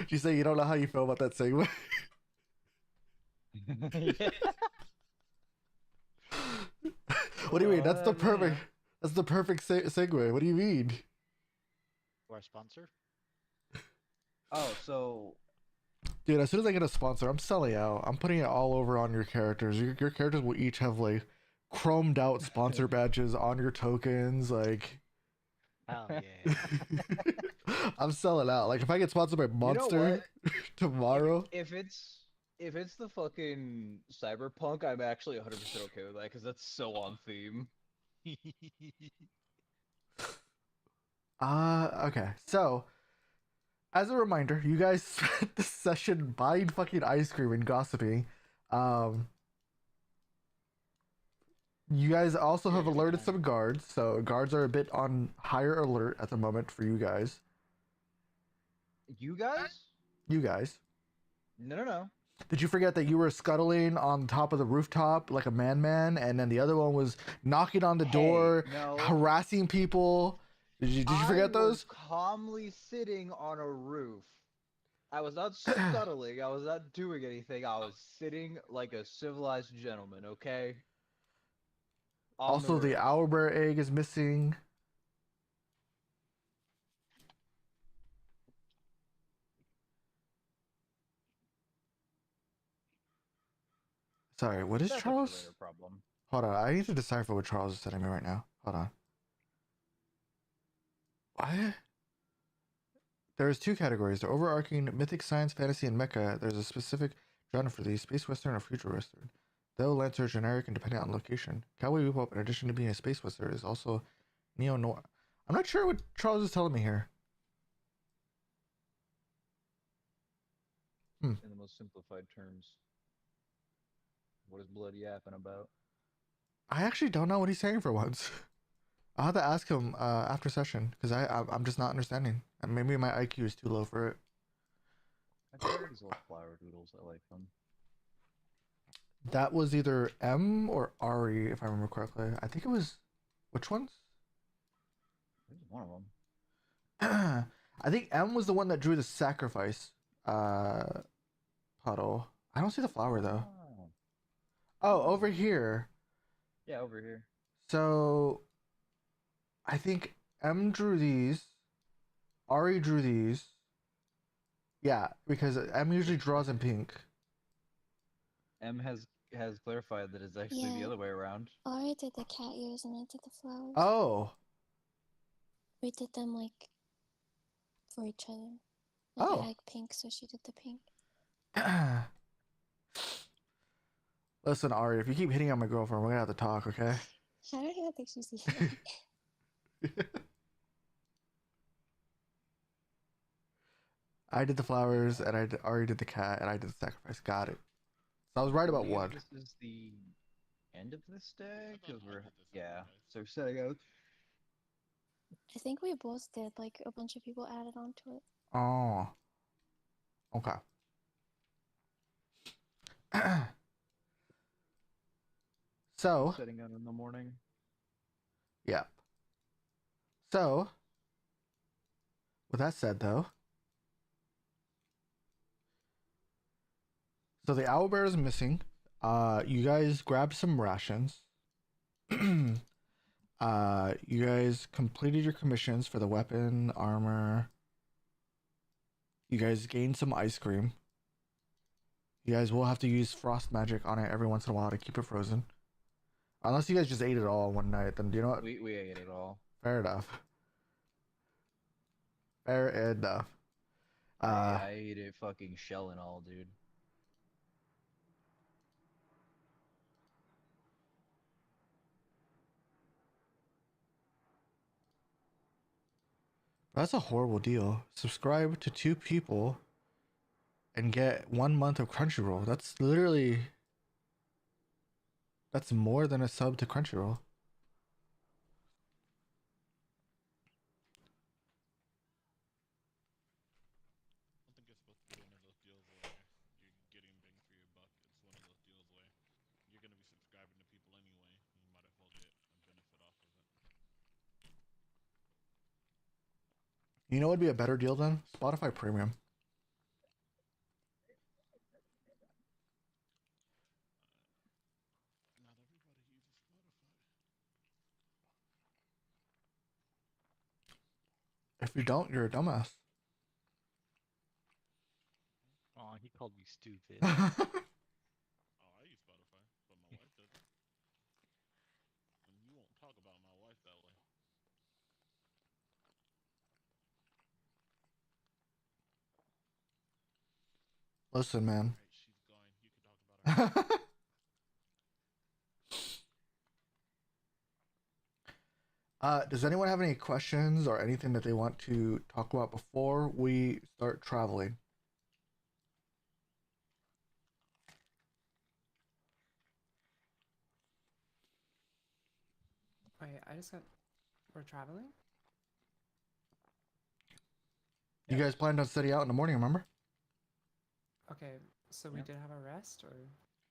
You say you don't know how you feel about that segue. Yeah. What do you mean? You know, That's the perfect segue. What do you mean? Our sponsor. oh, so Dude, as soon as I get a sponsor, I'm selling out. I'm putting it all over on your characters. Your characters will each have like chromed out sponsor badges on your tokens. Like, Hell yeah. I'm selling out. Like, if I get sponsored by you know Monster what? If tomorrow, if it's if it's the fucking cyberpunk, I'm actually 100% okay with that because that's so on theme. okay. So, as a reminder, you guys spent this session buying fucking ice cream and gossiping. Um, you guys also We have had a good alerted time. some guards, so guards are a bit on higher alert at the moment for you guys. You guys? You guys. No, no, no. Did you forget that you were scuttling on top of the rooftop like a man, and then the other one was knocking on the Hey, door, no. harassing people? Did you I forget was those? calmly sitting on a roof. I was not scuttling. I was not doing anything. I was sitting like a civilized gentleman, okay? On the Also, the roof. owlbear egg is missing. Sorry, what is That's a for later Charles? problem. Hold on, I need to decipher what Charles is sending me right now. Hold on. What? There's two categories: the overarching mythic, science, fantasy, and mecha. There's a specific genre for these: space western or future western. Though lengths are generic and dependent on location. Cowboy Bebop, in addition to being a space western, is also neo noir. I'm not sure what Charles is telling me here. Hmm. In the most simplified terms. What is blood yapping about? I actually don't know what he's saying for once. I'll have to ask him after session because I'm just not understanding. And maybe my IQ is too low for it. I prefer these little flower doodles. I like them. That was either M or Ari, if I remember correctly. I think it was which ones? There's one of them. I think M was the one that drew the sacrifice uh, puddle. I don't see the flower though. Oh. Oh, over Oh. here. Yeah, over here. So I think M drew these. Ari drew these. Yeah, because M usually draws in pink. M has clarified that it's actually the Yeah, other way around. Ari did the cat ears and I did the flowers. Oh, We did them like for each other. Like I oh. like pink, so she did the pink. Listen, Ari, if you keep hitting on my girlfriend, we're gonna have to talk, okay? I don't even think she's here. I did the flowers, and Ari did the cat, and I did the sacrifice. Got it. So I was I right about believe one. this is the end of this day I thought because I we're did the yeah. sacrifice. So we're setting out. I think we both did. Like a bunch of people added on to it. Oh, okay. I'm So, setting out in the morning. yeah. So, with that said, though, so the owlbear is missing. You guys grabbed some rations. You guys completed your commissions for the weapon, armor. You guys gained some ice cream. You guys will have to use frost magic on it every once in a while to keep it frozen. Unless you guys just ate it all one night, then you know what? We ate it all. Fair enough. Fair enough. Uh, I ate it fucking shell and all, dude. that's a horrible deal. Subscribe to two people and get 1 month of Crunchyroll. That's more than a sub to Crunchyroll. I don't think it's supposed to be one of those deals where you're getting bang for your buck. It's one of those deals where you're gonna be subscribing to people anyway. You might as well get a benefit off of it. You know what would be a better deal then? Spotify Premium. If you don't, you're a dumbass. Aw, he called me stupid. Oh, I use Spotify, but my wife doesn't. And you won't talk about my wife that way. Listen, man. Alright, she's gone. You can talk about her. Does anyone have any questions or anything that they want to talk about before we start traveling? Wait, I just got. We're traveling? You guys planned on setting out in the morning, remember? Okay, so we Yep. did have a rest, or?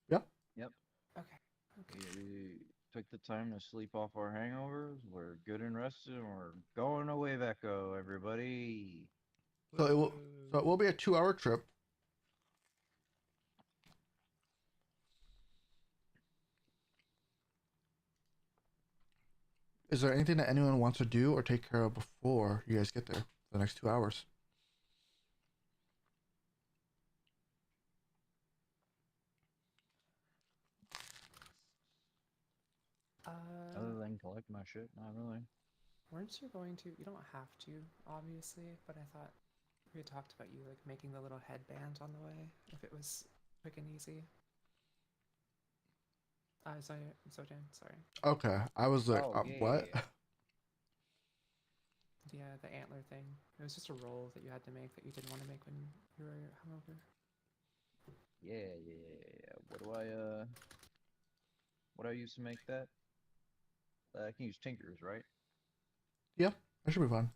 Yep. Yep. Okay. Okay. We took the time to sleep off our hangovers. We're good and rested, and we're going away, Echo, everybody. So it will be a 2-hour trip. Is there anything that anyone wants to do or take care of before you guys get there? The next 2 hours. Other than collect my shit, not really. Weren't you going to? You don't have to, obviously, but I thought we had talked about you like making the little headband on the way if it was quick and easy. Sorry, Sojan, sorry. Okay. I was like, Oh, what? yeah. Yeah, the antler thing. It was just a roll that you had to make that you didn't want to make when you were hungover. Yeah. What do I use to make that? I can use Tinkers, right? Yeah, that should be fun.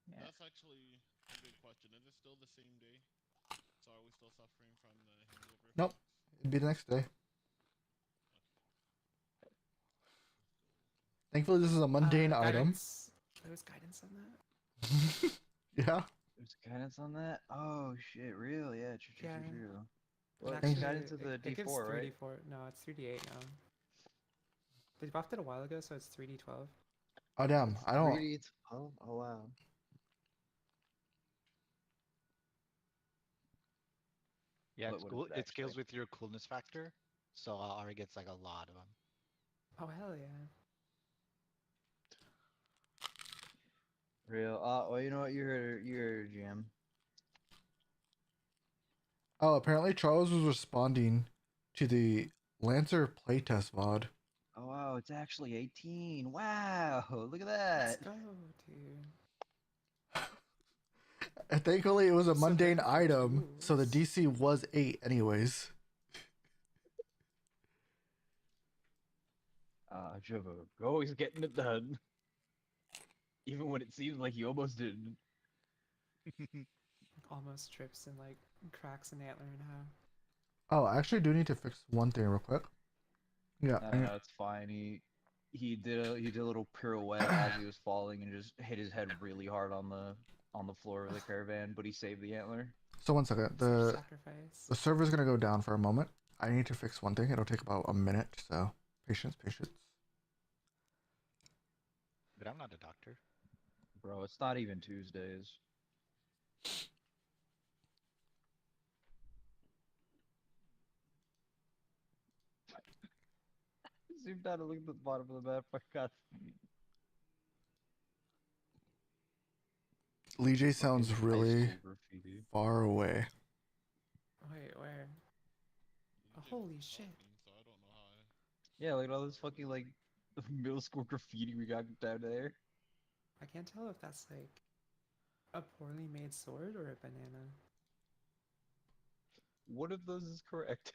Yeah. That's actually a good question. Is it still the same day? So are we still suffering from the hangover? Nope. effects? It'd be the next day. Thankfully, this is a mundane item. Guidance. There was guidance on that? Yeah. There's guidance on that? Oh shit, real? Yeah, true. Yeah. Well, And it's actually, guidance of the it gives D4, right? 3d4. No, it's 3d8 now. They buffed it a while ago, so it's 3d12. Oh damn. I don't. 3D. Oh wow. Yeah, But it's what cool. is it It scales actually? with your coolness factor, so Ari gets like a lot of them. Oh, hell yeah. Real. Well, you know what? You heard her, GM. Oh, apparently Charles was responding to the Lancer playtest VOD. Oh wow, it's actually 18. Wow, look at Let's that. go, dude. And thankfully, it was a So mundane they're item, so the tools. DC was 8 anyways. Javo, always getting it done. Even when it seems like you almost didn't. Almost trips and like cracks an antler in half. Oh, I actually do need to fix one thing real quick. Yeah. No, it's fine. He did a little pirouette as he was falling and just hit his head really hard on the floor of the caravan, but he saved the antler. So 1 second. Such The sacrifice. server's gonna go down for a moment. I need to fix one thing. It'll take about a minute, so patience. But I'm not a doctor. Bro, it's not even Tuesdays. Zoomed down and look at the bottom of the map. I got Lee J sounds fucking high really school graffiti. far away. Wait, where? You Oh, did holy some shit. talking, so I don't know how I... Yeah, look at all this fucking like middle school graffiti we got down there. I can't tell if that's like a poorly made sword or a banana. One of those is correct.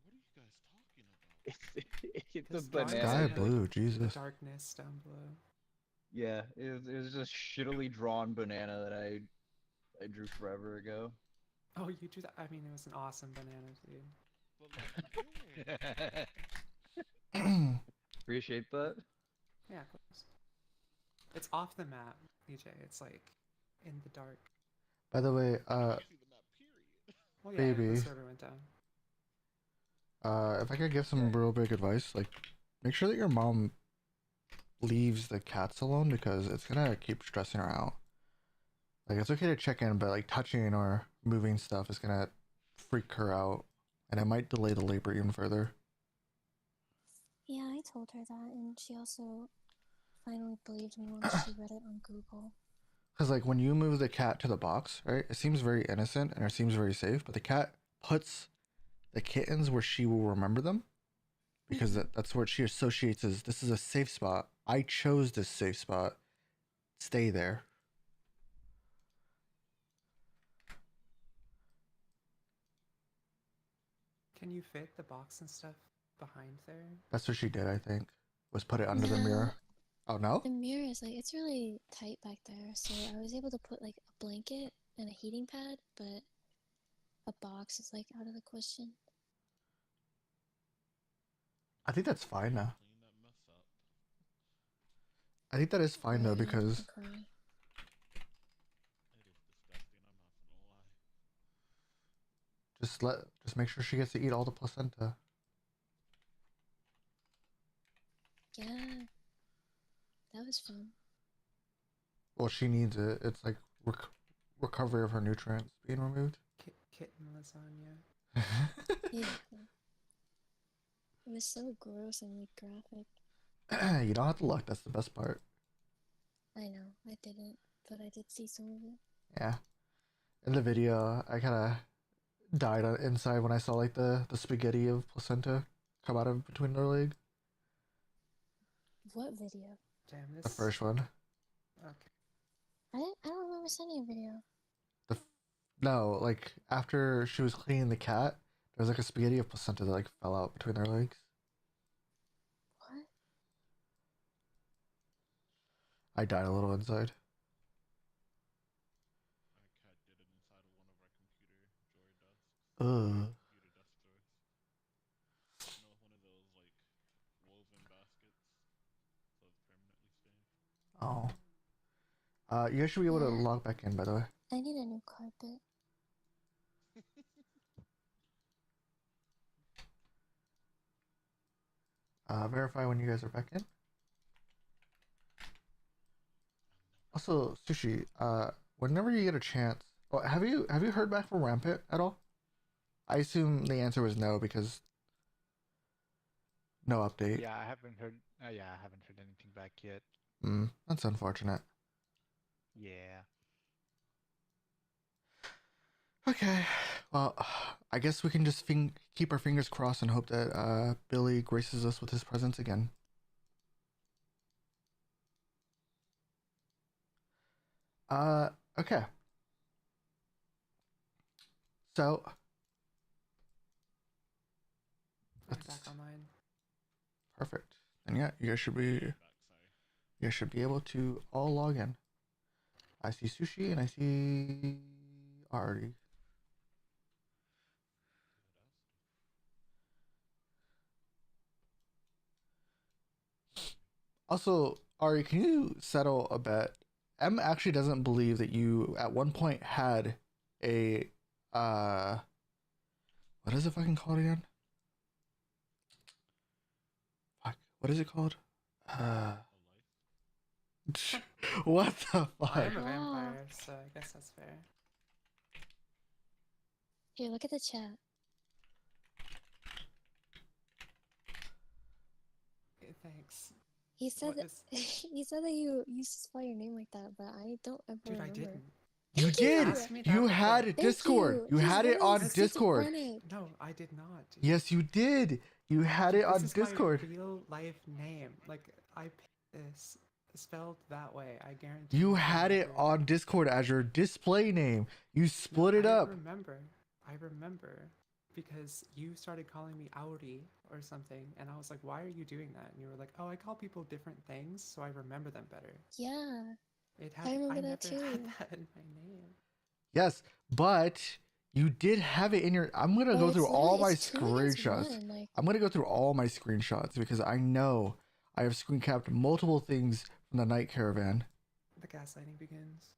What are you guys talking about? It's a This drawing banana. Sky doesn't have blue, The Jesus. darkness down below. Yeah, it was just shittily drawn banana that I drew forever ago. Oh, you drew that? I mean, it was an awesome banana, dude. But like, yo, Appreciate that. Yeah, of course. It's off the map, EJ. It's like in the dark. By the way, I can't see the map, period. Well, yeah, Baby. the server went down. if I could give some Okay. real big advice, like make sure that your mom leaves the cats alone because it's gonna keep stressing her out. Like it's okay to check in, but like touching or moving stuff is gonna freak her out, and it might delay the labor even further. Yeah, I told her that, and she also finally believed me once she read it on Google. Because like when you move the cat to the box, right, it seems very innocent and it seems very safe, but the cat puts the kittens where she will remember them because that's what she associates as this is a safe spot. I chose this safe spot. Stay there. Can you fit the box and stuff behind there? That's what she did, I think. Was put it under the No. mirror. Oh no? The mirror is like, it's really tight back there, so I was able to put like a blanket and a heating pad, but a box is like out of the question. I think that's fine now. Clean that mess up. I think that is fine though Right, because okay. It is disgusting, I'm not gonna lie. just make sure she gets to eat all the placenta. Yeah, that was fun. Well, she needs it. It's like recovery of her nutrients being removed. Kitten lasagna. Yeah. It was so gross and like graphic. You don't have to look. That's the best part. I know, I didn't, but I did see some of it. Yeah. In the video, I kind of died inside when I saw like the spaghetti of placenta come out of between their leg. What video? Damn, this. The first one. Okay. I don't remember sending a video. No, like after she was cleaning the cat, there was like a spaghetti of placenta that like fell out between their legs. What? I died a little inside. Our cat did it inside of one of our computer drawer desks. Ugh. Computer desk drawers. You know, one of those like woven baskets, so it's permanently stained. Oh. You guys should be able to Yeah. log back in, by the way. I need a new carpet. Verify when you guys are back in. Also, Sushi, whenever you get a chance, well, have you heard back from Rampant at all? I assume the answer was no because no update. Yeah, I haven't heard. Yeah, I haven't heard anything back yet. That's unfortunate. Yeah. Okay, well, I guess we can just keep our fingers crossed and hope that Billy graces us with his presence again. Okay. So I'm Let's- back online. perfect. And yeah, you guys should be able to all log in. I see Sushi and I see Artie. Also, Ari, can you settle a bet? M actually doesn't believe that you at one point had a what is it fucking called again? Fuck. What is it called? What the fuck? I'm a Wow. vampire, so I guess that's fair. Here, look at the chat. Thanks. He said What that is- he said that you used to spell your name like that, but I don't ever Dude, I remember. didn't. You Thank did. you. Ask me that You before. had Thank Discord. You He's had it very on schizophrenic. Discord. No, I did not. Yes, you did. You had it on This is Discord. my real life name. Like I picked this spelled that way. I guarantee. You I had it never- on Discord as your display name. You No, split it I up. remember. I remember because you started calling me Audi or something, and I was like, "Why are you doing that?" And you were like, "Oh, I call people different things, so I remember them better." Yeah. It I remember I that never had too. that in my name. Yes, but you did have it in your. I'm gonna But go it's through all literally- my it's 2 against screenshots. 1, like, I'm gonna go through all my screenshots because I know I have screen capped multiple things from the night caravan. The gaslighting begins.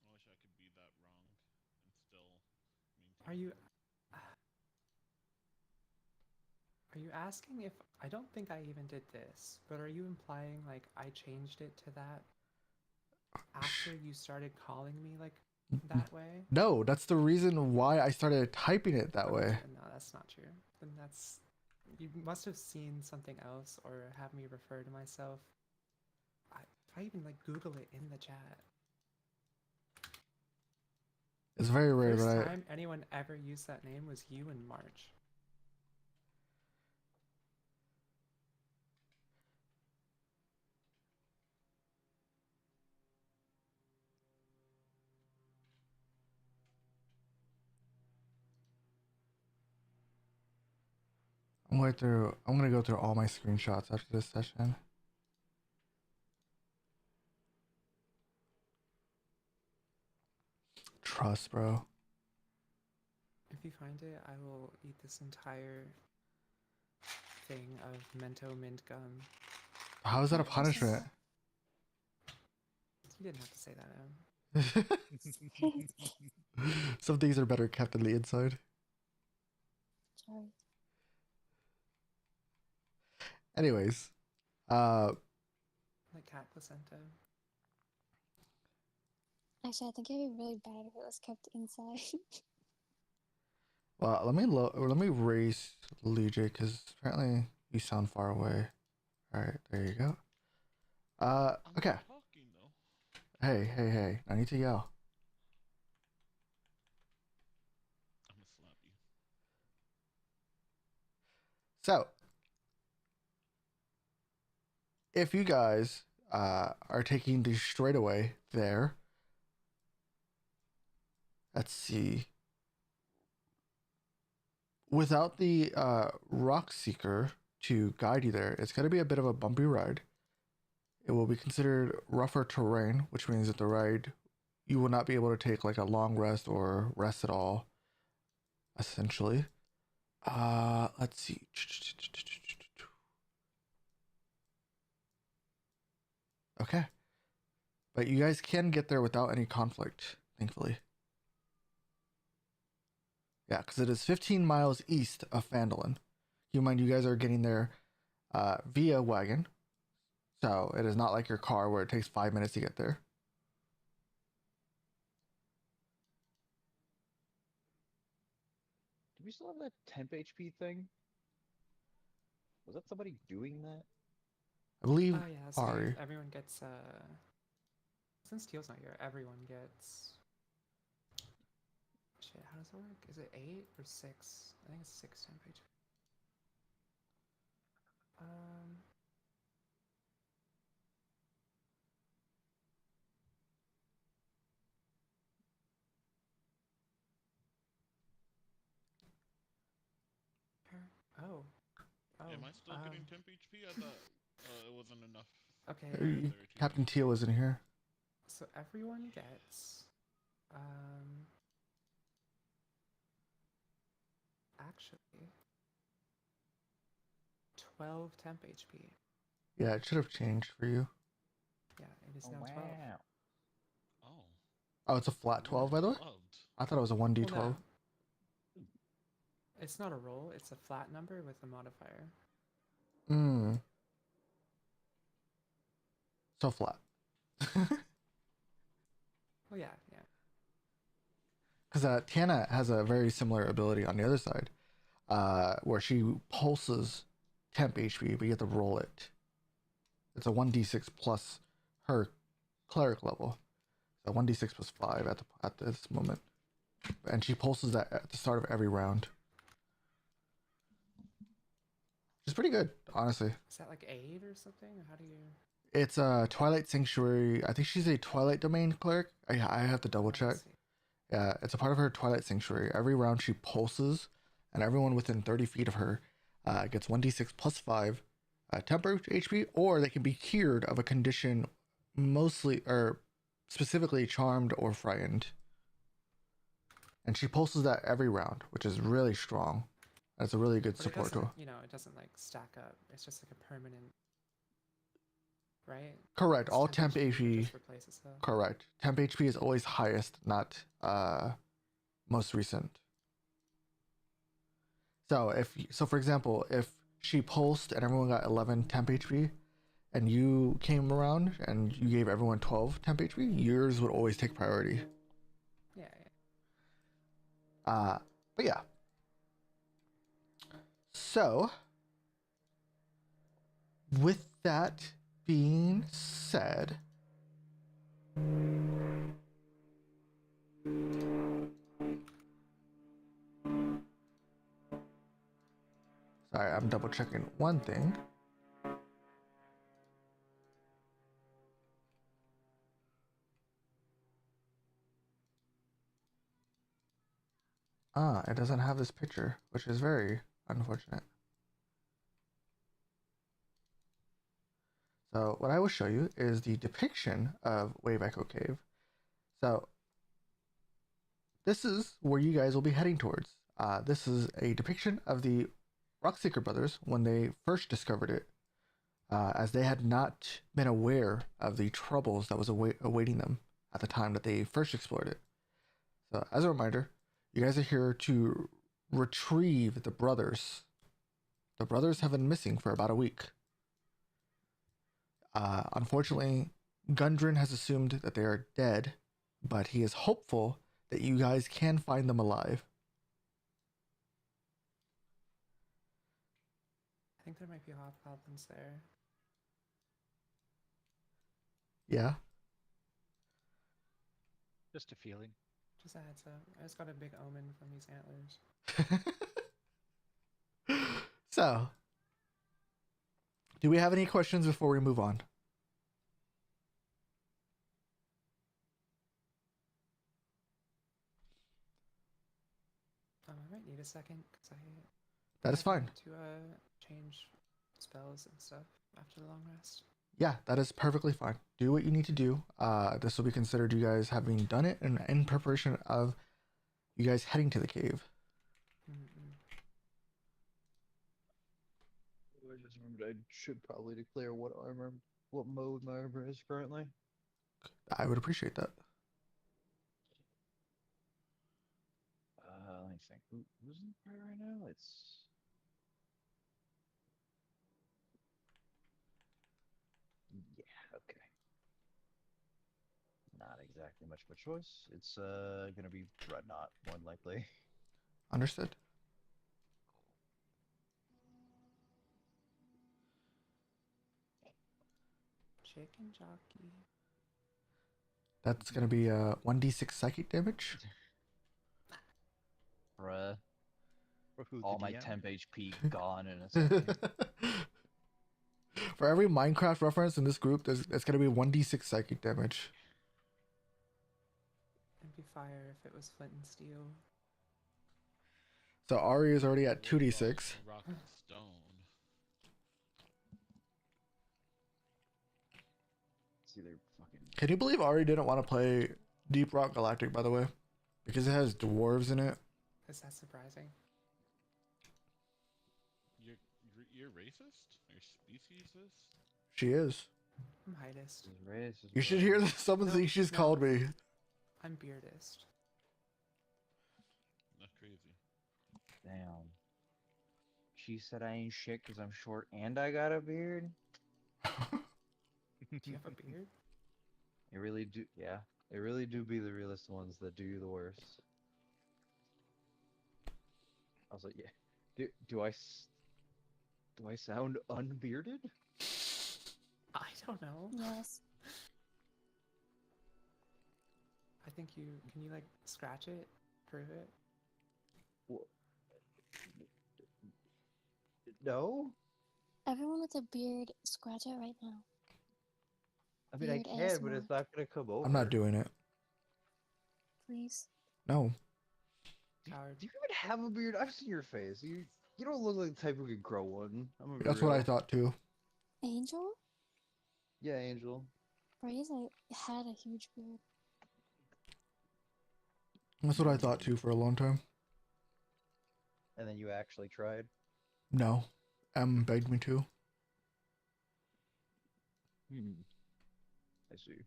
I wish I could be that wrong and still maintain. Are you? Are you asking if I don't think I even did this, but are you implying like I changed it to that after you started calling me like that way? No, that's the reason why I started typing it that Okay, way. no, that's not true. Then that's you must have seen something else or have me refer to myself. If I even like Google it in the chat. It's very rare First that time anyone ever used that name was you in March. I'm gonna go through all my screenshots after this session. Trust, bro. If you find it, I will eat this entire thing of Mento mint gum. How is that a Oh, this is- punishment? You didn't have to say that, Some things are better kept in the inside. Sorry. Anyways, Like cat placenta. Actually, I think it'd be really bad if it was kept inside. well, let me raise Lee-J because apparently you sound far away. All right, there you go. I'm Okay. not talking though. Hey! I need to yell. I'm gonna slap you. So, if you guys are taking the straightaway there, let's see. Without the rock seeker to guide you there, it's going to be a bit of a bumpy ride. It will be considered rougher terrain, which means that the ride you will not be able to take like a long rest or rest at all. Essentially, let's see. Okay, but you guys can get there without any conflict, thankfully. Yeah, because it is 15 miles east of Phandalin. You mind, you guys are getting there via wagon. So it is not like your car where it takes 5 minutes to get there. Do we still have that temp HP thing? Was that somebody doing that? I believe Oh yeah, so Ari. everyone gets since Teal's not here, everyone gets shit, how does it work? Is it 8 or 6? I think it's 6 temp HP. Oh. Am I still getting temp HP? I thought it wasn't enough. Okay. Captain Teal isn't here. So everyone gets actually 12 temp HP. Yeah, it should have changed for you. Yeah, it is Oh, now 12. wow. Oh. Oh, it's a flat 12, by the way? Loved. I thought it was a 1d12. Well, no. It's not a roll, it's a flat number with a modifier. So flat. Well, yeah. Because Tiana has a very similar ability on the other side, where she pulses temp HP, but you have to roll it. It's a 1d6 plus her cleric level. So 1d6 plus 5 at this moment. And she pulses that at the start of every round. It's pretty good, honestly. Is that like 8 or something? Or how do you... It's a Twilight Sanctuary. I think she's a Twilight Domain cleric. I have to double check. Yeah, it's a part of her Twilight Sanctuary. Every round she pulses, and everyone within 30 feet of her gets 1d6 plus 5 temper HP, or they can be cured of a condition mostly or specifically charmed or frightened. And she pulses that every round, which is really strong. That's a really good But support it doesn't, tool. you know, it doesn't like stack up. It's just like a permanent, right? Correct. It's All temp HP. just replaces that. Correct. Temp HP is always highest, not most recent. So for example, if she pulsed and everyone got 11 temp HP, and you came around and you gave everyone 12 temp HP, yours would always take priority. Yeah, yeah. But yeah. So, with that being said, sorry, I'm double checking one thing. It doesn't have this picture, which is very unfortunate. So what I will show you is the depiction of Wave Echo Cave. So this is where you guys will be heading towards. This is a depiction of the Rockseeker brothers when they first discovered it, as they had not been aware of the troubles that was awaiting them at the time that they first explored it. So as a reminder, you guys are here to retrieve the brothers. The brothers have been missing for about a week. Unfortunately, Gundren has assumed that they are dead, but he is hopeful that you guys can find them alive. I think there might be hobgoblins there. Yeah? Just a feeling. Just a heads up. I just got a big omen from these antlers. So, do we have any questions before we move on? I might need a second because That is fine. to change spells and stuff after the long rest. Yeah, that is perfectly fine. Do what you need to do. This will be considered you guys having done it and in preparation of you guys heading to the cave. Mm-mm. I just remembered I should probably declare what mode my armor is currently. I would appreciate that. Let me think. Who's in the party right now? It's yeah, okay. Not exactly much of a choice. It's gonna be Dreadnought, more than likely. Understood. Chicken jockey. That's going to be 1d6 psychic damage. Bruh. Who, All the my DM? temp HP gone in a second. For every Minecraft reference in this group, it's going to be 1d6 psychic damage. It'd be fire if it was flint and steel. So Ari is already at 2d6. Rock and stone. See, they're fucking. Can you believe Ari didn't want to play Deep Rock Galactic, by the way? Because it has dwarves in it. Is that surprising? You're racist? Your speciesist? She is. I'm heightist. This race is You should bruh. hear some of the things she's called me. I'm beardist. Not crazy. Damn. She said I ain't shit because I'm short and I got a beard. Do you have a beard? It really do. Yeah, it really do be the realest ones that do you the worst. I was like, yeah. Do I sound unbearded? I don't know. Yes. I think you can you like scratch it, prove it. No. Everyone with a beard, scratch it right now. I mean, I Beard can, but ASMR. it's not gonna come over. I'm not doing it. Please. No. Coward. Do you even have a beard? I've seen your face. You don't look like the type who could grow one. I'm gonna be That's what I real. thought too. Angel? Yeah, Angel. Braze, I had a huge beard. That's what I thought too for a long time. And then you actually tried. No. M begged me to. I see.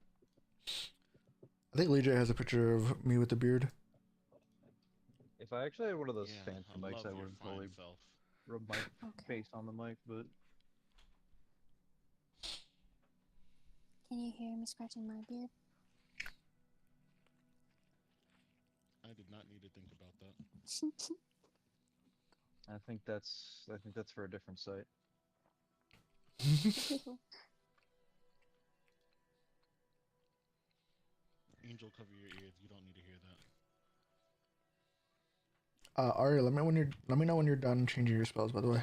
I think Lee J has a picture of me with the beard. If I actually had one of those Yeah, fancy mics, love I your wouldn't fine fully. self. rub my Okay. face on the mic, but Can you hear me scratching my beard? I did not need to think about that. I think that's for a different site. Angel, cover your ears. You don't need to hear that. Ari, let me know when you're done changing your spells. By the way.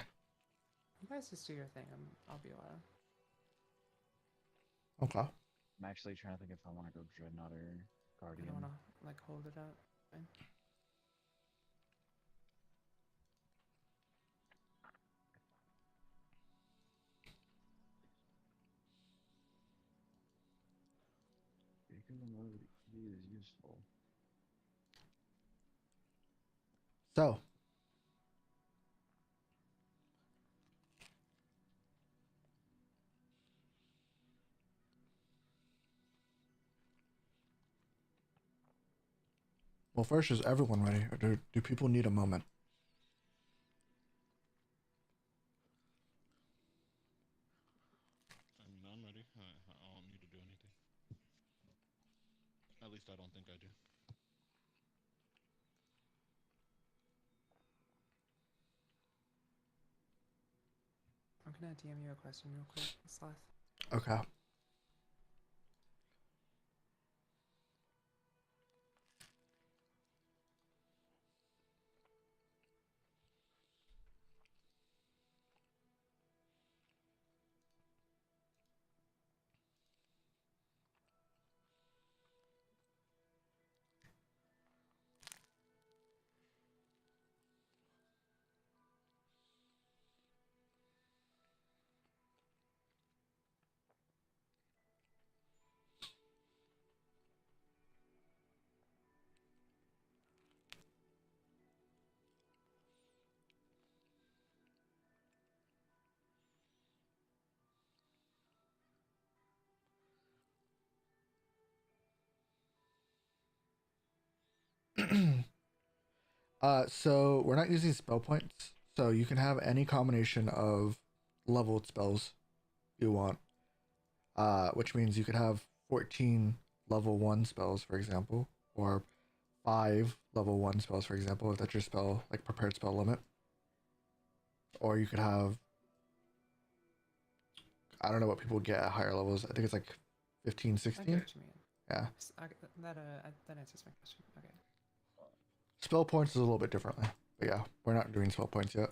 You guys just do your thing. I'll be a while. Okay. I'm actually trying to think if I want to go Dreadnought or I Guardian. don't want to like hold it up. Fine. Because mode is useful. So. Well, first, is everyone ready, or do people need a moment? I mean, I'm ready. I don't need to do anything. At least I don't think I do. I'm gonna DM you a question real quick, Sloth. Okay. So we're not using spell points, so you can have any combination of leveled spells you want. Which means you could have 14 level 1 spells, for example, or 5 level 1 spells, for example, if that's your spell, like prepared spell limit. Or you could have, I don't know what people get at higher levels. I think it's like 15, I get 16. what you mean. Yeah. That answers my question. Okay. Spell points is a little bit differently. But yeah, we're not doing spell points yet.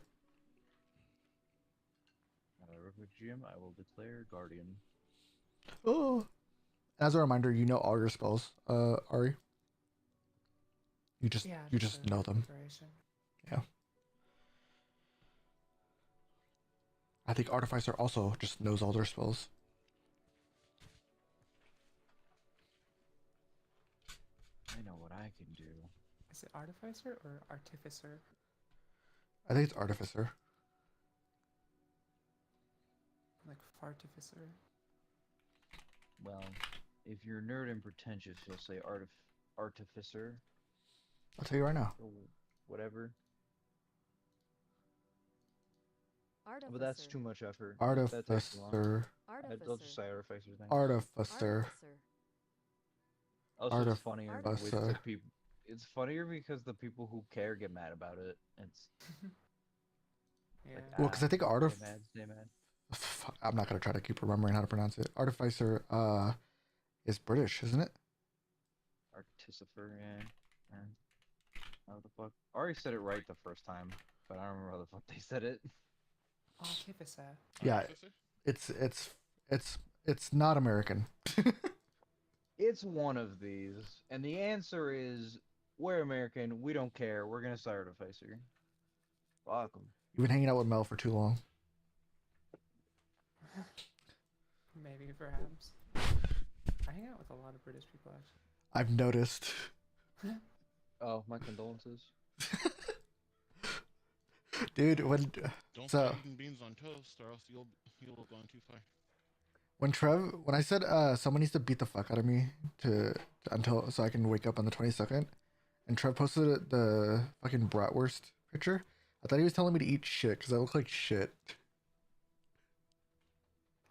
Real quick, GM, I will declare Guardian. Oh. As a reminder, you know all your spells, Ari. You just a know them. preparation. Yeah. I think Artificer also just knows all their spells. I know what I can do. Is it Artificer or Artificer? I think it's Artificer. Like Fartificer? Well, if you're nerd and pretentious, you'll say Artificer I'll tell you right now. or whatever. Artificer. But that's too much effort. That takes too long. Artificer. I'll just say Artificer then. Artificer. Also, it's funnier with the Artificer. people. It's funnier because the people who care get mad about it. It's Yeah. like, Well, because I think stay mad. I'm not gonna try to keep remembering how to pronounce it. Artificer is British, isn't it? Artificer, yeah. How the fuck? I already said it right the first time, but I don't remember how the fuck they said it. Artificer. Yeah, Artificer? it's not American. It's one of these, and the answer is we're American. We don't care. We're gonna say Artificer. Fuck 'em. You've been hanging out with Mel for too long. Maybe, perhaps. I hang out with a lot of British people, actually. I've noticed. Oh, my condolences. Dude, when Don't so start eating beans on toast, or else you'll have gone too far. when I said someone needs to beat the fuck out of me until so I can wake up on the 22nd, and Trev posted the fucking bratwurst picture. I thought he was telling me to eat shit because I look like shit.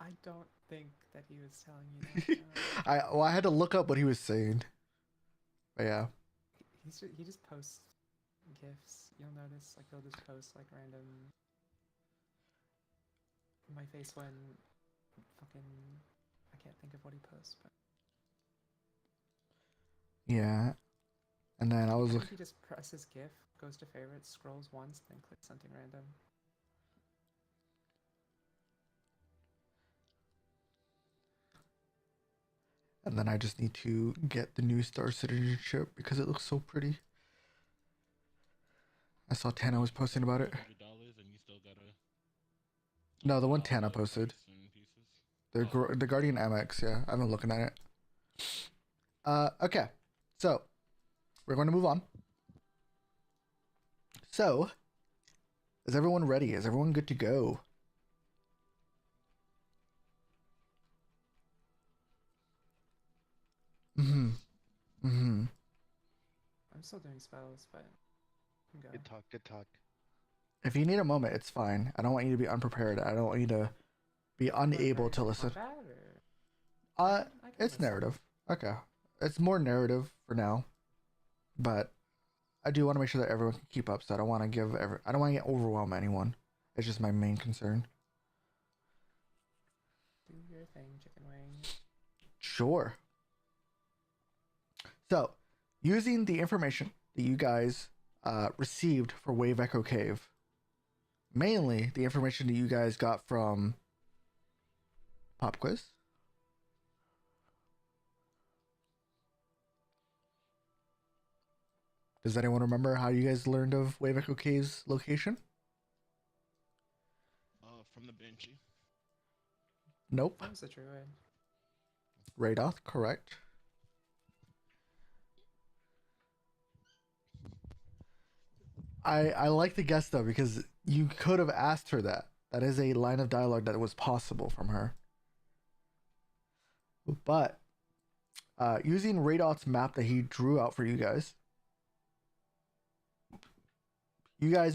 I don't think that he was telling you that. No. I had to look up what he was saying. But yeah. He just posts gifs. You'll notice, like he'll just post like random. My face when fucking I can't think of what he posts, but Yeah. And then I was I think looking. he just presses GIF, goes to favorites, scrolls once, then clicks something random. And then I just need to get the new star citizenship because it looks so pretty. I saw Tana was posting about it. $100 and you still gotta. No, the one buy all Tana the posted. parts and pieces. The Guardian MX, yeah. I've been looking at it. Okay. So, we're going to move on. So, is everyone ready? Is everyone good to go? Mm-hmm. Mm-hmm. I'm still doing spells, but you can go. Good talk. Good talk. If you need a moment, it's fine. I don't want you to be unprepared. I don't want you to be unable to listen. Combat, or... I can It's listen. narrative. Okay. It's more narrative for now. But I do want to make sure that everyone can keep up, so I don't want to I don't want to overwhelm anyone. It's just my main concern. Do your thing, chicken wing. Sure. So, using the information that you guys received for Wave Echo Cave, mainly the information that you guys got from Pop Quiz. Does anyone remember how you guys learned of Wave Echo Cave's location? From the Banshee. Nope. That was a druid. Radoth, correct. I like the guess though because you could have asked her that. That is a line of dialogue that was possible from her. But using Radoth's map that he drew out for you guys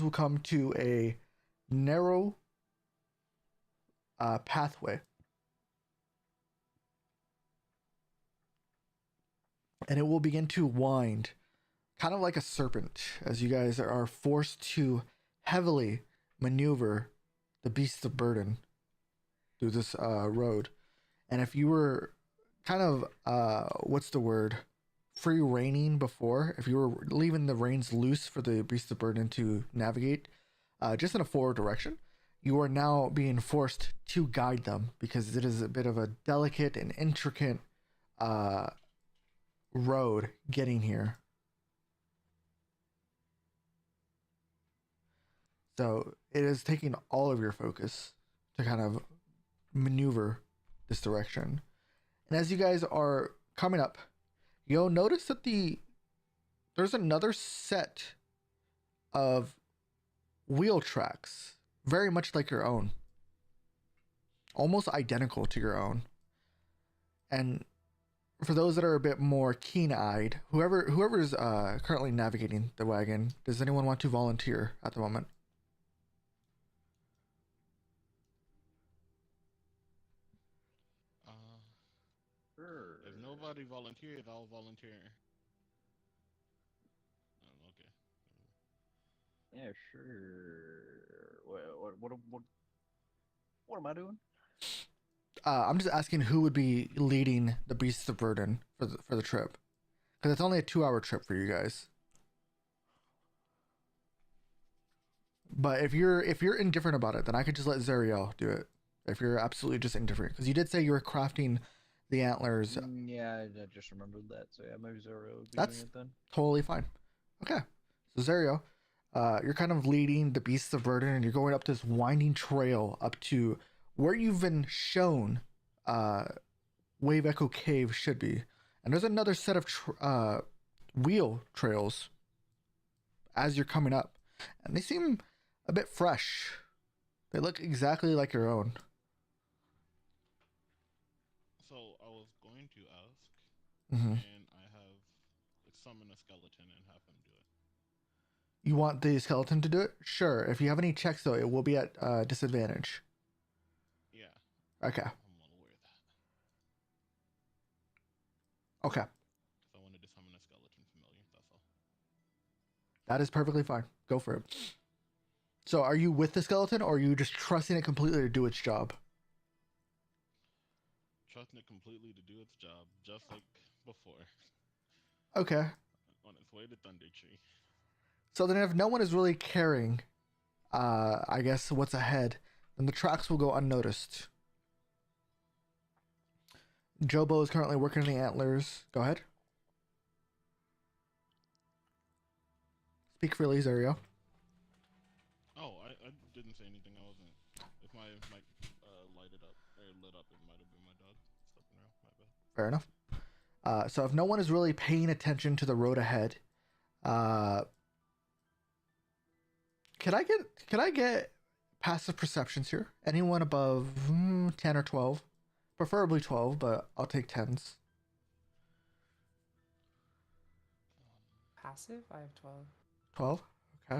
will come to a narrow pathway. And it will begin to wind, kind of like a serpent, as you guys are forced to heavily maneuver the beasts of burden through this road. And if you were kind of, what's the word? Free reining before, if you were leaving the reins loose for the beasts of burden to navigate just in a forward direction, you are now being forced to guide them because it is a bit of a delicate and intricate road getting here. So it is taking all of your focus to kind of maneuver this direction. And as you guys are coming up, you'll notice that there's another set of wheel tracks, very much like your own, almost identical to your own. And for those that are a bit more keen-eyed, whoever's currently navigating the wagon, does anyone want to volunteer at the moment? Sure. If nobody volunteers, I'll volunteer. Okay. Yeah, sure. What am I doing? I'm just asking who would be leading the Beasts of Burden for the trip, because it's only a 2-hour trip for you guys. But if you're indifferent about it, then I could just let Zariel do it. If you're absolutely just indifferent, because you did say you were crafting the antlers. Yeah, I just remembered that. So yeah, maybe Zoro would be That's doing it then. totally fine. Okay, so Zariel, you're kind of leading the Beasts of Burden, and you're going up this winding trail up to where you've been shown Wave Echo Cave should be. And there's another set of wheel trails as you're coming up. And they seem a bit fresh. They look exactly like your own. So I was going to ask, Mm-hmm. and I have summon a skeleton and have him do it. You want the skeleton to do it? Sure. If you have any checks, though, it will be at disadvantage. Yeah, Okay. I'm well aware of that. Okay. Because I wanted to summon a skeleton familiar, that's all. That is perfectly fine. Go for it. So, are you with the skeleton, or are you just trusting it completely to do its job? Trusting it completely to do its job, just like before. Okay. On its way to Thunder Tree. So then, if no one is really caring, I guess what's ahead, then the tracks will go unnoticed. Jobo is currently working the antlers. Go ahead. Speak freely, Zario. Oh, I didn't say anything. I wasn't. If my mic lighted up or lit up, it might have been my dog stepping around. My bad. Fair enough. So if no one is really paying attention to the road ahead, can I get passive perceptions here? Anyone above 10 or 12? Preferably 12, but I'll take 10s. Passive? I have 12. 12? Okay. I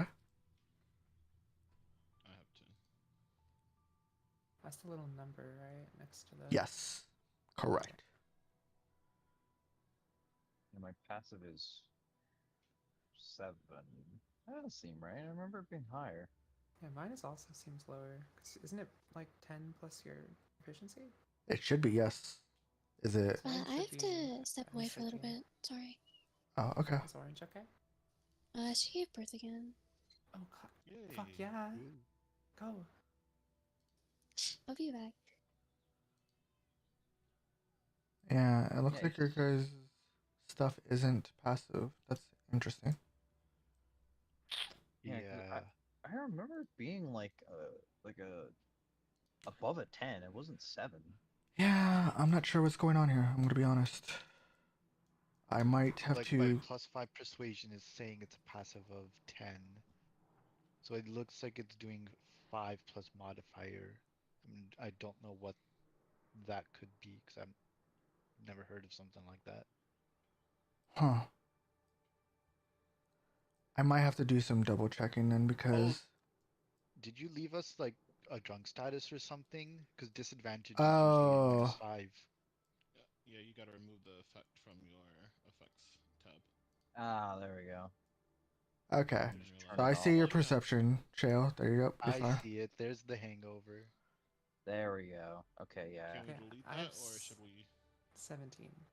have 10. That's the little number, right? Next to the. Yes. Correct. And my passive is 7. That doesn't seem right. I remember it being higher. Yeah, mine is also seems lower. 'Cause isn't it like 10 plus your proficiency? It should be, yes. Is it? Mine I should have to be step away for a little 15. bit. Sorry. Oh, okay. Is orange okay? She gave birth again. Oh, God. Yay. Fuck yeah. Go. I'll be back. Yeah, it looks Yeah, like your guys' stuff isn't passive. That's interesting. Yeah, 'cause I remember it being like a above a 10. It wasn't 7. Yeah, I'm not sure what's going on here. I'm gonna be honest. I might have Like to. my +5 persuasion is saying it's a passive of 10. So it looks like it's doing 5 plus modifier. I don't know what that could be because I've never heard of something like that. Huh. I might have to do some double checking then because. Did you leave us like a drunk status or something? Because disadvantage is Oh. usually a -5. Yeah, you gotta remove the effect from your effects tab. Ah, there we go. Okay. I didn't Just realize So I it see off. your perception, Shale. There you go. You're I fine. see it. There's the hangover. There we go. Okay, yeah. Can we Okay, delete I that, have or should we? 17.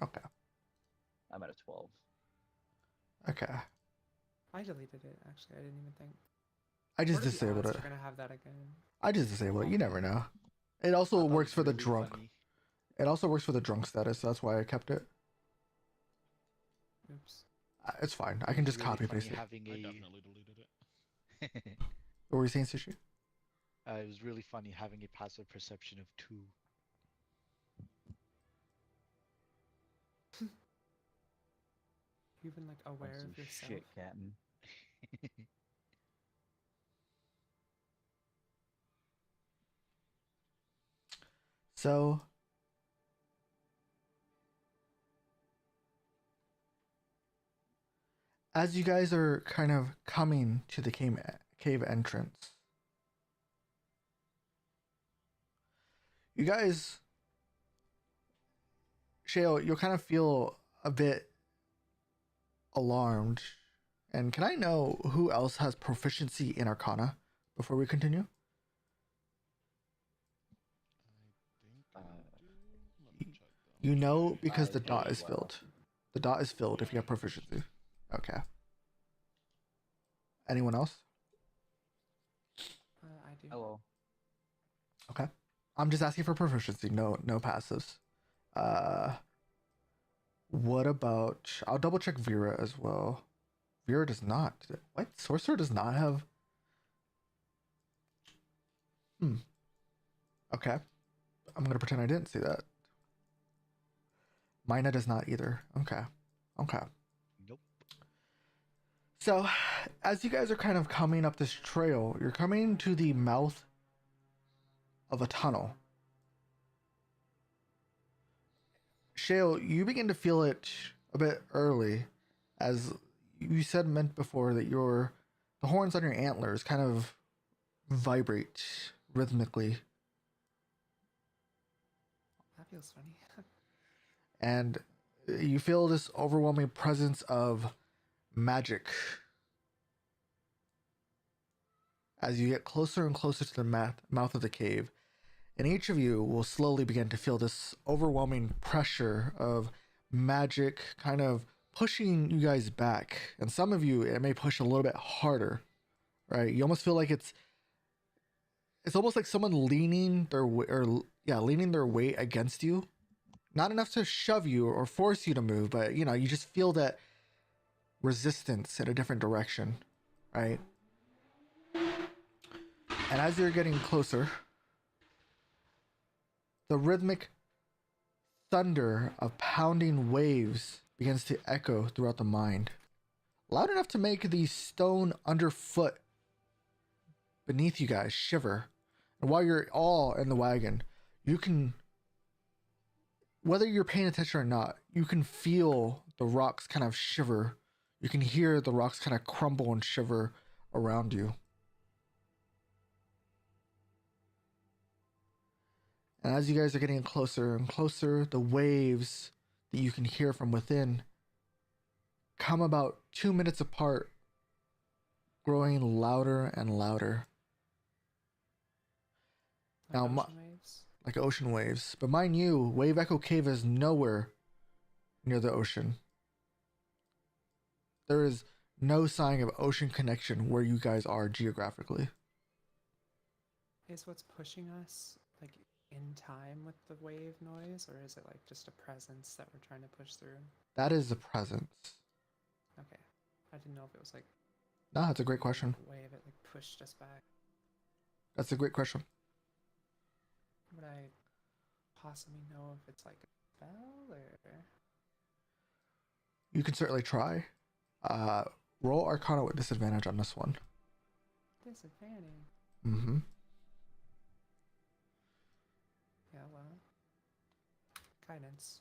Okay. I'm at a 12. Okay. I deleted it, actually. I didn't even think. I just What are the disabled odds it. We're gonna have that again. I just disabled it. You never know. It also I thought it works was for the really drunk. funny. It also works for the drunk status, so that's why I kept it. Oops. It's fine. I It can was just really copy funny paste it. having I a. definitely deleted it. What were you saying, Sushi? It was really funny having a passive perception of 2. Even like aware Some of yourself. shit, Captain. So. As you guys are kind of coming to the cave entrance, you guys, Shale, you'll kind of feel a bit alarmed. And can I know who else has proficiency in Arcana before we continue? I think I do. Let me check though. You know because I the do dot as is well. filled. The dot is filled if you have proficiency. Okay. Anyone else? I do. Hello. Okay. I'm just asking for proficiency. No passives. What about? I'll double check Vera as well. Vera does not. What? Sorcerer does not have. Okay. I'm gonna pretend I didn't see that. Mina does not either. Okay. Nope. So, as you guys are kind of coming up this trail, you're coming to the mouth of a tunnel. Shale, you begin to feel it a bit early as you said meant before that the horns on your antlers kind of vibrate rhythmically, That feels funny. and you feel this overwhelming presence of magic as you get closer and closer to the mouth of the cave. And each of you will slowly begin to feel this overwhelming pressure of magic kind of pushing you guys back. And some of you, it may push a little bit harder, right? You almost feel like it's almost like someone leaning leaning their weight against you. Not enough to shove you or force you to move, but you just feel that resistance in a different direction, right? And as you're getting closer, the rhythmic thunder of pounding waves begins to echo throughout the mind, loud enough to make the stone underfoot beneath you guys shiver. And while you're all in the wagon, you can, whether you're paying attention or not, you can feel the rocks kind of shiver. You can hear the rocks kind of crumble and shiver around you. And as you guys are getting closer and closer, the waves that you can hear from within come about 2 minutes apart, growing louder and louder. Like Now, ocean waves. like ocean waves. But mind you, Wave Echo Cave is nowhere near the ocean. There is no sign of ocean connection where you guys are geographically. Is what's pushing us like in time with the wave noise, or is it like just a presence that we're trying to push through? That is the presence. Okay. I didn't know if it was like No, that's a great question. a wave that like pushed us back. That's a great question. Would I possibly know if it's like a spell or You can certainly try. Roll Arcana with disadvantage on this one. disadvantage? Mm-hmm. Yeah, well. Guidance.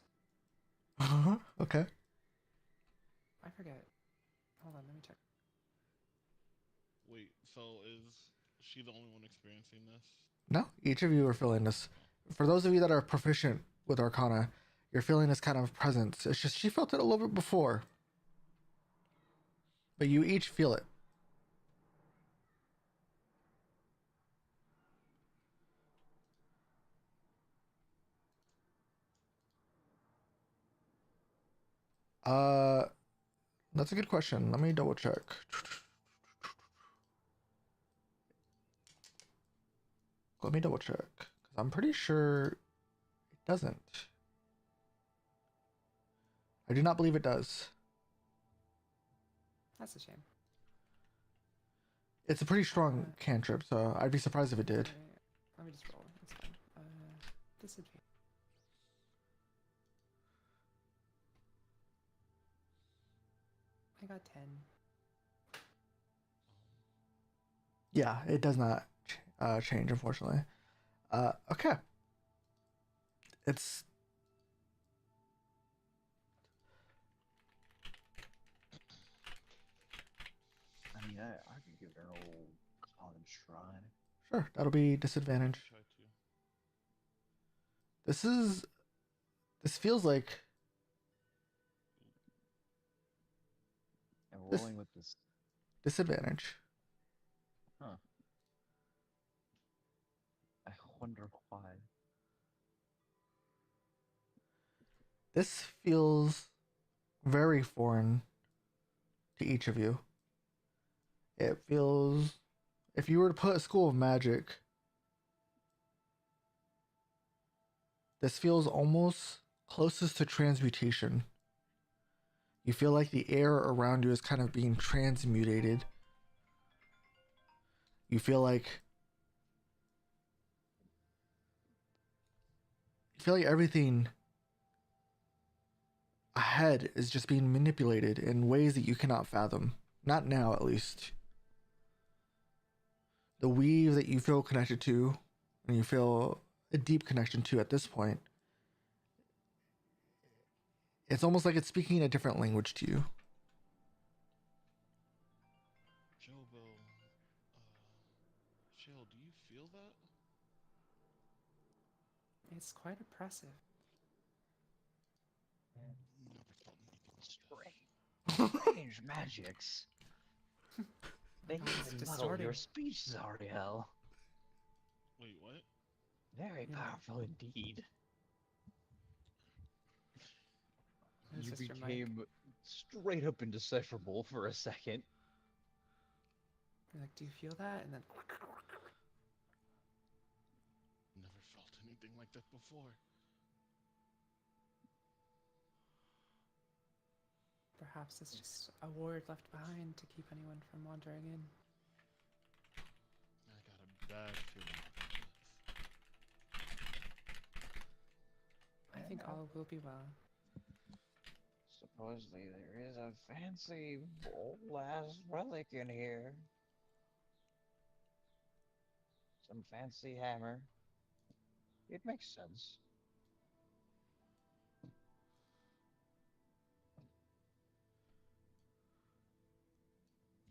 Okay. I forget. Hold on, let me check. Wait, so is she the only one experiencing this? No, each of you are feeling this. For those of you that are proficient with Arcana, you're feeling this kind of presence. It's just she felt it a little bit before. But you each feel it. That's a good question. Let me double check. Let me double check, because I'm pretty sure it doesn't. I do not believe it does. That's a shame. It's a pretty strong cantrip, so I'd be surprised if it did. Alright, let me just roll. It's fine. Disadvantage. I got 10. Yeah, it does not change, unfortunately. Okay. It's I mean, I could give it an old common shrine. sure, that'll be disadvantage. Try to. This feels like And This- rolling with this. disadvantage. I wonder why. This feels very foreign to each of you. It feels, if you were to put a school of magic, this feels almost closest to transmutation. You feel like the air around you is kind of being transmutated. You feel like everything ahead is just being manipulated in ways that you cannot fathom. Not now, at least. The weave that you feel connected to, and you feel a deep connection to at this point, it's almost like it's speaking a different language to you. It's quite oppressive. Never felt anything like Strange magics. They God, it's even muddle your distorting. speech, Zariel. Wait, what? Very Yeah. powerful indeed. Is You this your mic? became straight up indecipherable for a second. You're like, do you feel that? And then Never felt anything like that before. perhaps it's just a ward left behind to keep anyone from wandering in. I got a bad feeling about this. I think all will be well. Supposedly there is a fancy old ass relic in here. Some fancy hammer. It makes sense.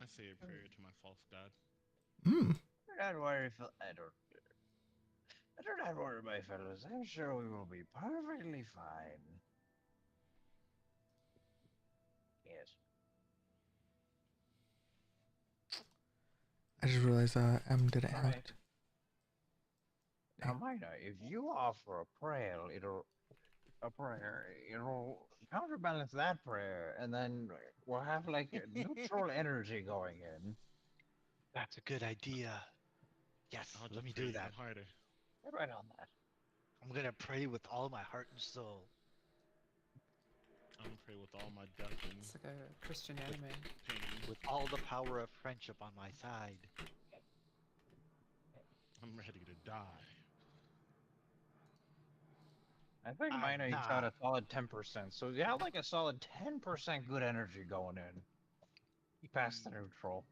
I say a prayer to my false god. Hmm. Do not worry, do not worry, my fellows. I'm sure we will be perfectly fine. Yes. I just realized M didn't have Alright. it. Now, Mina, if you offer a prayer, it'll counterbalance that prayer, and then we'll have like a neutral energy going in. That's a good idea. Yes, I'll let just me pray do even that. harder. Get right on that. I'm gonna pray with all my heart and soul. I'm gonna pray with all my depth and It's like a Christian anime. pain. With all the power of friendship on my side. I'm ready to die. I think I'm Mina eked out not. a solid 10%, so you have like a solid 10% good energy going in. You passed the neutral.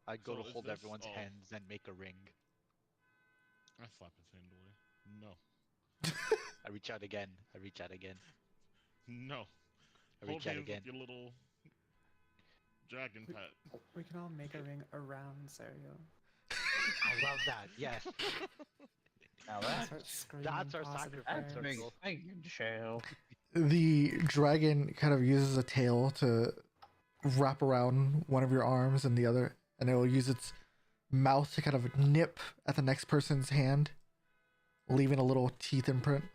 I go So to is hold this? everyone's Oh, hands and make a ring. I slap his hand away. No, I reach out again. I reach out again. no. I Hold reach out hands again. with your little dragon pet. We can all make a ring around Zariel. I love that. Yes. Now And that's start screaming That's our positive sacrifice that's big prayers. circle. thinking, Shale. The dragon kind of uses a tail to wrap around one of your arms and the other, and it will use its mouth to kind of nip at the next person's hand, leaving a little teeth imprint.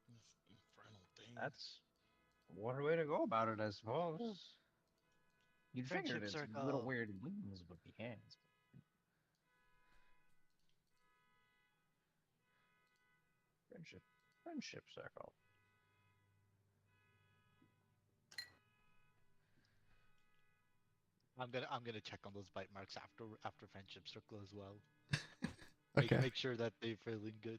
This infernal thing. That's one way to go about it, I suppose. You'd figure Friendship it's circle. little weird wings with the hands. Friendship circle. I'm gonna check on those bite marks after friendship circle as well. Okay. Make sure that they're feeling good.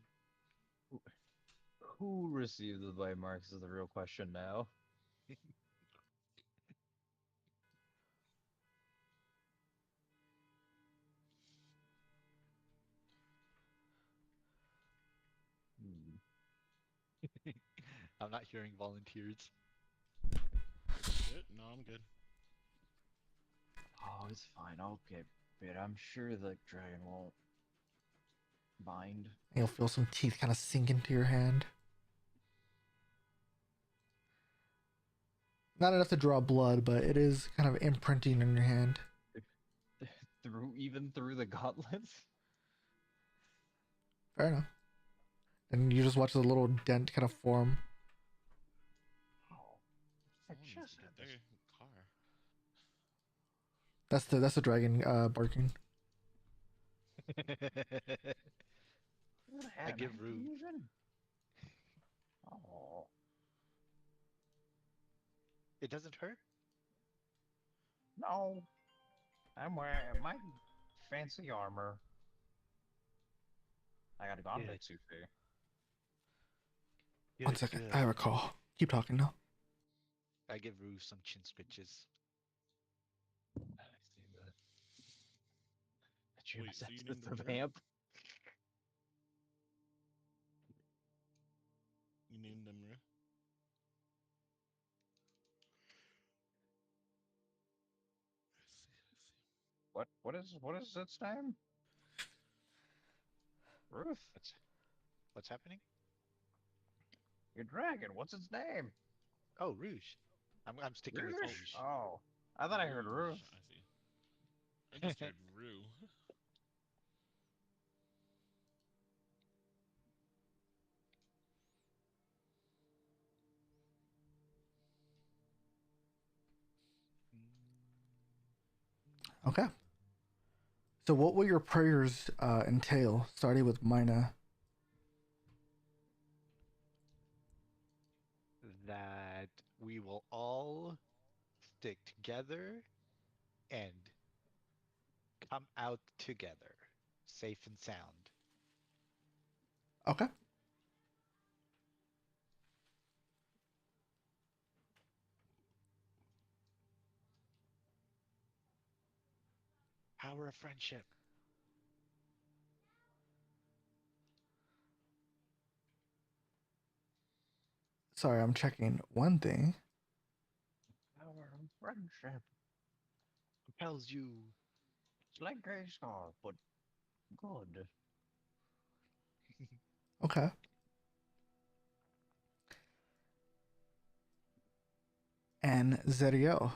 Who received the bite marks is the real question now. Hmm. I'm not hearing volunteers. Good? No, I'm good. Oh, it's fine. I'll get bit. I'm sure the dragon won't bind. You'll feel some teeth kind of sink into your hand. Not enough to draw blood, but it is kind of imprinting in your hand. Through the gauntlets. Fair enough. And you just watch the little dent kind of form. Oh, I Someone needs just to had get this. their car. That's the dragon barking. I give Rue. Even. Oh, It doesn't hurt? no. I'm wearing my fancy armor. I got a gauntlet suit there. One second. I have a call. Keep talking now. I give Rue some chin scratches. I see that. Wait, so you That's named the them Rue? vamp. You named them Rue? What is its name? Ruth? What's happening? Your dragon. What's its name? Oh, Rouge. I'm sticking with Rouge? Rouge. Oh, I thought I heard Ruth. I see. I just heard Rue. Okay. So, what will your prayers entail, starting with Mina? That we will all stick together and come out together, safe and sound. Okay. Power of friendship. Sorry, I'm checking one thing. Power of friendship. Compels you. It's like Grayskull, but good. Okay. And Zeriel,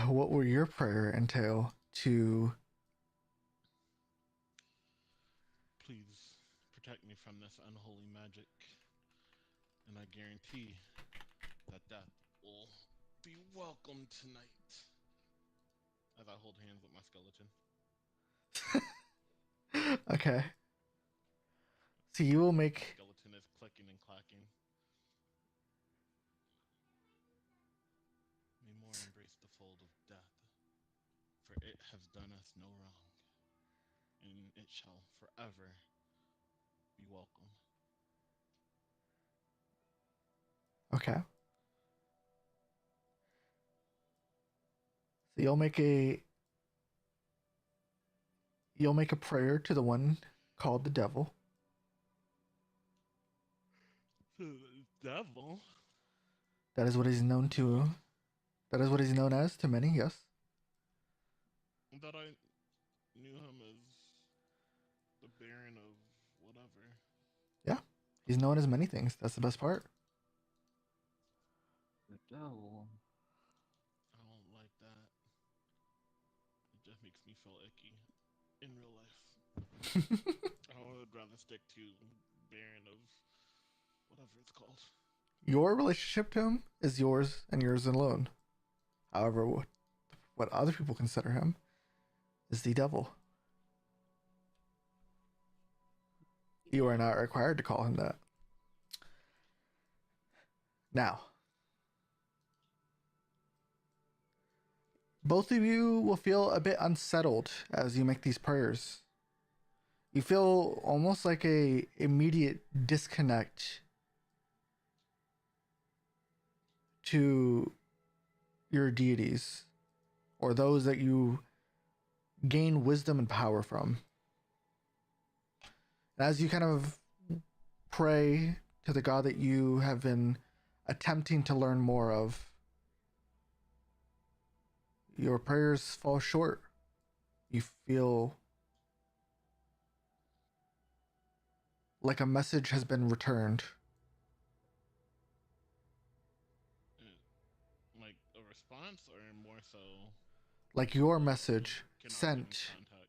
what will your prayer entail to? Please protect me from this unholy magic, and I guarantee that death will be welcome tonight. As I hold hands with my skeleton. Okay. So you will make. Skeleton is clicking and clacking. May more embrace the fold of death, for it has done us no wrong, and it shall forever be welcome. Okay. So you'll make a prayer to the one called the devil. The devil? That is what he's known to. That is what he's known as to many. Yes. That I knew him as the Baron of whatever. Yeah. He's known as many things. That's the best part. The devil. I don't like that. It just makes me feel icky in real life. I would rather stick to Baron of whatever it's called. Your relationship to him is yours and yours alone. However, what other people consider him is the devil. You are not required to call him that. Now, both of you will feel a bit unsettled as you make these prayers. You feel almost like a immediate disconnect to your deities or those that you gain wisdom and power from. As you kind of pray to the God that you have been attempting to learn more of, your prayers fall short. You feel like a message has been returned. Like a response, or more so, Like your message cannot get in sent contact.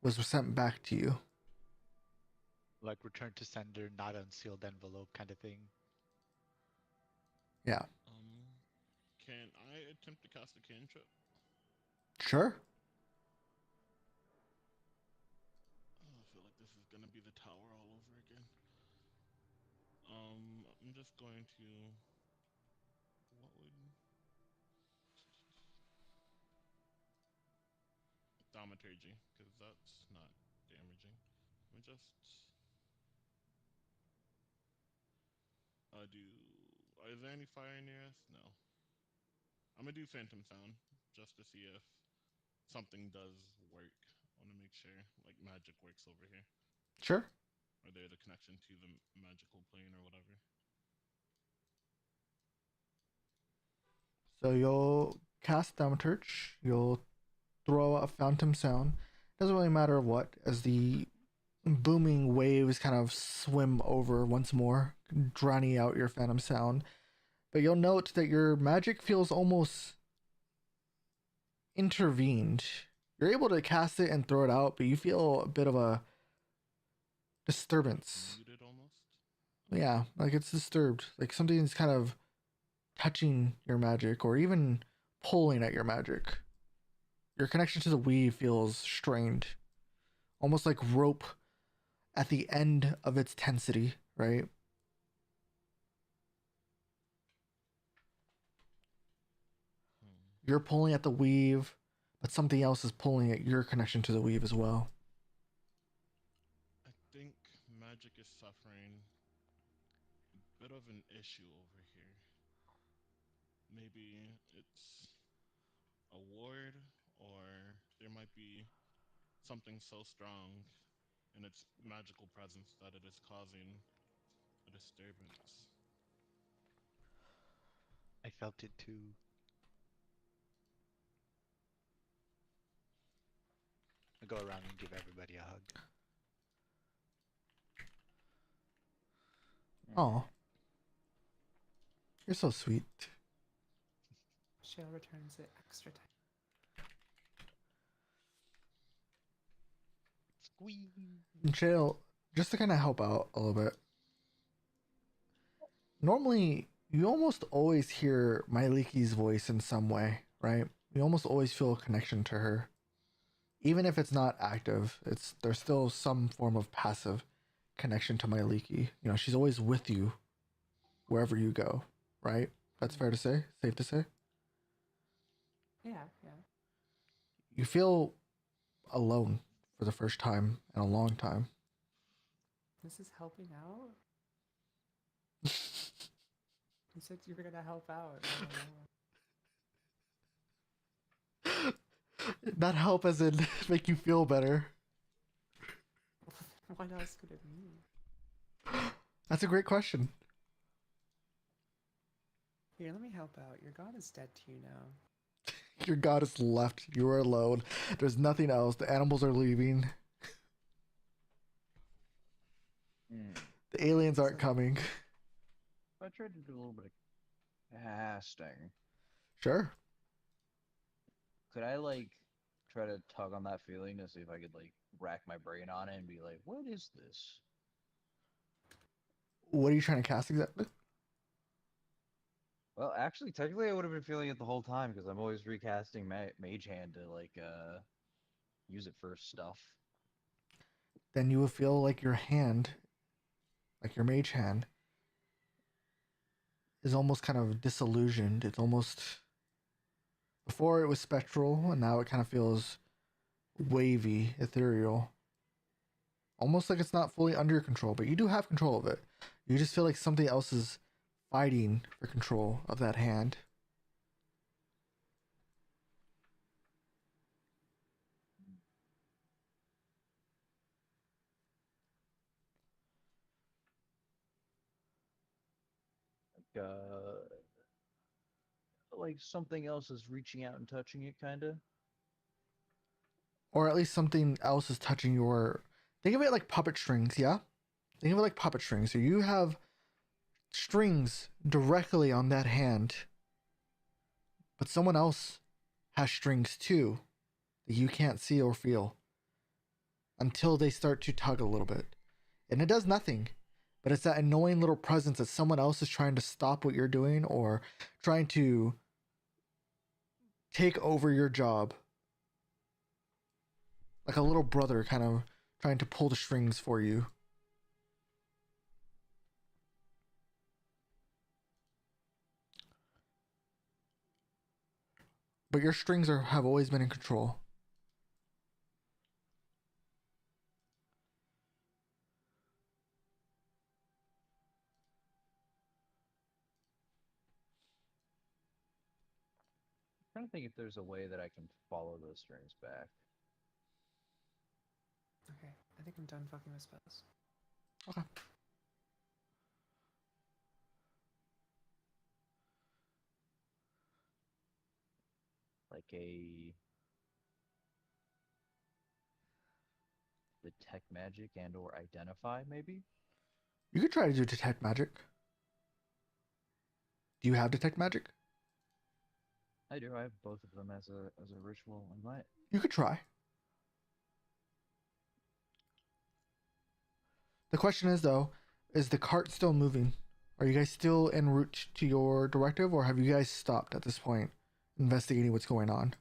was sent back to you. Like return to sender, not unsealed envelope kind of thing. Yeah. Can I attempt to cast a cantrip? Sure. Oh, I feel like this is gonna be the tower all over again. I'm just going to. What would thaumaturgy? Because that's not damaging. Let me just. Do. Is there any fire near us? No. I'm gonna do phantom sound just to see if something does work. I want to make sure like magic works over here. Sure. Or there's a connection to the magical plane or whatever. So you'll cast Thaumaturge. You'll throw a phantom sound. Doesn't really matter what, as the booming waves kind of swim over once more, drowning out your phantom sound. But you'll note that your magic feels almost intervened. You're able to cast it and throw it out, but you feel a bit of a disturbance. Muted almost. Yeah, like it's disturbed. Like something's kind of touching your magic or even pulling at your magic. Your connection to the weave feels strained, almost like rope at the end of its tensity, right? You're pulling at the weave, but something else is pulling at your connection to the weave as well. I think magic is suffering a bit of an issue over here. Maybe it's a ward, or there might be something so strong in its magical presence that it is causing a disturbance. I felt it too. I go around and give everybody a hug. Oh, you're so sweet. Shale returns it extra time. Squeeze. Jail, just to kind of help out a little bit. Normally, you almost always hear Myliki's voice in some way, right? You almost always feel a connection to her. Even if it's not active, there's still some form of passive connection to Myliki. You know, she's always with you wherever you go, right? That's fair to say? Safe to say? Yeah, yeah. You feel alone for the first time in a long time. This is helping out? You said you were gonna help out. I don't know. Not help as in make you feel better. What else could it mean? That's a great question. Here, let me help out. Your god is dead to you now. Your god is left. You are alone. There's nothing else. The animals are leaving. The aliens aren't coming. I tried to do a little bit of casting. Sure. Could I like try to tug on that feeling to see if I could like rack my brain on it and be like, what is this? What are you trying to cast exactly? Well, actually, technically, I would have been feeling it the whole time because I'm always recasting Mage Hand to like use it for stuff. Then you will feel like your hand, like your mage hand, is almost kind of disillusioned. It's almost before it was spectral, and now it kind of feels wavy, ethereal. Almost like it's not fully under your control, but you do have control of it. You just feel like something else is fighting for control of that hand. Like something else is reaching out and touching it, kind of. Or at least something else is touching your. Think of it like puppet strings, yeah? Think of it like puppet strings. So you have strings directly on that hand, but someone else has strings too that you can't see or feel until they start to tug a little bit. And it does nothing, but it's that annoying little presence that someone else is trying to stop what you're doing or trying to take over your job. Like a little brother kind of trying to pull the strings for you. But your strings have always been in control. I'm trying to think if there's a way that I can follow those strings back. Okay, I think I'm done fucking with spells. Okay. Like a detect magic and or identify, maybe? You could try to do detect magic. Do you have detect magic? I do. I have both of them as a ritual. I might. You could try. The question is though, is the cart still moving? Are you guys still en route to your directive, or have you guys stopped at this point, investigating what's going on?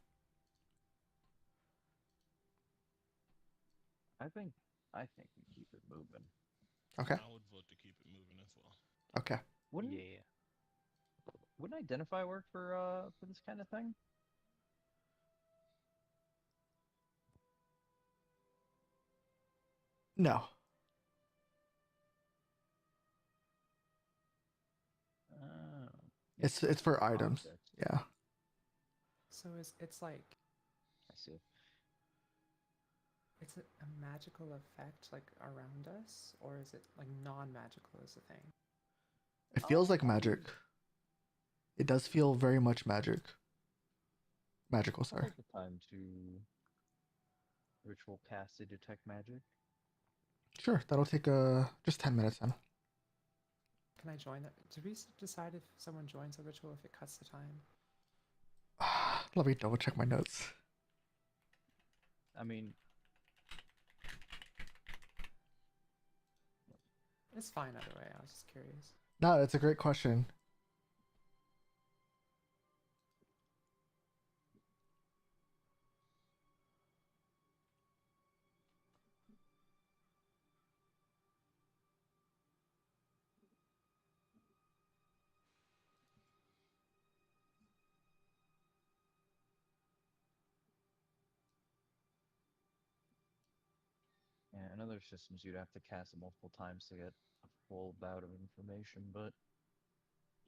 I think we keep it moving. Okay. I would vote to keep it moving as well. Okay. Wouldn't Yeah. wouldn't identify work for this kind of thing? No. Oh, It's for items. object. Yeah. So it's like I see. it's a magical effect like around us, or is it like non-magical is the thing? It feels like I mean- magic. It does feel very much magic. Magical, I'll sorry. take the time to ritual cast to detect magic. Sure, that'll take just 10 minutes then. Can I join that? Did we decide if someone joins a ritual if it cuts the time? Let me double check my notes. I mean, It's fine either way. I was just curious. No, it's a great question. yeah, in other systems you'd have to cast it multiple times to get a full bout of information, but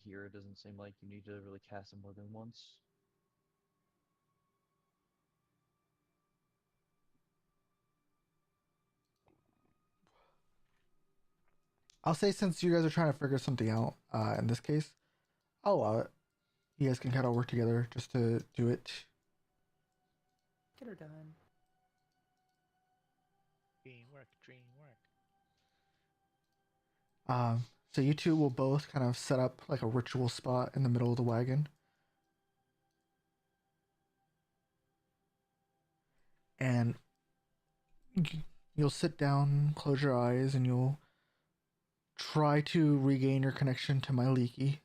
here it doesn't seem like you need to really cast it more than once. I'll say since you guys are trying to figure something out, in this case, I'll allow it. You guys can kind of work together just to do it. Get her done. Dream work, dream work. So you two will both kind of set up like a ritual spot in the middle of the wagon. And you'll sit down, close your eyes, and you'll try to regain your connection to Myliki,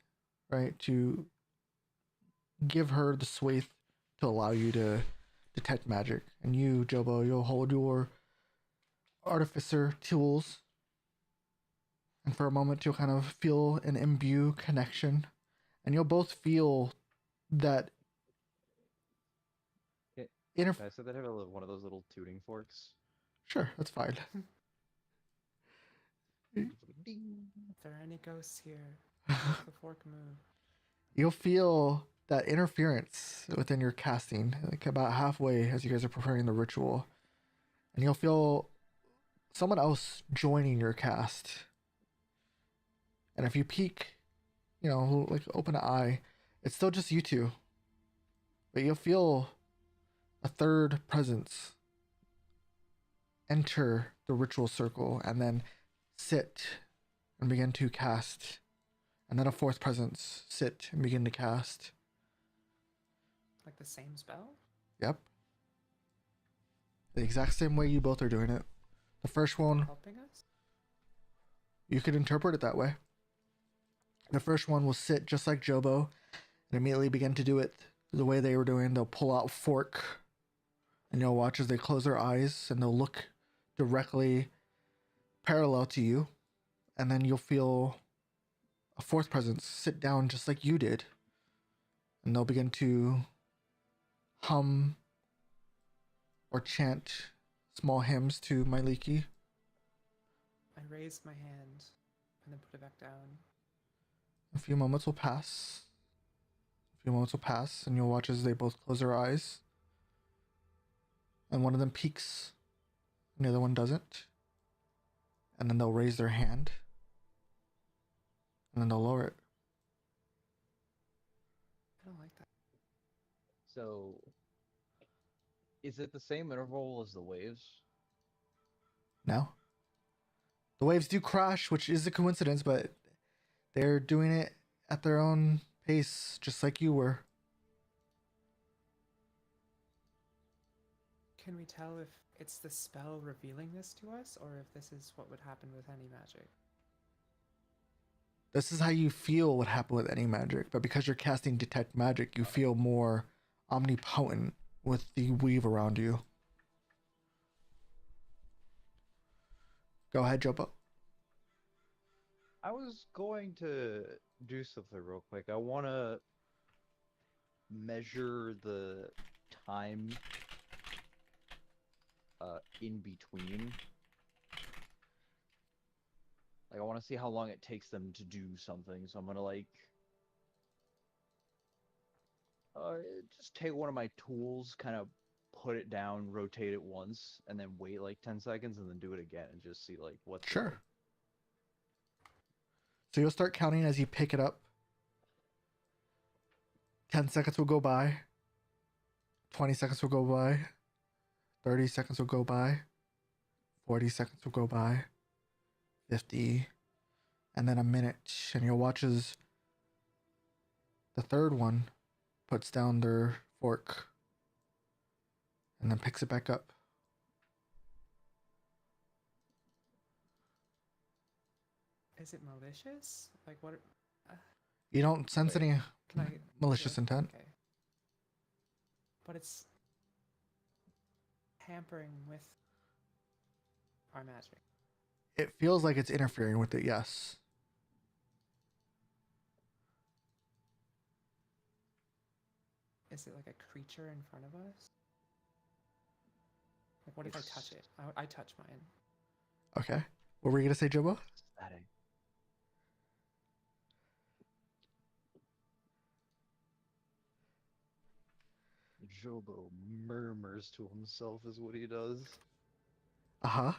right? To give her the swathe to allow you to detect magic. And you, Jobo, you'll hold your artificer tools. And for a moment, you'll kind of feel an imbue connection. And you'll both feel that Yeah, inner. I said that have one of those little tuning forks. Sure, that's fine. Ding. If there are any ghosts here, make the fork move. You'll feel that interference within your casting, like about halfway as you guys are preparing the ritual. And you'll feel someone else joining your cast. And if you peek, like open an eye, it's still just you two. But you'll feel a third presence enter the ritual circle and then sit and begin to cast. And then a fourth presence sit and begin to cast. Like the same spell? Yep. The exact same way you both are doing it. The first one, Helping us? you could interpret it that way. The first one will sit just like Jobo and immediately begin to do it the way they were doing. They'll pull out fork and you'll watch as they close their eyes and they'll look directly parallel to you. And then you'll feel a fourth presence sit down just like you did. And they'll begin to hum or chant small hymns to Myliki. I raised my hand and then put it back down. A few moments will pass. And you'll watch as they both close their eyes. And one of them peeks, and the other one doesn't. And then they'll raise their hand. And then they'll lower it. I don't like that. So, is it the same interval as the waves? Now, the waves do crash, which is a coincidence, but they're doing it at their own pace, just like you were. Can we tell if it's the spell revealing this to us, or if this is what would happen with any magic? This is how you feel would happen with any magic, but because you're casting detect magic, you feel more omnipotent with the weave around you. Go ahead, Jopo. I was going to do something real quick. I want to measure the time in between. Like, I want to see how long it takes them to do something. So I'm gonna like just take one of my tools, kind of put it down, rotate it once, and then wait like 10 seconds, and then do it again, and just see like what. Sure. So you'll start counting as you pick it up. 10 seconds will go by. 20 seconds will go by. 30 seconds will go by. 40 seconds will go by. 50. And then a minute. And you'll watch as the third one puts down their fork and then picks it back up. Is it malicious? Like what? You don't sense Wait, any Can I malicious yeah, intent. Okay. But it's tampering with our magic. It feels like it's interfering with it, yes. Is it like a creature in front of us? Like what if I touch it? I touch mine. Okay. What were you going to say, Jobo? Static. Jobo murmurs to himself is what he does. Uh-huh.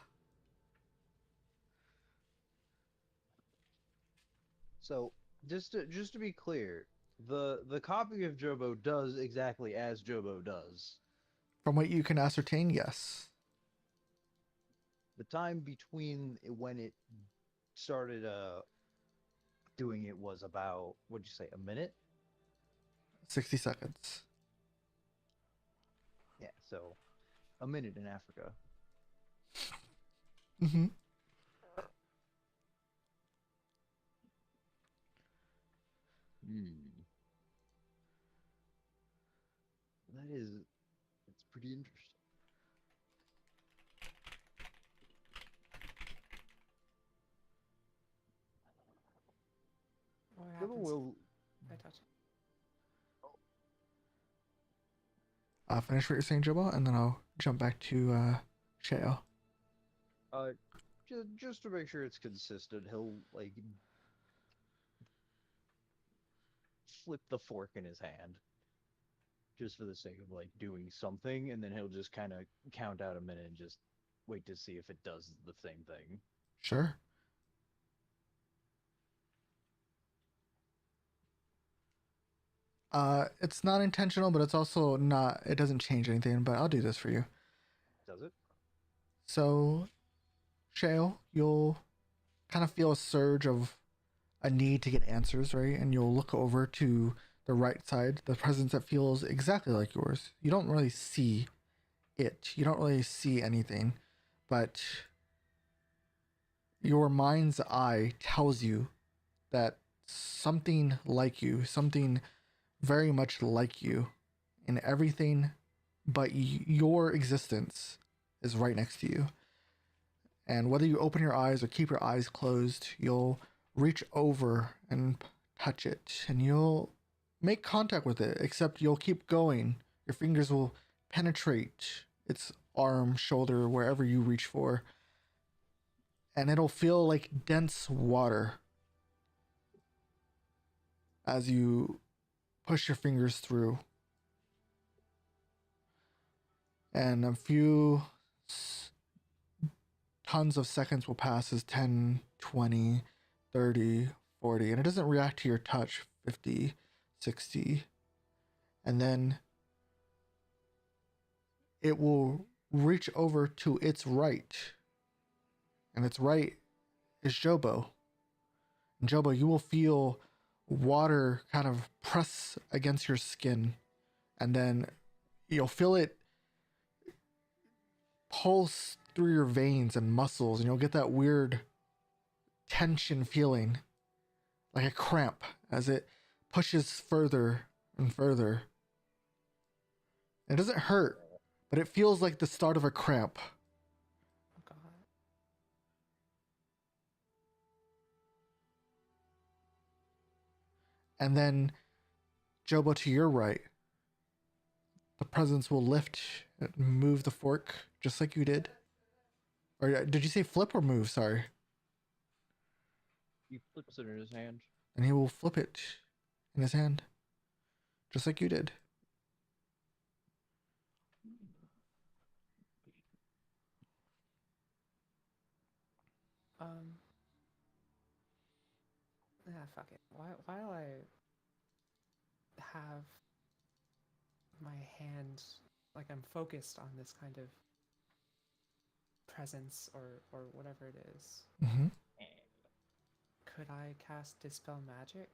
So just to be clear, the copy of Jobo does exactly as Jobo does. From what you can ascertain, yes. The time between when it started doing it was about, what'd you say, a minute? 60 seconds. Yeah, so a minute in Africa. Mm-hmm. It's pretty interesting. What Jobo happens will if I touch it? Finish what you're saying, Jobo, and then I'll jump back to Sheo. Just to make sure it's consistent, he'll like flip the fork in his hand, just for the sake of like doing something, and then he'll just kind of count out a minute and just wait to see if it does the same thing. Sure. It's not intentional, but it's also not, it doesn't change anything, but I'll do this for you. Does it? So, Shale, you'll kind of feel a surge of a need to get answers, right? And you'll look over to the right side, the presence that feels exactly like yours. You don't really see it, you don't really see anything, but your mind's eye tells you that something like you, something very much like you in everything but your existence is right next to you. And whether you open your eyes or keep your eyes closed, you'll reach over and touch it, and you'll make contact with it, except you'll keep going. Your fingers will penetrate its arm, shoulder, wherever you reach for, and it'll feel like dense water as you push your fingers through. And a few tons of seconds will pass as 10, 20, 30, 40, and it doesn't react to your touch. 50, 60, and then it will reach over to its right and its right is Jobo. And Jobo, you will feel water kind of press against your skin, and then you'll feel it pulse through your veins and muscles, and you'll get that weird tension feeling, like a cramp, as it pushes further and further. It doesn't hurt, but it feels like the start of a cramp. Oh god. And then, Jobo, to your right, the presence will lift and move the fork just like you did. Or did you say flip or move? Sorry. He flips it in his hand. And he will flip it in his hand, just like you did. Yeah, fuck it. Why do I have my hand like I'm focused on this kind of presence or whatever it is? Mm-hmm. Could I cast Dispel Magic?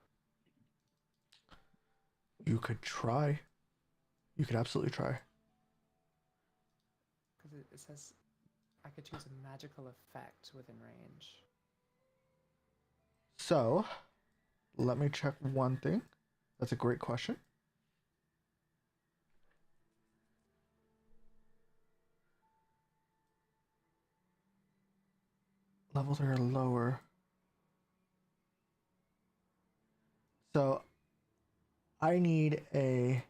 You could try. You could absolutely try. Because it says I could choose a magical effect within range. So, let me check one thing. That's a great question. Levels are lower. So, I need a...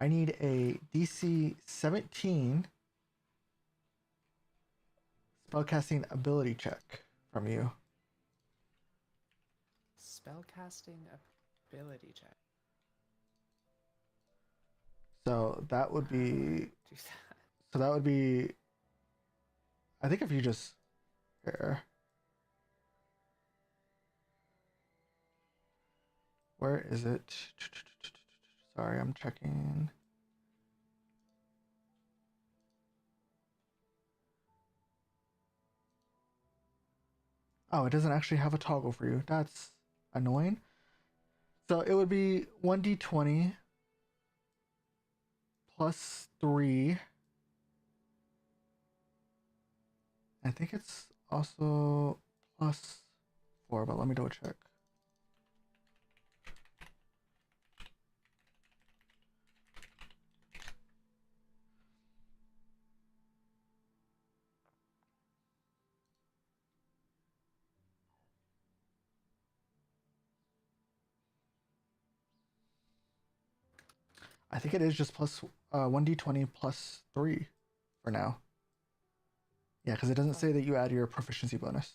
I need a DC 17 spellcasting ability check from you. Spellcasting ability check. So that would be... Do that. So that would be... I think if you just... Here. Where is it? Sorry, I'm checking. Oh, it doesn't actually have a toggle for you. That's annoying. So it would be 1d20 plus 3. I think it's also plus 4, but let me double check. I think it is just plus 1d20 plus 3 for now. Yeah, because it doesn't say that you add your proficiency bonus.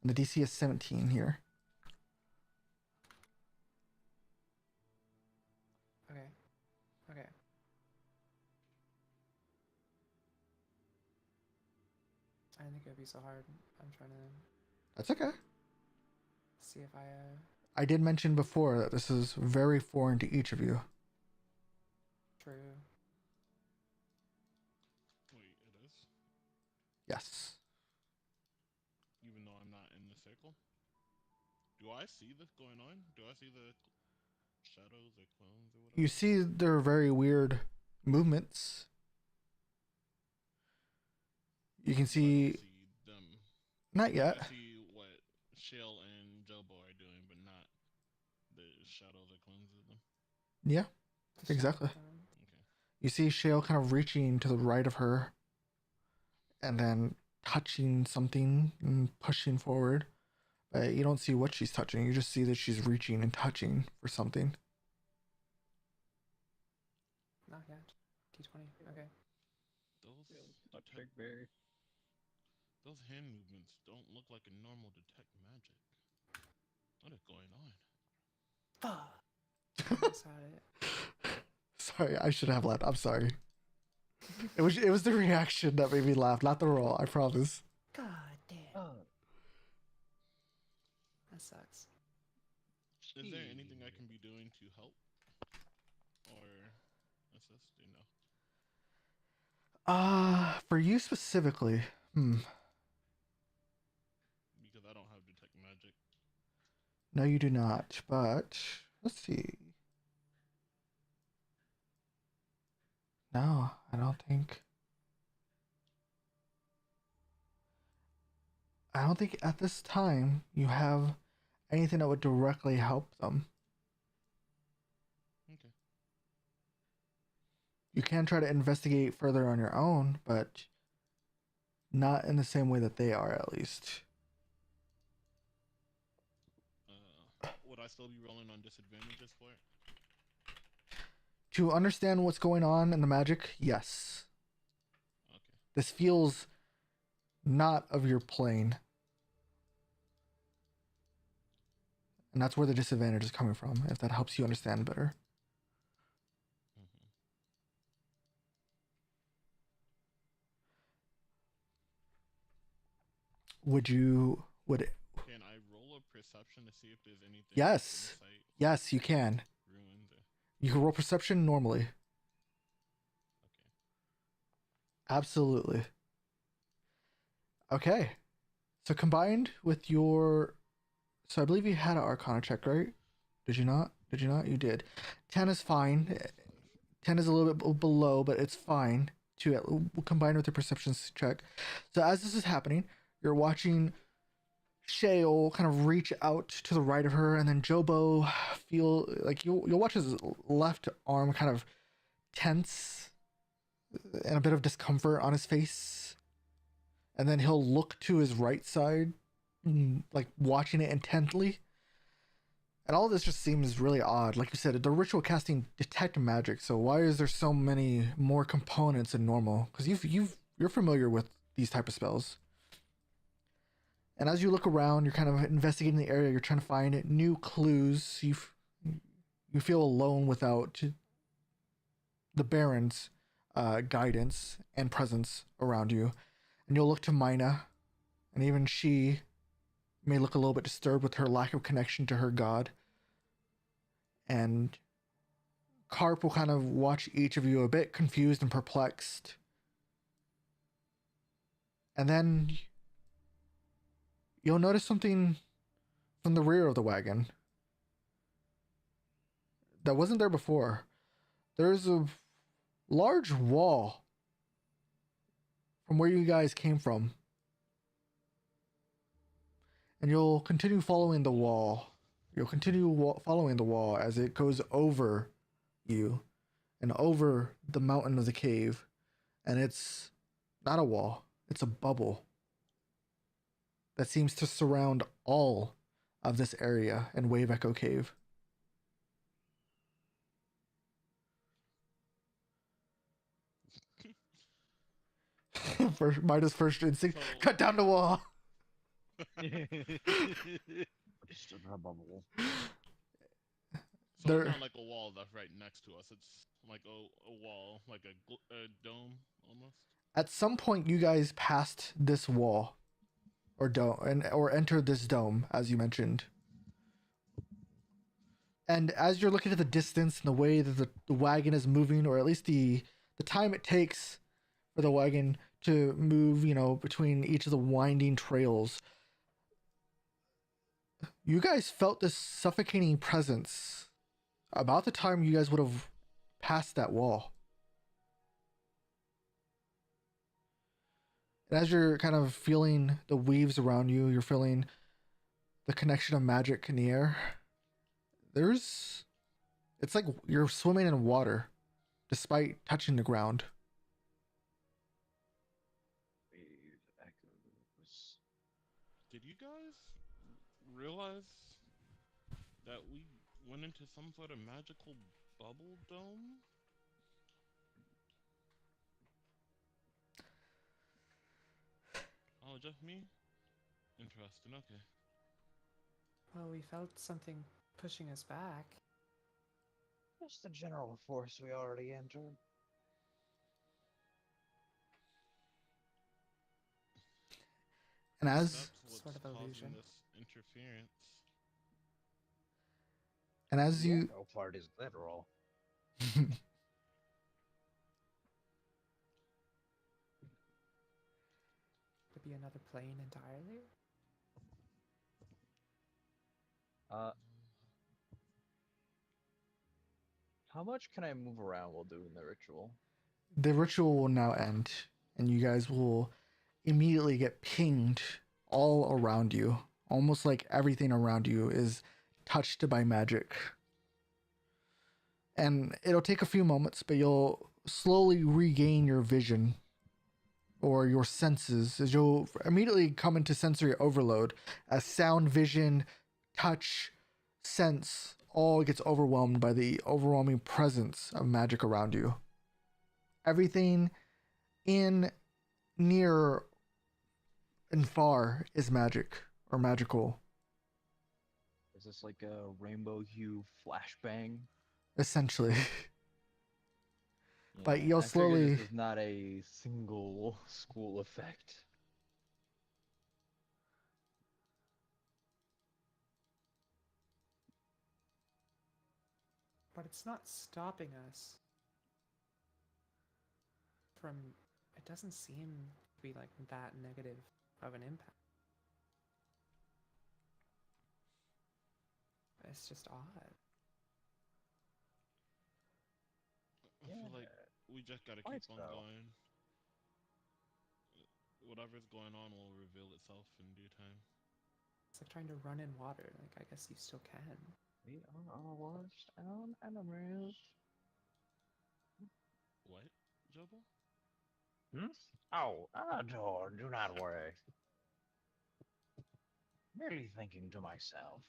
And the DC is 17 here. Okay. Okay. I didn't think it would be so hard. I'm trying to That's okay. see if I I did mention before that this is very foreign to each of you. true. Wait, it is? Yes. Even though I'm not in the circle? Do I see this going on? Do I see the shadows or clones or whatever? You see their very weird movements. You can But I see... don't see them. Not yet. I see what Shale and Jobo are doing, but not the shadows or clones of them. Yeah, The exactly. shadow clone. Okay. You see Shale kind of reaching to the right of her and then touching something and pushing forward. But you don't see what she's touching. You just see that she's reaching and touching for something. Not yet. D20. Okay. Not Detect, very. those hand movements don't look like a normal detect magic. What is going on? Fuck. Almost had it. Sorry, I should have laughed. I'm sorry. It was the reaction that made me laugh, not the roll, I promise. God damn. Oh, That sucks. Is there anything I can be doing to help or assist? You know. For you specifically, Because I don't have detect magic. no, you do not. But let's see. No, I don't think. I don't think at this time you have anything that would directly help them. Okay. You can try to investigate further on your own, but not in the same way that they are, at least. Would I still be rolling on disadvantages for it? To understand what's going on in the magic, yes. Okay. This feels not of your plane. And that's where the disadvantage is coming from, if that helps you understand better. Mm-hmm. Would Can I roll a perception to see if there's anything? Yes. Insight, Yes, you can. ruins, or... You can roll perception normally. Okay. Absolutely. Okay. So combined with your... So I believe you had an Arcana check, right? Did you not? Did you not? You did. 10 is fine. 10 is a little bit below, but it's fine to combine with the perception check. So as this is happening, you're watching Shale kind of reach out to the right of her, and then Jobo feel like you'll watch his left arm kind of tense and a bit of discomfort on his face. And then he'll look to his right side, like watching it intently. And all this just seems really odd. Like you said, the ritual casting detect magic. So why is there so many more components than normal? Because you're familiar with these type of spells. And as you look around, you're kind of investigating the area. You're trying to find new clues. You feel alone without the Baron's guidance and presence around you. And you'll look to Mina, and even she may look a little bit disturbed with her lack of connection to her god. And Karp will kind of watch each of you a bit confused and perplexed. And then you'll notice something from the rear of the wagon that wasn't there before. There's a large wall from where you guys came from. And you'll continue following the wall. You'll continue following the wall as it goes over you and over the mountain of the cave. And it's not a wall, it's a bubble that seems to surround all of this area in Wave Echo Cave. Midas' first instinct, So- cut down the wall. Just a bubble. So There- it's not like a wall that's right next to us. It's like a wall, like a dome almost. At some point, you guys passed this wall, or or entered this dome, as you mentioned. And as you're looking at the distance and the way that the wagon is moving, or at least the time it takes for the wagon to move, between each of the winding trails, you guys felt this suffocating presence about the time you guys would have passed that wall. And as you're kind of feeling the weaves around you, you're feeling the connection of magic in the air. It's like you're swimming in water despite touching the ground. Wave echoes. Did you guys realize that we went into some sort of magical bubble dome? Oh, just me? Interesting, okay. Well, we felt something pushing us back. Just the general force we already entered. And as That's what's Sort of causing illusion. this interference. And as The you echo part is literal. To be another plane entirely? Uh, how much can I move around while doing the ritual? the ritual will now end, and you guys will immediately get pinged all around you, almost like everything around you is touched by magic. And it'll take a few moments, but you'll slowly regain your vision or your senses as you'll immediately come into sensory overload as sound, vision, touch, sense all gets overwhelmed by the overwhelming presence of magic around you. Everything in, near, and far is magic or magical, Is this like a rainbow hue flashbang? essentially. But Yeah, you'll I figured slowly. this is not a single school effect. But it's not stopping us from. It doesn't seem to be like that negative of an impact. It's just odd. I feel like we just gotta quite keep on so. going. Whatever's going on will reveal itself in due time. It's like trying to run in water. Like, I guess you still can. We are our worst enemies. What, Jobo? Hmm? Oh, do not worry. Merely thinking to myself.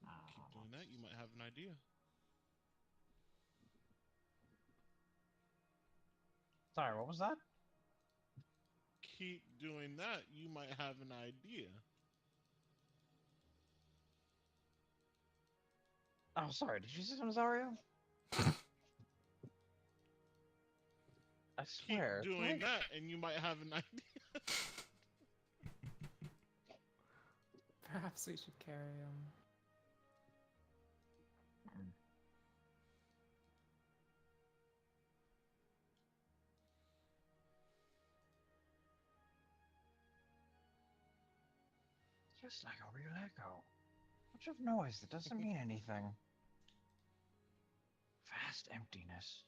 Keep doing that, you might have an idea. Sorry, what was that? Keep doing that, you might have an idea. Oh, sorry, did you say something, Zario? I Keep swear. it's doing like- that, and you might have an idea. Perhaps we should carry him. Just like a real echo. Much of noise that doesn't mean anything. Vast emptiness.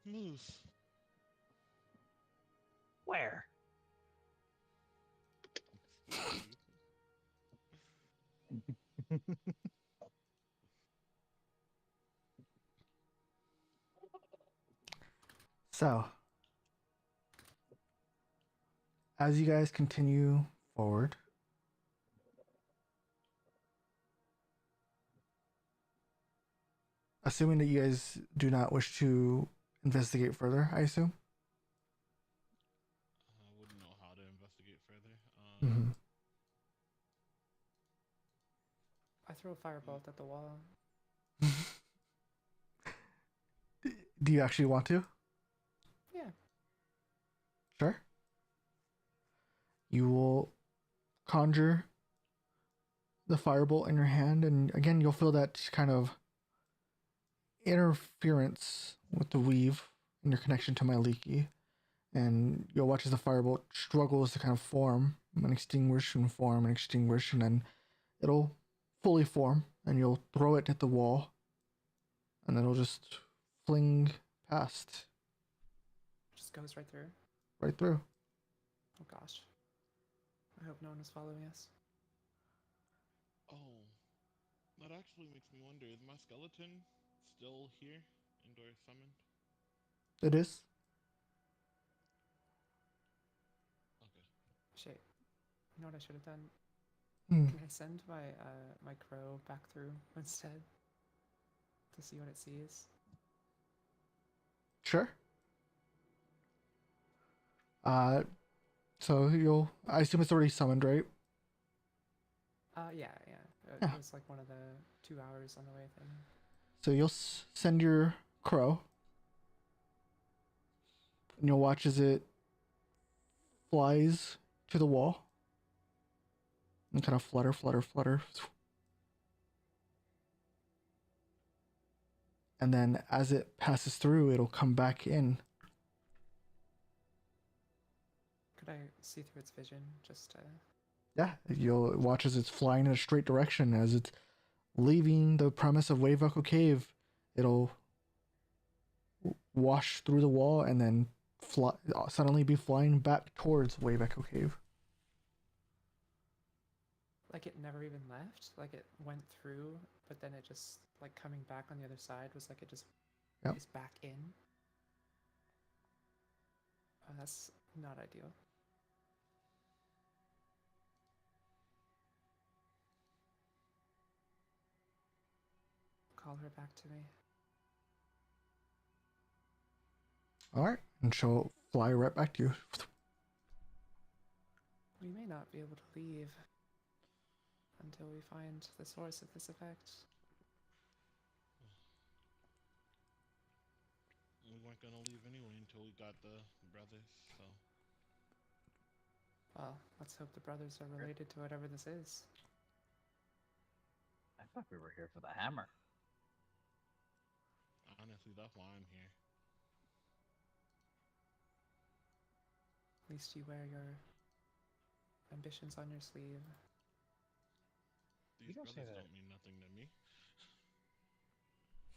Moose. Where? So, as you guys continue forward, assuming that you guys do not wish to investigate further, I assume. I wouldn't know how to investigate further. Mm-hmm. I throw a firebolt at the wall. Do you actually want to? Yeah. Sure. You will conjure the firebolt in your hand, and again, you'll feel that kind of interference with the weave and your connection to Maliki. And you'll watch as the firebolt struggles to kind of form and extinguish and form and extinguish, and then it'll fully form, and you'll throw it at the wall, and then it'll just fling past, Just goes right through. right through. Oh gosh. I hope no one is following us. Oh, that actually makes me wonder, is my skeleton still here, indoor summoned? It is. Okay. Shit. You know what I should have done? Hmm. Can I send my crow back through instead? To see what it sees? Sure. So I assume it's already summoned, right? Yeah. It Yeah. was like one of the 2 hours on the way thing. So you'll send your crow, and you'll watch as it flies to the wall, and kind of flutter, flutter, flutter. And then as it passes through, it'll come back in. Could I see through its vision? Just Yeah, you'll watch as it's flying in a straight direction. As it's leaving the premise of Wave Echo Cave, it'll wash through the wall and then suddenly be flying back towards Wave Echo Cave. like it never even left. Like it went through, but then it just like coming back on the other side was like it just Yep. is back in. Oh, that's not ideal. Call her back to me. All right, and she'll fly right back to you. We may not be able to leave until we find the source of this effect. We weren't gonna leave anyway until we got the brothers, so. Well, let's hope the brothers are related to whatever this is. I thought we were here for the hammer. Honestly, that's why I'm here. At least you wear your ambitions on your sleeve. These don't say brothers that. don't mean nothing to me.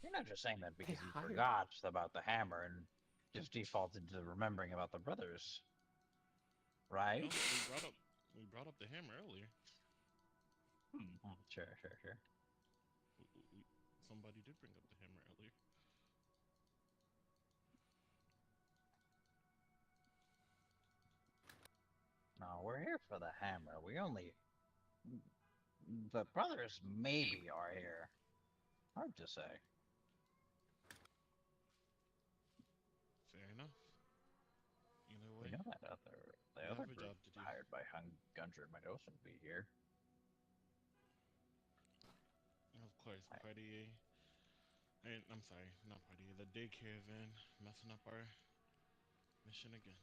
You're not just saying that because you hired- forgot about the hammer and just defaulted to remembering about the brothers, right? No, we brought up the hammer earlier. Oh, sure. Somebody did bring up the hammer earlier. No, we're here for the hammer. The brothers maybe are here. Hard to say. Fair enough. Either way, We know that the we other have a group job to do. hired by Gundren Meadows would be here. And of course, Party I'm sorry, not Party the day caravan messing up our mission again.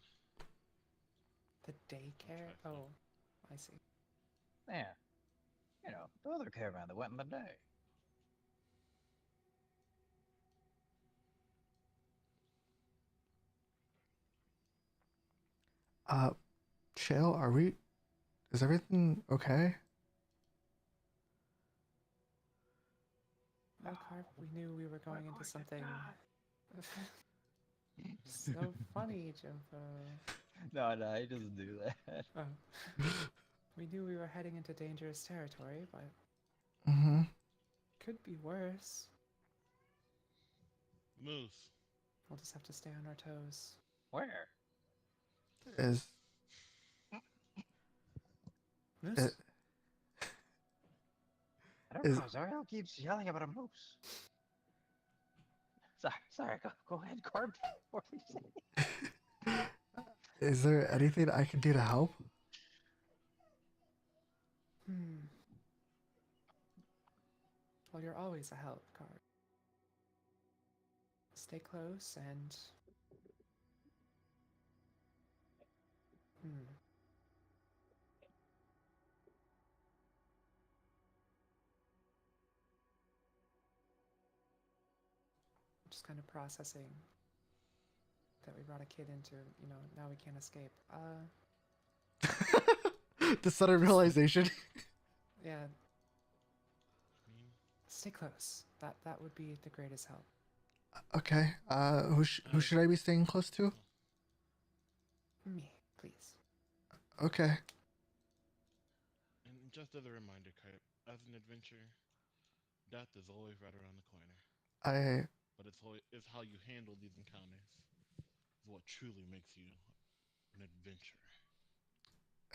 The daycare? Trifling. Oh, I see. Yeah. You know, the other caravan that went in the day. Shale, is everything okay? Well, Carp, we knew we were going into something so funny, Jumbo. No, he doesn't do that. Oh. We knew we were heading into dangerous territory, but Mm-hmm. could be worse. Moose. We'll just have to stay on our toes. Where? Is Moose? it, I don't Is- know. Zariel keeps yelling about a moose. Sorry. Go ahead, Carp. What were you saying? is there anything I can do to help? Well, you're always a help, Carp. Stay close and... Just kind of processing that we brought a kid into, now we can't escape. The sudden realization. Yeah, I mean, stay close. That would be the greatest help. Okay. Who should I be staying close to? Me, please. Okay. and just as a reminder, Kite, as an adventurer, death is always right around the corner. But it's how you handle these encounters is what truly makes you an adventurer.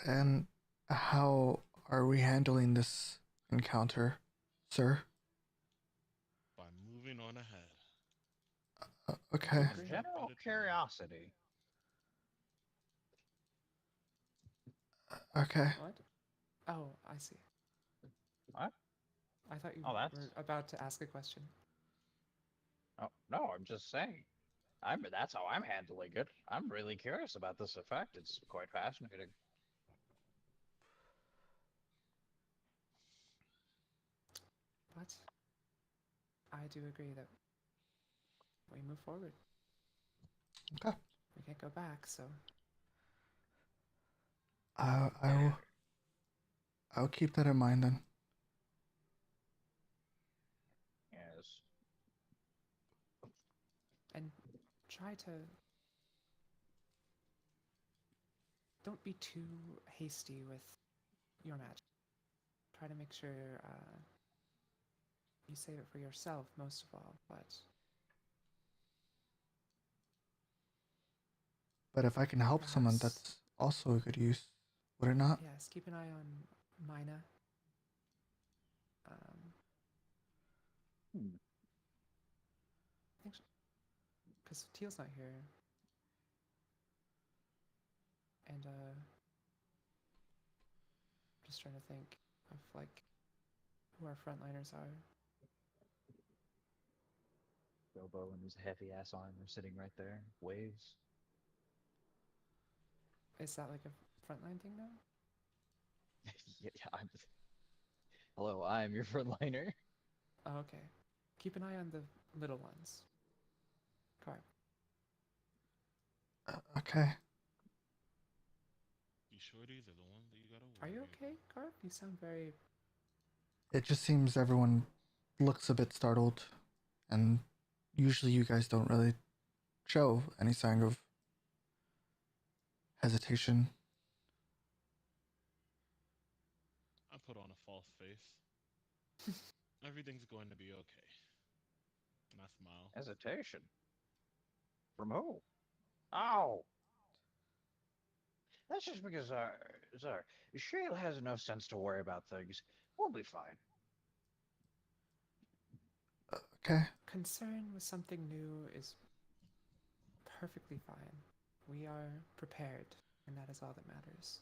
And how are we handling this encounter, sir? By moving on ahead. Okay. As Agree. general curiosity. Okay. What? Oh, I see. What? I thought you Oh, that's- were about to ask a question. Oh, no, I'm just saying. That's how I'm handling it. I'm really curious about this effect. It's quite fascinating. But I do agree that we move forward. Okay. We can't go back, so I'll keep that in mind then. Yes. and try to don't be too hasty with your magic. Try to make sure you save it for yourself most of all, But if I can help someone, Perhaps- that's also a good use, would it not? yes, keep an eye on Mina. Hmm. Because Teal's not here. And just trying to think of like who our frontliners are. Bilbo and his heavy ass armor sitting right there. Waves. Is that like a frontline thing now? Yeah, I'm. Hello, I'm your frontliner. Oh, okay. Keep an eye on the little ones. Carp. Okay. You sure these are the ones that you gotta Are you worry okay, about? Carp? You sound very. It just seems everyone looks a bit startled, and usually you guys don't really show any sign of hesitation. I put on a false face. Everything's going to be okay. And I smile. Hesitation. From who? Oh. That's just because Shale has enough sense to worry about things. We'll be fine. Okay. Concern with something new is perfectly fine. We are prepared, and that is all that matters.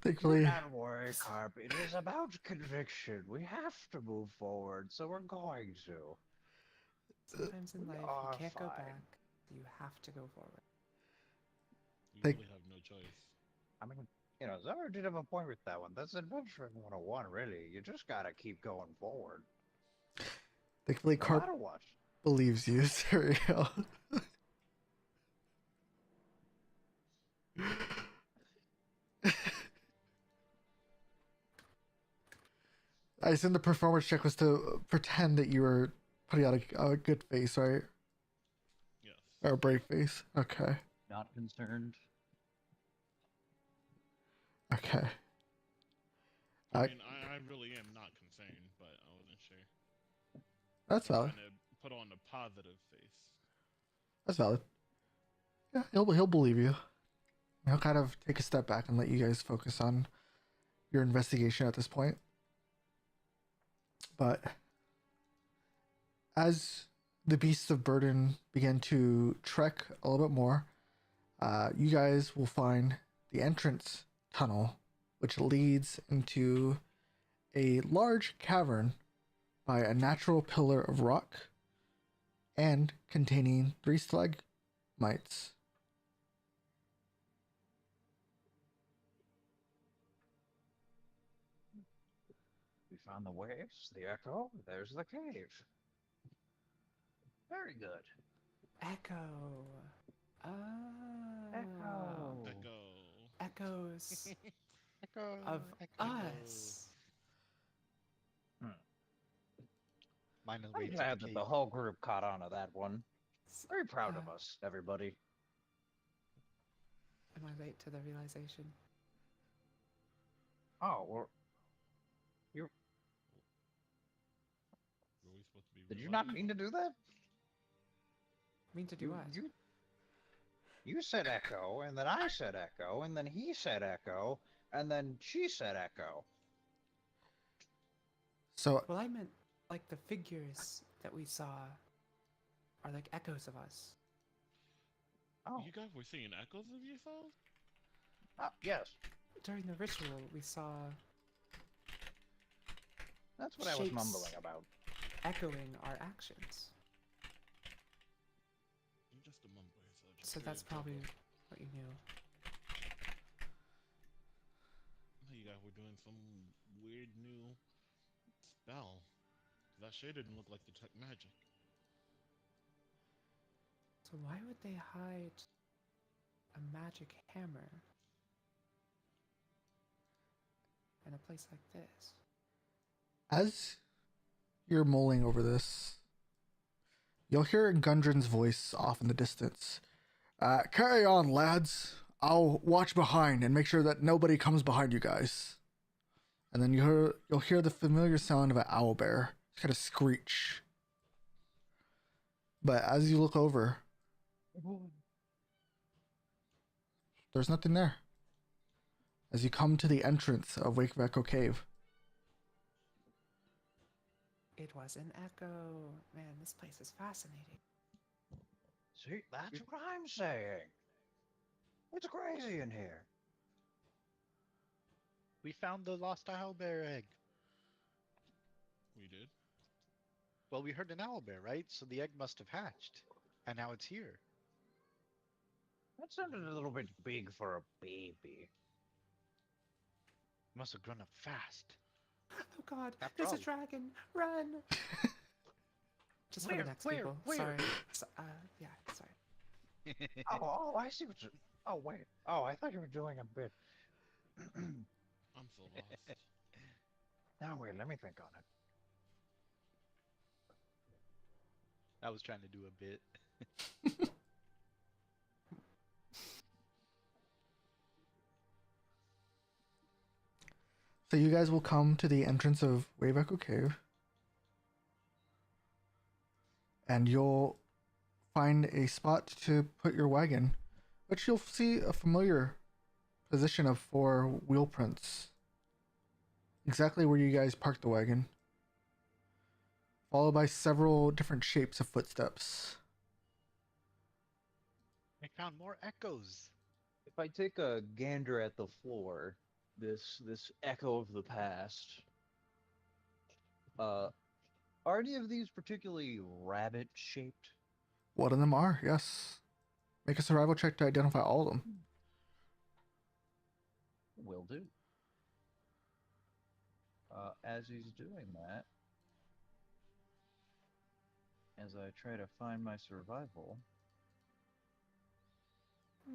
Thankfully, Do not worry, Carp. It is about conviction. We have to move forward, so we're going to. Sometimes in we life, you are can't go fine. back. You have to go forward. You Thank- really have no choice. I mean, Zara did have a point with that one. That's adventuring 101, really. You just gotta keep going forward. thankfully, No Carp matter what. believes you, Serial. I assume the performance check was to pretend that you were putting out a good face, right? Yes. Or a brave face. Okay. Not concerned. Okay. I I- mean, I really am not concerned, but I wasn't sure. That's valid. Trying to put on a positive face. That's valid. Yeah, he'll believe you. He'll kind of take a step back and let you guys focus on your investigation at this point. But as the beasts of burden begin to trek a little bit more, you guys will find the entrance tunnel, which leads into a large cavern by a natural pillar of rock and containing 3 stalagmites. We found the waves, the echo, there's the cave. Very good. Echo. Echo. Echo. Echoes Echo, of echo. us. Mine is I'm waiting glad that the whole group caught on to that one. S- Very proud of uh, us, everybody. Am I late to the realization? Oh, well, Were we supposed to be did you not realizing? mean to do that? Mean to do what? You said echo, and then I said echo, and then he said echo, and then she said echo. So Well, I meant like the figures that we saw are like echoes of us. Oh, You guys were seeing echoes of yourselves? yes. During the ritual, we saw That's what I was Shapes. mumbling about. echoing our actions. I'm just a mumbler, so just So that's curious, Bilbo. probably what you knew. I know you guys were doing some weird new spell. That sure didn't look like detect magic. So why would they hide a magic hammer in a place like this? As you're mulling over this, you'll hear Gundren's voice off in the distance. Carry on, lads. I'll watch behind and make sure that nobody comes behind you guys. And then you'll hear the familiar sound of an owlbear. It's kind of screech. But as you look over, there's nothing there. As you come to the entrance of Wake of Echo Cave. It was an echo. Man, this place is fascinating. See, that's what I'm saying. It's crazy in here. We found the lost owlbear egg. We did. Well, we heard an owlbear, right? So the egg must have hatched, and now it's here. That sounded a little bit big for a baby. Must have grown up fast. Oh god, After there's a all- dragon! Run! Just for the Where? next Where? people. Where? Sorry. Yeah, sorry. Oh, I see what you. Oh, wait. Oh, I thought you were doing a bit. I'm so lost. Now, wait, let me think on it. I was trying to do a bit. So you guys will come to the entrance of Wave Echo Cave. And you'll find a spot to put your wagon, which you'll see a familiar position of 4 wheel prints. Exactly where you guys parked the wagon. Followed by several different shapes of footsteps. I found more echoes. If I take a gander at the floor, this echo of the past, are any of these particularly rabbit shaped? One of them are, yes. Make a survival check to identify all of them. Will do. As he's doing that, as I try to find my survival.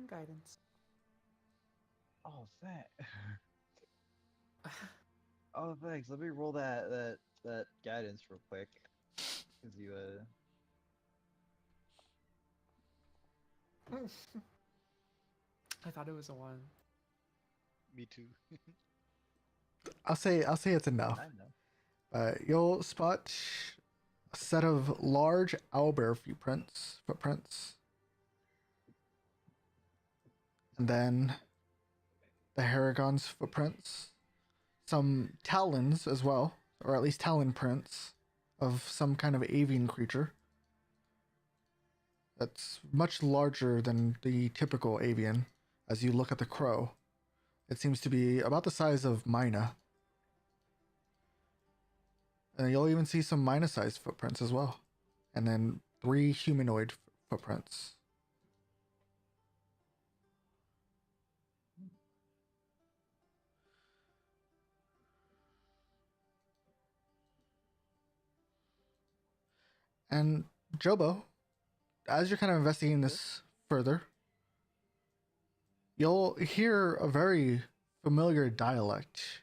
Guidance. Oh, oh, thanks. Let me roll that guidance real quick. Cause you I thought it was a 1. Me too. I'll say it's enough. I know. You'll spot a set of large owlbear footprints. And then the Haragon's footprints. Some talons as well, or at least talon prints of some kind of avian creature. That's much larger than the typical avian. As you look at the crow, it seems to be about the size of Mina. And you'll even see some Mina-sized footprints as well. And then 3 humanoid footprints. And Jobo, as you're kind of investigating this further, you'll hear a very familiar dialect.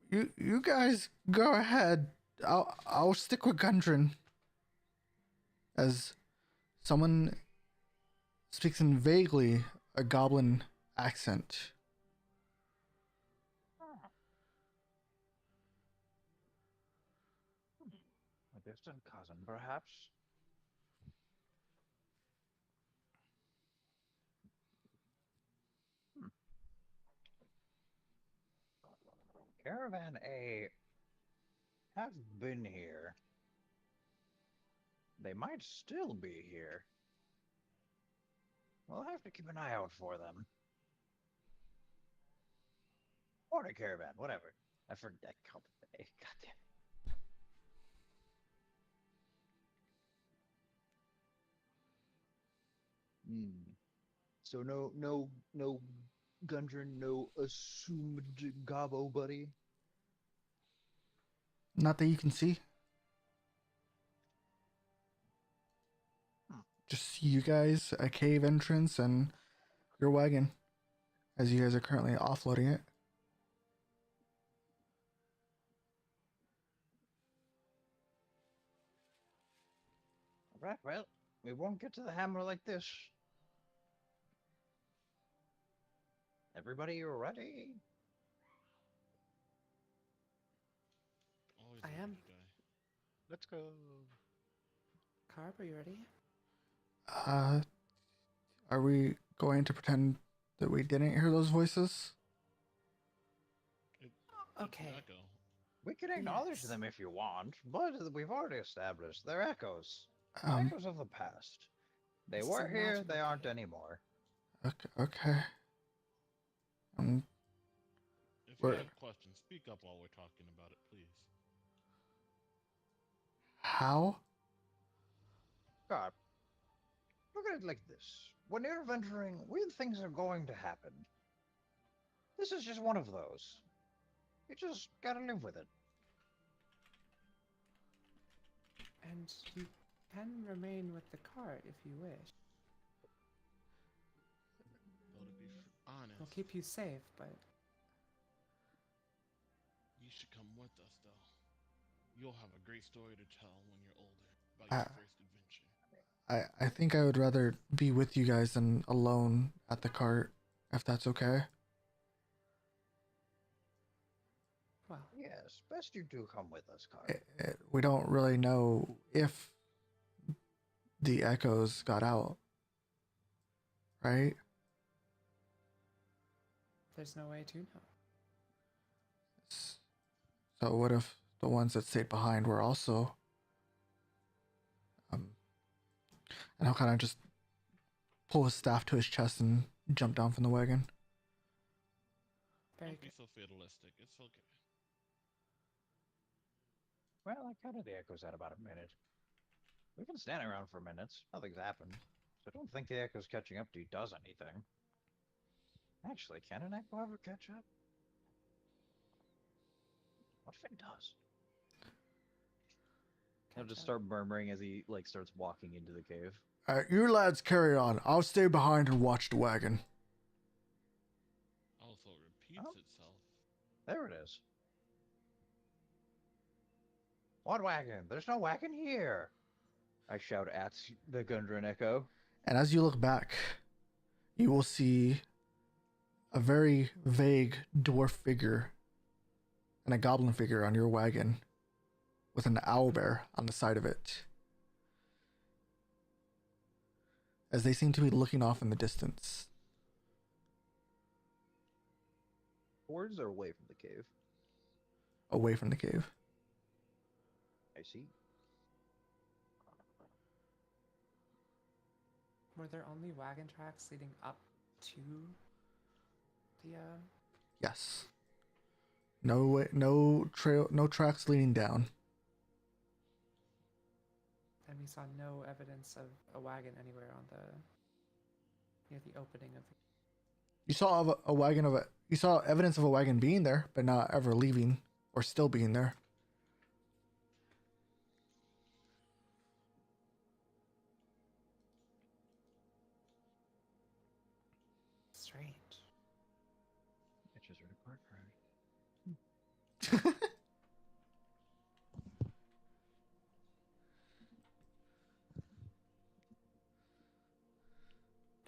You guys go ahead. I'll stick with Gundren. As someone speaks in vaguely a goblin accent. A distant cousin, perhaps? Caravan A have been here. They might still be here. We'll have to keep an eye out for them. Or a caravan, whatever. I forget. Goddamn. So no Gundren, no assumed Gabo buddy. Not that you can see. Hmm. Just you guys, a cave entrance, and your wagon, as you guys are currently offloading it. Right, well, we won't get to the hammer like this. Everybody ready? Always I ready am. to die. Let's go. Carb, are you ready? Are we going to pretend that we didn't hear those voices? It's an Okay. echo. We can acknowledge Yes. them if you want, but we've already established they're echoes. Um, Echoes of the past. They This is a were here, magical they aren't cave. anymore. okay. Um, If you We're- have questions, speak up while we're talking about it, please. how? God, look at it like this. When you're venturing, weird things are going to happen. This is just one of those. You just gotta live with it. And you can remain with the cart if you wish. Though to be honest, We'll keep you safe, but you should come with us, though. You'll have a great story to tell when you're older about Uh, your first adventure. I think I would rather be with you guys than alone at the cart, if that's okay. well, Yes, best you do come with us, Carl. We don't really know if the echoes got out, right? there's no way to know. So what if the ones that stayed behind were also and he'll kind of just pull his staff to his chest and jump down from the wagon. Very Don't be good. so fatalistic. It's okay. Well, I counted the echoes at about a minute. We've been standing around for minutes. Nothing's happened. So I don't think the echo's catching up to you does anything. Actually, can an echo ever catch up? What if it does? He'll Catch just up. start murmuring as he starts walking into the cave. You lads carry on. I'll stay behind and watch the wagon. Also, it repeats Oh. itself. There it is. What wagon? There's no wagon here. I shout at the Gundren Echo. And as you look back, you will see a very vague dwarf figure and a goblin figure on your wagon with an owlbear on the side of it, as they seem to be looking off in the distance. Towards or away from the cave? Away from the cave. I see. Were there only wagon tracks leading up to the Yes. No trail, no tracks leading down. and we saw no evidence of a wagon anywhere on the near the opening of the You saw a wagon of a. You saw evidence of a wagon being there, but not ever leaving or still being there. strange. Bitches are the park ride.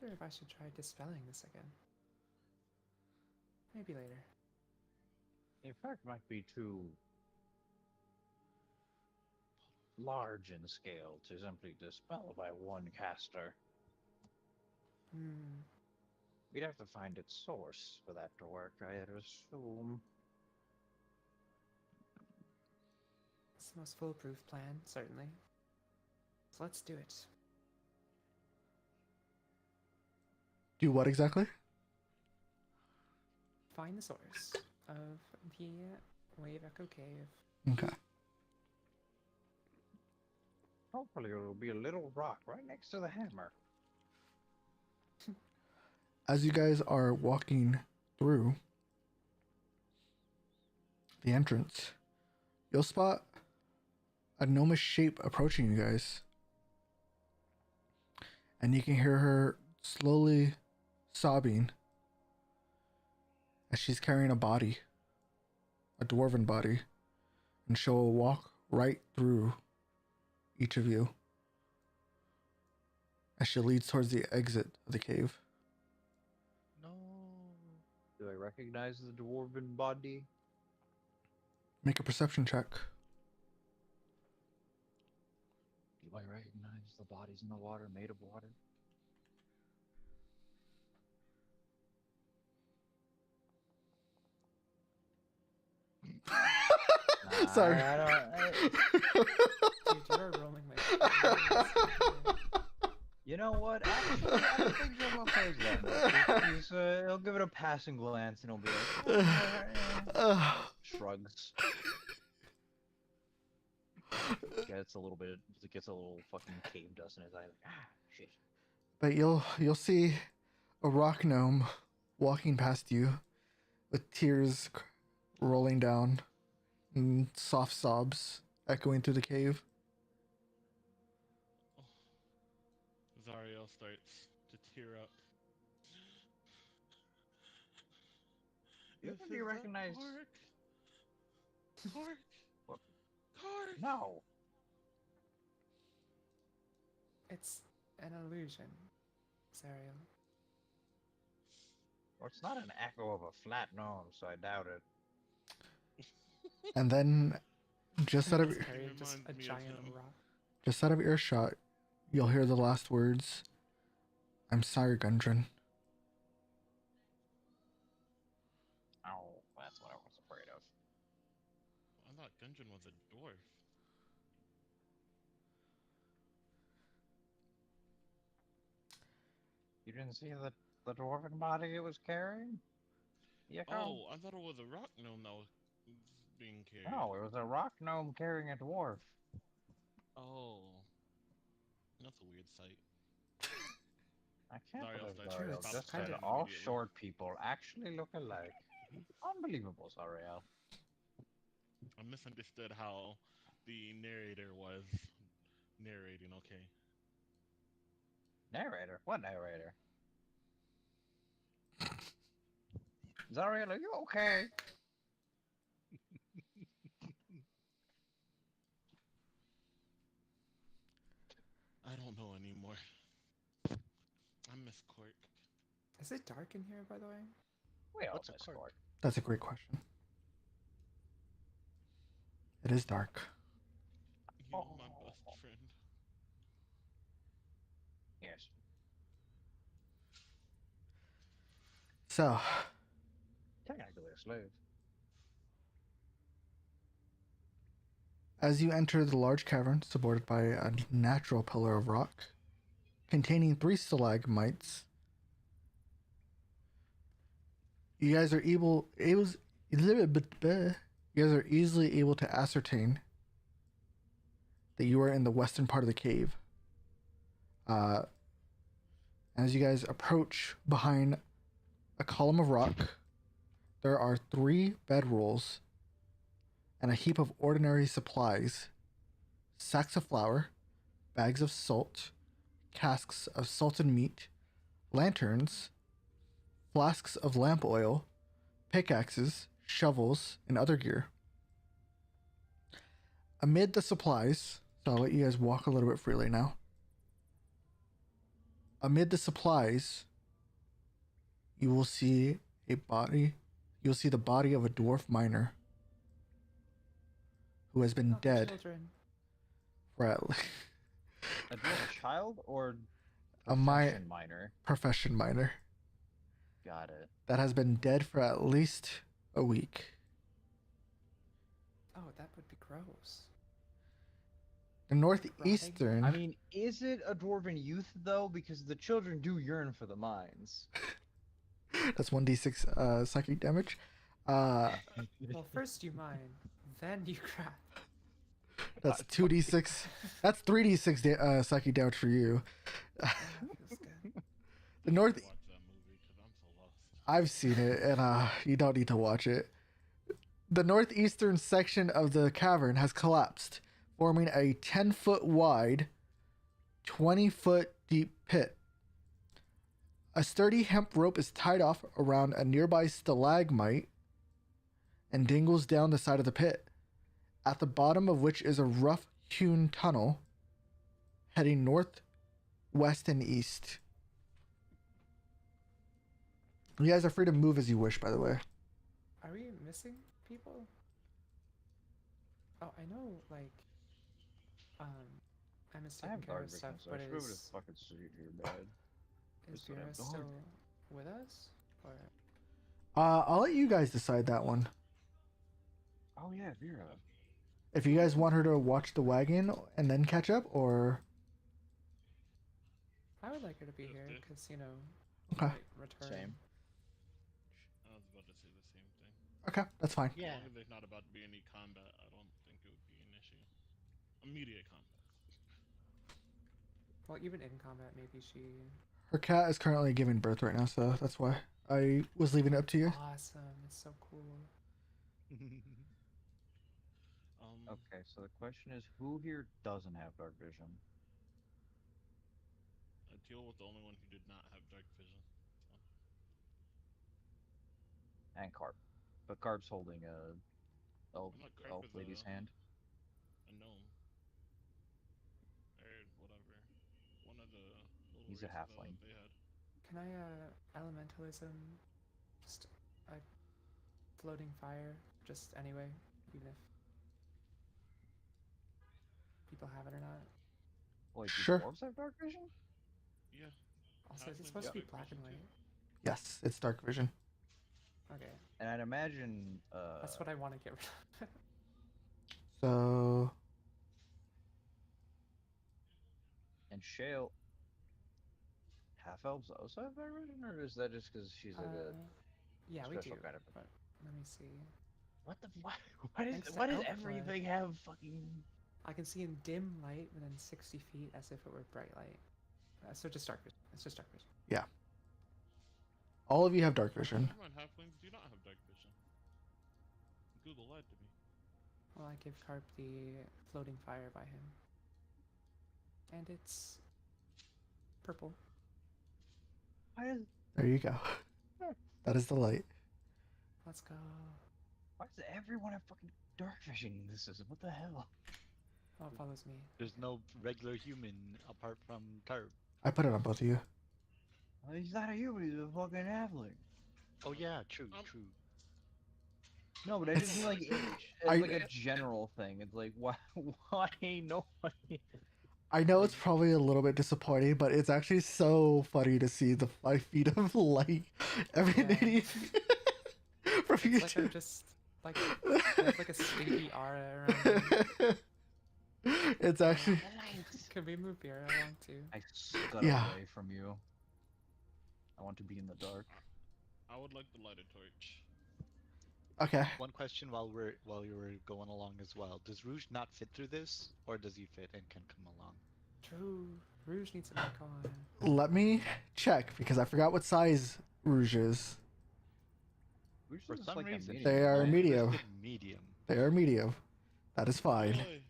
Wonder if I should try dispelling this again. Maybe later. The effect might be too large in scale to simply dispel by one caster. Hmm. We'd have to find its source for that to work, I'd assume. It's the most foolproof plan, certainly. So let's do it. Do what exactly? Find the source of the Wave Echo Cave. Okay. Hopefully it'll be a little rock right next to the hammer. As you guys are walking through the entrance, you'll spot a gnomish shape approaching you guys. And you can hear her slowly sobbing as she's carrying a body, a dwarven body, and she'll walk right through each of you as she leads towards the exit of the cave. No. Do I recognize the dwarven body? Make a perception check. Do I recognize the bodies in the water made of water? Sorry. I don't. Dude, you're rolling like. You know what? Actually, I don't think Joe plays that much. He'll give it a passing glance and he'll be like, shrugs. Gets a little bit. Gets a little fucking cave dust in his eye. Like, ah, shit. But you'll see a rock gnome walking past you with tears rolling down and soft sobs echoing through the cave. Zariel starts to tear up. Do you Is recognize? Cork? What? Cork? No. It's an illusion, Zariel. Well, it's not an echo of a flat gnome, so I doubt it. And then just out of He's carrying just reminds a me of giant him. rock. earshot, you'll hear the last words. I'm sorry, Gundren. Oh, that's what I was afraid of. I thought Gungeon was a dwarf. You didn't see the dwarven body it was carrying? Yakko? Oh, I thought it was a rock gnome that was being carried. No, it was a rock gnome carrying a dwarf. Oh. That's a weird sight. I can't Zariel believe starts Zariel to just stop said it all immediately. short people actually look alike. Unbelievable, Zariel. I misunderstood how the narrator was narrating, okay. Narrator? What narrator? Zariel, are you okay? I don't know anymore. I miss Cork. Is it dark in here, by the way? We all What's a miss cork? Cork. That's a great question. It is dark. You know, my best friend. Yes. So, Technically a slave. as you enter the large cavern supported by a natural pillar of rock containing 3 stalagmites, you guys are easily able to ascertain that you are in the western part of the cave. As you guys approach behind a column of rock, there are 3 bedrolls and a heap of ordinary supplies: sacks of flour, bags of salt, casks of salted meat, lanterns, flasks of lamp oil, pickaxes, shovels, and other gear. Amid the supplies, so I'll let you guys walk a little bit freely now. Amid the supplies, you will see a body. You'll see the body of a dwarf miner who has been Not the dead children. for at least A dwarf child or a profession minor? profession miner Got it. that has been dead for at least a week. Oh, that would be gross. The northeastern. I mean, is it a dwarven youth though? Because the children do yearn for the mines. That's 1d6 psychic damage. Well, first you mine, then you crap. That's 2d6. That's 3d6 psychic damage for you. That's good. The north. Watch that movie because I've seen it, and you don't need to watch it. The northeastern section of the cavern has collapsed, forming a 10-foot wide, 20-foot deep pit. A sturdy hemp rope is tied off around a nearby stalagmite and dangles down the side of the pit, at the bottom of which is a rough-hewn tunnel heading north, west, and east. You guys are free to move as you wish, by the way. Are we missing people? Oh, I know, like, Emma's I taking have care dark of vision, stuff, so but I should be able to is fucking see here, bad. Just that I Vera have still dark. with us? Or I'll let you guys decide that one. Oh yeah, Vera. If you guys want her to watch the wagon and then catch up, or I would like her to be here Okay. because you know, Okay. might return. Same. I was about to say the same thing. okay, that's fine. As Yeah. long as there's not about to be any combat, I don't think it would be an issue. Immediate combat. Well, even in combat, maybe she. Her cat is currently giving birth right now, so that's why I was leaving it up to you. Awesome! It's so cool. Okay, so the question is, who here doesn't have dark vision? Teal was the only one who did not have dark vision. And Carp. But Carp's holding a elf, I'm not Carp elf is lady's a- hand. A gnome. Or whatever. One of the little He's a races halfling. that they had. Can I elementalism just a floating fire just anyway, even if people have it or not? Wait, Sure. do dwarves have dark vision? Yeah. Also, is it Halflings supposed to have be dark black and vision white? too. Yes, it's dark vision. Okay, And I'd imagine, that's what I want to get rid of. So and Shale, half elves also have dark vision, or is that just because she's like a Yeah, we do. special kind of? But let me see. What the fuck? Why Thanks to why does elf blood. everything have fucking? I can see in dim light within 60 feet as if it were bright light. So just dark vision. It's just dark vision. all of you have dark vision. Never mind, halflings do not have dark vision. Google lied to me. Well, I give Carp the floating fire by him. And it's purple. Why does There you go. That is the light. Let's go. why does everyone have fucking dark vision in this system? What the hell? Oh, it follows me. There's no regular human apart from Carp. I put it on both of you. He's not a human. He's a fucking halfling. Oh yeah, true, Um, true. No, but I just mean like it's I- like a general thing. It's like why nobody? I know it's probably a little bit disappointing, but it's actually so funny to see the 5 feet of light emanating from you It's like I'm two. just like there's like a stinky aura around me. It's actually Can we move Vera along too? I scud Yeah. away from you. I want to be in the dark. I would like to light a torch. okay. One question while you were going along as well. Does Rouge not fit through this, or does he fit and can come along? True. Rouge needs a mic on. Let me check because I forgot what size Rouge is. We're For just some like a reason, medium, They are right? medium. Listed medium. They are medium. That is fine. Really?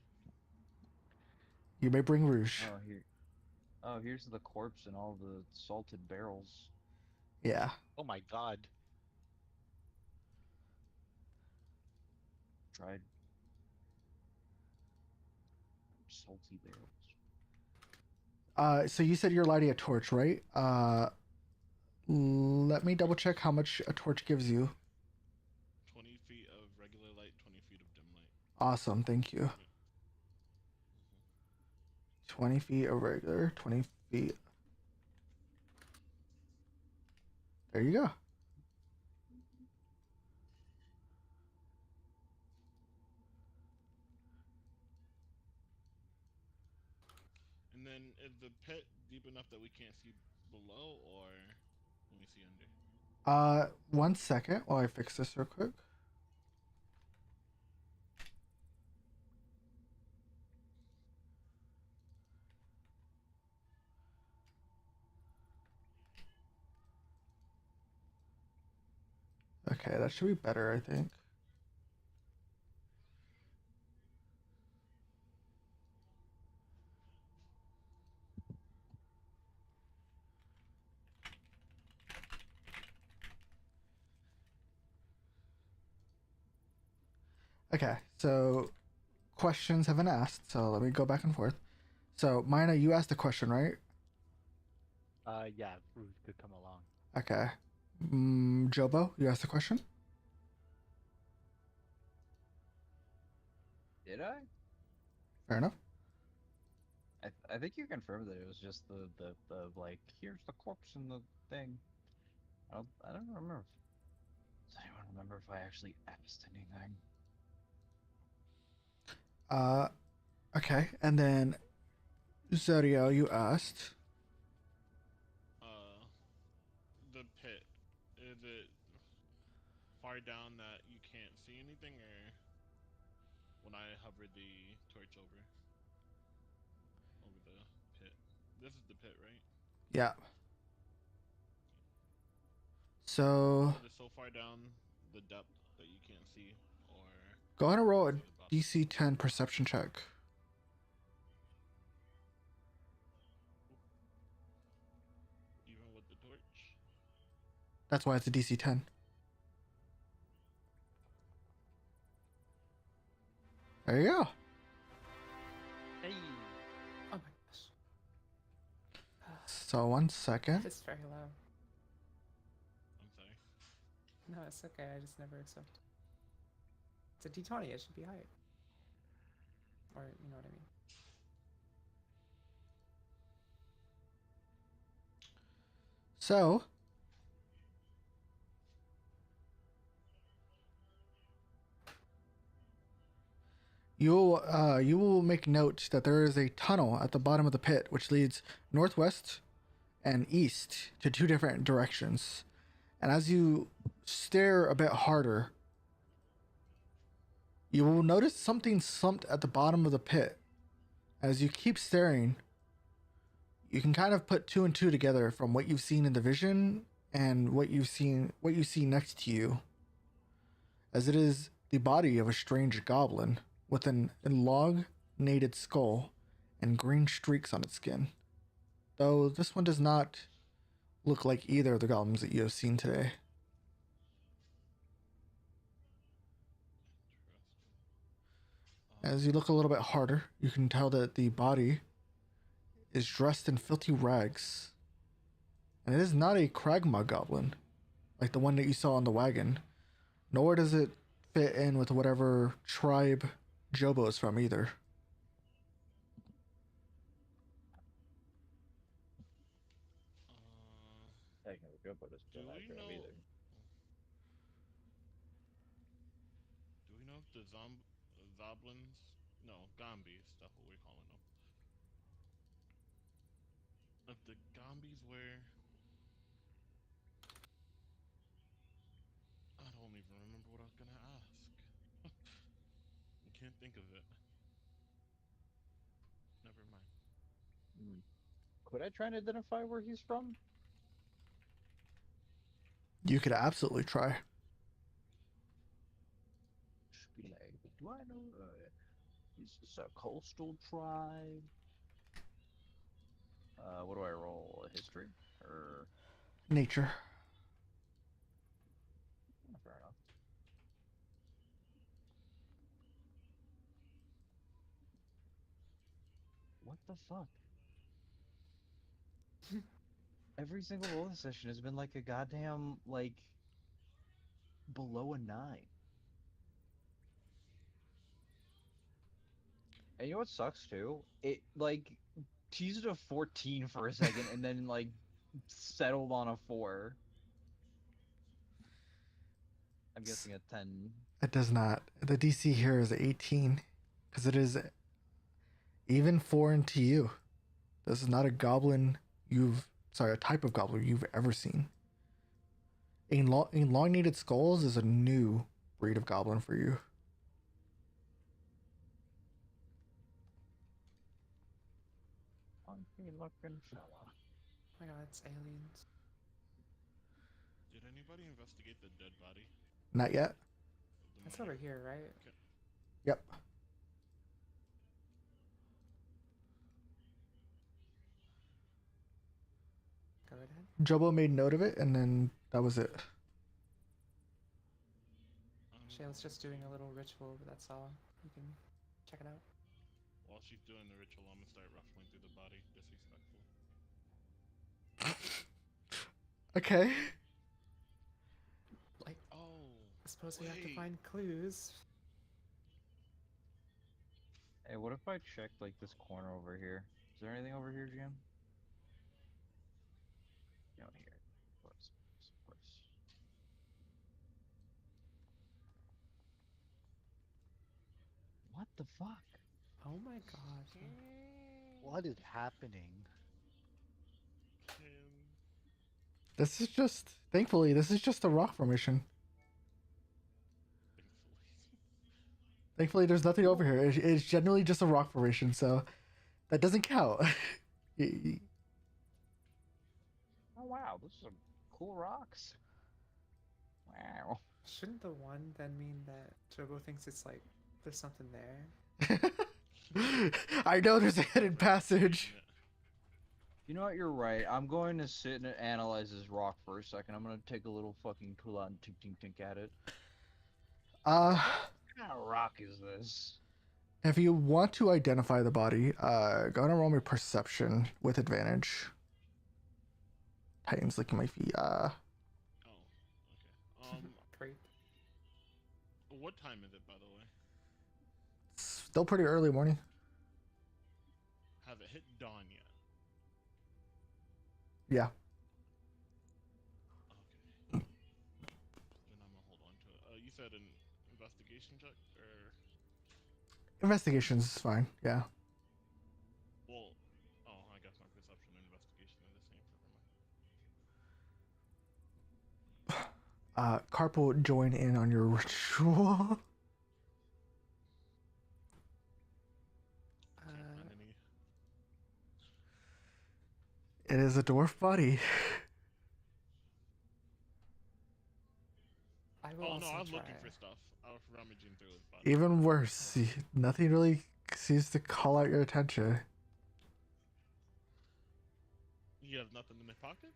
You may bring Rouge. Oh here. Oh, here's the corpse and all the salted barrels. Yeah. Oh my god. Dried salty barrels. So you said you're lighting a torch, right? Let me double check how much a torch gives you. 20 feet of regular light, 20 feet of dim light. Awesome, thank you. 20 feet of regular, 20 feet. There you go. And then is the pit deep enough that we can't see below, or can we see under? 1 second while I fix this real quick. Okay, that should be better, I think. Okay, so questions have been asked, so let me go back and forth. So, Mina, you asked a question, right? Yeah, Ruth could come along. Okay. Jobo, you asked a question? Did I? Fair enough. I think you confirmed that it was just the like here's the corpse and the thing. I don't remember. Does anyone remember if I actually asked anything? Okay, and then Zodiel, you asked. The pit. Is it far down that you can't see anything, or when I hover the torch over the pit? This is the pit, right? Yeah. So, Is it so far down the depth that you can't see, or go ahead and roll a is it about the DC 10 perception check. even with the torch? That's why it's a DC 10. There you go. Hey! Oh my gosh. So, 1 second. It's very low. I'm sorry. No, it's okay. I just never accept. It's a D20. It should be higher. Or, you know what I mean. So, you will make note that there is a tunnel at the bottom of the pit which leads northwest and east to two different directions. And as you stare a bit harder, you will notice something slumped at the bottom of the pit. As you keep staring, you can kind of put two and two together from what you've seen in the vision and what you see next to you, as it is the body of a strange goblin with an elongated skull and green streaks on its skin. Though this one does not look like either of the goblins that you have seen today. As you look a little bit harder, you can tell that the body is dressed in filthy rags. And it is not a Kragma goblin, like the one that you saw on the wagon, nor does it fit in with whatever tribe Jobo is from either. Technically good, but it's Do not we good know? either. Do we know if the zoblins? No, Gombies. That's what we're calling them. If the Gombies were, I don't even remember what I was gonna ask. I can't think of it. Never mind. Could I try and identify where he's from? You could absolutely try. Just be like, do I know? Is this a coastal tribe? What do I roll? History or Nature. fair enough. What the fuck? Every single roll this session has been like a goddamn like below a 9. And you know what sucks too? It like teased a 14 for a second and then like settled on a 4. I'm guessing a 10. It does not. The DC here is 18, because it is even foreign to you. This is not a goblin a type of goblin you've ever seen. Elongated skulls is a new breed of goblin for you. Funky looking fella. Oh my god, it's aliens. Did anybody investigate the dead body? Not yet. The That's mother- over here, right? Yep. Go right ahead. Jobo made note of it, and then that was it. Shale's just doing a little ritual, but that's all. You can check it out. While she's doing the ritual, I'm gonna start ruffling through the body. Disrespectful. Okay. Like, Oh. I suppose we have to wait. find clues. Hey, what if I checked like this corner over here? Is there anything over here, Jim? No, here. Of course, of course. What the fuck? Oh my god. What is happening? This is just, thankfully, this is just a rock formation. Thankfully, there's nothing over here. It's generally just a rock formation, so that doesn't count. Oh wow, those are cool rocks. Wow. Shouldn't the one then mean that Jobo thinks it's like there's something there? I know there's a hidden passage. You know what? You're right. I'm going to sit and analyze this rock for a second. I'm gonna take a little fucking tool out and tink at it. What kind of rock is this? If you want to identify the body, go and roll me perception with advantage. Titan's licking my feet. Oh, okay. Great. What time is it, by the way? Still pretty early morning. Have it hit dawn yet? Yeah. Okay. Then I'm gonna hold on to it. You said an investigation check, or Investigation's fine. Yeah. well, oh, I guess my perception and investigation are the same. Never mind. Carp will join in on your ritual. Can't find any. It is a dwarf body. I will Oh also no, I was try. looking for stuff. I was rummaging through his body. Even worse, nothing really seems to call out your attention. You have nothing in my pocket?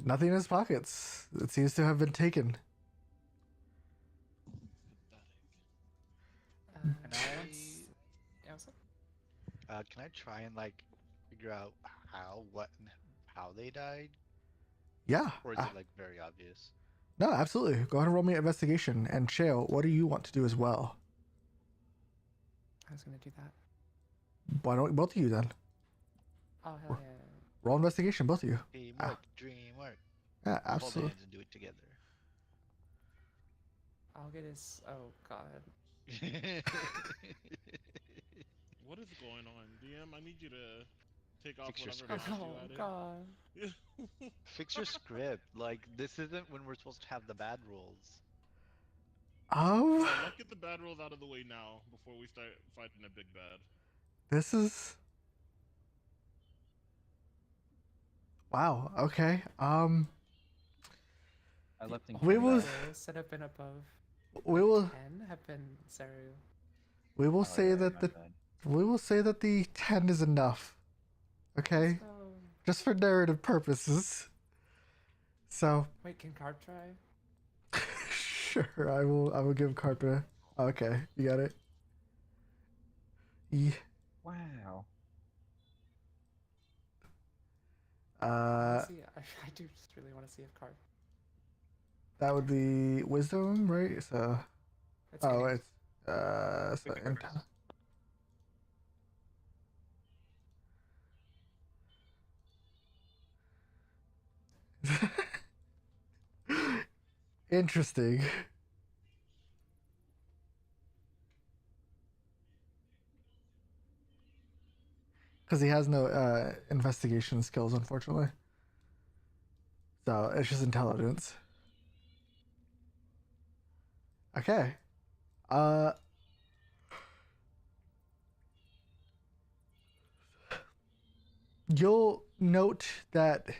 Nothing in his pockets. It seems to have been taken. Pathetic. Can I- once- Yeah, what's up? Can I try and like figure out how, what, and how they died, Yeah. or is it like very obvious? No, absolutely. Go ahead and roll me an investigation. And Shale, what do you want to do as well? I was gonna do that. Why don't both of you then? Oh hell yeah. Roll investigation, both of you. Teamwork, dreamwork. Yeah, Hold absolutely. hands and do it together. I'll get his. Oh god. What is going on, DM? I need you to take off Fix your whatever script. mask Oh you added. god. Fix your script. Like, this isn't when we're supposed to have the bad rolls. Oh, So let's get the bad rolls out of the way now before we start fighting a big bad. this is. Wow. Okay. I left in We Canada. will- Rolls that have been above We will. 10 have been Zeru. We will Oh, say yeah, that my the. bad. We will say that the 10 is enough. Okay. So Just for narrative purposes. So. wait, can Carp try? Sure, I will give Carpa. Okay, you got it. Yeah. Wow. See, I do just really want to see if Carp. That would be wisdom, right? So It's oh, getting- it's so Pick a int- Interesting. Because he has no investigation skills, unfortunately. So it's just intelligence. Okay. You'll note that Shut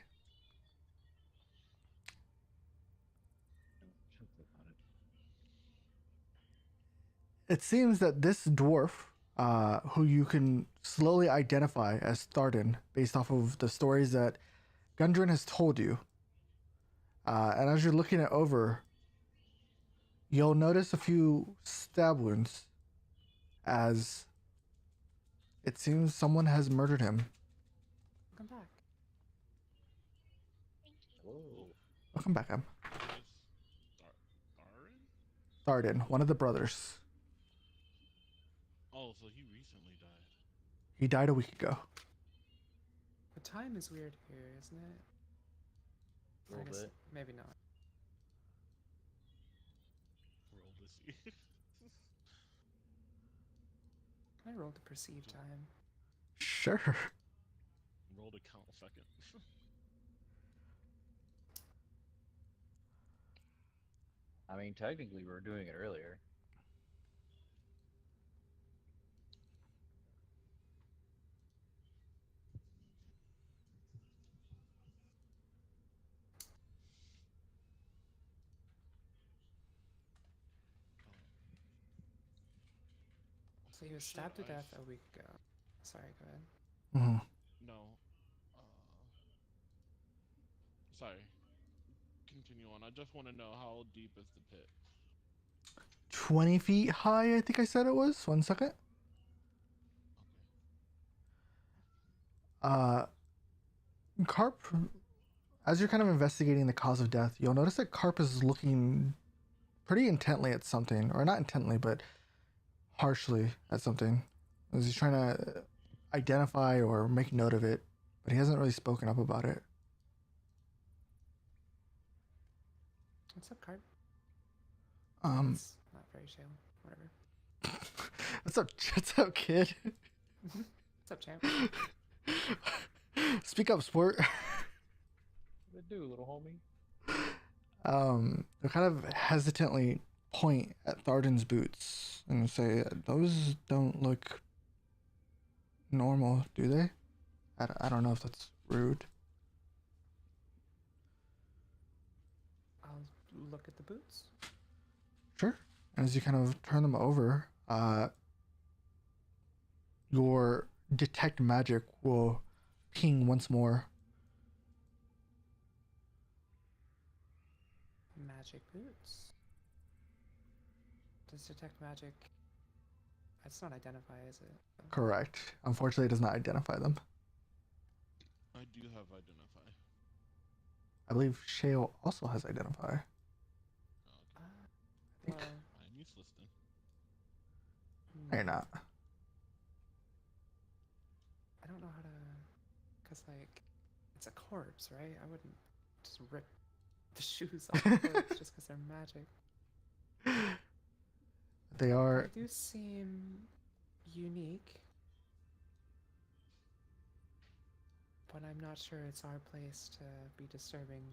up about it. It seems that this dwarf, who you can slowly identify as Tharden based off of the stories that Gundren has told you, and as you're looking it over, you'll notice a few stab wounds as it seems someone has murdered him. Welcome back. Whoa. Welcome back, Em. Is Tharin? Tharden, one of the brothers. Oh, so he recently died. He died a week ago. The time is weird here, isn't it? A Or I little guess bit. maybe not. Roll to see. Can I roll to perceive time? Sure. Roll to count seconds. I mean, technically, we were doing it earlier. So he was Should stabbed to I death f- a week ago. Sorry, go ahead. Mm-hmm. No. Sorry. Continue on. I just want to know how deep is the pit. 20 feet high, I think I said it was. 1 second. Carp, as you're kind of investigating the cause of death, you'll notice that Carp is looking pretty intently at something, or not intently, but harshly at something. As he's trying to identify or make note of it, but he hasn't really spoken up about it. What's up, Carp? What's It's not very chill. Whatever. what's up, kid? What's up, champ? Speak up, sport. What do, little homie? They kind of hesitantly point at Tharden's boots and say, "Those don't look normal, do they?" I don't know if that's rude. I'll look at the boots. Sure. And as you kind of turn them over, your detect magic will ping once more. Magic boots. Does detect magic? It's not identify, is it? Correct. Unfortunately, it does not identify them. I do have identify. I believe Shale also has identify. Oh, Well, I'm useless then. No, you're not. I don't know how to, cause like, it's a corpse, right? I wouldn't just rip the shoes off the corpse just cause they're magic. They are. They do seem unique, but I'm not sure it's our place to be disturbing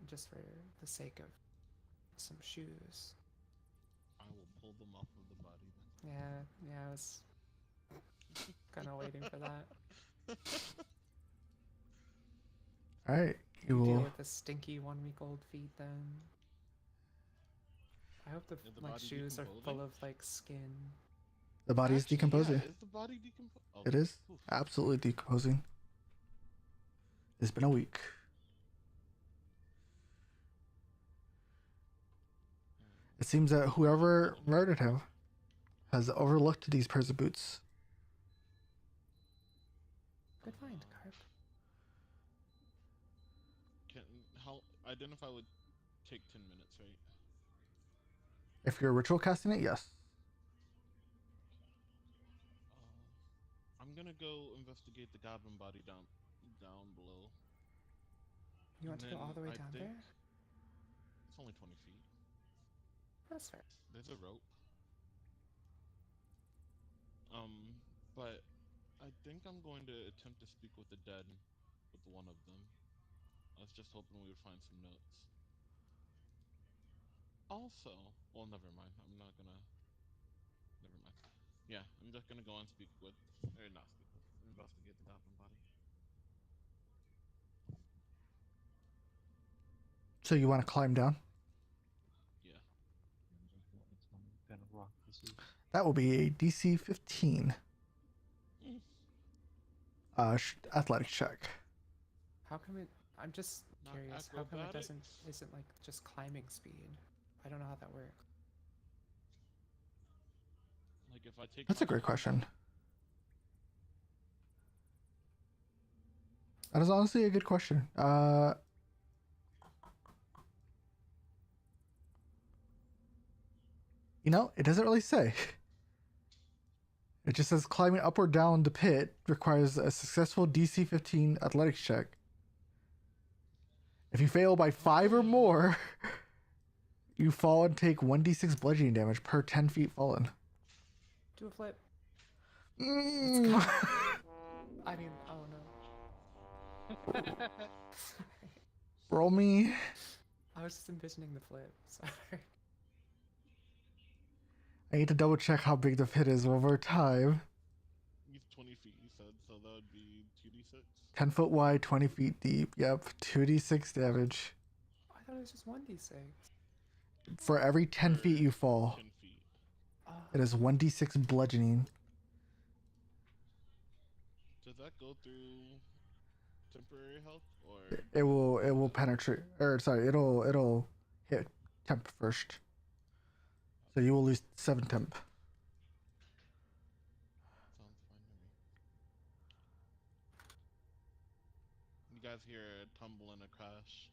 just for the sake of some shoes. I will pull them off of the body then. Yeah, I was kind of waiting for that. All right. You You deal will. with the stinky 1 week old feet then. I hope the Is the like body shoes are full decomposing? of like skin. The body is Actually, decomposing. Yeah, is the body decomposing? It is absolutely decomposing. It's been a week. It seems that whoever murdered him has overlooked these pairs of boots. Good find, Carp. How identify would take 10 minutes, right? If you're ritual casting it, yes. I'm gonna go investigate the goblin body down below. You want And to go all the then way I down think there? It's only 20 feet. That's fair. There's a rope. But I think I'm going to attempt to speak with the dead with one of them. I was just hoping we would find some notes. Also, well, never mind. I'm not gonna. Never mind. Yeah, I'm just gonna go and speak with, or not speak with, investigate the goblin body. So you want to climb down? Yeah. see. That will be a DC 15 athletic check. How come it? I'm just Not curious. How come it doesn't? acrobatics? Isn't like just climbing speed? I don't know how that works. Like if I take. That's my a great time- question. That is honestly a good question. You know, it doesn't really say. It just says climbing up or down the pit requires a successful DC 15 athletics check. If you fail by 5 or more, you fall and take 1d6 bludgeoning damage per 10 feet fallen. Do a flip. Mm. I mean, oh no. Roll me. I was just envisioning the flip. Sorry. I need to double check how big the pit is one more time. He's 20 feet, you said, so that would be 2d6. 10 foot wide, 20 feet deep. Yep, 2d6 damage. I thought it was just 1d6. For every 10 feet you fall, 10 feet. Oh, it is 1d6 bludgeoning. Does that go through temporary health or? It will penetrate, or sorry, it'll hit temp first. So you will lose 7 temp. Sounds fine to me. You guys hear a tumble and a crash.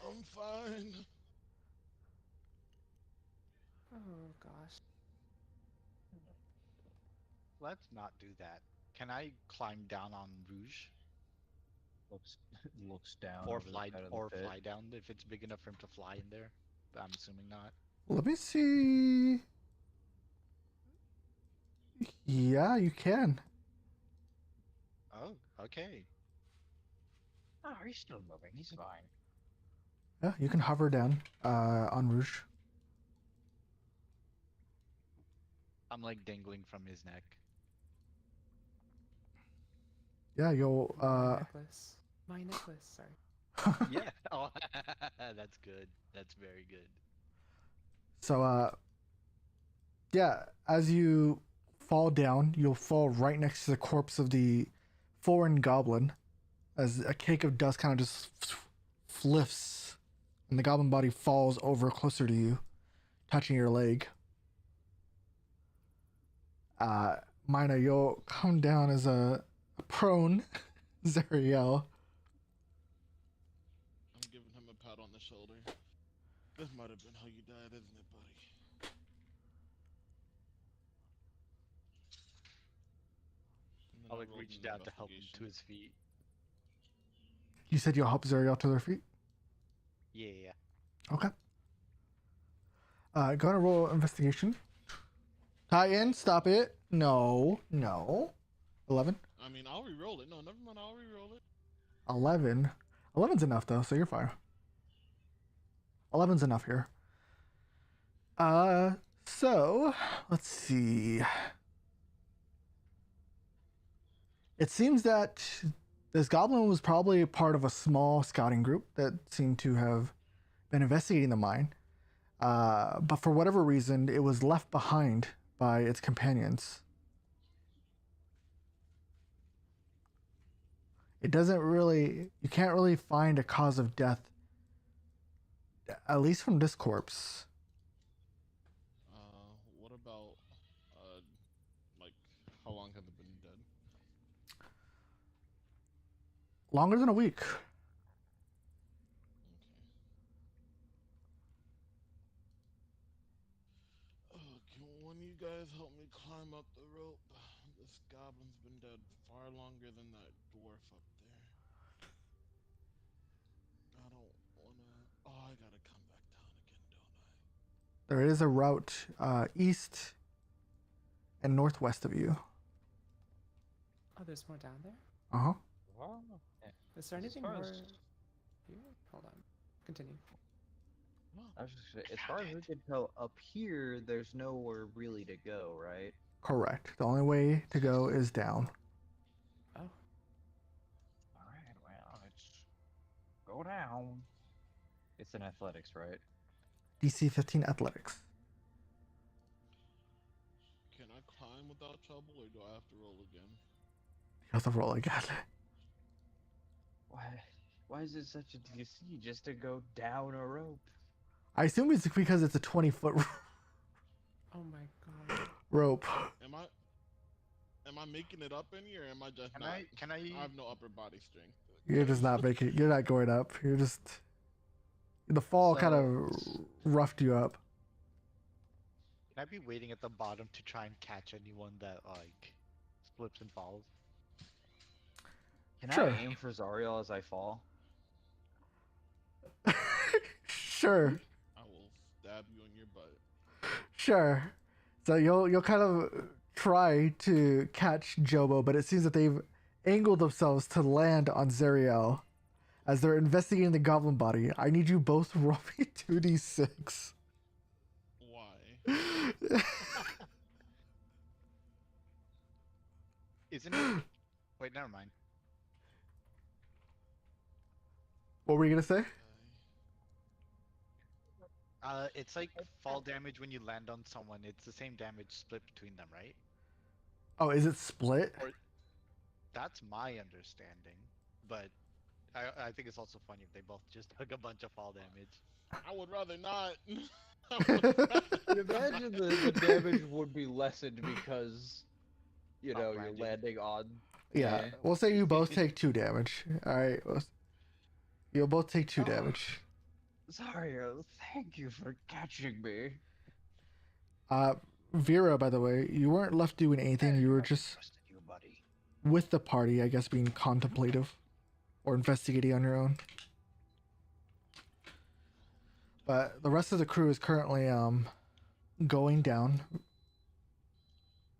I'm fine. oh gosh. Let's not do that. Can I climb down on Rouge Looks down. or over the fly side of the or pit. fly down if it's big enough for him to fly in there? But I'm assuming not. Let me see. Yeah, you can. Oh, okay. Oh, he's still moving. He's fine. Yeah, you can hover down on Rouge. I'm like dangling from his neck. Yeah, you'll My necklace. My necklace. Sorry. Yeah. Oh, that's good. That's very good. So yeah, as you fall down, you'll fall right next to the corpse of the foreign goblin as a cake of dust kind of just flips and the goblin body falls over closer to you, touching your leg. Mina, you'll come down as a prone Zariel. I'm giving him a pat on the shoulder. This might have been how you died, isn't it, buddy? And then I'll I like rolled reach an down to help him investigation. to his feet. You said you'll help Zariel to their feet? Yeah. Okay. Go to roll investigation. Tie in, stop it. No. 11. I mean, I'll re-roll it. No, never mind. I'll re-roll it. 11. 11's enough though, so you're fine. 11's enough here. So let's see. It seems that this goblin was probably a part of a small scouting group that seemed to have been investigating the mine. But for whatever reason, it was left behind by its companions. It doesn't really, you can't really find a cause of death, at least from this corpse. What about, like, how long have it been dead? Longer than a week. Okay. Can one of you guys help me climb up the rope? This goblin's been dead far longer than that dwarf up there. I don't wanna. Oh, I gotta come back down again, don't I? There is a route east and northwest of you. Oh, there's more down there. Uh-huh. Wow. Is there As anything far more as- here? Hold on. Continue. I was just saying, as far as we can tell, up here, there's nowhere really to go, right? Correct. The only way to go is down. Oh, Alright, well, let's go down. It's in athletics, right? DC 15 athletics. time without trouble, or do I have to roll again? You have to roll again. Why? Why is it such a DC just to go down a rope? I assume it's because it's a 20-foot Oh my god. rope. Am I making it up any, or am I just Can not? I I have no upper body strength. You're just not making. You're not going up. You're just. The fall kind of roughed you up. can I be waiting at the bottom to try and catch anyone that like slips and falls? Can Sure. I aim for Zariel as I fall? Sure, I will stab you in your butt. sure. So you'll kind of try to catch Jobo, but it seems that they've angled themselves to land on Zariel as they're investigating the goblin body. I need you both to roll me 2d6. Why? Isn't it? Wait, never mind. What were you gonna say? It's like fall damage when you land on someone. It's the same damage split between them, right? Oh, is it split? That's my understanding. But I think it's also funny if they both just took a bunch of fall damage. I would rather not. I would rather I'd imagine the damage would be lessened because, you Oh, know, you're landing. landing on. Yeah, we'll say you both take 2 damage. All right, you'll both take 2 Oh. damage. Zariel, thank you for catching me. Vera, by the way, you weren't left doing anything. You were just Trusted you, buddy. with the party, I guess, being contemplative or investigating on your own. But the rest of the crew is currently going down.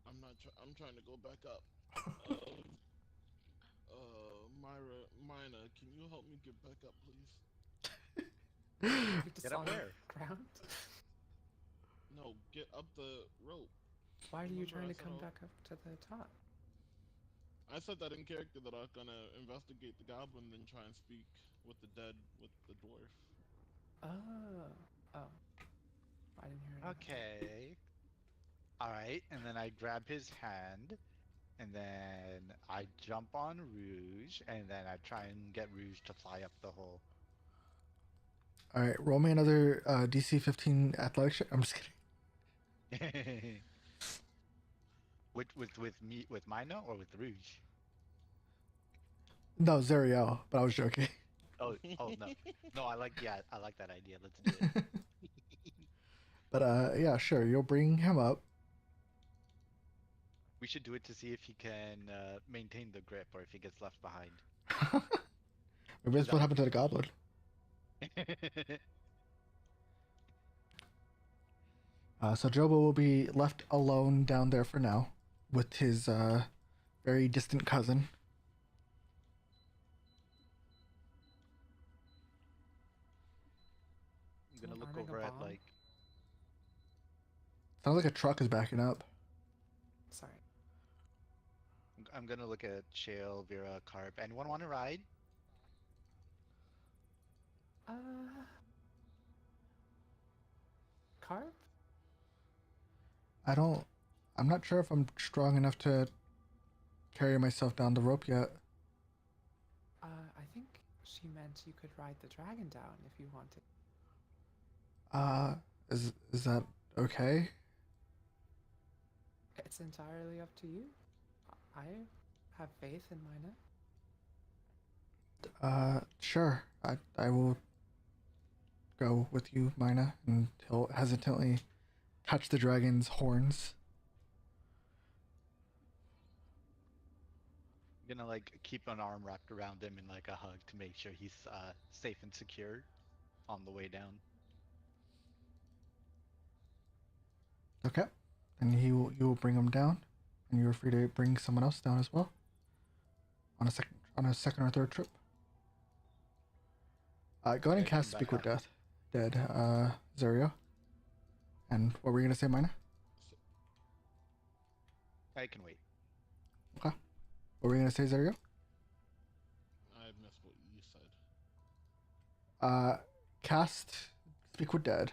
I'm trying to go back up. Mina, can you help me get back up, please? You just Get up on the where? ground? No, get up the rope. Why are you Remember trying I to said come I'll- back up to the top? I said that in character that I was gonna investigate the goblin, then try and speak with the dwarf. Oh. I didn't hear it. Okay. Alright, and then I grab his hand, and then I jump on Rouge, and then I try and get Rouge to fly up the hole. All right, roll me another DC 15 athletics check. I'm just kidding. with Mina or with Rouge? No, Zariel, but I was joking. Oh no. No, I like that idea. Let's do it. But yeah, sure. You'll bring him up. We should do it to see if he can maintain the grip or if he gets left behind. Maybe that's what happened to the goblin. So Jobo will be left alone down there for now with his very distant cousin. I'm gonna look Arming a over at bomb? like Sounds like a truck is backing up. Sorry. I'm gonna look at Shale, Vera, Carp. Anyone want to ride? Carp? I'm not sure if I'm strong enough to carry myself down the rope yet. I think she meant you could ride the dragon down if you wanted. Is that okay? It's entirely up to you. I have faith in Mina. Sure. I will go with you, Mina, and he'll hesitantly touch the dragon's horns. I'm gonna like keep an arm wrapped around him in like a hug to make sure he's safe and secure on the way down. Okay. And you will bring him down, and you're free to bring someone else down as well. On a second or third trip. Go ahead and Okay, cast come Speak back with Dead, Zario. And what were you gonna say, Mina? I can wait. What were you gonna say, Zario? I missed what you said. Cast Speak with Dead.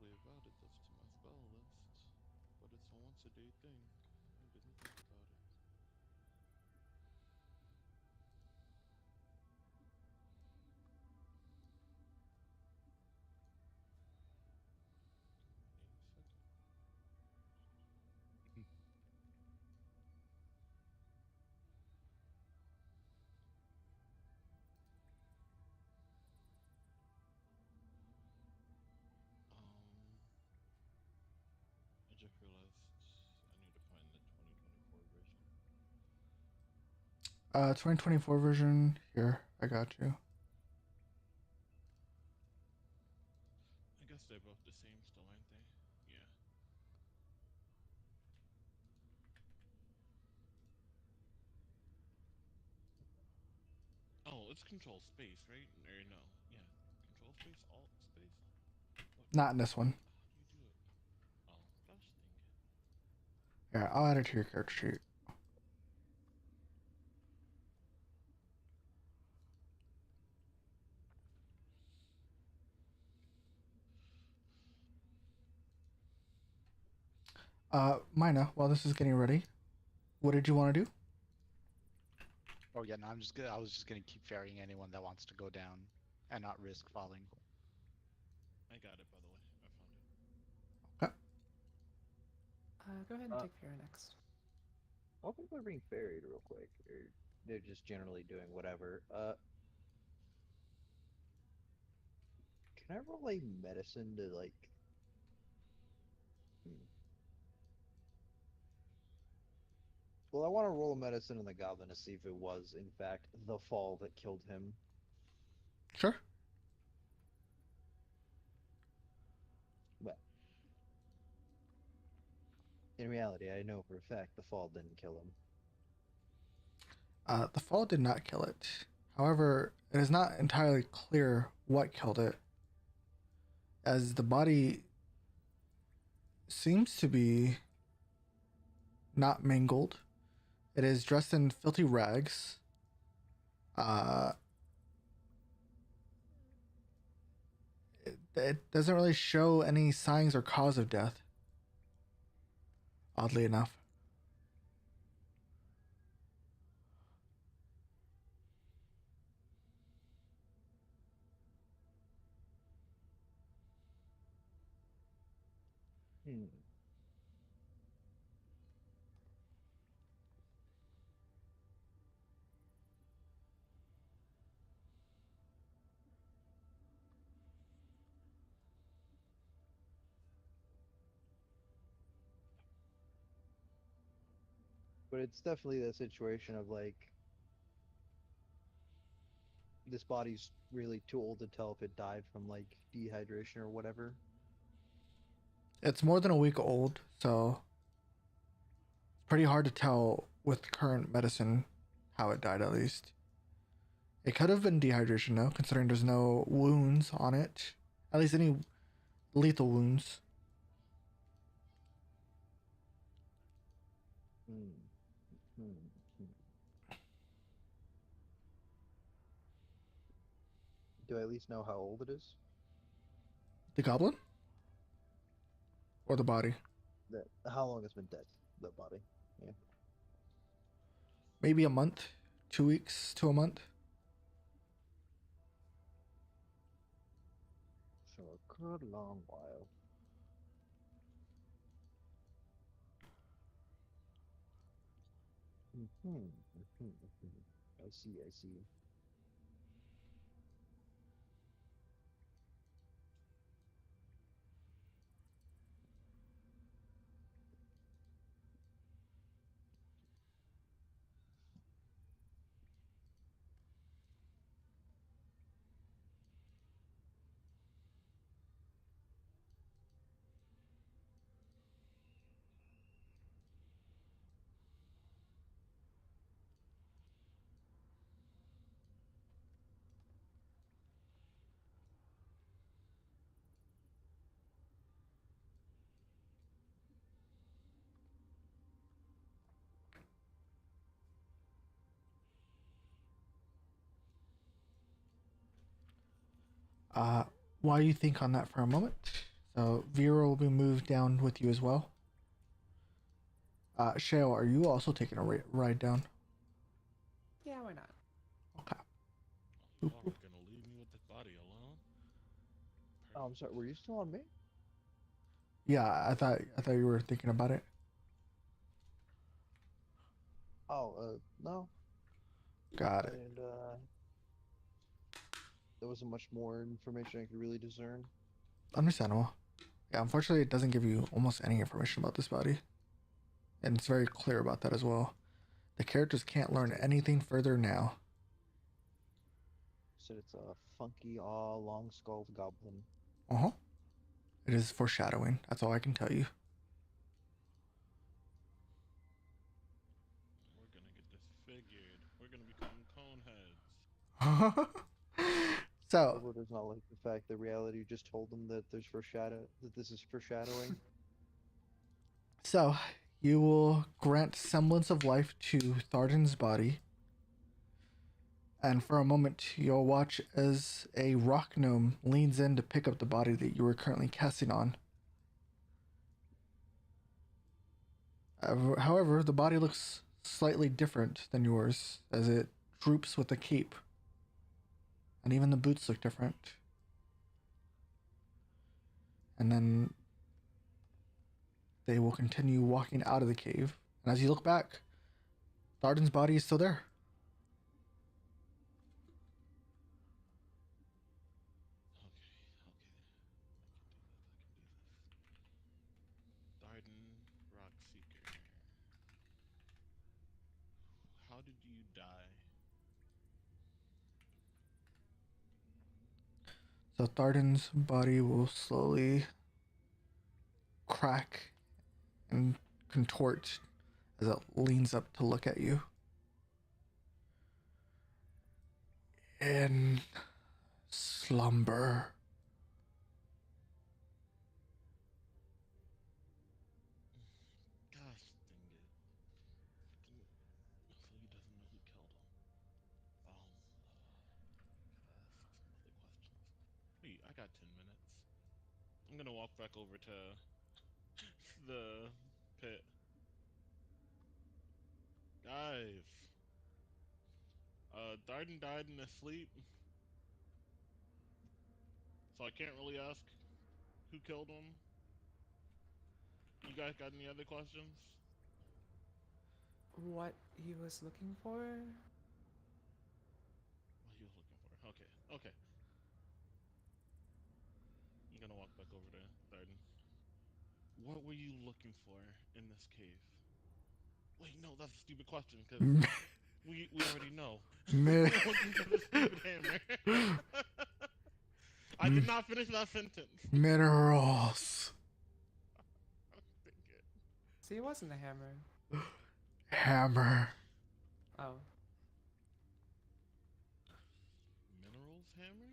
probably have added this to my spell list, but it's a once a day thing. I didn't think about it. Give me a second. I just realized I need to find the 2024 version. 2024 version. Here, I got you. I guess they're both the same still, aren't they? Yeah. Oh, it's control space, right? Or no. Yeah. Control space, alt space? What? Not in this one. How do you do it? Oh, gosh dang it. Yeah, I'll add it to your character sheet. Mina, while this is getting ready, what did you want to do? Oh yeah, no, I was just gonna keep ferrying anyone that wants to go down and not risk falling. I got it, by the way. I found it. Go ahead and take Farah next. While people are being ferried real quick, or they're just generally doing whatever, can I roll a medicine to like Well, I want to roll a medicine on the goblin to see if it was, in fact, the fall that killed him. Sure. But in reality, I know for a fact the fall didn't kill him. The fall did not kill it. However, it is not entirely clear what killed it, as the body seems to be not mangled. It is dressed in filthy rags. It doesn't really show any signs or cause of death, oddly enough. Hmm. But it's definitely that situation of like, this body's really too old to tell if it died from like dehydration or whatever. It's more than a week old, so it's pretty hard to tell with current medicine how it died, at least. It could have been dehydration, though, considering there's no wounds on it. At least any lethal wounds. Hmm. Hmm. Hmm. Do I at least know how old it is? The goblin? Or the body? That how long it's been dead? The body. Yeah. Maybe a month, 2 weeks to a month. So a good long while. I see. I see. Uh, while you think on that for a moment, So Vera will be moved down with you as well. Shale, are you also taking a ride down? Yeah, why not? Okay. You all are gonna leave me with the body alone? Oh, I'm sorry. Were you still on me? Yeah, I thought you were thinking about it. Oh, no. Got it. And there wasn't much more information I could really discern. Understandable. Yeah, unfortunately, it doesn't give you almost any information about this body, and it's very clear about that as well. The characters can't learn anything further now. Said it's a funky, long-skulled goblin. Uh-huh. It is foreshadowing. That's all I can tell you. We're gonna get disfigured. We're gonna become coneheads. So, Although does not like the fact that reality just told them that there's that this is foreshadowing. so you will grant semblance of life to Thardan's body. And for a moment, you'll watch as a rock gnome leans in to pick up the body that you are currently casting on. However, the body looks slightly different than yours, as it droops with a cape. And even the boots look different. And then they will continue walking out of the cave. And as you look back, Thardan's body is still there. Okay, I can do this. Thardan Rockseeker. How did you die? So Thardan's body will slowly crack and contort as it leans up to look at you. In slumber. Gosh dang it. So he doesn't know who killed him. Ask some other questions. Wait, I got 10 minutes. I'm gonna walk back over to the pit. Guys, Darden died in his sleep, so I can't really ask who killed him. You guys got any other questions? What he was looking for? What he was looking for? Okay, okay. I'm gonna walk back over to Darden. What were you looking for in this cave? Wait, no, that's a stupid question because we already know. Mi- We're looking for the stupid hammer. I did not finish that sentence. Minerals. Dang it. See, it wasn't a hammer. Hammer. Oh. Minerals hammer?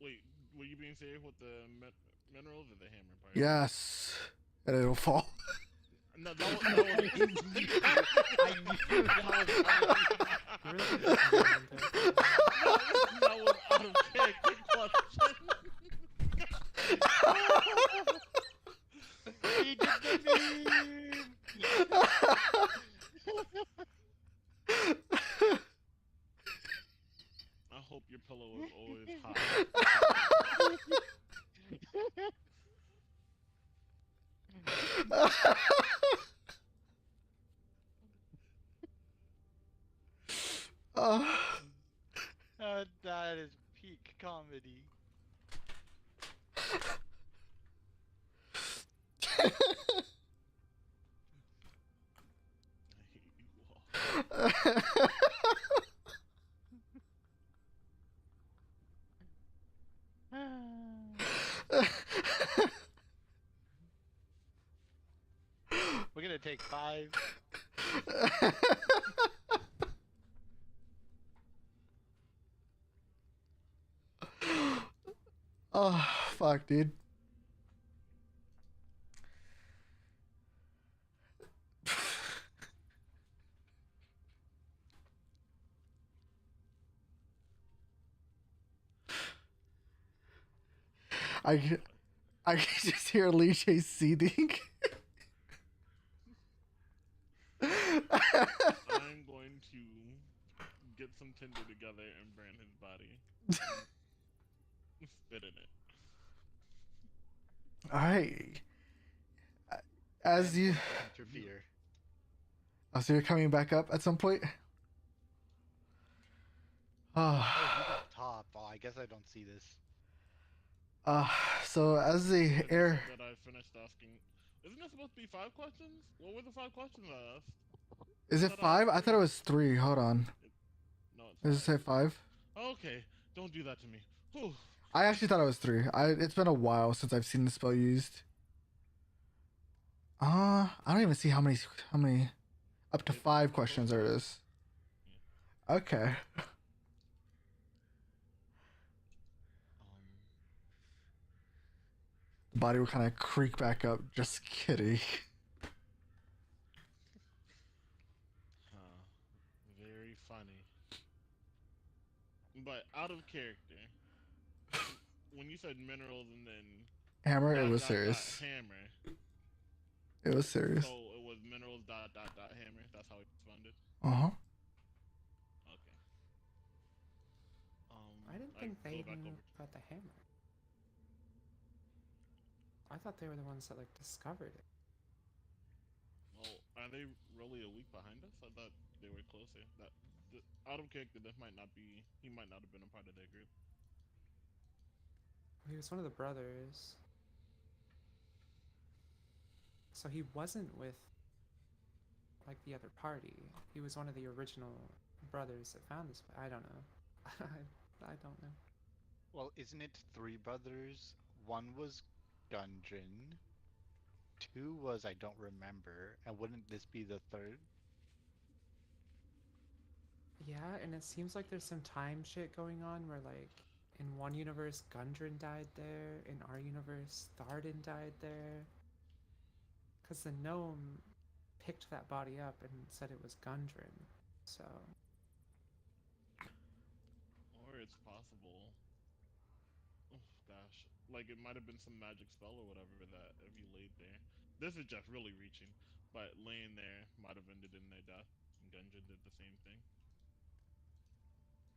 Wait, were you being serious with the minerals or the hammer part? Yes. And it'll fall. No, that was I knew that was out of character question. He did the meme! I hope your pillow is always hot. That is peak comedy. I hate you all. We're gonna take 5. Oh, fuck, dude. I I can just hear Lee J seething. I'm going to get some tinder together and burn his body. Spit in it. Alright. As And you don't interfere. oh, so you're coming back up at some point? Oh, Ah. he's up top. Oh, I guess I don't see this. So as the Because you air said that I finished asking. Isn't it supposed to be 5 questions? What were the 5 questions I asked? is I it thought I asked 5? I thought it 3. was 3. Hold on. No, it's Does it 5. say 5? Okay, don't do that to me. Whew. I actually thought it was 3. It's been a while since I've seen the spell used. I don't even see how many up to It's 5 close questions to there it. is. Okay. Um, The body will kind of creak back up. Just kidding. huh. Very funny. But out of character, when you said minerals and then Hammer, it dot was dot serious. dot hammer, It was serious. so it was minerals dot dot dot hammer. That's how it responded. Uh-huh. Okay. I didn't I think they go back knew over. about the hammer. I thought they were the ones that like discovered it. Well, are they really a week behind us? I thought they were closer. That out of character, this might not be. He might not have been a part of their group. He was one of the brothers. So he wasn't with like the other party. He was one of the original brothers that found this. I don't know. I don't know. Well, isn't it 3 brothers? One was Gundren. 2 was I don't remember. And wouldn't this be the 3rd? Yeah, and it seems like there's some time shit going on where like in one universe Gundren died there, in our universe Tharden died there. Cause the gnome picked that body up and said it was Gundren. So Or it's possible. Oh, gosh, like it might have been some magic spell or whatever that if you laid there. This is just really reaching, but laying there might have ended in their death. And Gunja did the same thing.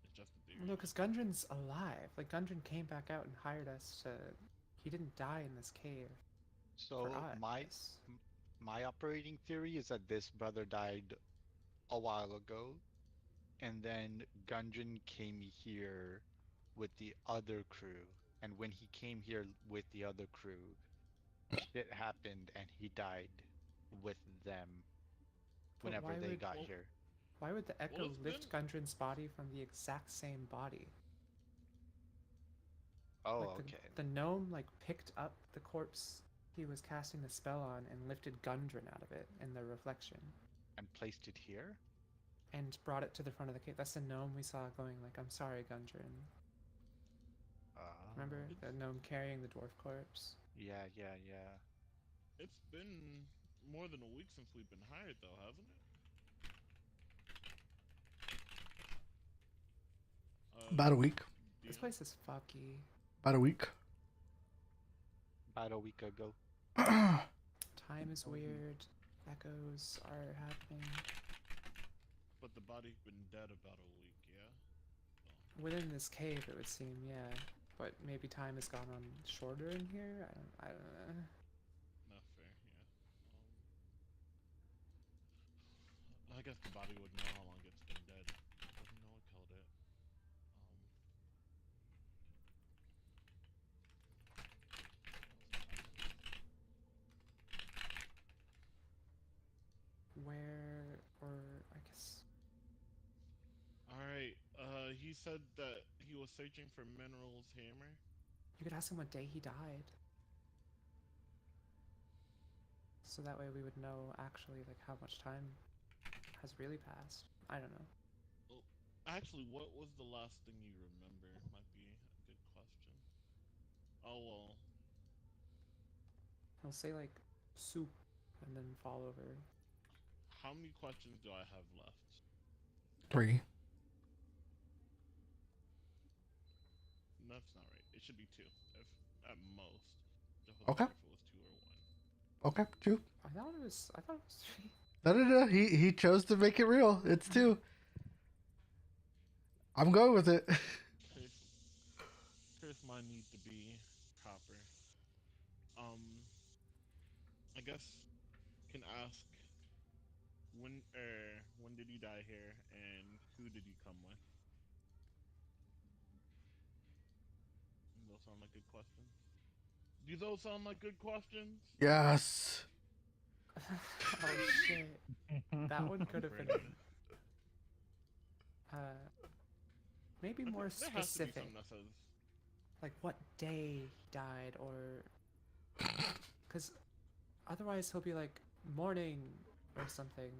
It's just a theory. no, because Gundren's alive. Like Gundren came back out and hired us to. He didn't die in this cave. So For my us. my operating theory is that this brother died a while ago, and then Gundren came here with the other crew. And when he came here with the other crew, shit happened and he died with them But whenever why they would got Well, here. why would the Echo it's lift been. Gundren's body from the exact same body? Oh, Like okay. the gnome like picked up the corpse he was casting the spell on and lifted Gundren out of it in the reflection And placed it here? and brought it to the front of the cave. That's the gnome we saw going like, "I'm sorry, Gundren." Remember Ah, the gnome carrying the dwarf corpse? yeah, yeah, yeah. It's been more than a week since we've been hired, though, hasn't it? About a week. This DM? place is fucky. About a week. About a week ago. Time is weird. Echoes are happening. But the body's been dead about a week, yeah? Within this cave, it would seem, yeah. But maybe time has gone on shorter in here. I don't know. Not fair, yeah. I guess the body would know how long it's been dead. It doesn't know what killed it. Where, or I guess. Alright, he said that he was searching for Mineral's hammer. You could ask him what day he died. So that way we would know actually like how much time has really passed. I don't know. Well, actually, what was the last thing you remember? Might be a good question. Oh, well. He'll say like soup and then fall over. How many questions do I have left? 3. That's not right. It It should be 2, if at most. Okay. If it was 2 or 1. Okay, 2. I thought it was 3. No. He chose to make it real. It's 2. I'm going with it. Here's my need to be proper. I guess can ask when did you die here and who did you come with? Those sound like good questions. Do those sound like good questions? Yes. Oh shit. That one could have been Brandon. maybe more There has to be specific. something that says Like what day he died, or because otherwise he'll be like morning or something.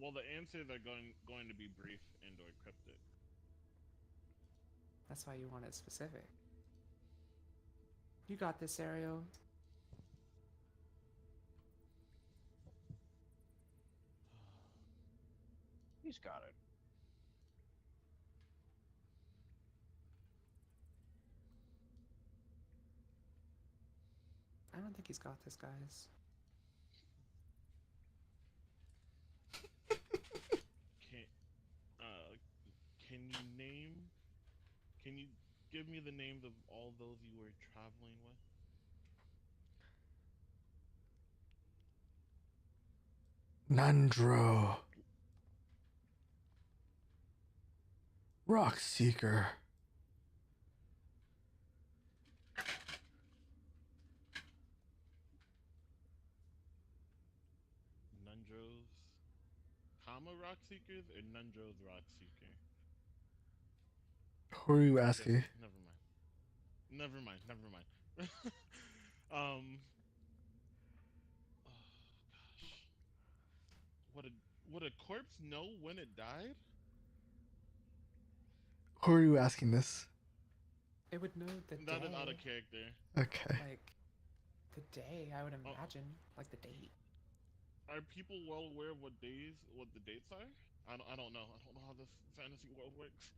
well, the answers are going to be brief and or cryptic. That's why you want it specific. You got this, Ariel. He's got it. I don't think he's got this, guys. Can can you name? Can you give me the names of all those you were traveling with? Nundro. Rockseeker. Nundros, comma Rockseekers, or Nundros Rockseeker? Who are you asking? Never mind. Never mind. Never mind. um. Oh gosh. Would a corpse know when it died? Who are you asking this? It would know the That day. is out of character. Okay. Like the day, I would imagine. Like the date. Are people well aware of what the dates are? I don't know. I don't know how this fantasy world works.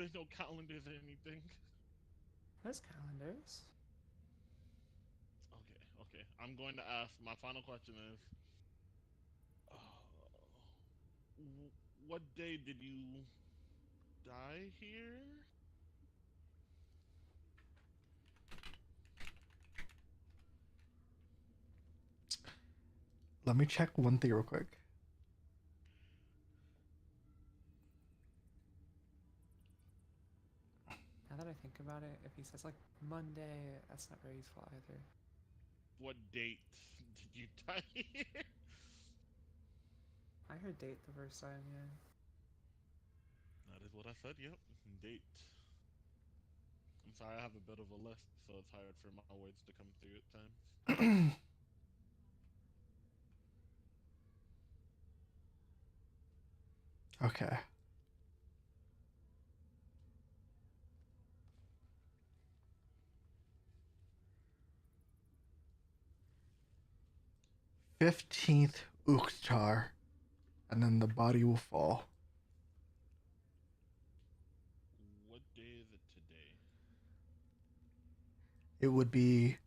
There's no calendars or anything. There's calendars. Okay. I'm going to ask. My final question is, what day did you die here? Let me check one thing real quick. Now that I think about it, if he says like Monday, that's not very useful either. What date did you die here? I heard date the first time, yeah. That is what I said. Yep. Date. I'm sorry, I have a bit of a list, so it's hard for my words to come through at times. Okay. "15th Ukhtar," and then the body will fall. What day is it today? It would be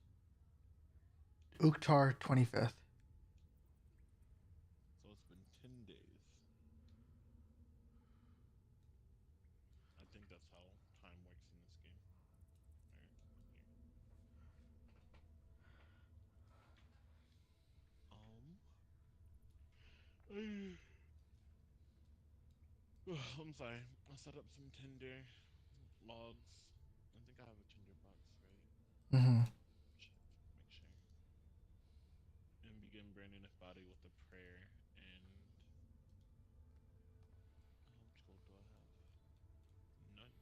Ukhtar 25th. So it's been 10 days. I think that's how time works in this game. Alright, I'm sorry. I set up some Tinder logs. I think I have a Tinder box, right? Mm-hmm. Check, make sure. And begin burning this body with a prayer and how much gold do I have? None.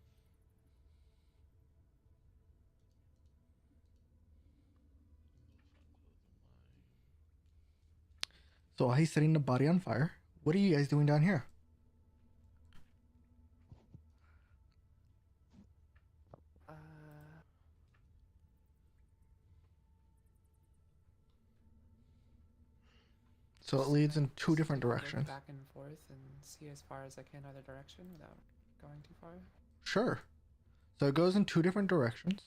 Those fine clothes of mine. So while he's setting the body on fire, what are you guys doing down here? So it leads in two different Look directions. back and forth and see as far as I can either direction without going too far. Sure. So it goes in two different directions.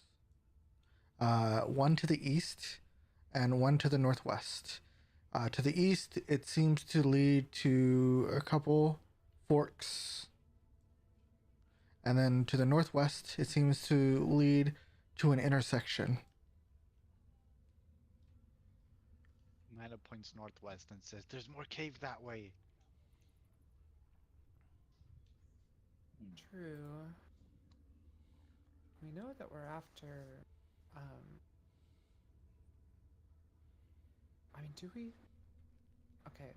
One to the east, and one to the northwest. To the east, it seems to lead to a couple forks, and then to the northwest, it seems to lead to an intersection. Mana points northwest and says, "There's more cave that way." True. We know that we're after. I mean, do we? Okay.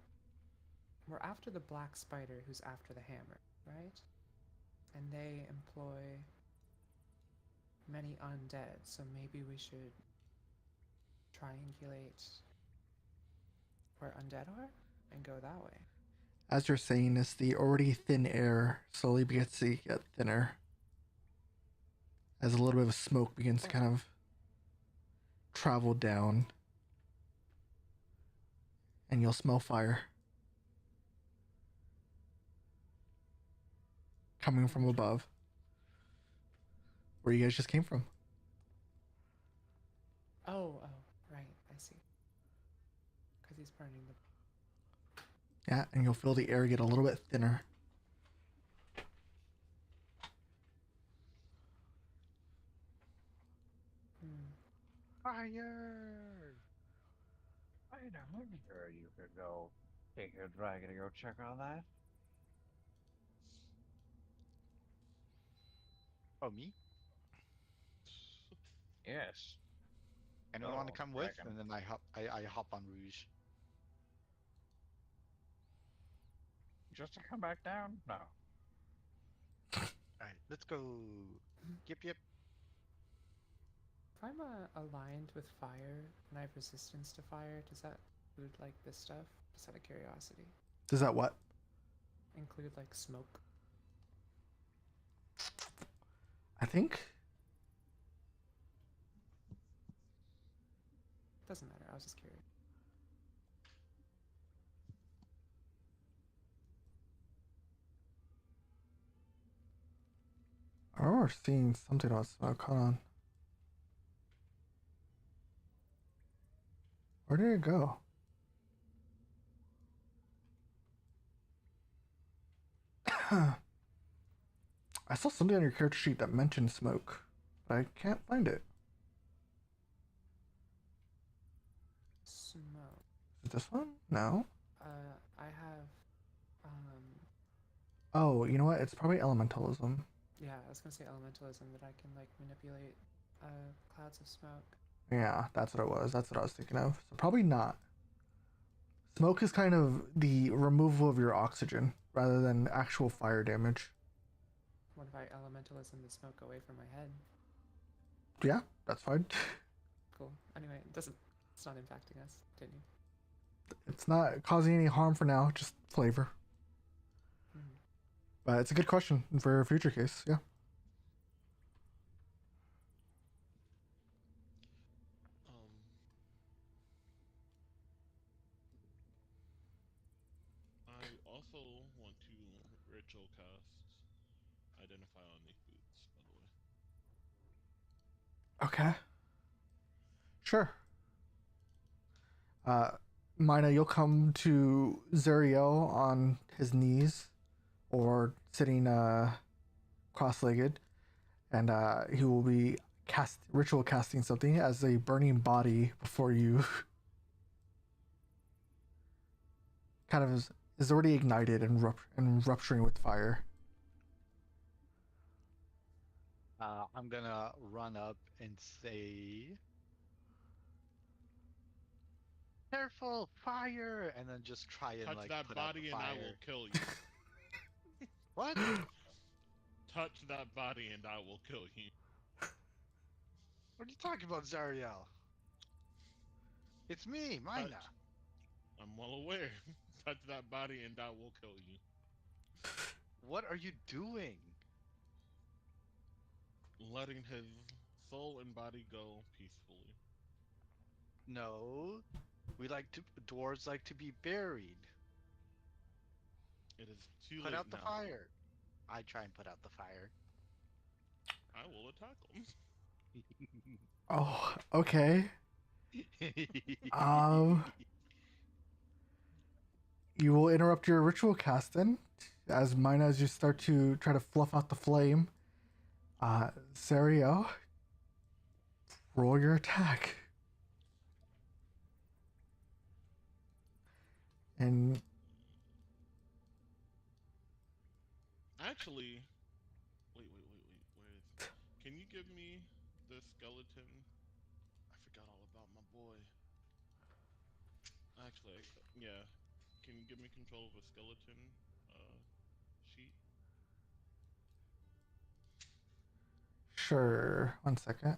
We're after the black spider who's after the hammer, right? And they employ many undead, so maybe we should triangulate where undead are and go that way. As you're saying this, the already thin air slowly begins to get thinner as a little bit of smoke begins to kind of travel down, and you'll smell fire coming from above, where you guys just came from. Oh, right, I see. Because he's burning the. Yeah, and you'll feel the air get a little bit thinner. Fire! Wait a minute, or you could go take your dragon to go check on that. Oh, me? Yes. Anyone want to Oh, come with? dragon. And then I hop on Rouge. Just to come back down? No. Alright, let's go. Yep, yep. If I'm aligned with fire and I have resistance to fire, does that include like this stuff? Just out of curiosity. Does that what? Include like smoke? I think. Doesn't matter, I was just curious. I remember seeing something on smoke. Hold on. Where did it go? I saw something on your character sheet that mentioned smoke, but I can't find it. Smoke. Is it this one? No. I have, Oh, you know what? It's probably elementalism. yeah, I was gonna say elementalism, that I can like manipulate clouds of smoke. Yeah, that's what it was. That's what I was thinking of. So probably not. Smoke is kind of the removal of your oxygen rather than actual fire damage. What if I elementalism the smoke away from my head? Yeah, that's fine. Cool. Anyway, it's not impacting us. Continue. It's not causing any harm for now, just flavor. Mhm. But it's a good question for a future case. Yeah. I also want to ritual cast identify on these boots, by the way. Okay. Sure. Mina, you'll come to Zariel on his knees or sitting cross-legged, and he will be ritual casting something as a burning body before you kind of is already ignited and rupturing with fire. I'm gonna run up and say, "Careful, fire!" and then just try and Touch like that put out the body and I fire. will kill you. What? Touch that body and I will kill you. What are you talking about, Zariel? It's me, Mina. I'm well aware. Touch that body and I will kill you. What are you doing? Letting his soul and body go peacefully. No, dwarves like to be buried. It is too Put late out the now. fire. I try and put out the fire. I will attack him. Oh, okay. Um, you will interrupt your ritual casting as Mina, as you start to try to fluff out the flame. Serio, roll your attack. And Actually, wait. Where is? Can you give me the skeleton? I forgot all about my boy. Actually, yeah. Can you give me control of a skeleton sheet? sure, 1 second.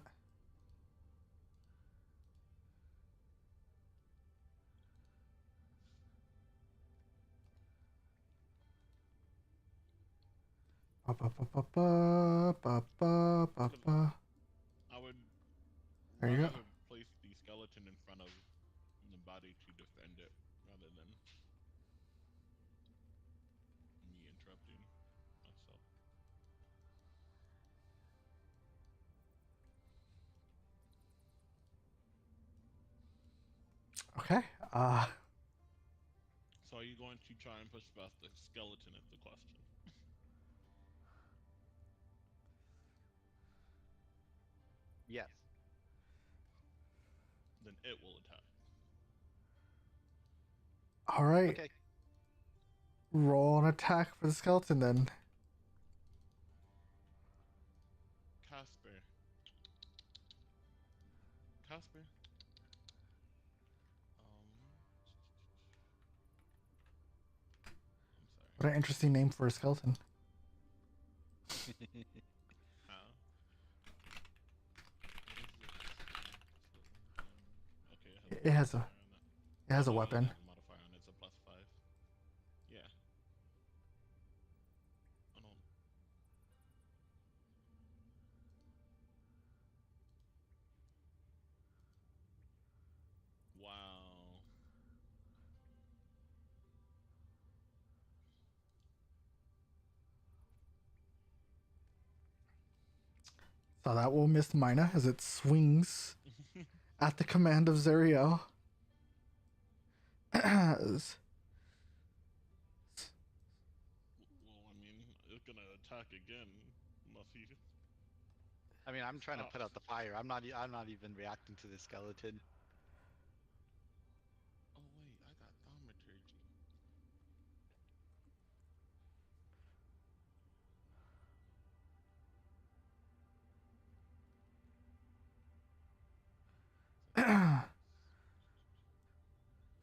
Ba, ba, ba, ba, ba, ba, ba, ba, ba. I would There you go. rather place the skeleton in front of the body to defend it rather than me interrupting myself. Okay. So are you going to try and push past the skeleton is the question. Yes. Then it will attack. All right. Okay. Roll an attack for the skeleton then. Casper. Casper. I'm sorry. What an interesting name for a skeleton. Okay. It has a modifier on that. it has a Oh, yeah, weapon. it has a modifier on it. It's a +5. Yeah. Oh no. Wow. So that will miss Mina as it swings at the command of Zeriel. As- Well, I mean, it's gonna attack again unless he. I mean, I'm trying to Oh. put out the fire. I'm not even reacting to the skeleton. Oh wait, I got thaumaturgy.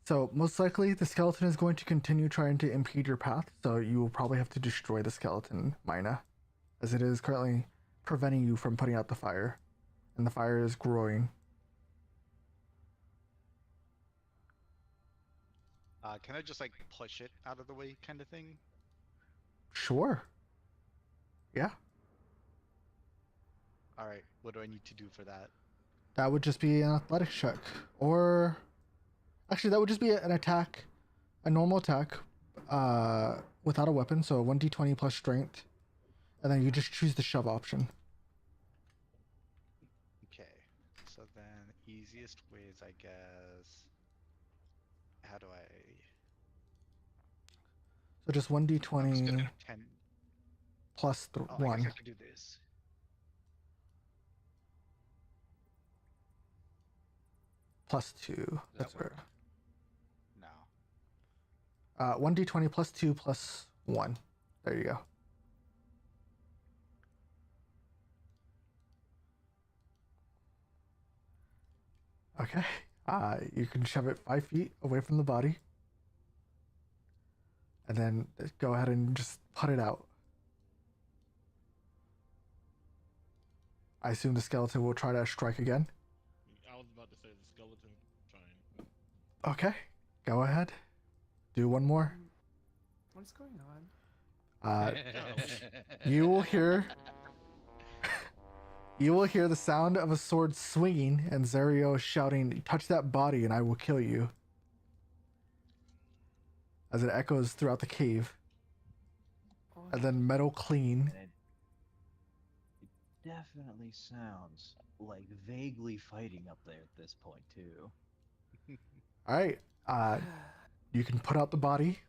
So most likely the skeleton is going to continue trying to impede your path, so you will probably have to destroy the skeleton, Mina, as it is currently preventing you from putting out the fire. And the fire is growing. Can I just like push it out of the way, kind of thing? Sure. Yeah. All right. What do I need to do for that? That would just be an athletics check. Or actually that would just be an attack, a normal attack, without a weapon, so 1d20 plus strength. And then you just choose the shove option. Okay. So then, easiest ways, I guess. How do I? So just I'm just 1d20 gonna 10. plus Oh, I guess 1 I could do this. plus 2. Does That's that work? right. No. 1d20 plus 2 plus 1. There you go. Okay. You can shove it 5 feet away from the body. And then go ahead and just put it out. I assume the skeleton will try to strike again. I was about to say the skeleton trying. Okay. Go ahead. Do one more. What's going on? You will hear the sound of a sword swinging and Zerio shouting, "Touch that body and I will kill you," as it echoes throughout the cave. Oh, And then metal clean. And it definitely sounds like vaguely fighting up there at this point too. All right. You can put out the body.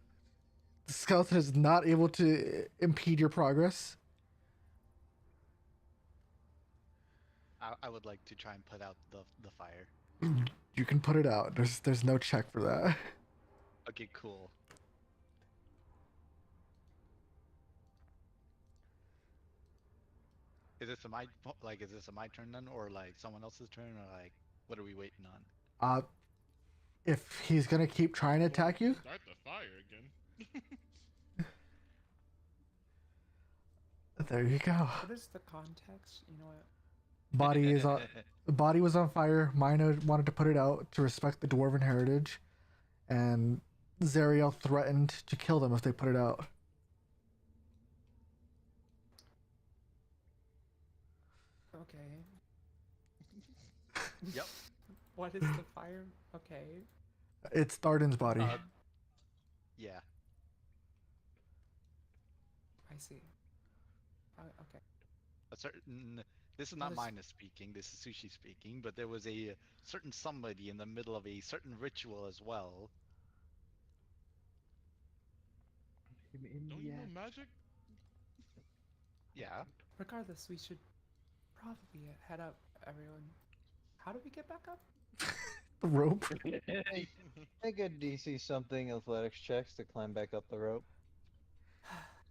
The skeleton is not able to impede your progress. I would like to try and put out the fire. You can put it out. There's no check for that. Okay, cool. Is this a my turn then, or like someone else's turn, or like what are we waiting on? Uh, if he's gonna keep trying to attack you, Start the fire again. there you go. What is the context? You know what? Body is on. The body was on fire. Mina wanted to put it out to respect the dwarven heritage, and Zariel threatened to kill them if they put it out. Okay. Yep. What is the fire? Okay. It's Thardan's body. Yeah. I see. Okay. A certain. This is What not is- Mina speaking. This is Sushi speaking. But there was a certain somebody in the middle of a certain ritual as well. Don't you know magic? Yeah. Regardless, we should probably head up, everyone. How do we get back up? The rope. Make a DC something athletics checks to climb back up the rope.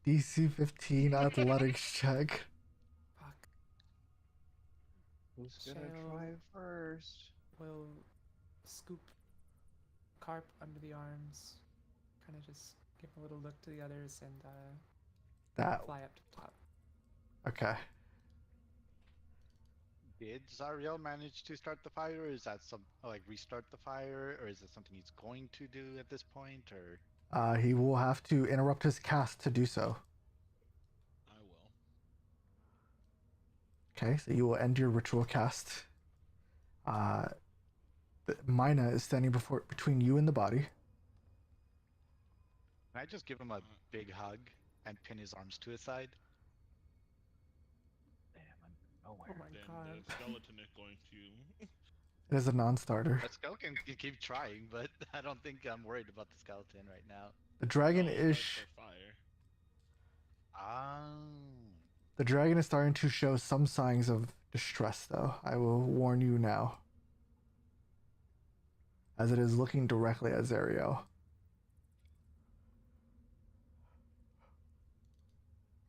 DC 15 athletics check. Fuck. Who's gonna Shall- try first? We'll scoop Carp under the arms, kind of just give a little look to the others, and That. fly up to the top. Okay. Did Zariel manage to start the fire? Or is that restart the fire, or is it something he's going to do at this point? Or He will have to interrupt his cast to do so. I will. Okay, so you will end your ritual cast. Mina is standing between you and the body. can I just give him a big hug and pin his arms to his side? Damn, I'm Oh nowhere. my Then god. the skeleton is going to. It is a non-starter. That skeleton can keep trying, but I don't think I'm worried about the skeleton right now. The dragon Oh, is start the fire. the dragon is starting to show some signs of distress, though. I will warn you now, as it is looking directly at Zariel.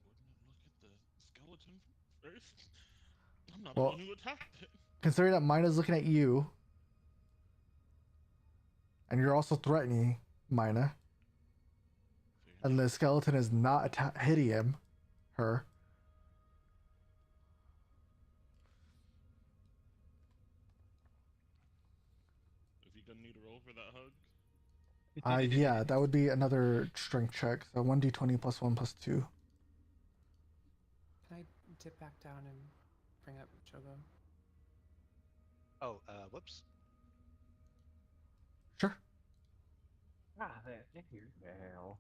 Wouldn't it look at the skeleton first? I'm not Well- the one who attacked it. Considering that Mina's looking at you, and you're also threatening Mina, and the skeleton is not hitting her. Is he gonna need to roll for that hug? Yeah, that would be another strength check. So 1d20 plus 1 plus 2. Can I dip back down and bring up Chogo? Oh, whoops. Sure. Ah, there you go.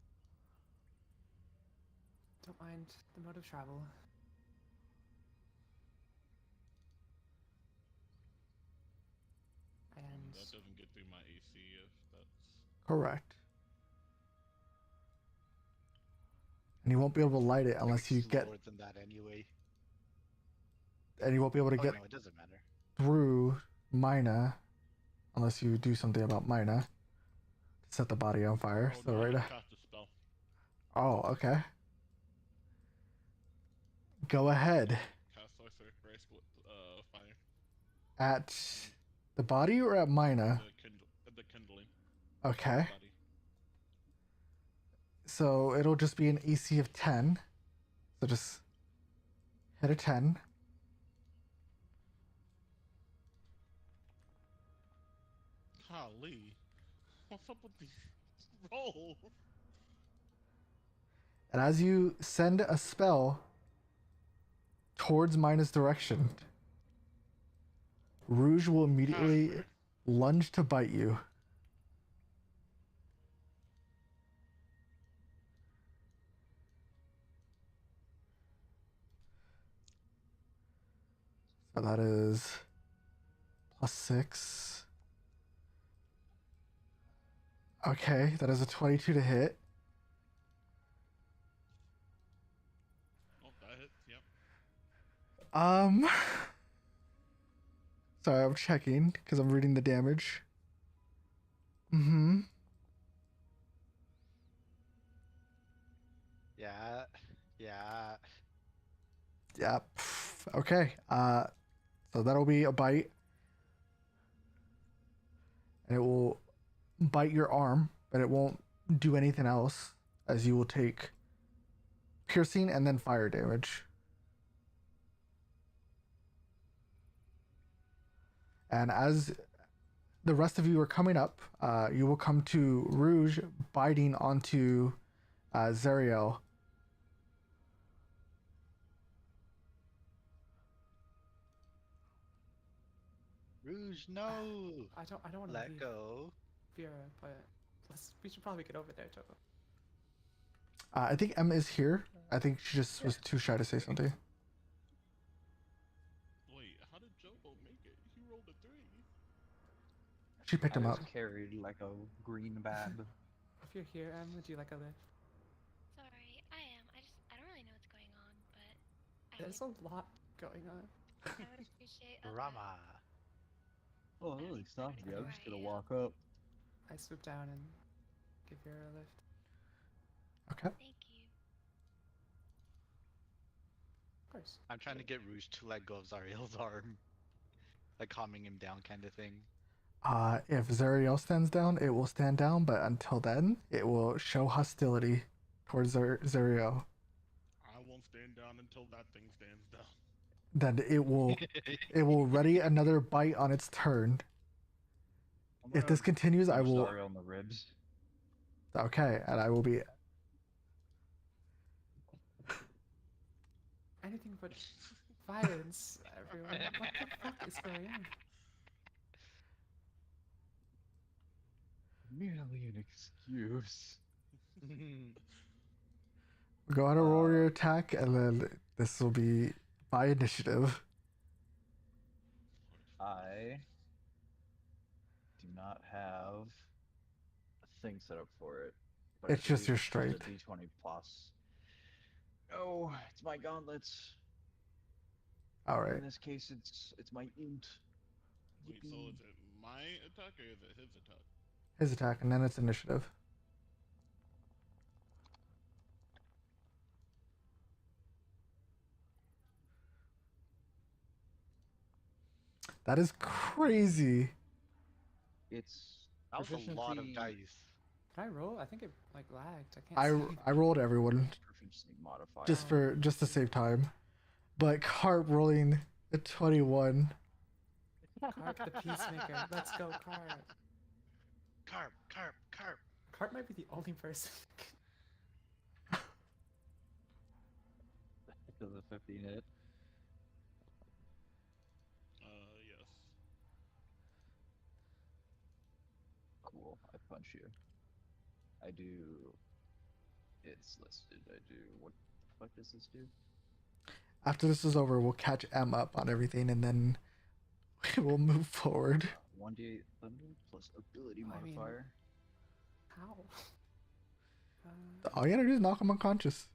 Don't mind the mode of travel. And That doesn't get through my AC if that's. Correct. And you won't be able to light it unless you get, Slower than that anyway. and you won't be able to Oh, get no, it doesn't matter. through Mina unless you do something about Mina to set the body on fire. Oh, So no, I right just now. cast a spell. Oh, okay. Go ahead. Cast sorcerer race with fire. At the body or at Mina? The kindling. Okay. Body. So it'll just be an AC of 10. So just hit a 10. Golly. What's up with these rolls? And as you send a spell towards Mina's direction, Rouge will immediately Casper. lunge to bite you. So that is +6. Okay, that is a 22 to hit. Oh, that hits. Yep. Um, sorry, I'm checking because I'm reading the damage. Mm-hmm. Yeah. Yeah. Yep. Okay. So that'll be a bite, and it will bite your arm, but it won't do anything else, as you will take piercing and then fire damage. And as the rest of you are coming up, you will come to Rouge biting onto Zariel. Rouge, no. I don't want to Let leave go. Vera, but we should probably get over there, Togo. I think M is here. I think she just was too shy to say something. Wait, how did Jobo make it? He rolled a 3. She picked I him was up. carried like a green bab. If you're here, Em, would you like a lift? Sorry, I am. I don't really know what's going on, but There's a lot going on. I would appreciate a lift. Rama. Oh, I really? don't Stop know me. I'm where just I gonna am. walk up. I swoop down and give Vera a lift. Okay. Thank you. Of course. I'm trying to get Rouge to let go of Zariel's arm. Like calming him down kind of thing. If Zariel stands down, it will stand down, but until then, it will show hostility towards Zariel. I won't stand down until that thing stands down. Then it will ready another bite on its turn. I'm If this gonna continues, I punch will. Zariel in the ribs. Okay, and I will be. Anything but violence, everyone. What the fuck is going on? Merely an excuse. Go on a roll your attack, and then this will be by initiative. I do not have a thing set up for it. But I It's just believe your it's strength. a D20 plus. No, it's my gauntlets. All right. In this case, it's my int. Wait, so Yippee. is it my attack or is it his attack? His attack, and then it's initiative. That is crazy. It's That was a lot of proficiency- dice. Did I roll? I think it like lagged. I can't see. I rolled everyone proficiency modifier. just to save time, but Carp rolling a 21. Carp the Peacemaker. Let's go, Carp. Carp, carp, carp. Carp might be the only person. Does a 15 hit? Yes. Cool. I punch you. I do. It's listed. I do. What the fuck does this do? After this is over, we'll catch M up on everything, and then we will move forward. 1d8 thunder plus ability I mean- modifier. How? All you gotta do is knock him unconscious.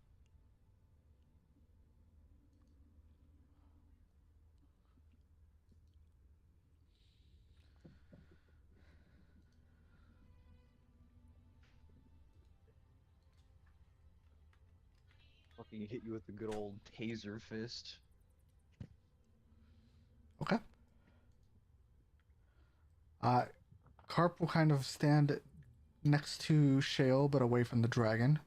Fucking hit you with the good old taser fist. Okay. Carp will kind of stand next to Shale, but away from the dragon.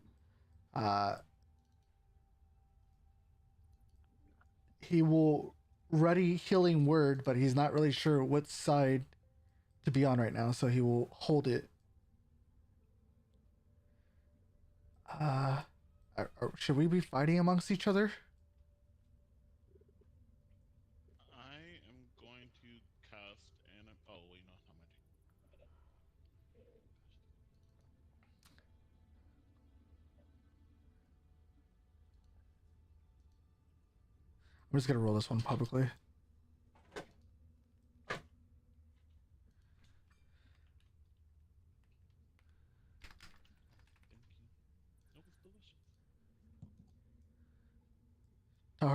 He will ready healing word, but he's not really sure what side to be on right now, so he will hold it. Should we be fighting amongst each other? I am going to cast an. Oh wait, no, it's not magic. I'm just gonna roll this one publicly.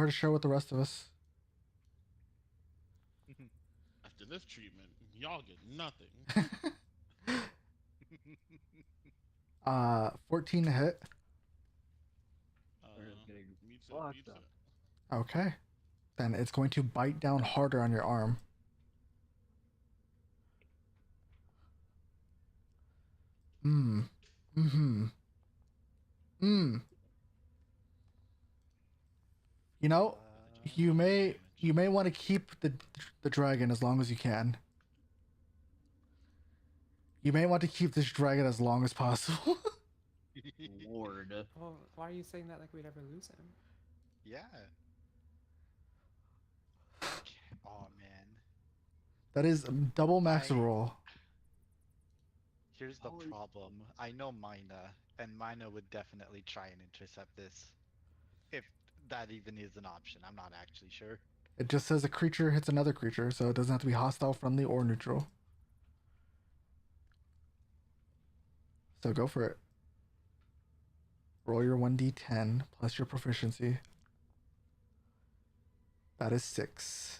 her to share with the rest of us. After this treatment, y'all get nothing. 14 to hit. We're just getting Meets fucked beats up. it. Okay. Then it's going to bite down harder on your arm. Mm. Mm-hmm. Mm. You know, you may want to keep the dragon as long as you can. You may want to keep this dragon as long as possible. Lord. Well, why are you saying that like we'd ever lose him? Yeah. Oh man. That is double max I- roll. Here's the Holy- problem. I know Mina, and Mina would definitely try and intercept this. If that even is an option. I'm not actually sure. It just says a creature hits another creature, so it doesn't have to be hostile, friendly, or neutral. So go for it. Roll your 1d10 plus your proficiency. That is 6.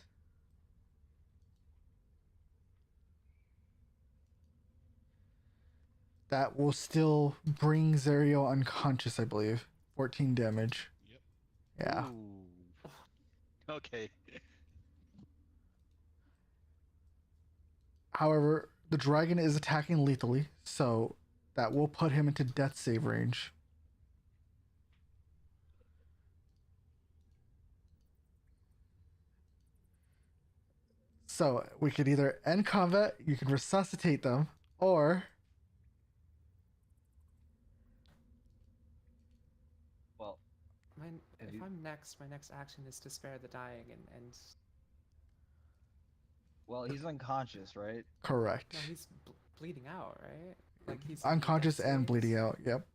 That will still bring Zerio unconscious, I believe. 14 damage. Yep. Yeah. Ooh. Okay. However, the dragon is attacking lethally, so that will put him into death save range. So we could either end combat, you can resuscitate them, or Well, Have If you- I'm next, my next action is to spare the dying and well, he's unconscious, right? correct. no, he's bleeding out, right? Like he's Unconscious dead and bleeding saves. out. Yep.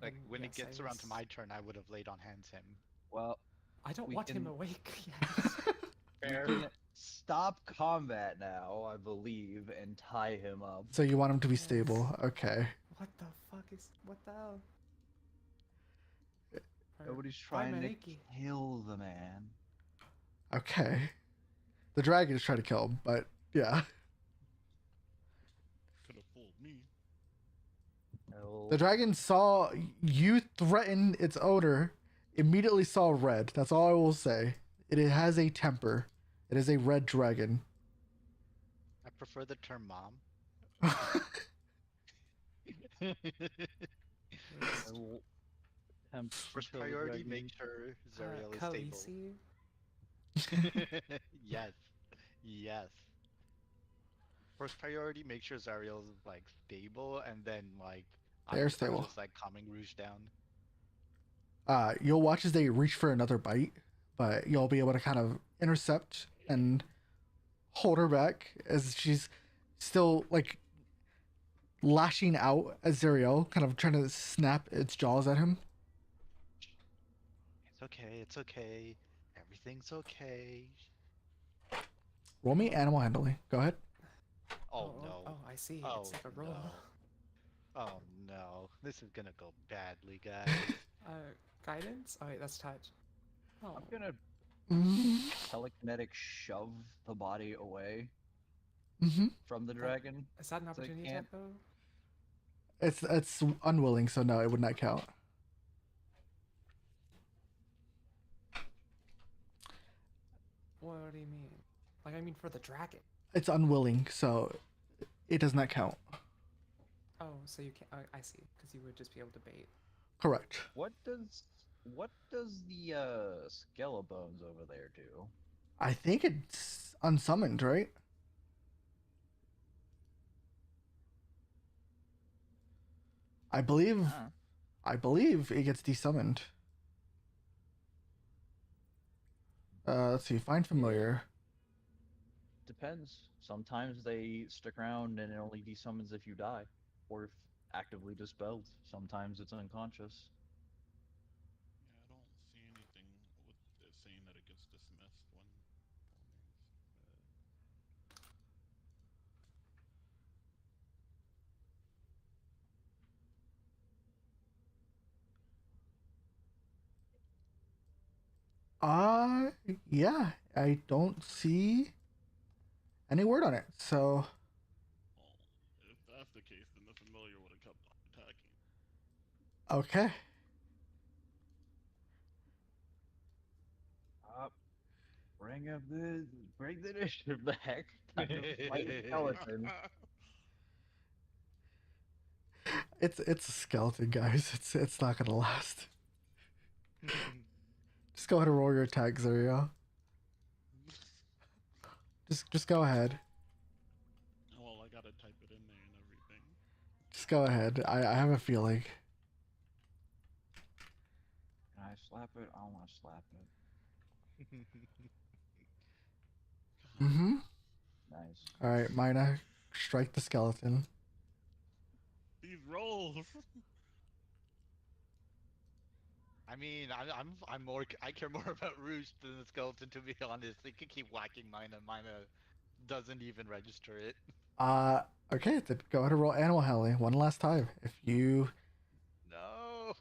Like Then when it yes, I gets around to was- my turn, I would have laid on hands him. Well, I don't we want him can- awake yet. we can stop combat now, I believe, and tie him up. So you want him to be Yes. stable. Okay. What the fuck is what the hell? Or- Nobody's why trying to Maneki? kill the man. Okay. The dragon is trying to kill him, but yeah. Could have fooled me. No. The dragon saw you threaten its owner, immediately saw red. That's all I will say. It has a temper. It is a red dragon. I prefer the term mom. Yes. I'll attempt to First kill the priority, dragon. make sure Zariel is stable. Khaleesi? Yes. Yes. First priority, make sure Zariel is like stable, and then like They're stable. just like calming Rouge down. You'll watch as they reach for another bite, but you'll be able to kind of intercept and hold her back as she's still like lashing out at Zeriel, kind of trying to snap its jaws at him. It's okay. It's okay. Everything's okay. Roll me animal handling. Go ahead. Oh no. Oh, I see. Oh, It's like a roll. no. Oh no. This is gonna go badly, guys. Guidance? Oh wait, that's touch. Oh, I'm gonna Mm-hmm. telekinetic shove the body away Mm-hmm. from the dragon. is that an I opportunity can't- attack though? It's unwilling, so no, it would not count. What do you mean? Like I mean for the dragon. It's unwilling, so it does not count. Oh, so you can't. I see. Because you would just be able to bait. Correct. What does the Skelebanes over there do? I think it's unsummoned, right? I believe Ah. I believe it gets desummoned. Let's see, find familiar. Depends. Sometimes they stick around and it only desummons if you die, or if actively dispelled. Sometimes it's unconscious. Yeah, I don't see anything with it saying that it gets dismissed when Uh, yeah, I don't see any word on it. So, Well, if that's the case, then the familiar would have kept on attacking. okay. Uh, bring the initiative back. Time to fight a skeleton. It's a skeleton, guys. It's not gonna last. Just go ahead and roll your attack, Zuriel. Just go ahead. Well, I gotta type it in there and everything. Just go ahead. I have a feeling. Can I slap it? I want to slap it. Mm-hmm. Nice. All right, Mina, strike the skeleton. These rolls. I mean, I'm more. I care more about Rouge than the skeleton, to be honest. They can keep whacking mine, and mine doesn't even register it. Okay, then go ahead and roll animal handling one last time. If you No.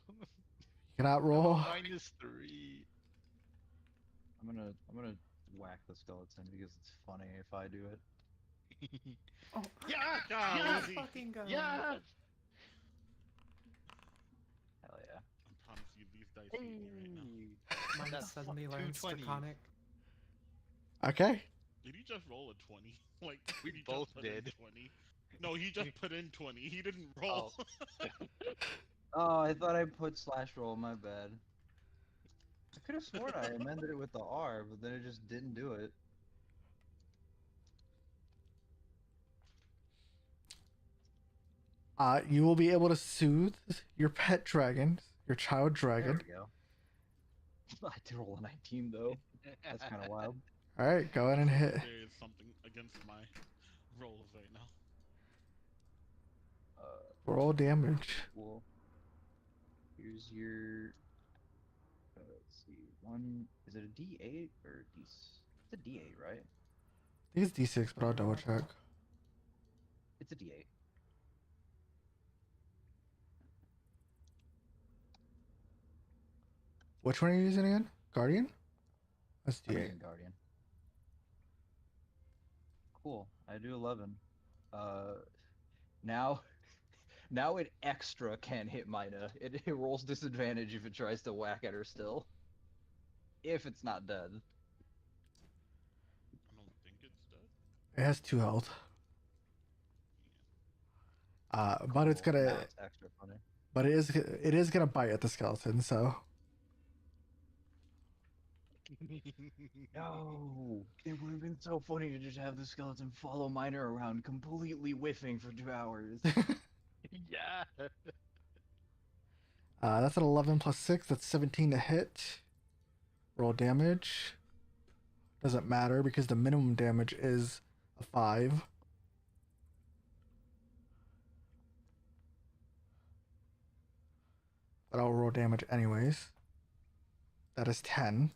cannot I'm roll, on -3. I'm gonna whack the skeleton because it's funny if I do it. Oh, Yeah. God, Yeah. Lizzie. fucking go. Yeah. Hell yeah. I promise you, these dice hate me right now. Mine That's suddenly two learns 20s. Draconic. okay. Did he just roll a 20? Like, We he just both put in did. 20? No, he just put in 20. He didn't roll. Oh, I thought I put slash roll. My bad. I could have sworn I amended it with the R, but then it just didn't do it. You will be able to soothe your pet dragon, your child There dragon. we go. I did roll a 19 though. That's kind of wild. All right, go ahead and hit. There is something against my rolls right now. Roll damage. Cool. Here's your. Let's see. One. Is it a D8 or a D? It's a D8, right? I think it's D6, but I'll double check. It's a D8. Which one are you using again? Guardian? That's I'm D8. using Guardian. Cool. I do 11. Now, now it extra can hit Mina. It rolls disadvantage if it tries to whack at her still. If it's not dead. I don't think it's dead. It has 2 health. But it's Cool. gonna, Now it's extra funny. but it is gonna bite at the skeleton. So No, it would have been so funny to just have the skeleton follow Miner around, completely whiffing for 2 hours. Yeah. that's an 11 plus 6. That's 17 to hit. Roll damage. Doesn't matter because the minimum damage is a 5. But I'll roll damage anyways. That is 10.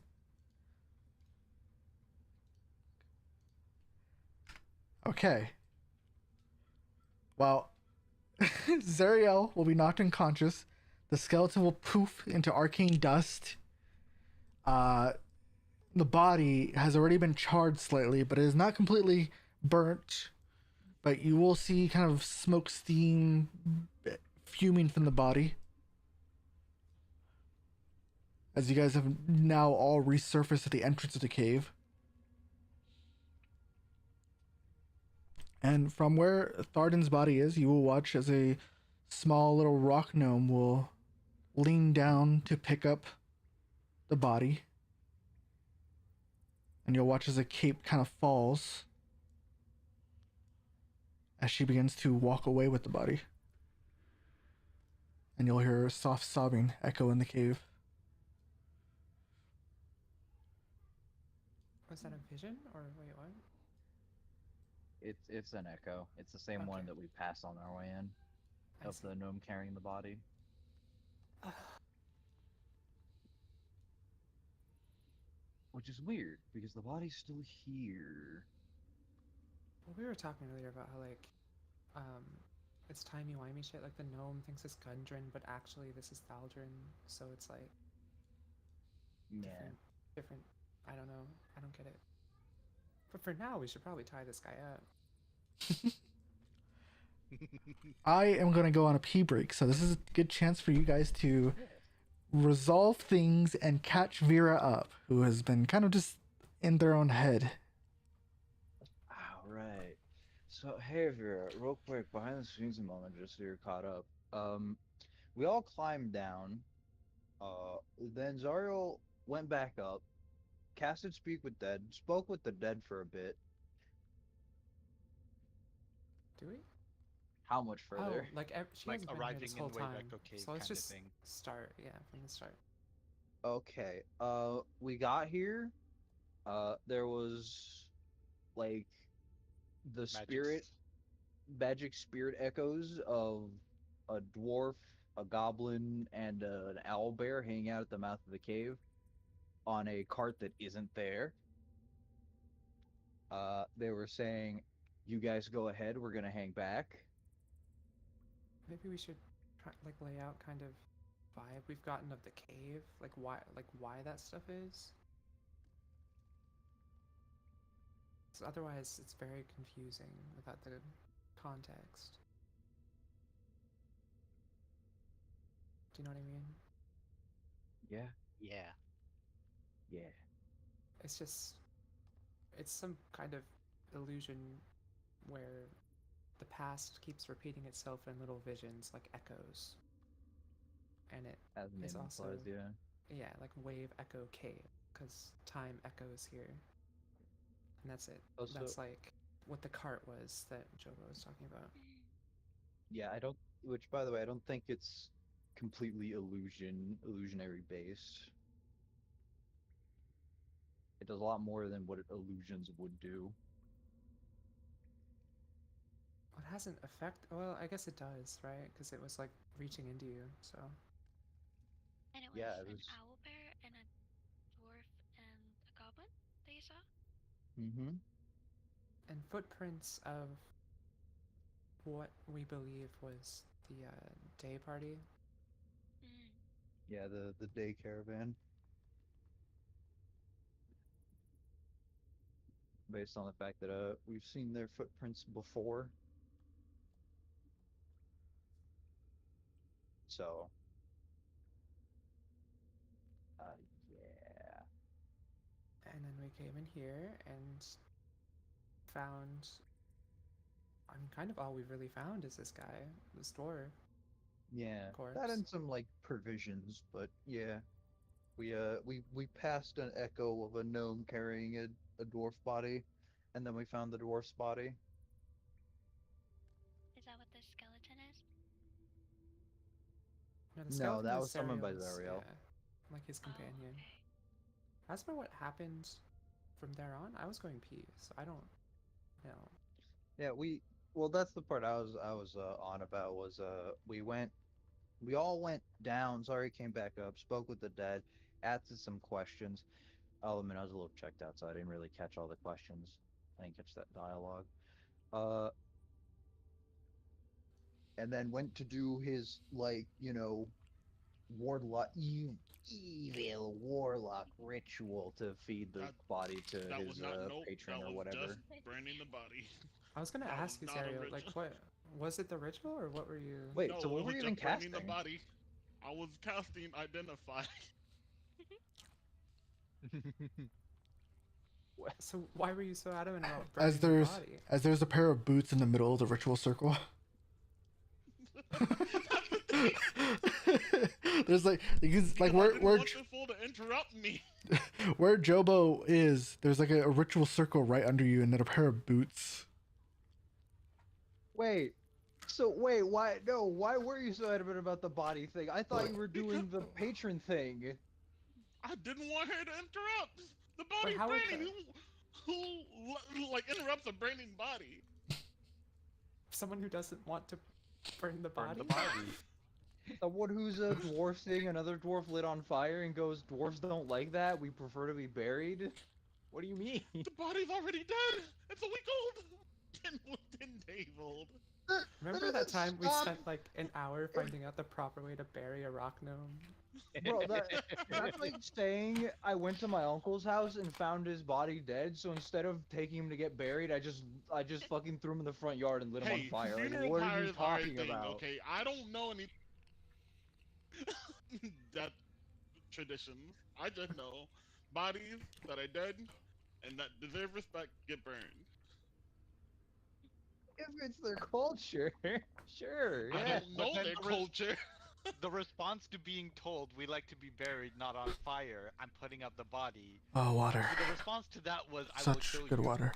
Okay. Well, Zariel will be knocked unconscious. The skeleton will poof into arcane dust. The body has already been charred slightly, but it is not completely burnt. But you will see kind of smoke steam fuming from the body. As you guys have now all resurfaced at the entrance of the cave. And from where Thardan's body is, you will watch as a small little rock gnome will lean down to pick up the body. And you'll watch as a cape kind of falls as she begins to walk away with the body. And you'll hear a soft sobbing echo in the cave. Was that a vision or wait, what? It's an echo. It's the same one Okay. that we passed on our way in. I Of see. the gnome carrying the body. Which is weird, because the body's still here. Well, we were talking earlier about how like, it's timey-wimey shit. Like the gnome thinks it's Gundren, but actually this is Thaldrin. So it's like Yeah. different. different. I don't know. I don't get it. But for now, we should probably tie this guy up. I am gonna go on a pee break, so this is a good chance for you guys to resolve things and catch Vera up, who has been kind of just in their own head. All right. So, hey, Vera, real quick, behind the scenes a moment, just so you're caught up. We all climbed down. Then Zariel went back up, casted Speak with Dead, spoke with the dead for a bit. Do we? How much Oh, further? like she Like hasn't been here arriving this in whole Wave time. Echo Cave So let's kinda just thing. start. Yeah, from the start. Okay. We got here. There was like the magic spirit echoes of a dwarf, a goblin, and an owl bear hanging out at the mouth of the cave on a cart that isn't there. They were saying, "You guys go ahead. We're gonna hang back." Maybe we should try, like lay out kind of vibe we've gotten of the cave, like why that stuff is. So otherwise, it's very confusing without the context. Do you know what I mean? Yeah. Yeah. Yeah. It's just, it's some kind of illusion where the past keeps repeating itself in little visions like echoes. And it As the is name also, implies, yeah. yeah, like Wave Echo Cave, because time echoes here. And that's it. Also, That's like what the cart was that Jobo was talking about. yeah, I don't. Which, by the way, I don't think it's completely illusionary based. It does a lot more than what illusions would do. It hasn't affect. Well, I guess it does, right? Because it was like reaching into you. So And it was Yeah, it an was. owl bear and a dwarf and a goblin that you saw? Mm-hmm. and footprints of what we believe was the day party. Mm. Yeah, the day caravan. Based on the fact that we've seen their footprints before. So yeah. And then we came in here and found. I mean, kind of all we've really found is this guy, this dwarf. Yeah. Corpse. That and some like provisions, but yeah. We passed an echo of a gnome carrying a dwarf body, and then we found the dwarf's body. Is that what the skeleton is? No, the No, skeleton that is was summoned by Zariel's, Zariel. yeah, like his companion. Oh, okay. As for what happened from there on, I was going pee, so I don't know. Yeah, well that's the part I was on about was we all went down, Zari came back up, spoke with the dead, asked some questions. I'll admit I was a little checked out, so I didn't really catch all the questions. I didn't catch that dialogue. Uh and then went to do his like, warlock evil warlock ritual to feed the That body to that was his not nope. patron That or was whatever. just burning the body. I was gonna That ask you, was not a Zariel, like, ritual. what was it? The ritual, or what were you? Wait, No, so what it were was you even just burning casting? the body. I was casting identify. So why were you so adamant about As burning the body? there's a pair of boots in the middle of the ritual circle. There's like because like I didn't want the fool to interrupt me. where Jobo is, there's like a ritual circle right under you, and then a pair of boots. Wait. So wait, why no, why were you so adamant about the body thing? I thought you were doing the patron thing. I didn't want her to interrupt. The But body's how would burning. Who like interrupts a burning body? Someone who doesn't want to burn the Burn body? the body. Someone who's a dwarf seeing another dwarf lit on fire and goes, "Dwarves don't like that. We prefer to be buried." What do you mean? The body's already dead. It's a week old. 10 days old. Remember that time we Stop. spent like an hour finding out the proper way to bury a rock gnome? Bro, that's like saying I went to my uncle's house and found his body dead. So instead of taking him to get buried, I just fucking threw him in the front yard and lit him on Hey, fire. Like, funeral what are you pyres are a talking thing, about? okay? I don't know any death traditions. I just know bodies that are dead and that deserve respect get burned. If it's their culture, sure, I yeah. don't But know then their the culture. the response to being told we like to be buried, not on fire, I'm putting up the body. Oh, water. The response to that was, I will Such kill good you. water.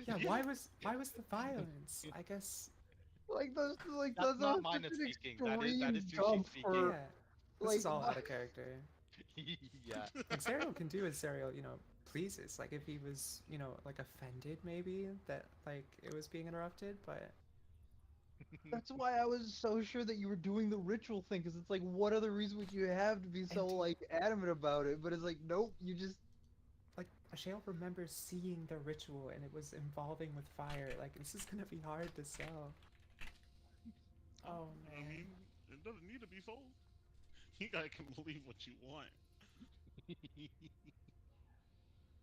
Yeah, why was the violence? I guess Like those, like That's those not are Mina such an speaking. That is extreme Sushi jump speaking. for yeah. This like is all what- out of character. Yeah. Like Zerial can do as Zerial, pleases. Like if he was, like offended maybe that like it was being interrupted, but That's why I was so sure that you were doing the ritual thing, because it's like, what other reason would you have to be so And- like adamant about it? But it's like, nope, you just like Ashale remembers seeing the ritual and it was involving with fire. Like this is gonna be hard to sell. Oh I man. mean, it doesn't need to be sold. You guys can believe what you want.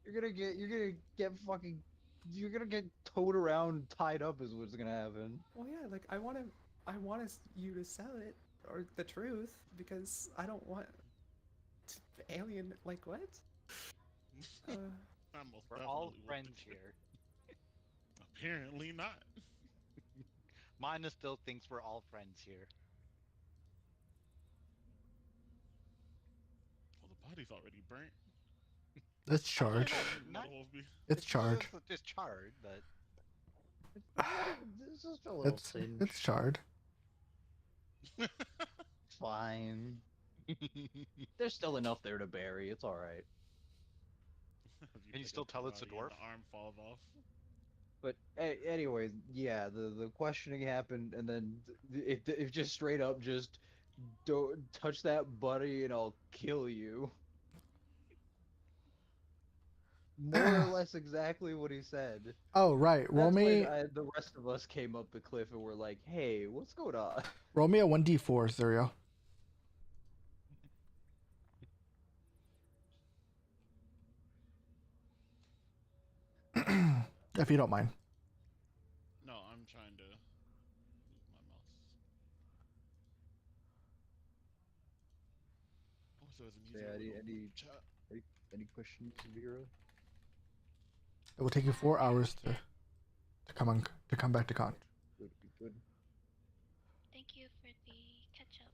you're gonna get fucking, you're gonna get towed around, tied up, is what's gonna happen. Well, yeah, like I want you to sell it or the truth because I don't want alien. Like what? I most We're all definitely want the friends truth. here. Apparently not. Mina still thinks we're all friends here. Well, the body's already burnt. It's charred. Not- It's charred. It's charred, but This is a little It's charred. fine. There's still enough there to bury. It's all right. As Can you pick still up the tell it's a body and dwarf? The arm falls off. But anyways, yeah, the questioning happened, and then it just straight up just don't touch that buddy, and I'll kill you. More or less exactly what he said. Oh, right. Roll That's me, when the rest of us came up the cliff and were like, "Hey, what's going on?" roll me a 1d4, Zuriel. If you don't mind. No, I'm trying to move my mouse. Oh, so it's an easier Yeah, way to any- open the chat. Any questions, Vera? It will take you 4 hours to come back to con. Good, good. Thank you for the catch up.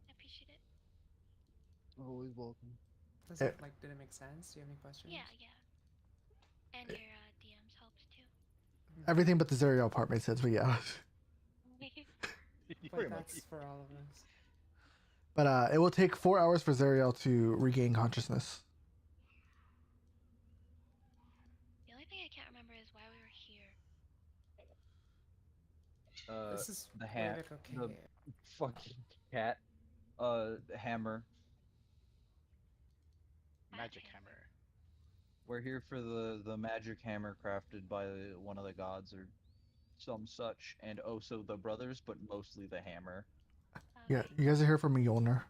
I appreciate it. Always welcome. Does Eh. it like did it make sense? Do you have any questions? Yeah, yeah. And your DMs helps too. Everything but the Zuriel part made sense, but yeah. But Pretty much. that's for all of us. But it will take 4 hours for Zuriel to regain consciousness. The only thing I can't remember is why we were here. This is the where hat, Vic, the- okay. Fucking cat. Hammer. magic hammer. We're here for the magic hammer crafted by one of the gods or some such, and also the brothers, but mostly the hammer. Yeah, Okay. you guys are here for Mjolnir.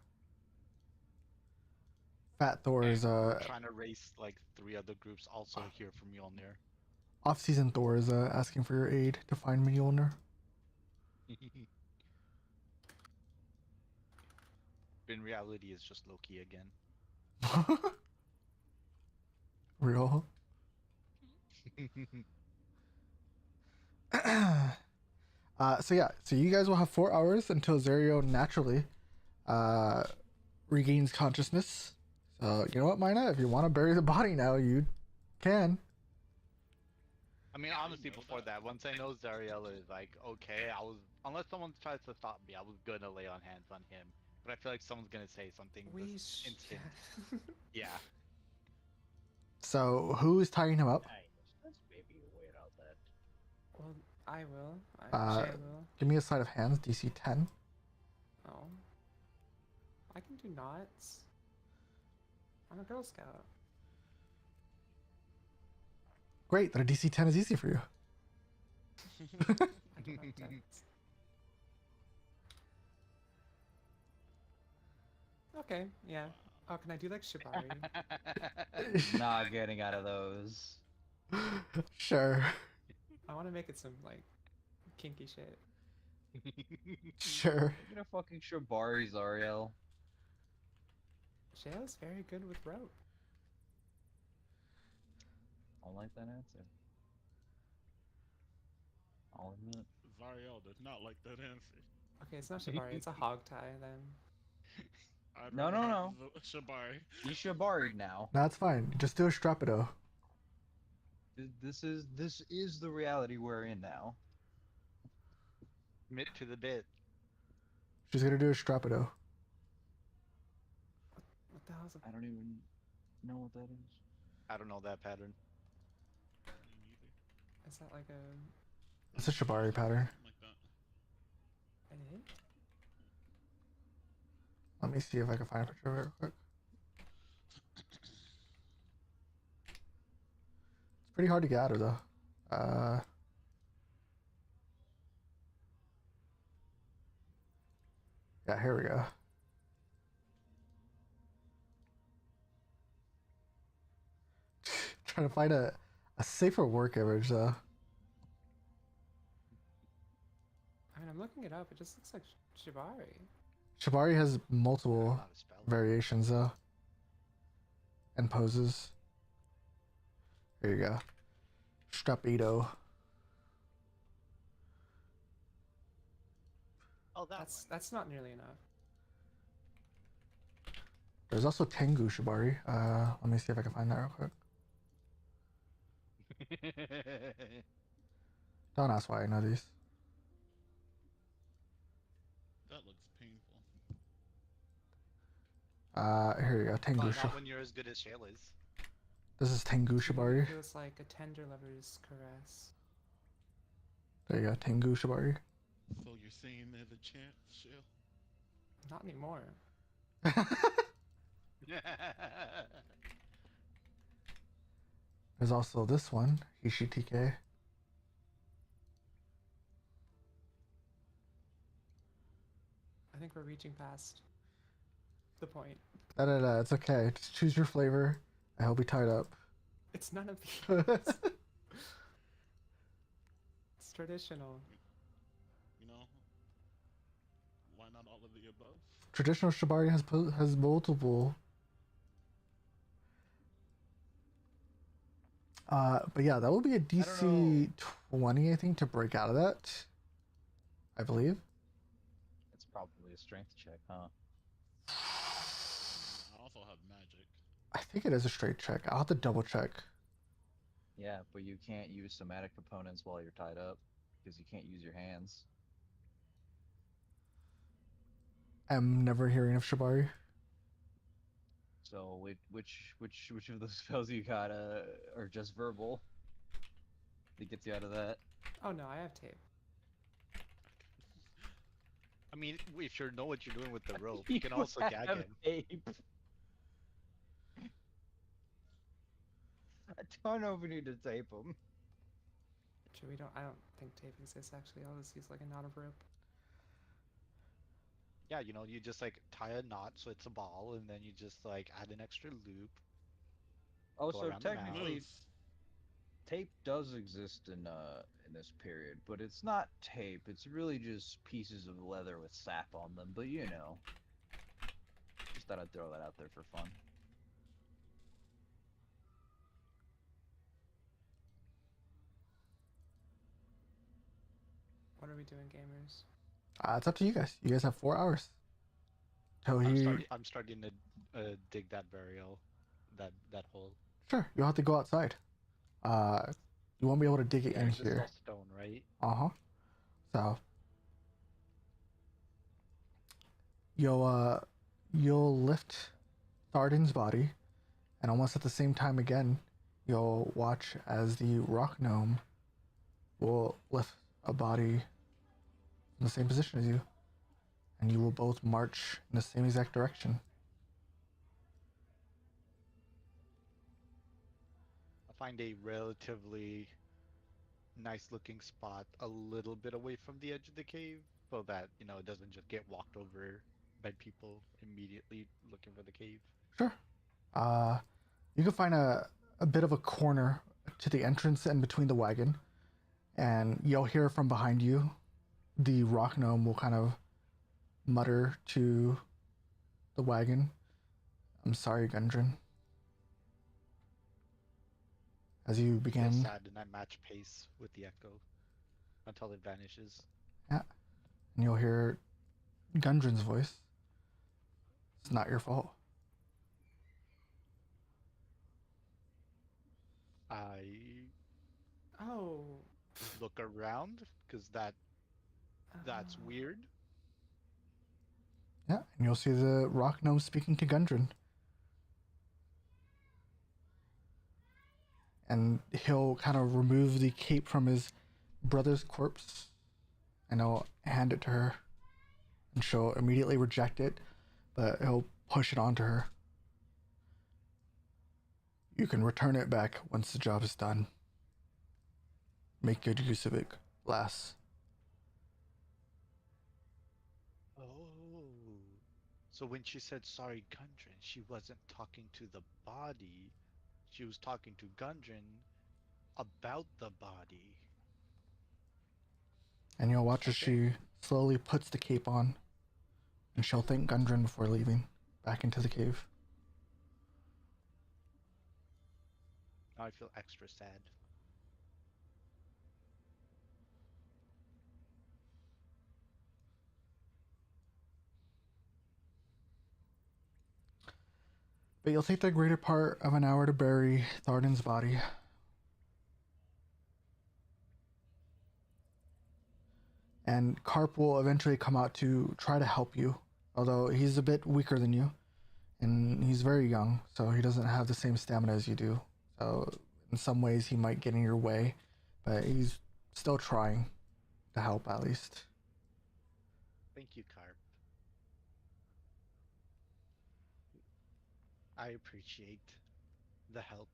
Fat Thor is Trying to race like 3 other groups also here from Mjolnir. off-season Thor is asking for your aid to find Mjolnir. In reality, it's just Loki again. Real. So yeah, so you guys will have 4 hours until Zerio naturally regains consciousness. So you know what, Mina? If you want to bury the body now, you can. I mean, Yeah, honestly, you know before that. that, once I know Zariel is like, okay, unless someone tries to stop me, I was gonna lay on hands on him. But I feel like someone's gonna say something We this instant. yeah. Yeah. So who's tying him up? Let's maybe wait out that. Well, I will. Uh, Shay will. Give me a sleight of hands, DC 10. Oh. I can do knots. I'm a Girl Scout. Great, that a DC 10 is easy for you. I don't have dots. Okay, yeah. Oh, can I do like Shibari? Not getting out of those. Sure. I want to make it some like kinky shit. Sure. Make it a fucking Shibari, Zariel. Shale's very good with rope. I like that answer. I'll admit. Zariel did not like that answer. Okay, it's not Shibari, it's a hog tie then. I'd No, rather no, have no. the Shibari. You Shibari'd now. That's fine. Just do a Strapido. This is the reality we're in now. Admit to the bit. She's gonna do a Strapido. What the hell's a... I don't even know what that is. I don't know that pattern. Me neither. Is that like a... It's a Shibari pattern. Something like that. It is? Let me see if I can find a picture of it real quick. It's pretty hard to get out of though. Yeah, here we go. Trying to find a safer work image though. I mean, I'm looking it up, it just looks like Shibari. Shibari has multiple Not a spell. variations though. And poses. Here you go. Strapido. Oh, That's not nearly enough. There's also Tengu Shibari. Let me see if I can find that real quick. Don't ask why I know these. That looks painful. Here you go. Tengu Not Shibari. when you're as good as Shale is. This is Tengu Shibari. It feels like a tender lover's caress. There you go. Tengu Shibari. So you're saying there's a chance, Shell? Not anymore. There's also this one, Hishitike. I think we're reaching past the point. No, it's okay. Just choose your flavor. I hope we tied up. It's none of these. It's traditional. You know? Why not all of the above? Traditional Shibari has multiple. But yeah, that will be a DC 20, I think, to break out of that. I believe. It's probably a strength check, huh? I also have magic. I think it is a straight check. I'll have to double check. Yeah, but you can't use somatic components while you're tied up because you can't use your hands. I'm never hearing of Shibari. So which of those spells you got are just verbal? That gets you out of that. Oh no, I have tape. I mean, if you know what you're doing with the rope, you can also gag have him. tape. I don't know if we need to tape him. Actually, I don't think tape exists actually. I'll just use like a knot of rope. Yeah, you know, you just like tie a knot so it's a ball, and then you just like add an extra loop. Oh, Go so around the mouth. technically, Moose. tape does exist in this period, but it's not tape. It's really just pieces of leather with sap on them. But you know, just thought I'd throw that out there for fun. What are we doing, gamers? It's up to you guys. You guys have 4 hours. So I'm starting to dig that burial, that hole. Sure, you'll have to go outside. You won't be able to dig it Yeah, in it's just here. all stone, right? Uh-huh. So you'll lift Thardan's body, and almost at the same time again, you'll watch as the rock gnome will lift a body in the same position as you, and you will both march in the same exact direction. I find a relatively nice looking spot a little bit away from the edge of the cave so that, you know, it doesn't just get walked over by people immediately looking for the cave? Sure. You can find a bit of a corner to the entrance and between the wagon, and you'll hear from behind you. The rock gnome will kind of mutter to the wagon, "I'm sorry, Gundren." As you I feel begin, sad and I match pace with the echo until it vanishes. yeah, and you'll hear Gundren's voice. "It's not your fault." I Oh. look around because that's uh, weird. Yeah, and you'll see the rock gnome speaking to Gundren. And he'll kind of remove the cape from his brother's corpse and he'll hand it to her. And she'll immediately reject it, but he'll push it onto her. "You can return it back once the job is done. Make good use of it, lass." Oh. So when she said sorry, Gundren, she wasn't talking to the body. She was talking to Gundren about the body. And you'll watch as Okay. she slowly puts the cape on, and she'll thank Gundren before leaving back into the cave. Now I feel extra sad. But you'll take the greater part of an hour to bury Thardan's body. And Karp will eventually come out to try to help you, although he's a bit weaker than you, and he's very young, so he doesn't have the same stamina as you do. So in some ways he might get in your way, but he's still trying to help at least. Thank you, Carp. I appreciate the help.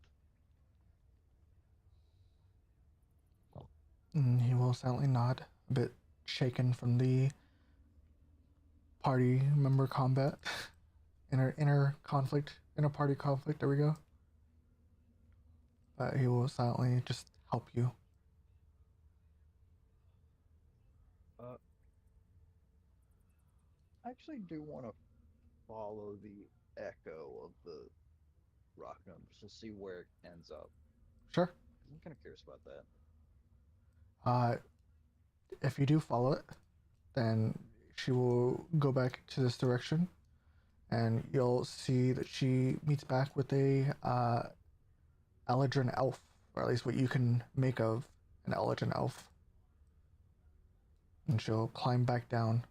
And he will silently nod, a bit shaken from the party member combat. inner conflict, inner party conflict, there we go. But he will silently just help you. I actually do want to follow the echo of the rock numbers to see where it ends up. Sure. I'm kind of curious about that. Uh, if you do follow it, then she will go back to this direction, and you'll see that she meets back with a Eladrin elf, or at least what you can make of an Eladrin elf. And she'll climb back down.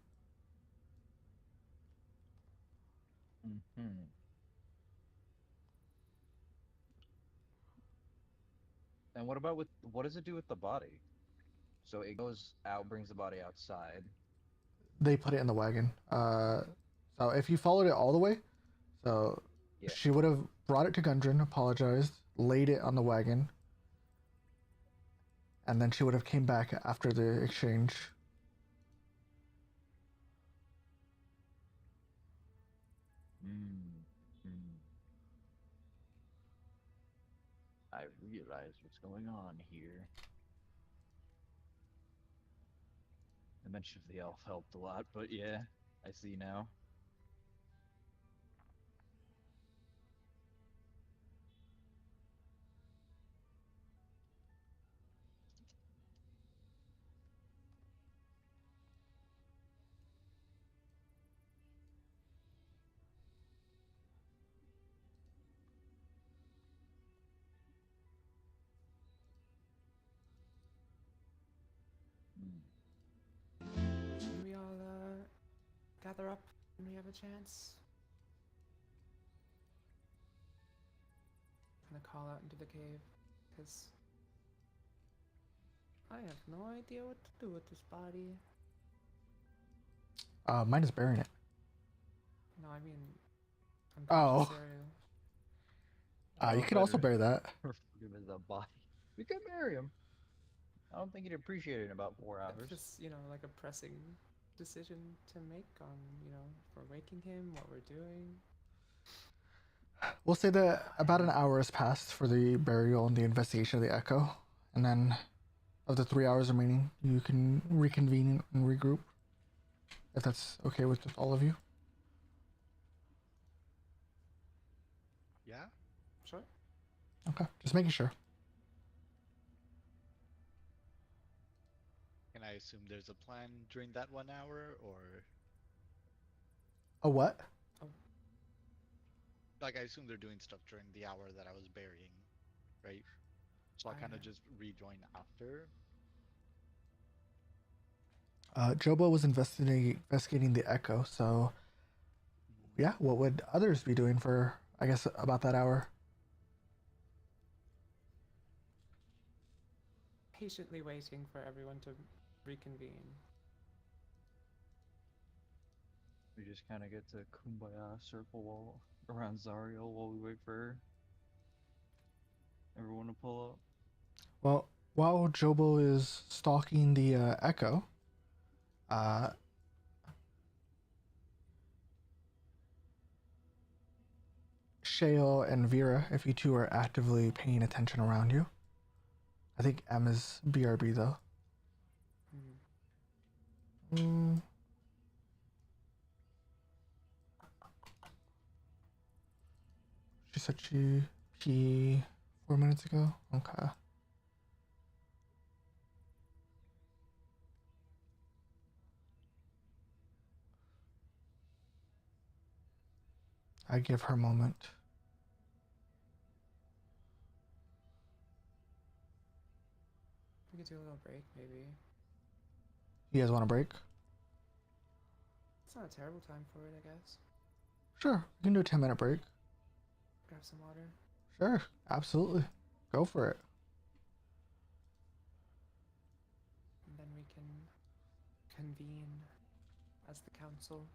Mm-hmm. And what about what does it do with the body? So it goes out, brings the body outside. They put it in the wagon. So if you followed it all the way, so Yeah. she would have brought it to Gundren, apologized, laid it on the wagon, and then she would have came back after the exchange. I realize what's going on here. The mention of the elf helped a lot, but yeah, I see now. Can we all gather up when we have a chance? Gonna call out into the cave, because I have no idea what to do with this body. Mine is burying it. No, I mean, I'm Oh. Cereal. You can also bury that. Give him the body. We could marry him. I don't think he'd appreciate it in about 4 hours. It's just, like a pressing decision to make on, you know, if we're waking him, what we're doing. We'll say that about an hour has passed for the burial and the investigation of the echo, and then of the 3 hours remaining, you can reconvene and regroup, if that's okay with all of you. Yeah. Sure. Okay, just making sure. Can I assume there's a plan during that 1 hour, or A what? like I assume they're doing stuff during the hour that I was burying, right? So I'll kind of just rejoin after. Jobo was investigating the echo, so yeah, what would others be doing for, I guess, about that hour? Patiently waiting for everyone to reconvene. We just kind of get to kumbaya circle around Zariel while we wait for everyone to pull up. Well, while Jobo is stalking the echo, Shale and Vera, if you two are actively paying attention around you. I think M is BRB though. Mm. She said she pee 4 minutes ago. Okay. I give her a moment. We could do a little break, maybe. You guys want a break? It's not a terrible time for it, I guess. Sure, we can do a 10-minute break. Grab some water. Sure, absolutely. Go for it. And then we can convene as the council.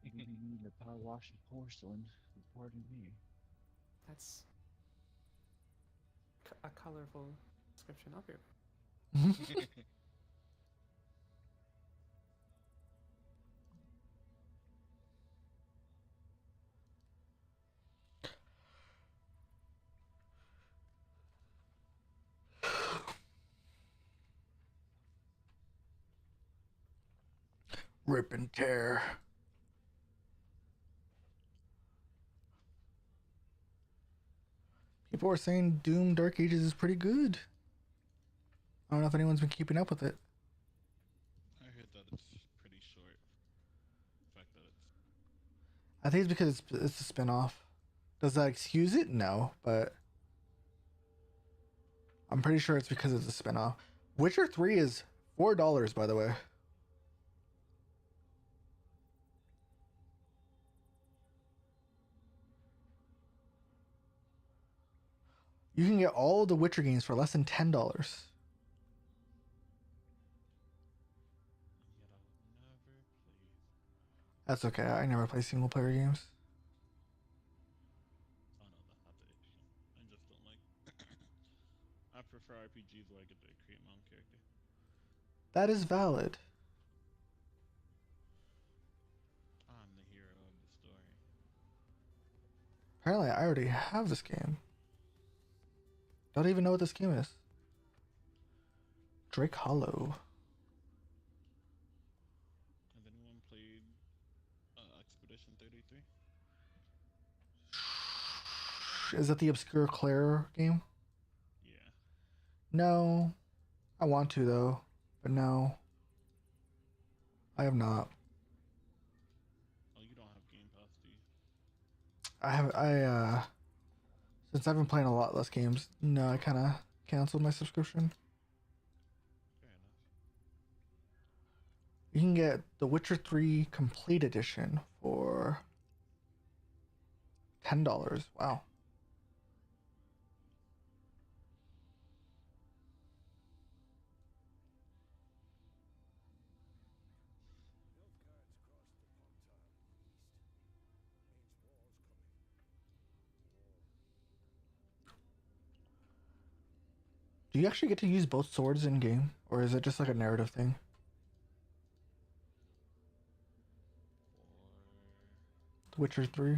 The power wash of porcelain. Pardon me. That's a colorful description of your. Rip and tear. People are saying Doom Dark Ages is pretty good. I don't know if anyone's been keeping up with it. I heard that it's pretty short. The fact that it's I think it's because it's a spin-off. Does that excuse it? No, but I'm pretty sure it's because it's a spin-off. Witcher 3 is $4, by the way. You can get all the Witcher games for less than $10. yet I'll never play. That's okay. I never play single-player games. Oh no, that's not the issue. I just don't like. I prefer RPGs where I get to create my own character. That is valid. I'm the hero of the story. Apparently, I already have this game. Don't even know what this game is. Drake Hollow. Has anyone played Expedition 33? Is that the Obscure Claire game? Yeah. No. I want to, though. But no. I have not. Oh, you don't have Game Pass, do you? Since I've been playing a lot less games, no, I kind of canceled my subscription. Fair enough. You can get The Witcher 3 Complete Edition for $10. Wow. Do you actually get to use both swords in game, or is it just like a narrative thing? Witcher 3. Oh,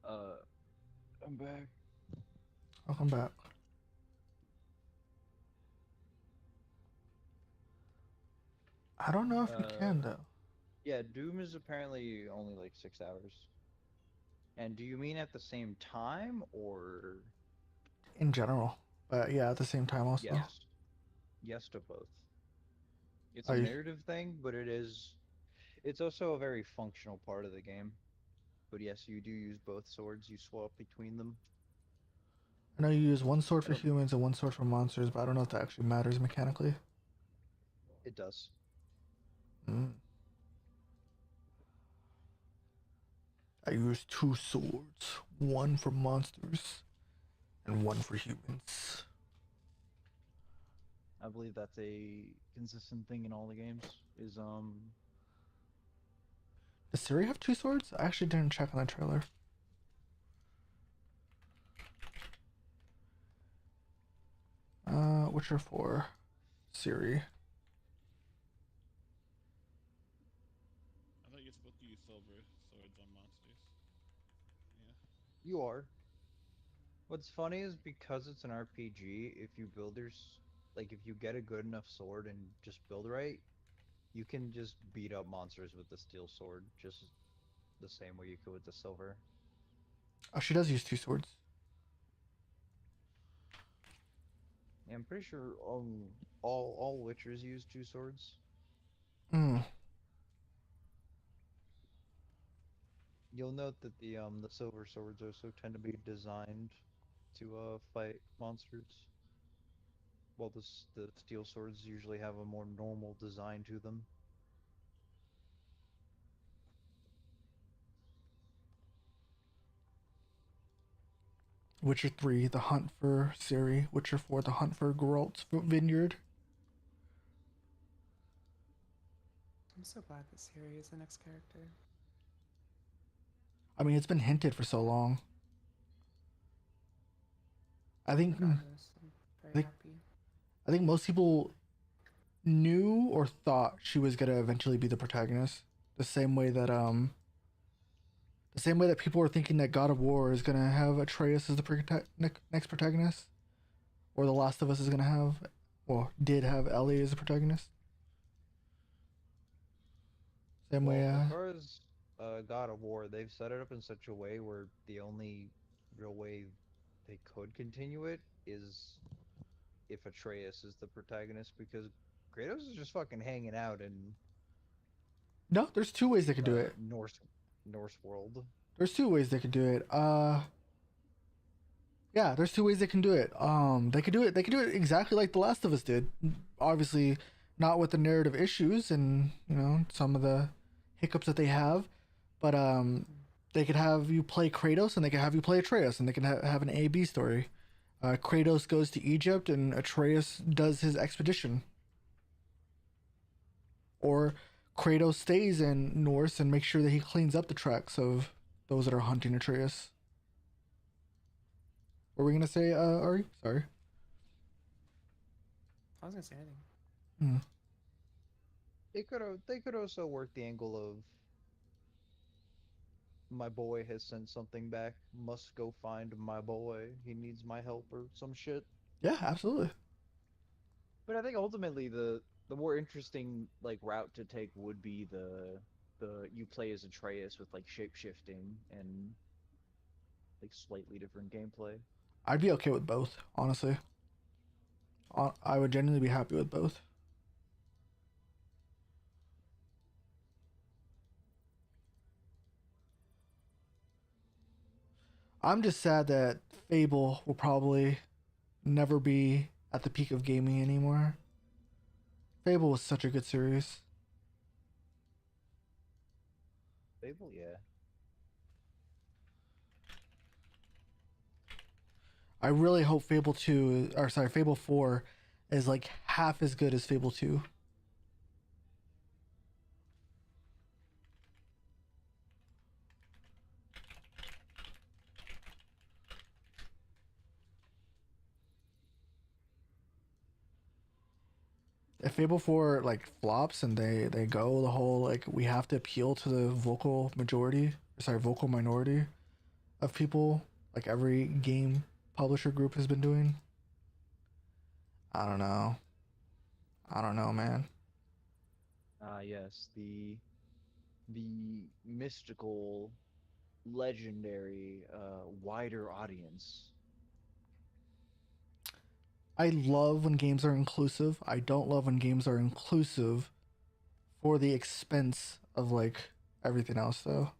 no. Uh, I'm back. Welcome back. I don't know if you can though. Yeah, Doom is apparently only like 6 hours. And do you mean at the same time or In general, but yeah, at the same time also. yes? Yes to both. It's a Are you? narrative thing, but it's also a very functional part of the game. But yes, you do use both swords. You swap between them. I know you use one sword for Yep. humans and one sword for monsters, but I don't know if that actually matters mechanically. It does. Mm. I use 2 swords, one for monsters and one for humans. I believe that's a consistent thing in all the games. Does Siri have 2 swords? I actually didn't check on the trailer. Witcher 4, Siri. I thought you're supposed to use silver swords on monsters. Yeah. You are. What's funny is because it's an RPG, if you if you get a good enough sword and just build right, you can just beat up monsters with the steel sword just the same way you could with the silver. Oh, she does use 2 swords. Yeah, I'm pretty sure all Witchers use 2 swords. Hmm. You'll note that the silver swords also tend to be designed to fight monsters, while the steel swords usually have a more normal design to them. Witcher 3, The Hunt for Ciri. Witcher 4, The Hunt for Geralt's Vineyard. I'm so glad this Siri is the next character. I mean, it's been hinted for so long. I think Regardless, I'm very Like- happy. I think most people knew or thought she was gonna eventually be the protagonist. The same way that people were thinking that God of War is gonna have Atreus as the next protagonist, or The Last of Us is gonna have, well, did have Ellie as the protagonist. Same way. As far as God of War, they've set it up in such a way where the only real way they could continue it is if Atreus is the protagonist, because Kratos is just fucking hanging out in No, there's 2 ways they could do it. Norse world. There's 2 ways they could do it. Yeah, there's 2 ways they can do it. They could do it. They could do it exactly like The Last of Us did. Obviously, not with the narrative issues and some of the hiccups that they have, but they could have you play Kratos and they could have you play Atreus and they can have an A/B story. Kratos goes to Egypt and Atreus does his expedition. Or Kratos stays in Norse and makes sure that he cleans up the tracks of those that are hunting Atreus. What were we gonna say, Ari? Sorry. I was gonna say anything. They could also work the angle of my boy has sent something back. Must go find my boy. He needs my help or some shit. Yeah, absolutely. But I think ultimately the more interesting route to take would be the you play as Atreus with shape shifting and slightly different gameplay. I'd be okay with both, honestly. I would genuinely be happy with both. I'm just sad that Fable will probably never be at the peak of gaming anymore. Fable was such a good series. Fable, yeah. I really hope Fable 2, or sorry, Fable 4 is like half as good as Fable 2. If Fable 4 like flops and they go the whole like we have to appeal to the vocal minority of people like every game publisher group has been doing. I don't know. I don't know, man. Yes, the mystical, legendary, wider audience. I love when games are inclusive. I don't love when games are inclusive for the expense of like everything else though.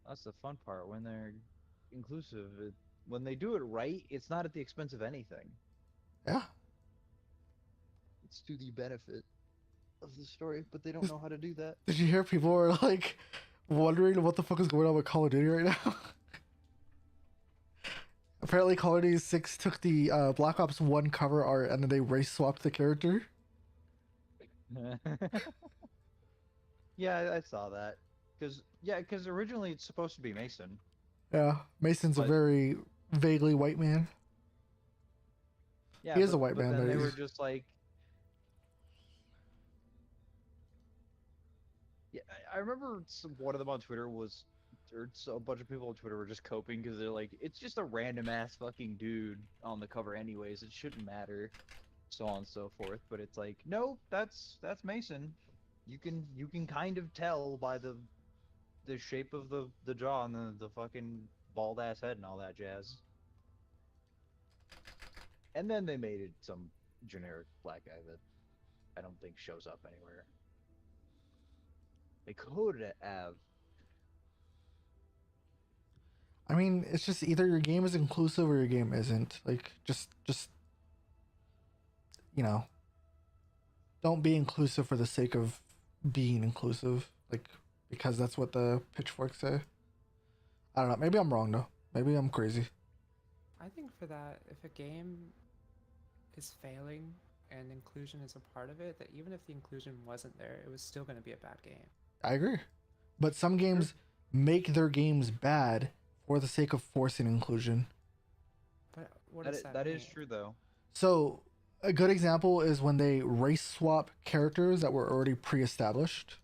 That's the fun part when they're inclusive. When they do it right, it's not at the expense of anything. Yeah. It's to the benefit of the story, but they don't know how to do that. Did you hear people are like wondering what the fuck is going on with Call of Duty right now? Apparently Call of Duty 6 took the Black Ops 1 cover art and then they race swapped the character. Yeah, I saw that. Because originally it's supposed to be Mason. Yeah, Mason's a But- very vaguely white man. Yeah, He is a white man, Then but they were he's- just like, yeah, I remember one of them on Twitter was, or a bunch of people on Twitter were just coping because they're like, it's just a random ass fucking dude on the cover anyways. It shouldn't matter, so on and so forth. But it's like, no, that's Mason. You can kind of tell by the shape of the jaw and the fucking bald ass head and all that jazz. And then they made it some generic black guy that I don't think shows up anywhere. They could have. I mean, it's just either your game is inclusive or your game isn't. Like, just, you know, don't be inclusive for the sake of being inclusive. Like, because that's what the pitchforks say. I don't know. Maybe I'm wrong though. Maybe I'm crazy. I think for that, if a game is failing and inclusion is a part of it, that even if the inclusion wasn't there, it was still going to be a bad game. I agree. But some games make their games bad for the sake of forcing inclusion. But what does That is mean? true though. So a good example is when they race swap characters that were already pre-established.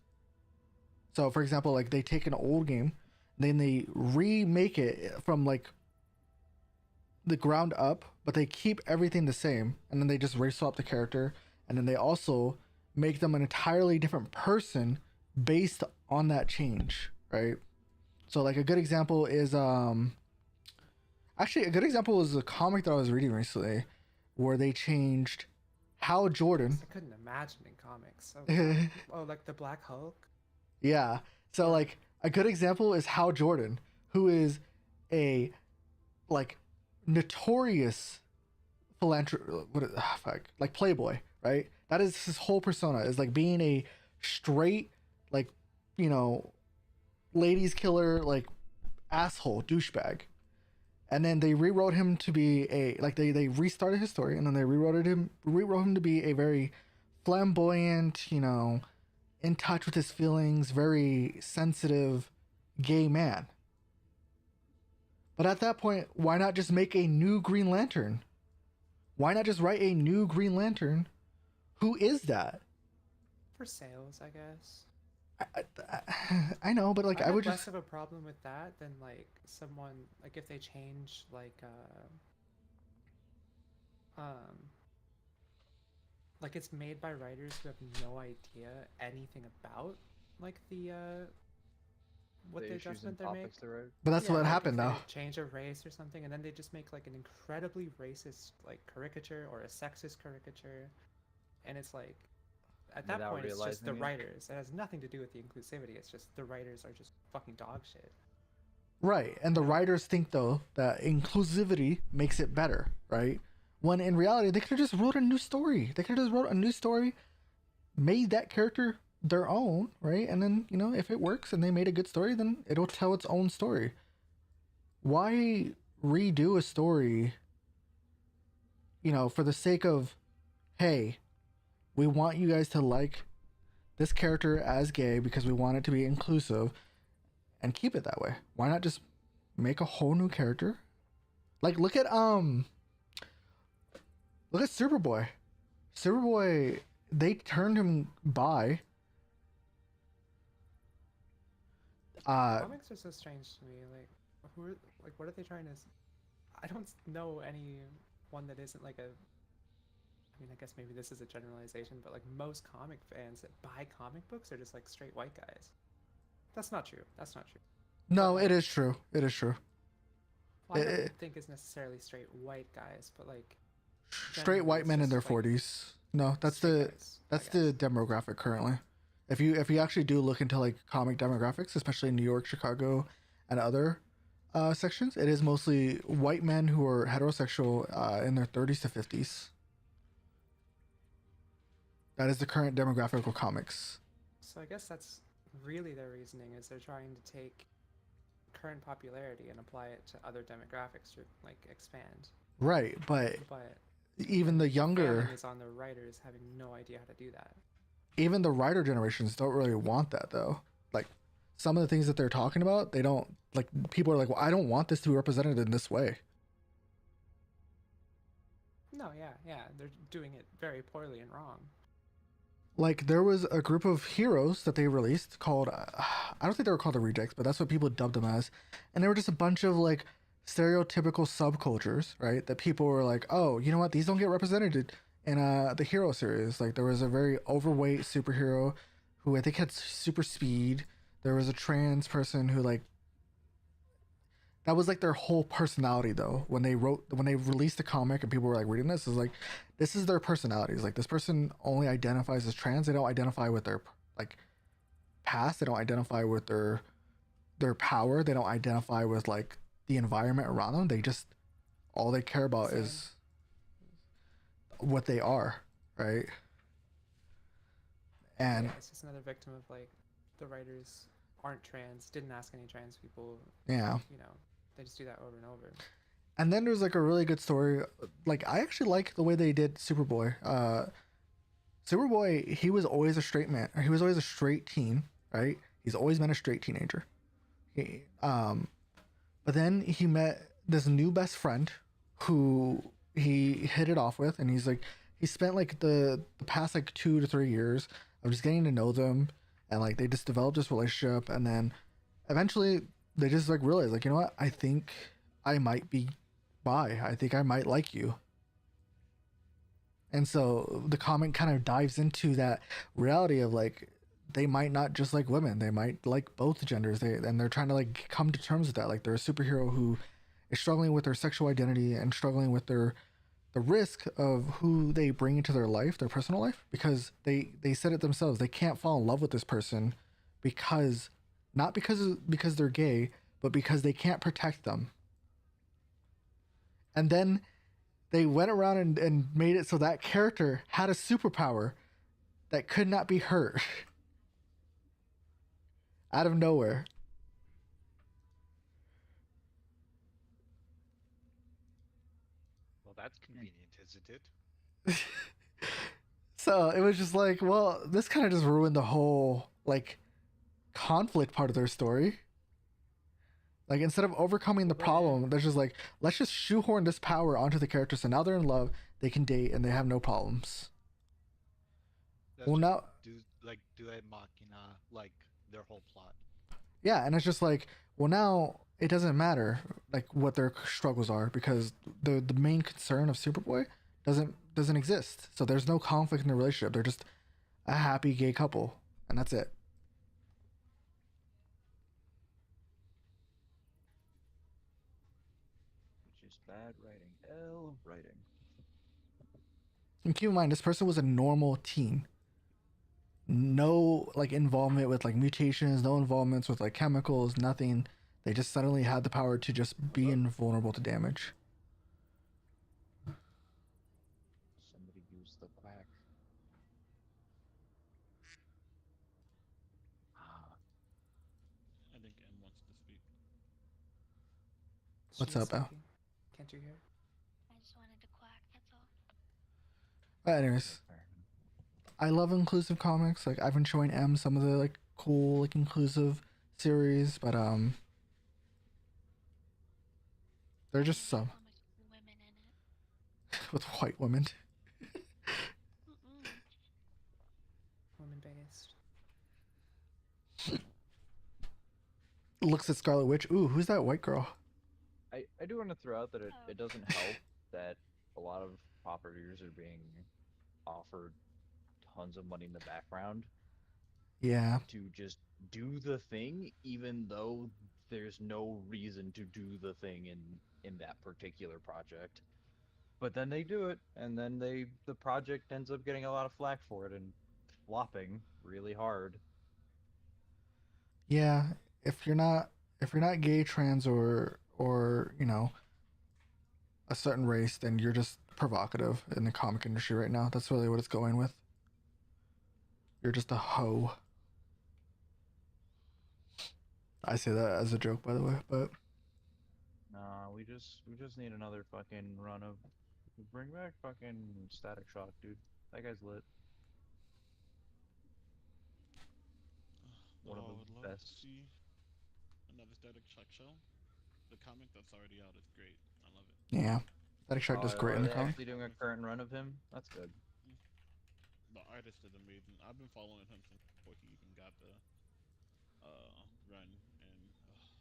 So for example, like they take an old game, then they remake it from like the ground up, but they keep everything the same, and then they just race swap the character, and then they also make them an entirely different person based on that change, right? So like a good example is actually a good example is a comic that I was reading recently where they changed Hal Jordan. I couldn't imagine in comics. Oh, oh, like the Black Hulk? Yeah. So like a good example is Hal Jordan, who is a like notorious like playboy, right? That is his whole persona, is like being a straight, like, you know, ladies killer, like asshole douchebag. And then they rewrote him to be a like they restarted his story, and then they rewrote him to be a very flamboyant, you know, in touch with his feelings, very sensitive gay man. But at that point, why not just make a new Green Lantern? Why not just write a new Green Lantern? Who is that? For sales, I guess. I know, but like I have would less just of a problem with that than like someone like if they change like it's made by writers who have no idea anything about like the what the issues and adjustment they're making. topics they wrote. but that's Yeah, what like, happened if they though. change a race or something, and then they just make like an incredibly racist like caricature or a sexist caricature, and it's like at that Without point it's just the realizing it. writers. It has nothing to do with the inclusivity. It's just the writers are just fucking dog shit. Right. And the writers think though that inclusivity makes it better, right? When in reality they could have just wrote a new story. They could have just wrote a new story, made that character their own, right? And then, you know, if it works and they made a good story, then it'll tell its own story. Why redo a story, you know, for the sake of, hey, we want you guys to like this character as gay because we want it to be inclusive and keep it that way? Why not just make a whole new character? Like look at Superboy. Superboy, they turned him bi. Comics are so strange to me. Like, what are they trying to? I don't know any one that isn't like a. I mean, I guess maybe this is a generalization, but like most comic fans that buy comic books are just like straight white guys. That's not true. That's not true. No, it is true. It is true. Well, I don't think it's necessarily straight white guys, but like Straight generally white it's men in just, their like, 40s. No, that's straight the guys, I that's the guess. demographic currently. If you actually do look into like comic demographics, especially in New York, Chicago, and other sections, it is mostly white men who are heterosexual in their 30s to 50s. That is the current demographic of comics. So I guess that's really their reasoning is they're trying to take current popularity and apply it to other demographics to like expand. Right, but But even the failing younger, is on the writers having no idea how to do that. even the writer generations don't really want that though. Like some of the things that they're talking about, they don't like. People are like, well, I don't want this to be represented in this way. No, yeah, they're doing it very poorly and wrong. Like there was a group of heroes that they released called I don't think they were called the Rejects, but that's what people dubbed them as, and they were just a bunch of like stereotypical subcultures, right? That people were like, oh, you know what, these don't get represented in the hero series. Like there was a very overweight superhero who I think had super speed. There was a trans person who like that was like their whole personality though. When they released the comic and people were like reading this, is like this is their personalities. Like this person only identifies as trans. They don't identify with their like past. They don't identify with their power. They don't identify with like the environment around them. They just all they care about Same. is what they are, right? And Yeah, it's just another victim of like the writers aren't trans, didn't ask any trans people, yeah. you know, they just do that over and over. And then there's like a really good story. Like I actually like the way they did Superboy. Superboy, he was always a straight man. He was always a straight teen, right? He's always been a straight teenager. But then he met this new best friend who he hit it off with, and he's like, he spent like the past like 2 to 3 years of just getting to know them, and like they just developed this relationship, and then eventually they just like realized like, you know what, I think I might be bi. I think I might like you. And so the comic kind of dives into that reality of like they might not just like women, they might like both genders. They're trying to like come to terms with that. Like they're a superhero who is struggling with their sexual identity and struggling with the risk of who they bring into their life, their personal life, because they said it themselves. They can't fall in love with this person because not because they're gay, but because they can't protect them. And then they went around and made it so that character had a superpower that could not be hurt out of nowhere. Well, that's convenient, isn't it? So it was just like, well, this kind of just ruined the whole like conflict part of their story. Like instead of overcoming the problem, they're just like, let's just shoehorn this power onto the character. So now they're in love, they can date, and they have no problems. That's Well, just now, do a machina like their whole plot. yeah, and it's just like, well, now it doesn't matter like what their struggles are because the main concern of Superboy doesn't exist. So there's no conflict in the relationship. They're just a happy gay couple, and that's it. Which is bad writing. L writing. And keep in mind, this person was a normal teen. No like involvement with like mutations, no involvements with like chemicals, nothing. They just suddenly had the power to just be invulnerable to damage. Somebody use the quack. What's She is up, Al? speaking. Can't you hear? I just wanted to quack, that's all. But anyways, I love inclusive comics. Like I've been showing M some of the like cool like inclusive series, but they're just some Comics with women in it. with white women. Mm-mm. Woman based. Looks at Scarlet Witch. Ooh, who's that white girl? I do want to throw out that it Oh. doesn't help that a lot of operators are being offered tons of money in the background Yeah, to just do the thing, even though there's no reason to do the thing in that particular project. But then they do it, and then the project ends up getting a lot of flack for it and flopping really hard. yeah. If you're not gay, trans, or you know a certain race, then you're just provocative in the comic industry right now. That's really what it's going with. You're just a hoe. I say that as a joke, by the way, but Nah, we just need another fucking run of bring back fucking Static Shock, dude. That guy's lit. One of Oh, I the would love to best. see another Static Shock show. The comic that's already out is great. I love it. yeah, Static Shock does great Are in the they comic. actually doing a current run of him? That's good. The artist is amazing. I've been following him since before he even got the run, and so sucks.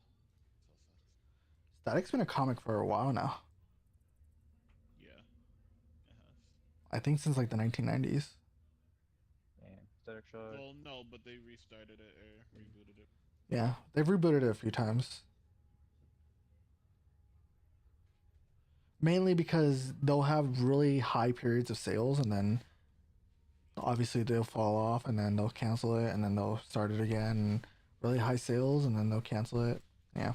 Static's been a comic for a while now. Yeah, it has. I think since like the 1990s. Man, Static Shock. Well, no, but they restarted it or rebooted it. Yeah, they've rebooted it a few times. Mainly because they'll have really high periods of sales and then obviously they'll fall off and then they'll cancel it and then they'll start it again. And really high sales and then they'll cancel it. Yeah.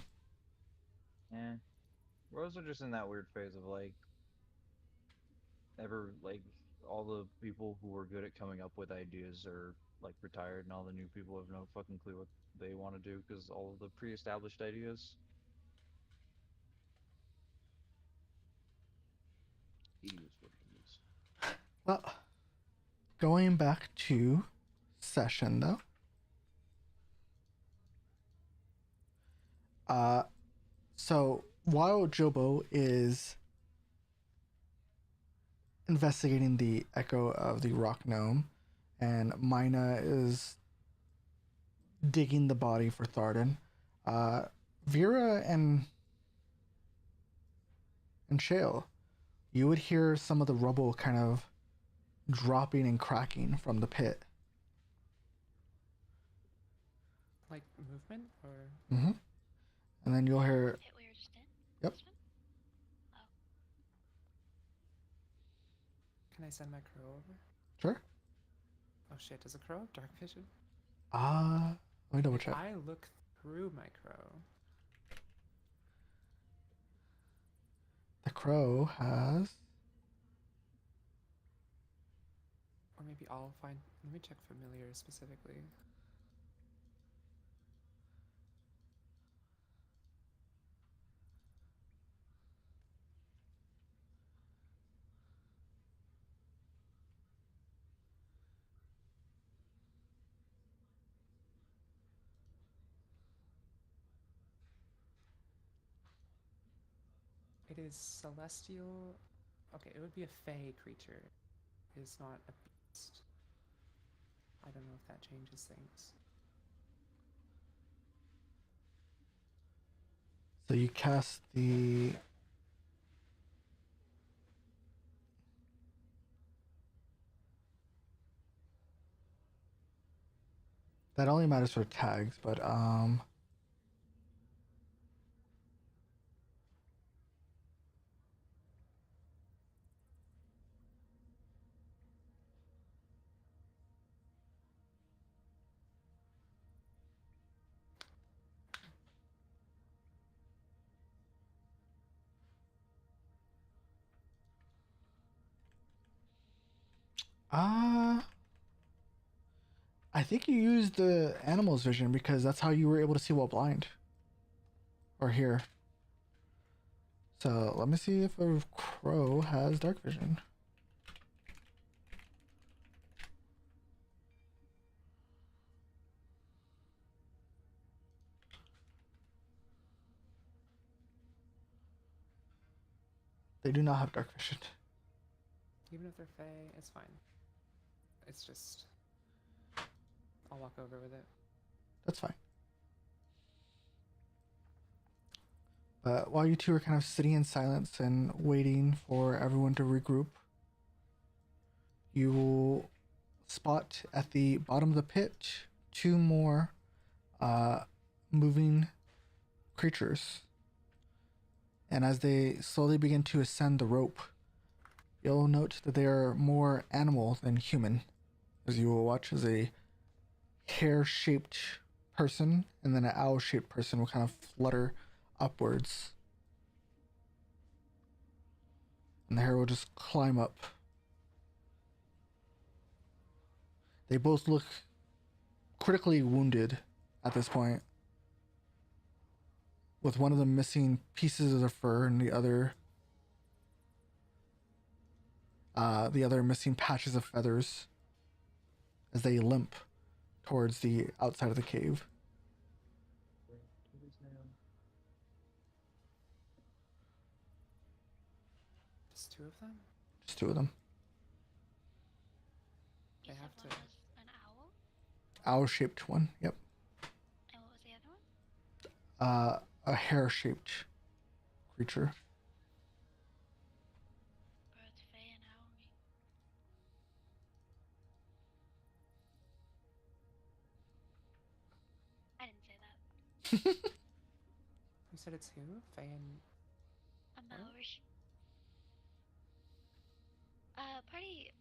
Yeah. We're also just in that weird phase of like all the people who were good at coming up with ideas are like retired and all the new people have no fucking clue what they want to do because all of the pre-established ideas. It is what it is. Well, going back to session though. So while Jobo is investigating the echo of the rock gnome, and Mina is digging the body for Tharden, Vera and Shale, you would hear some of the rubble kind of dropping and cracking from the pit. Like movement or Mm-hmm. And then you'll hear, Pit we were just in? Yep. This one? Oh. can I send my crow over? sure. Oh shit, does a crow have dark vision? Let me double check. I look through my crow. The crow has, Or maybe I'll find. Let me check familiar specifically. It is celestial. Okay, it would be a fey creature. It is not a beast. I don't know if that changes things. so you cast the, that only matters for tags, but I think you used the animal's vision because that's how you were able to see while blind. Or hear. So let me see if a crow has dark vision. They do not have dark vision. Even if they're Fey, it's fine. It's just I'll walk over with it. That's fine. But while you two are kind of sitting in silence and waiting for everyone to regroup, you will spot at the bottom of the pit 2 more moving creatures. And as they slowly begin to ascend the rope, you'll note that they are more animal than human, as you will watch as a hair-shaped person and then an owl-shaped person will kind of flutter upwards. And the hair will just climb up. They both look critically wounded at this point, with one of them missing pieces of the fur and the other missing patches of feathers as they limp towards the outside of the cave. Just 2 of them? Just 2 of them. They You have said to. one was an owl? Owl-shaped one, yep. And what was the other one? A hair-shaped creature. Both Fae and Owry. I didn't say that. You said it's who? Fey and A What? Maori.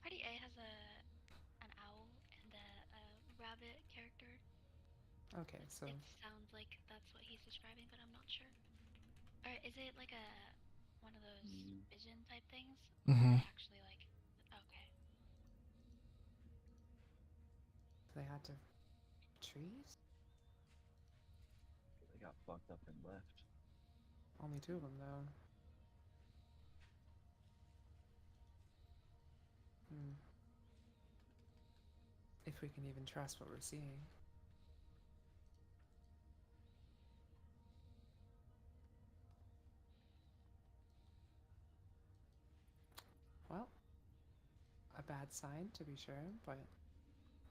Party A has an owl and a rabbit character. okay, so It sounds like that's what he's describing, but I'm not sure. Or is it like one of those vision type things? Or Mhm. actually like okay. they had to trees? They got fucked up and left. Only 2 of them though. If we can even trust what we're seeing. Well, a bad sign to be sure, but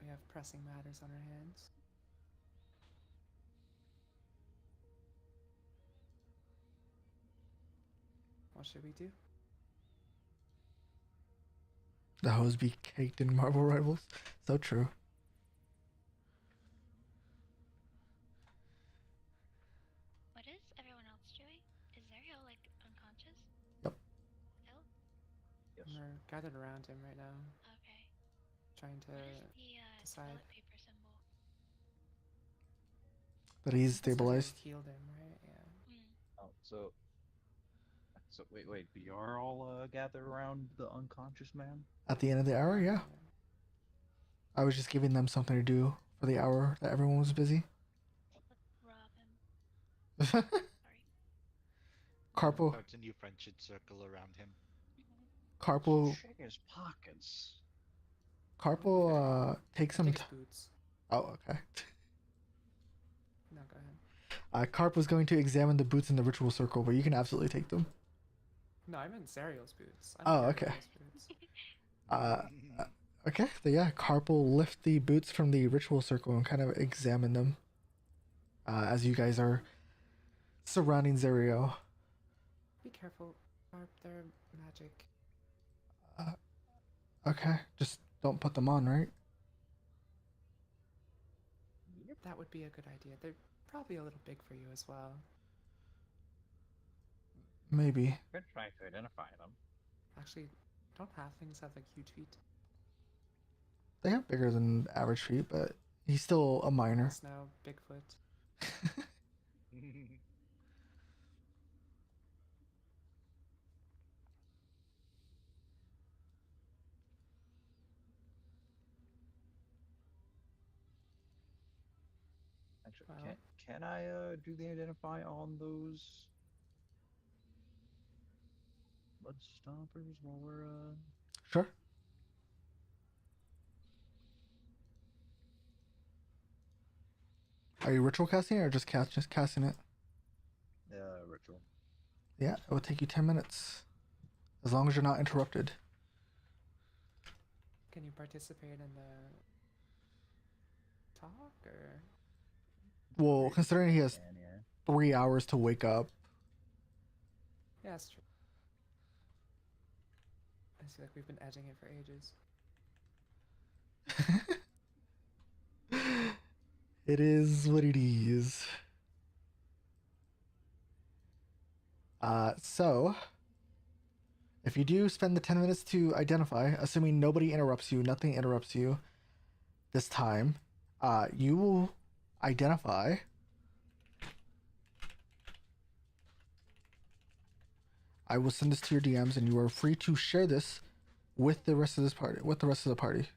we have pressing matters on our hands. What should we do? The hose be caked in Marble Rivals. So true. What is everyone else doing? Is Zerial like unconscious? Yep. Still? Yes. We're gathered around him right now, Okay. trying to What is the decide. toilet paper symbol? But he's That's 'cause we stabilized. healed him, right? Yeah. Oh, so wait, we are all gathered around the unconscious man? At the end of the hour, yeah. I was just giving them something to do for the hour that everyone was busy. Rob him. Sorry. Carpo, Starts a new friendship circle around him. Carpo, Check his pockets. Carpo, take some. Take his boots. Oh, okay. No, go ahead. Carp was going to examine the boots in the ritual circle, but you can absolutely take them. No, I meant Zerial's boots. I Oh, don't care okay. about his boots. Okay, so yeah, Carp will lift the boots from the ritual circle and kind of examine them as you guys are surrounding Zerio. Be careful, Barb. They're magic. Okay, just don't put them on, right? That would be a good idea. They're probably a little big for you as well. Maybe. We're trying to identify them. Actually, don't halflings have like huge feet? They have bigger than average feet, but he's still a minor. Snow, Bigfoot. Actually, Well. can I do the identify on those blood stompers while we're Sure. Are you ritual casting or just casting it? ritual. Yeah, it will take you 10 minutes. As long as you're not interrupted. Can you participate in the talk or? Well, considering he has And yeah. 3 hours to wake up. Yeah, that's true. I feel like we've been edging it for ages. It is what it is. So, if you do spend the 10 minutes to identify, assuming nobody interrupts you, nothing interrupts you this time, you will identify I will send this to your DMs and you are free to share this with the rest of the party.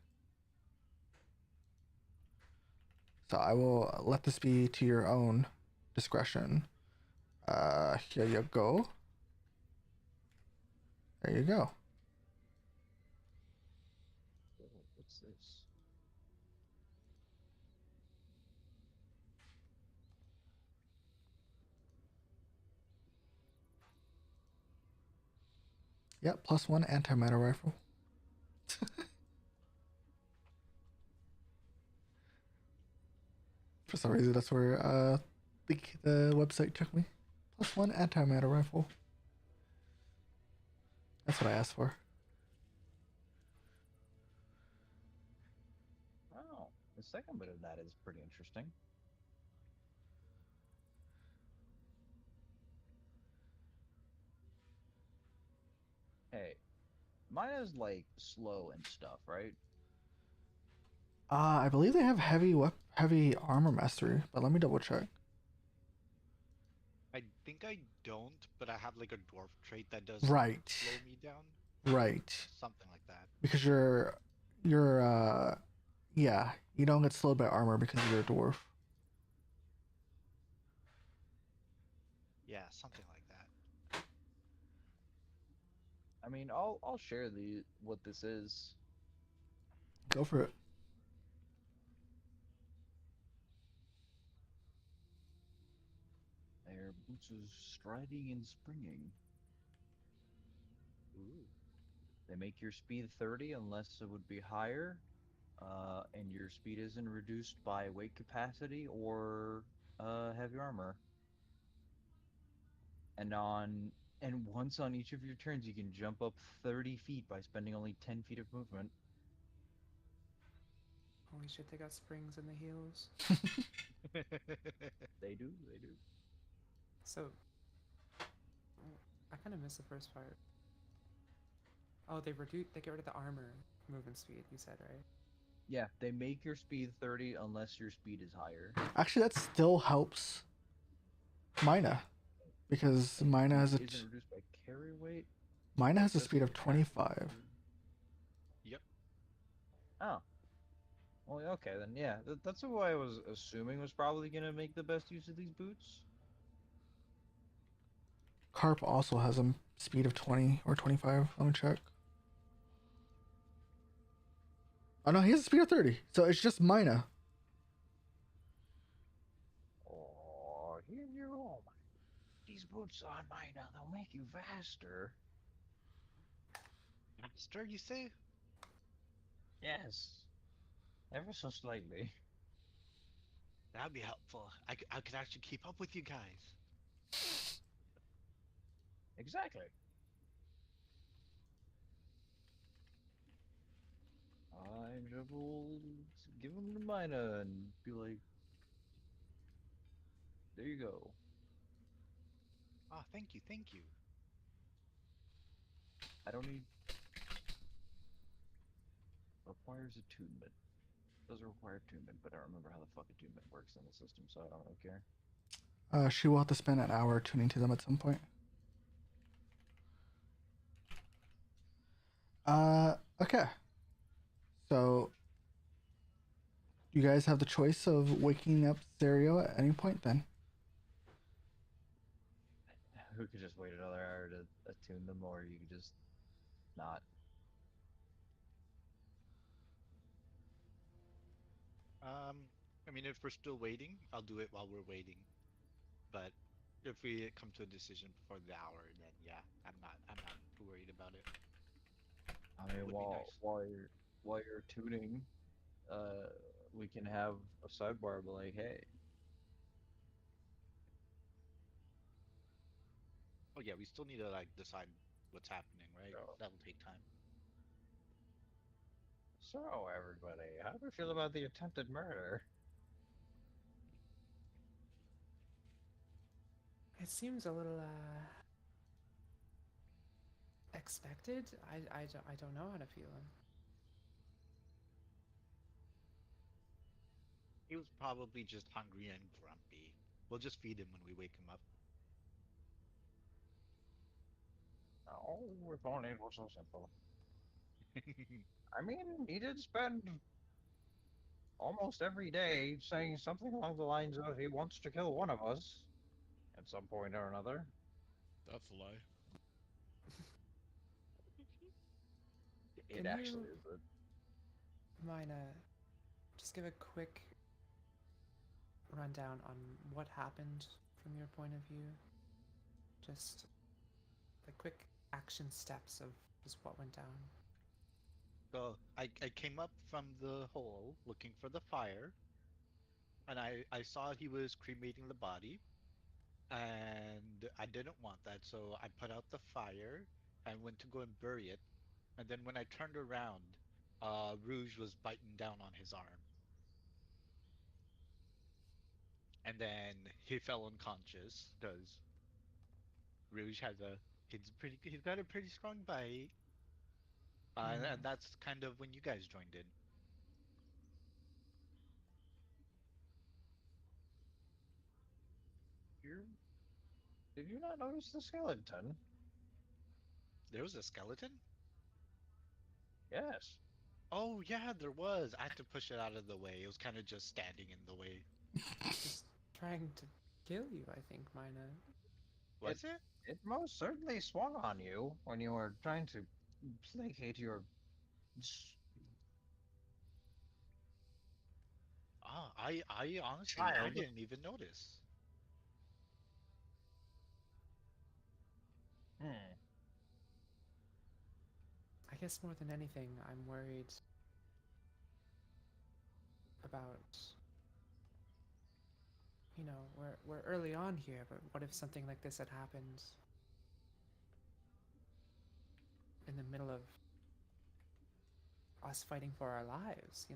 So I will let this be to your own discretion. Here you go. There you go. What's this? Yep, +1 antimatter rifle. For some reason, that's where the website took me. +1 antimatter rifle. That's what I asked for. Oh, the second bit of that is pretty interesting. Hey, mine is like slow and stuff, right? I believe they have heavy armor mastery, but let me double check. I think I don't, but I have like a dwarf trait that does Right. slow me down. Right. Something like that. Because yeah, you don't get slowed by armor because you're a dwarf. Yeah, something like that. I mean, I'll share what this is. Go for it. Their boots is striding and springing. Ooh. They make your speed 30 unless it would be higher, and your speed isn't reduced by weight capacity or heavy armor. And once on each of your turns, you can jump up 30 feet by spending only 10 feet of movement. Holy shit, they got springs in the heels. They do. So, I kind of missed the first part. Oh, they get rid of the armor movement speed, you said, right? Yeah, they make your speed 30 unless your speed is higher. Actually, that still helps Mina. Because Mina has a Isn't reduced by carry weight. Mina has a speed of 25. Yep. Oh. Well, okay then. Yeah, that's what I was assuming was probably gonna make the best use of these boots. Carp also has a speed of 20 or 25. Let me check. Oh no, he has a speed of 30. So it's just Mina. Oh, here you go. These boots on mine now, they'll make you faster. Faster, you say? Yes. Ever so slightly. That'd be helpful. I could actually keep up with you guys. Exactly. I will give them to Mina and be like, there you go. Oh, thank you. I don't need... Requires attunement. Does require attunement, but I don't remember how the fuck attunement works in the system, so I don't really care. She will have to spend an hour tuning to them at some point. Okay. So, you guys have the choice of waking up Serio at any point then. we could just wait another hour to attune them, or you could just not. I mean, if we're still waiting, I'll do it while we're waiting. But if we come to a decision before the hour, then yeah, I'm not too worried about it. I It mean, would be while nice. while you're tuning, uh, we can have a sidebar, but like, hey, Oh yeah, we still need to like decide what's happening, right? so, That'll take time. so everybody, how do you feel about the attempted murder? It seems a little expected. I don't know how to feel. He was probably just hungry and grumpy. We'll just feed him when we wake him up. Oh, if only it was so simple. I mean, he did spend almost every day saying something along the lines of he wants to kill one of us at some point or another. That's a lie. It Can actually you, is a mind, just give a quick rundown on what happened from your point of view? Just the quick action steps of just what went down. So I came up from the hole looking for the fire, and I saw he was cremating the body, and I didn't want that, so I put out the fire and went to go and bury it. And then when I turned around, Rouge was biting down on his arm, and then he fell unconscious because Rouge has a he's got a pretty strong bite, and that's kind of when you guys joined in. you did you not notice the skeleton? There was a skeleton. Yes. Oh yeah, there was. I had to push it out of the way. It was kind of just standing in the way. Just trying to kill you, I think, Mina. Was it? It most certainly swung on you when you were trying to placate your Ah, I honestly, I child. didn't even notice. Hmm. I guess more than anything, I'm worried about, we're early on here, but what if something like this had happened in the middle of us fighting for our lives?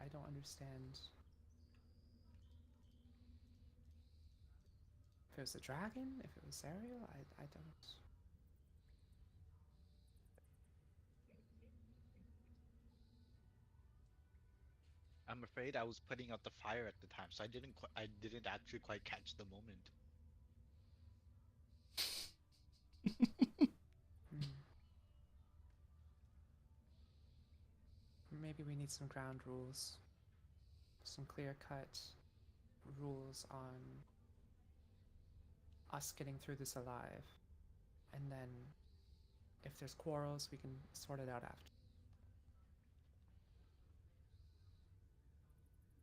I don't understand. If it was a dragon, if it was Ariel, I don't. I'm afraid I was putting out the fire at the time, so I didn't actually quite catch the moment. Hmm. Maybe we need some ground rules, some clear cut rules on us getting through this alive. And then if there's quarrels, we can sort it out after.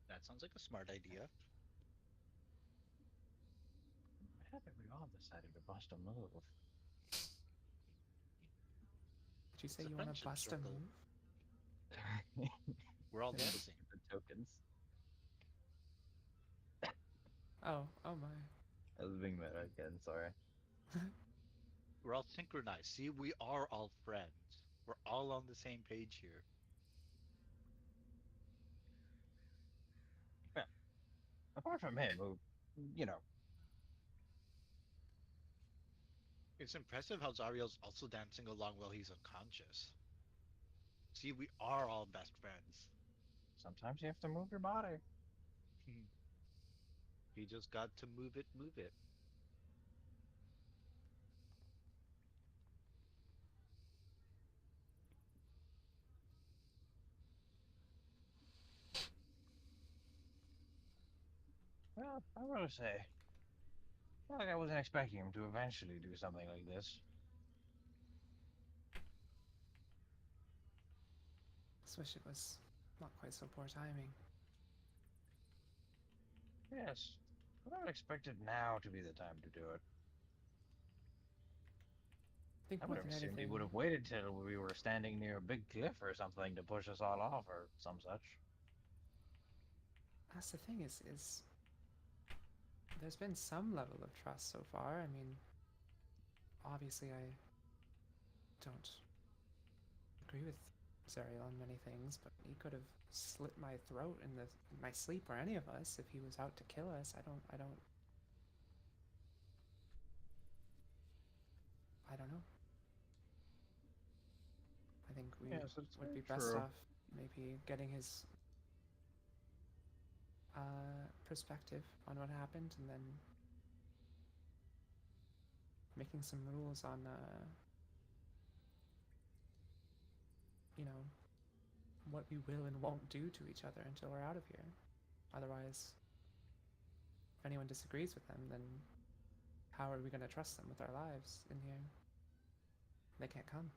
That sounds like a smart idea. How did we all decided to bust a move? Did you say It's a you want to friendship bust a circle. move? We're all Yeah. dancing. The tokens. Oh my. I was being meta again, sorry. We're all synchronized. See, we are all friends. We're all on the same page here. Yeah. Apart from him, who, you know, It's impressive how Zariel's also dancing along while he's unconscious. See, we are all best friends. sometimes you have to move your body. He just got to move it, move it. Well, I want to say, Not like I wasn't expecting him to eventually do something like this. Just wish it was not quite so poor timing. Yes, but I would expect it now to be the time to do it. I think I more would have than assumed he anything, would have waited till we were standing near a big cliff or something to push us all off or some such. that's the thing is there's been some level of trust so far. I mean, obviously I don't agree with Zariel on many things, but he could have slit my throat in my sleep or any of us if he was out to kill us. I don't know. I think we Yes, that's would very be best true. off maybe getting his perspective on what happened and then making some rules on you know, what we will and won't do to each other until we're out of here. Otherwise, if anyone disagrees with them, then how are we going to trust them with our lives in here? They can't come.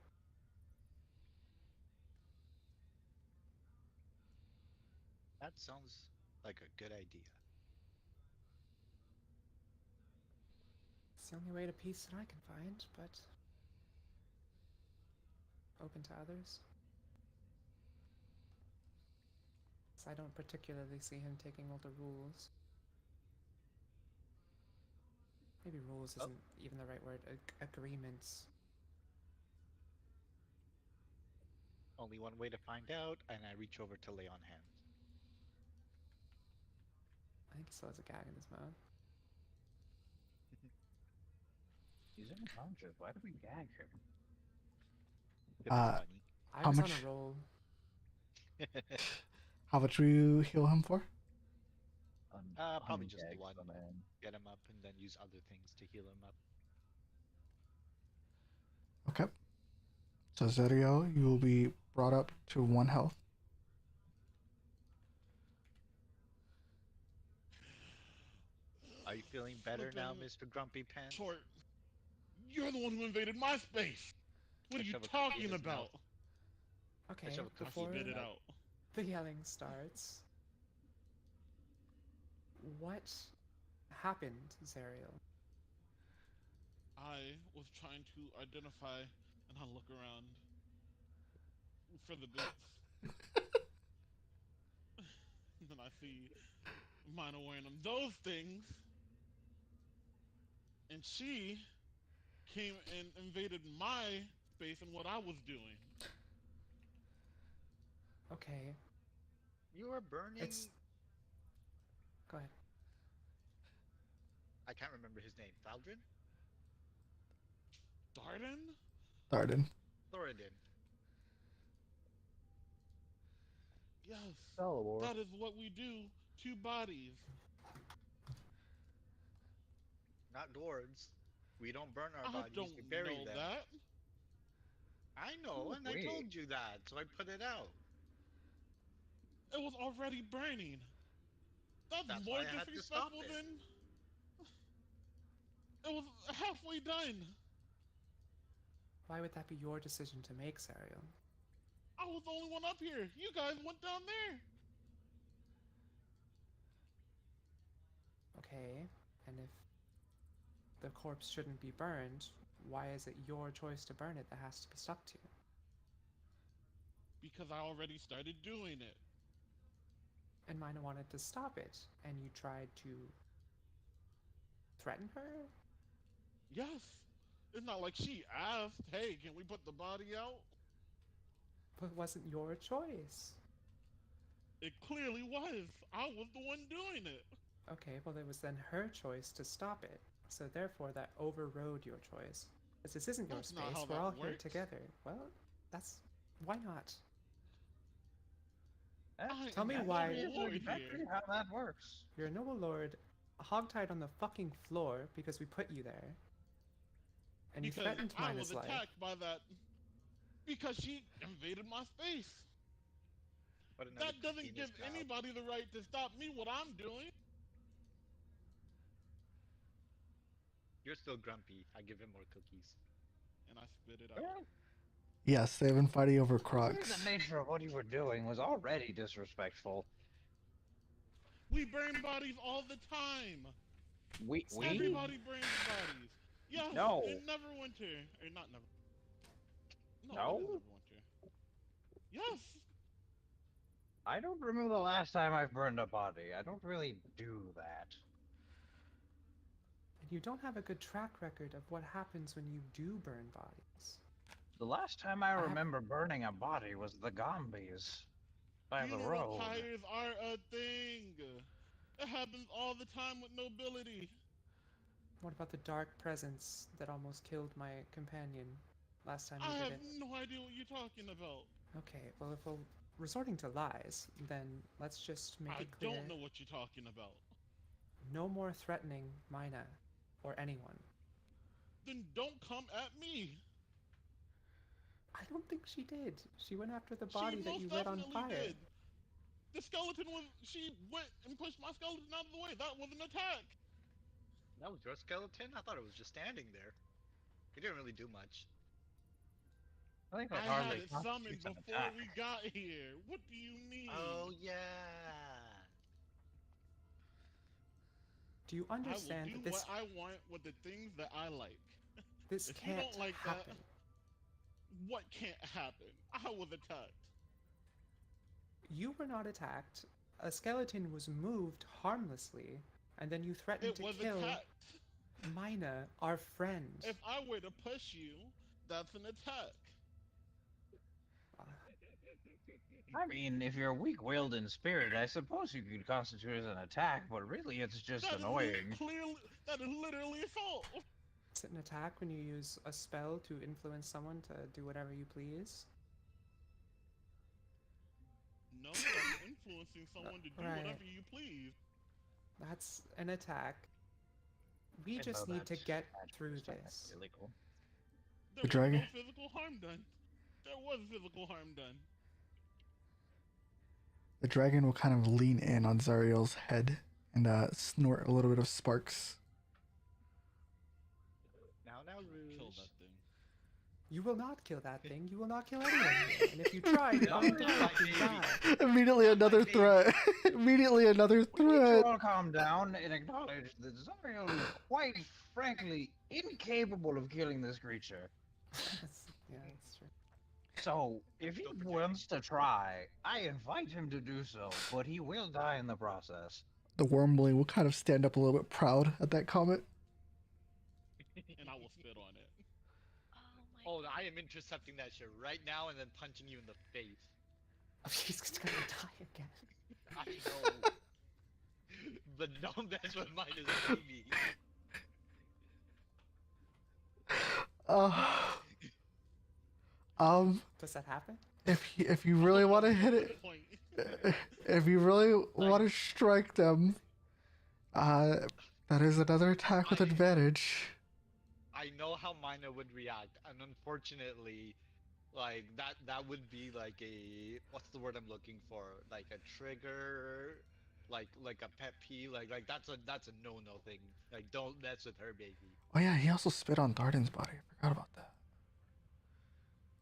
That sounds like a good idea. It's the only way to peace that I can find, but open to others. So I don't particularly see him taking all the rules. Maybe rules Oh. isn't even the right word. Agreements. Only one way to find out, and I reach over to lay on hands. I think he still has a gag in his mouth. He's unconscious. Why did we gag him? It'd be funny. I How was on much- a roll. How much will you heal him for? Probably just the Ungags one. the man. Get him up and then use other things to heal him up. Okay. So Zeriel, you will be brought up to 1 health. Are you feeling better now, Flippin' Mr. Grumpy Pants? Short, you're the one who invaded my space. What are I you shove a cookie in talking his about? mouth. Okay, shove a I cookie in before his spit it mouth. out. the yelling starts, what happened, Zariel? I was trying to identify and I look around for the bits. And then I see Mina wearing them. Those things. And she came and invaded my space and what I was doing. Okay, You are burning. it's. Go ahead. I can't remember his name. Thaldrin? Darden? Tharden. Thoradin. Yes. Salvador. That is what we do to bodies. Not dwarves. We don't burn our I bodies, don't we bury know them. that. I know, Oh, and I wait. told you that, so I put it out. It was already burning. That's That's more why I had to stop disrespectful it. than. It was halfway done. Why would that be your decision to make, Zariel? I was the only one up here. You guys went down there. Okay, and if the corpse shouldn't be burned, why is it your choice to burn it that has to be stuck to? Because I already started doing it. And Mina wanted to stop it, and you tried to threaten her? Yes. It's not like she asked, hey, can we put the body out? But it wasn't your choice. It clearly was. I was the one doing it. Okay, well, it was then her choice to stop it. So therefore, that overrode your choice. Because this isn't your That's not space, how we're that all here works. together. Well, that's. Why not? That's Tell me I'm why- the Lord exactly here. how that works. You're a noble lord, hogtied on the fucking floor because we put you there. And Because you threatened I Mina's was life. attacked by that. Because she invaded my space. Put another That cookie doesn't in give his mouth. anybody the right to stop me what I'm doing. You're still grumpy. I give him more cookies. And I spit it out. Well, Yes, they've been fighting over considering Crocs. the nature of what you were doing was already disrespectful. We burn bodies all the time. We Everybody burns bodies. Yes, No. in Neverwinter. Or not Never. No, No? it is Neverwinter. Yes. I don't remember the last time I've burned a body. I don't really do that. And you don't have a good track record of what happens when you do burn bodies. The last time I have- remember burning a body was the Gombies by the Funeral road. pyres are a thing. It happens all the time with nobility. What about the dark presence that almost killed my companion last time I you have did it? no idea what you're talking about. Okay, well, if we're resorting to lies, then let's just make I it clear. don't know what you're talking about. No more threatening Mina or anyone. Then don't come at me. I don't think she did. She went after the She body that most you lit on definitely fire. did. The skeleton was. She went and pushed my skeleton out of the way. That was an attack. That was your skeleton? I thought it was just standing there. It didn't really do much. I think I that had hardly it summoned constitutes an before attack. we got here. What do you mean? Oh yeah. Do you I will understand do that this what I want with the things that I like. this if you can't don't like that- happen? What can't happen? I was attacked. You were not attacked. A skeleton was moved harmlessly, and then you threatened It to was kill attacked. Mina, our friend. If I were to push you, that's an attack. I mean, if you're weak-willed in spirit, I suppose you could constitute as an attack, but really it's just That is annoying. clearly, that is literally assault. Is it an attack when you use a spell to influence someone to do whatever you please? No, that's influencing someone to do Right. whatever you please. That's an attack. We I just know need to that's get actually through technically this. illegal. There The was dragon- no physical harm done. There was physical harm done. The dragon will kind of lean in on Zariel's head and snort a little bit of sparks. Now, Kill Rouge. that thing. You will not kill that thing. You will not kill anyone here. And if you try, you're going to fucking die. Immediately another threat. Immedially another We need to threat. all calm down and acknowledge that Zariel is quite frankly incapable of killing this creature. Yeah, that's true. So, if he Still protecting. wants to try, I invite him to do so, but he will die in the process. The wormling will kind of stand up a little bit proud at that comment. And I will spit on it. Oh, I am intercepting that shit right now and then punching you in the face. She's gonna die again. I know. But don't mess with mine is baby. Does that happen? If you really want to hit it, Point. if you really want to strike them, that is another attack with advantage. I know how Mina would react, and unfortunately, like that would be like a what's the word I'm looking for? Like a trigger, like a pet peeve. Like that's a no thing. Like don't mess with her, baby. Oh yeah, he also spit on Darden's body. I forgot about that.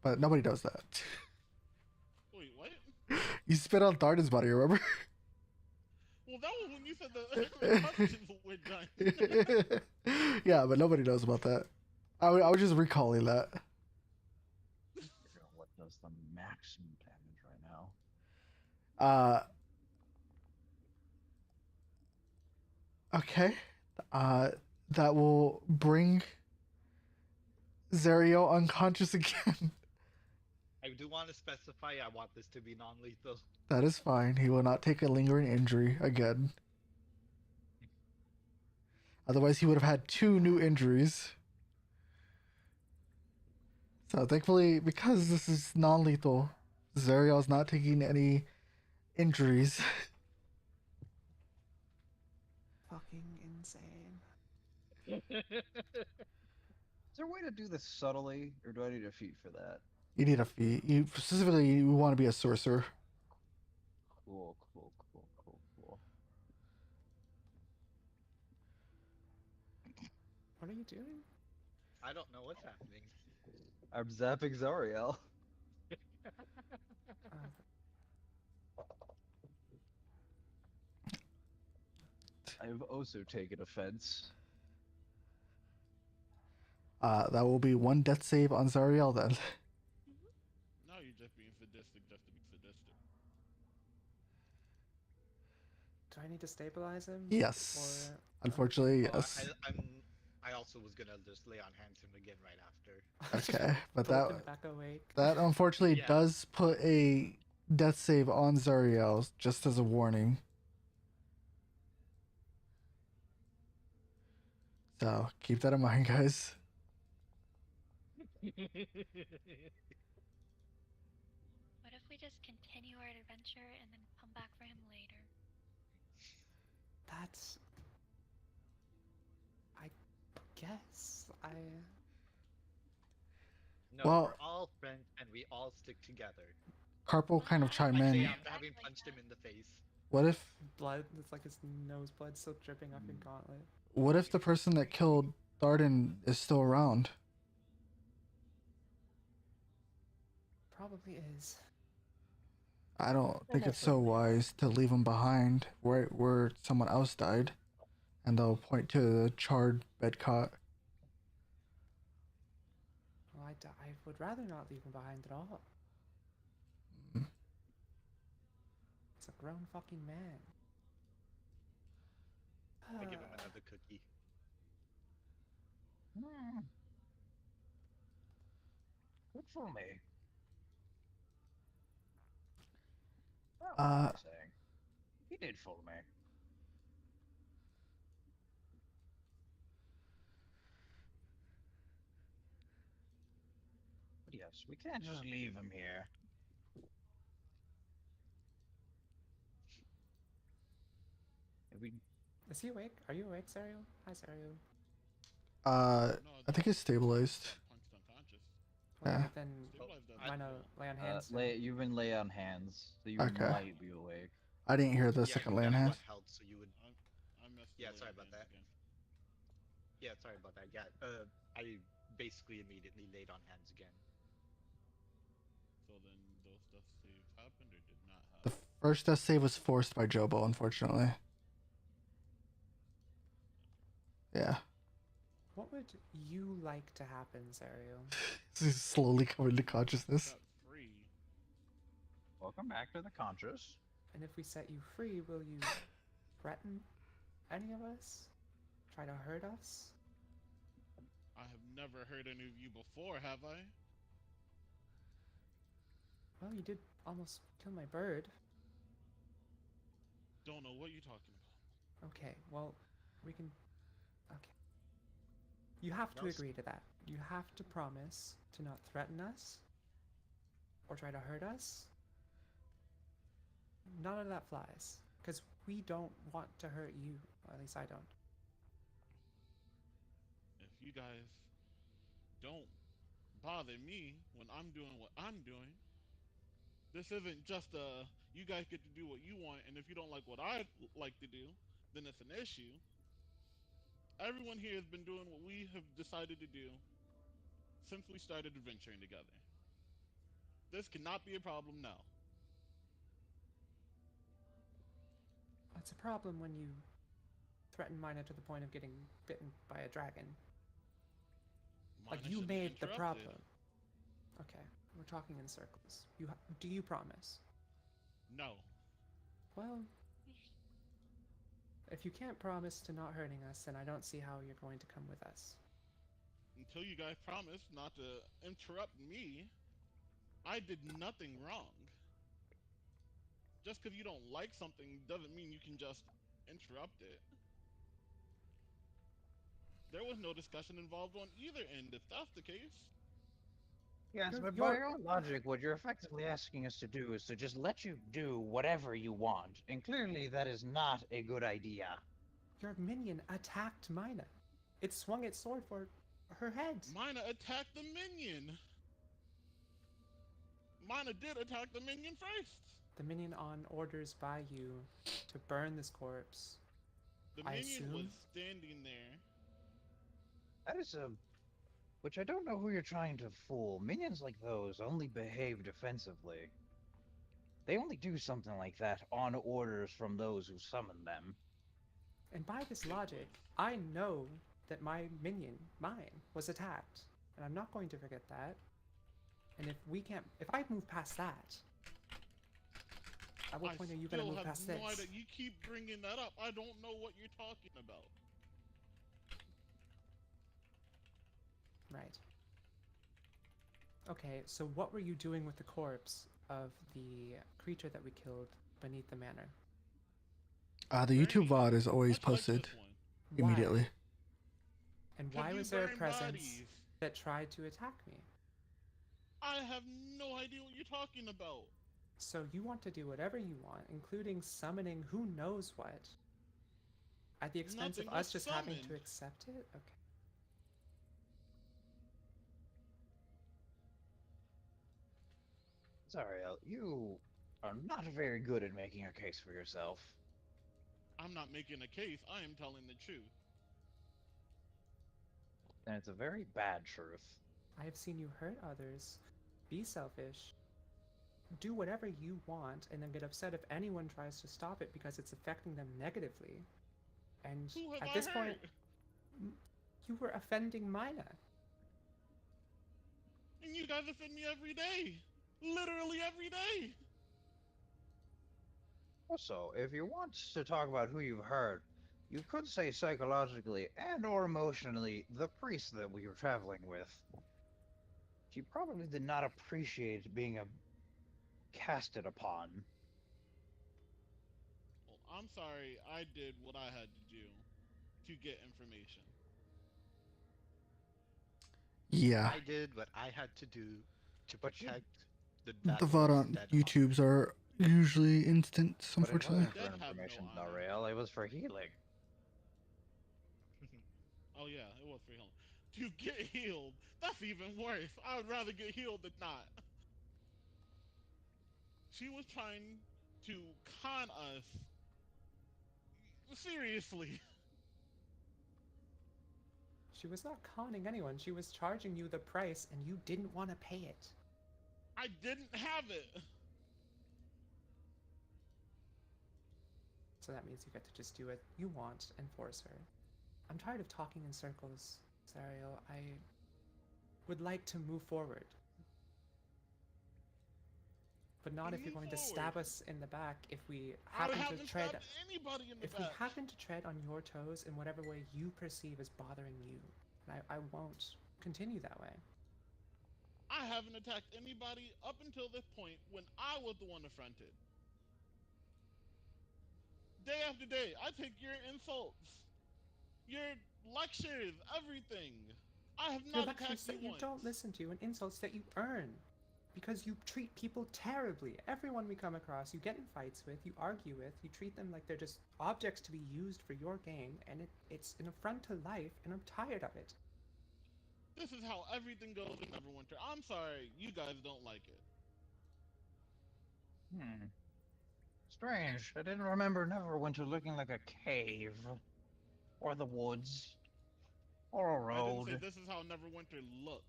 But nobody does that. Wait, what? You spit on Darden's body, remember? Well, that was when you said the questions were done. Yeah, but nobody knows about that. I was just recalling that. What does the maximum damage right now? Okay. That will bring Zariel unconscious again. I do want to specify I want this to be non-lethal. That is fine. He will not take a lingering injury again. Otherwise, he would have had 2 new injuries. So thankfully, because this is non-lethal, Zariel is not taking any injuries. Fucking insane. Is there a way to do this subtly, or do I need a feat for that? You need a feat. You specifically you want to be a sorcerer. Cool. What are you doing? I don't know what's happening. I'm zapping Zariel. I've also taken offense. That will be one death save on Zariel then. No, you're just being sadistic just to be sadistic. Do I need to stabilize him? Yes. Or Unfortunately, Oh, yes. I also was gonna just lay on hands him again right after. Okay, but flip that him back awake. that unfortunately Yeah. does put a death save on Zariel, just as a warning. So keep that in mind, guys. What if we just continue our adventure and then come back for him later? That's. I guess. No, Well- we're all friends and we all stick together. Carpal kind of chime Like in. say after having punched him in the face. What if Blood. It's like his nose blood still dripping off your gauntlet. the person that killed Tharden is still around? Probably is. I don't think it's Almost so certainly. wise to leave him behind where someone else died, and they'll point to the charred bed cot. Well, I would rather not leave him behind at all. Mm. It's a grown fucking man. I give him another cookie. Good for me. What Uh, was I saying? He did fool me. But yes, we can't just leave him here. If we Is he awake? Are you awake, Sariel? Hi, Sariel. No, I think it's stabilized. punched unconscious. Well, Yeah. Then Stabilize that. why not lay on hands? to him? You've been lay on hands, so you Okay. might be awake. I didn't hear the Yeah, second you land got hand. one health, so you would. I messed the Yeah, lay sorry on about hands that. again. Yeah, sorry about that. Yeah, I basically immediately laid on hands again. So then those death saves happened or did not The happen? first death save was forced by Jobo, unfortunately. Yeah. What would you like to happen, Sariel? He's slowly coming to consciousness. Got free. welcome back to the conscious. And if we set you free, will you threaten any of us? Try to hurt us? I have never heard any of you before, have I? Well, you did almost kill my bird. Don't know what you're talking about. Okay, well, we can. Okay. You have to No, s- agree to that. You have to promise to not threaten us or try to hurt us. None of that flies. Because we don't want to hurt you. Or at least I don't. If you guys don't bother me when I'm doing what I'm doing, this isn't just a you guys get to do what you want, and if you don't like what I like to do, then it's an issue. Everyone here has been doing what we have decided to do since we started adventuring together. This cannot be a problem now. It's a problem when you threaten Mina to the point of getting bitten by a dragon. Like, Mina you should've made the interrupted. problem. Okay, we're talking in circles. Do you promise? No. Well, if you can't promise to not hurting us, then I don't see how you're going to come with us. Until you guys promise not to interrupt me, I did nothing wrong. Just because you don't like something doesn't mean you can just interrupt it. There was no discussion involved on either end, if that's the case. Yes, You're- but by you're- your own logic, what you're effectively asking us to do is to just let you do whatever you want. And clearly that is not a good idea. Your minion attacked Mina. It swung its sword for her head. Mina attacked the minion. Mina did attack the minion first. The minion on orders by you to burn this corpse. The I minion was assume- standing there That is a. Which I don't know who you're trying to fool. Minions like those only behave defensively. They only do something like that on orders from those who summon them. And by this logic, I know that my minion, mine, was attacked. And I'm not going to forget that. And if I move past that, at what point are you going to move past no this? idea. You keep bringing that up. I don't know what you're talking about. Right. Okay, so what were you doing with the corpse of the creature that we killed beneath the manor? The YouTube VOD is always Much like posted this one. Why? immediately. And 'Cause why you was there a burn presence bodies. that tried to attack me? I have no idea what you're talking about. So you want to do whatever you want, including summoning who knows what, at the expense Nothing of was us just having to summoned. accept it? Okay. Zariel, you are not very good at making a case for yourself. I'm not making a case. I am telling the truth. And it's a very bad truth. I have seen you hurt others, be selfish, do whatever you want, and then get upset if anyone tries to stop it because it's affecting them negatively. And Who have at I this hurt? point, you were offending Mina. And you guys offend me every day. Literally every day. Also, if you want to talk about who you've hurt, you could say psychologically and or emotionally the priest that we were traveling with. She probably did not appreciate being casted upon. Well, I'm sorry. I did what I had to do to get information. Yeah. I did what I had to do to But you- protect the The Battle's VOD on dead YouTubes are usually instant, But it unfortunately. wasn't for Dead have no information, honor. Zariel. It was for healing. Oh yeah, it was for healing. To get healed, that's even worse. I would rather get healed than not. She was trying to con us. Seriously. She was not conning anyone. She was charging you the price, and you didn't want to pay it. I didn't have it. So that means you get to just do what you want and force her. I'm tired of talking in circles, Zariel. I would like to move forward. But not Then if you're move going to forward. stab us in the back if we I happen haven't to tread stabbed anybody in the if we back. happen to tread on your toes in whatever way you perceive as bothering you. And I won't continue that way. I haven't attacked anybody up until this point when I was the one affronted. Day after day, I take your insults, your lectures, everything. I have Your not lectures attacked that you you once. don't listen to and insults that you earn. Because you treat people terribly. Everyone we come across, you get in fights with, you argue with, you treat them like they're just objects to be used for your game, and it's an affront to life, and I'm tired of it. This is how everything goes in Neverwinter. I'm sorry, you guys don't like it. Strange. I didn't remember Neverwinter looking like a cave. Or the woods. Or a I didn't road. say this is how Neverwinter looks.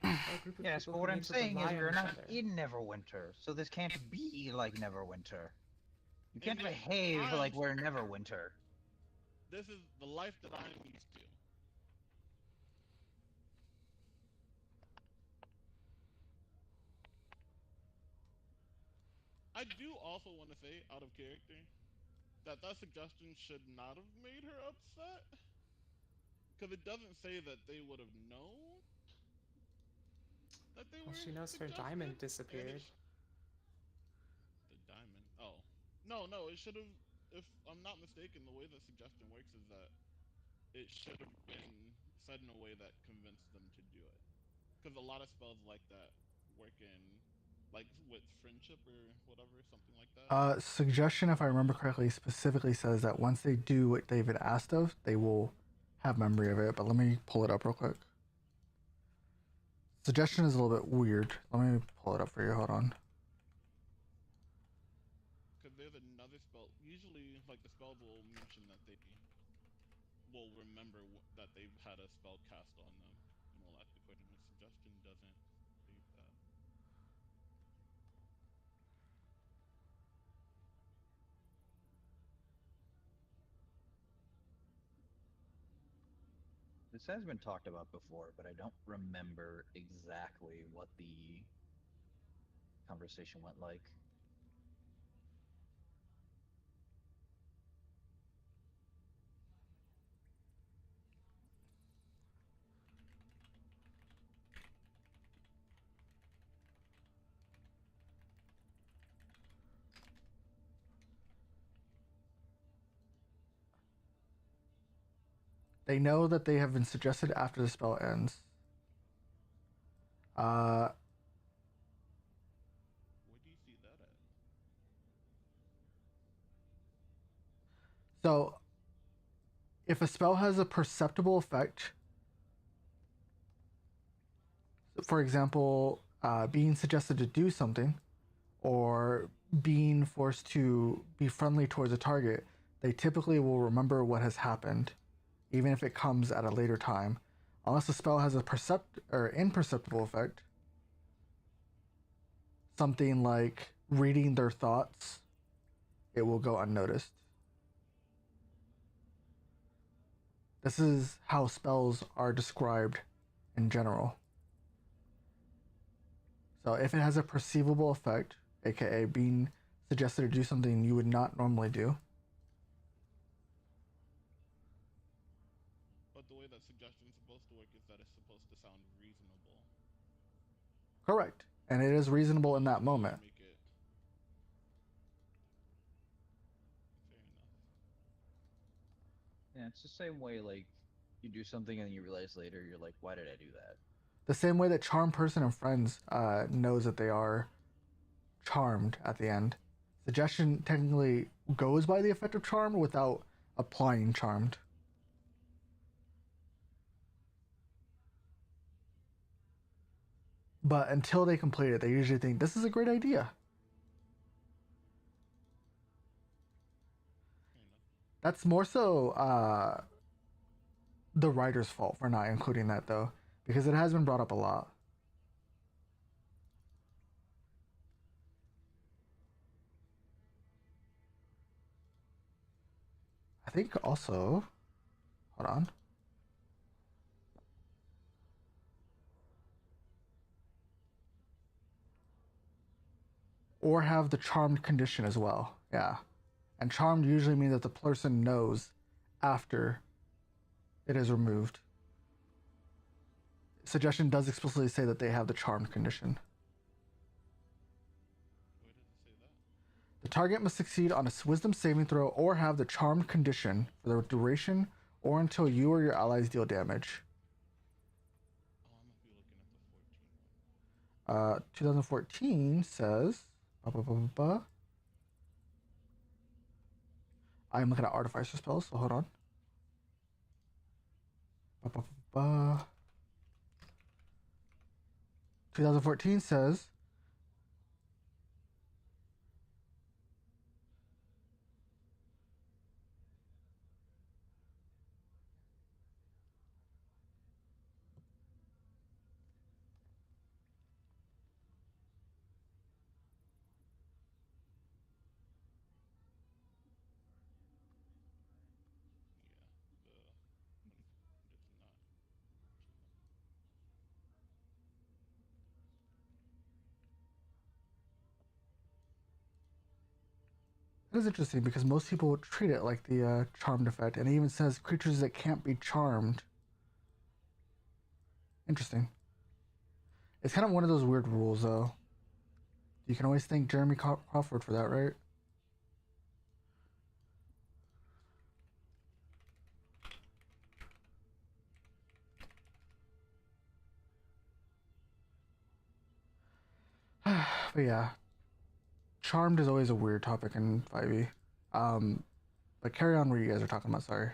Or a group of Yes, people but who what I'm need to saying is rely we're on not each other. in Neverwinter, so this can't be like Neverwinter. You can't And behave I'm- like we're Neverwinter. This is the life that I am used to. I do also want to say, out of character, that suggestion should not have made her upset. Because it doesn't say that they would have known that they Well, were she knows her suggested, diamond and disappeared. The diamond? Oh. No, it should have... If I'm not mistaken, the way the suggestion works is that it should have been said in a way that convinced them to do it. Because a lot of spells like that work in, like, with friendship or whatever, something like that. Suggestion, if I remember correctly, specifically says that once they do what they've been asked of, they will have memory of it. But let me pull it up real quick. Suggestion is a little bit weird. Let me pull it up for you. Hold on. Because there's another spell. Usually, like, the spells will mention that they will remember that they've had a spell cast on them. And all that, according to suggestion, doesn't state that. This has been talked about before, but I don't remember exactly what the conversation went like. They know that they have been suggested after the spell ends. Where do you see that at? So, if a spell has a perceptible effect, for example, being suggested to do something, or being forced to be friendly towards a target, they typically will remember what has happened, even if it comes at a later time. Unless the spell has a imperceptible effect, something like reading their thoughts, it will go unnoticed. This is how spells are described in general. So if it has a perceivable effect, aka being suggested to do something you would not normally do, But the way that suggestion is supposed to work is that it's supposed to sound reasonable. correct. And it is reasonable in that moment. Make it fair enough. Yeah, it's the same way like you do something and you realize later you're like, why did I do that? The same way that charm person and friends knows that they are charmed at the end. Suggestion technically goes by the effect of charm without applying charmed. But until they complete it, they usually think this is a great idea. That's more so the writer's fault for not including that, though, because it has been brought up a lot. I think also, hold on. Or have the charmed condition as well. Yeah. And charmed usually means that the person knows after it is removed. Suggestion does explicitly say that they have the charmed condition. Where does it say that? The target must succeed on a wisdom saving throw or have the charmed condition for the duration or until you or your allies deal damage. Oh, I must be looking at the 14 one. 2014 says. I'm looking at artificer spells, so hold on. 2014 says Yeah, the it's not. it is interesting because most people treat it like the charmed effect, and it even says creatures that can't be charmed. Interesting. It's kind of one of those weird rules, though. You can always thank Jeremy Crawford for that, right? But yeah, charmed is always a weird topic in 5e. But carry on what you guys are talking about. Sorry.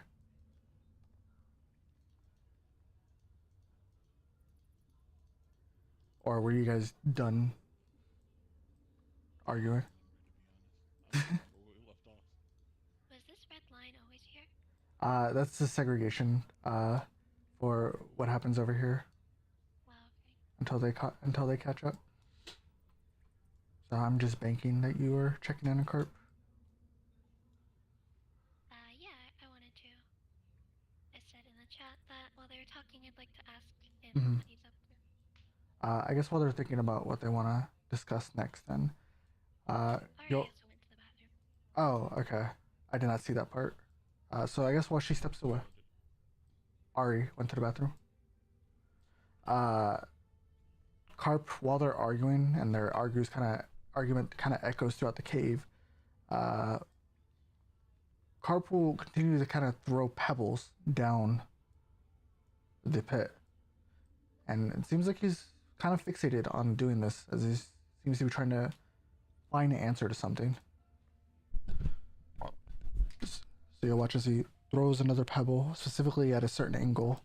Or were you guys done arguing? I don't remember, to be honest. I don't remember where we left off. Was this red line always here? That's the segregation for what happens over here Wow, okay. until they catch up. So I'm just banking that you were checking in a carp. Yeah, I wanted to. I said in the chat that while they were talking, I'd like to ask him Mhm. what he's up to. I guess while they're thinking about what they want to discuss next, then Ari you'll. also went to the bathroom. Oh, okay. I did not see that part. So I guess while she steps away, Ari went to the bathroom. Carp, while they're arguing and their argument kind of echoes throughout the cave, Carp will continue to kind of throw pebbles down the pit, and it seems like he's kind of fixated on doing this, as he seems to be trying to find an answer to something. So you'll watch as he throws another pebble, specifically at a certain angle.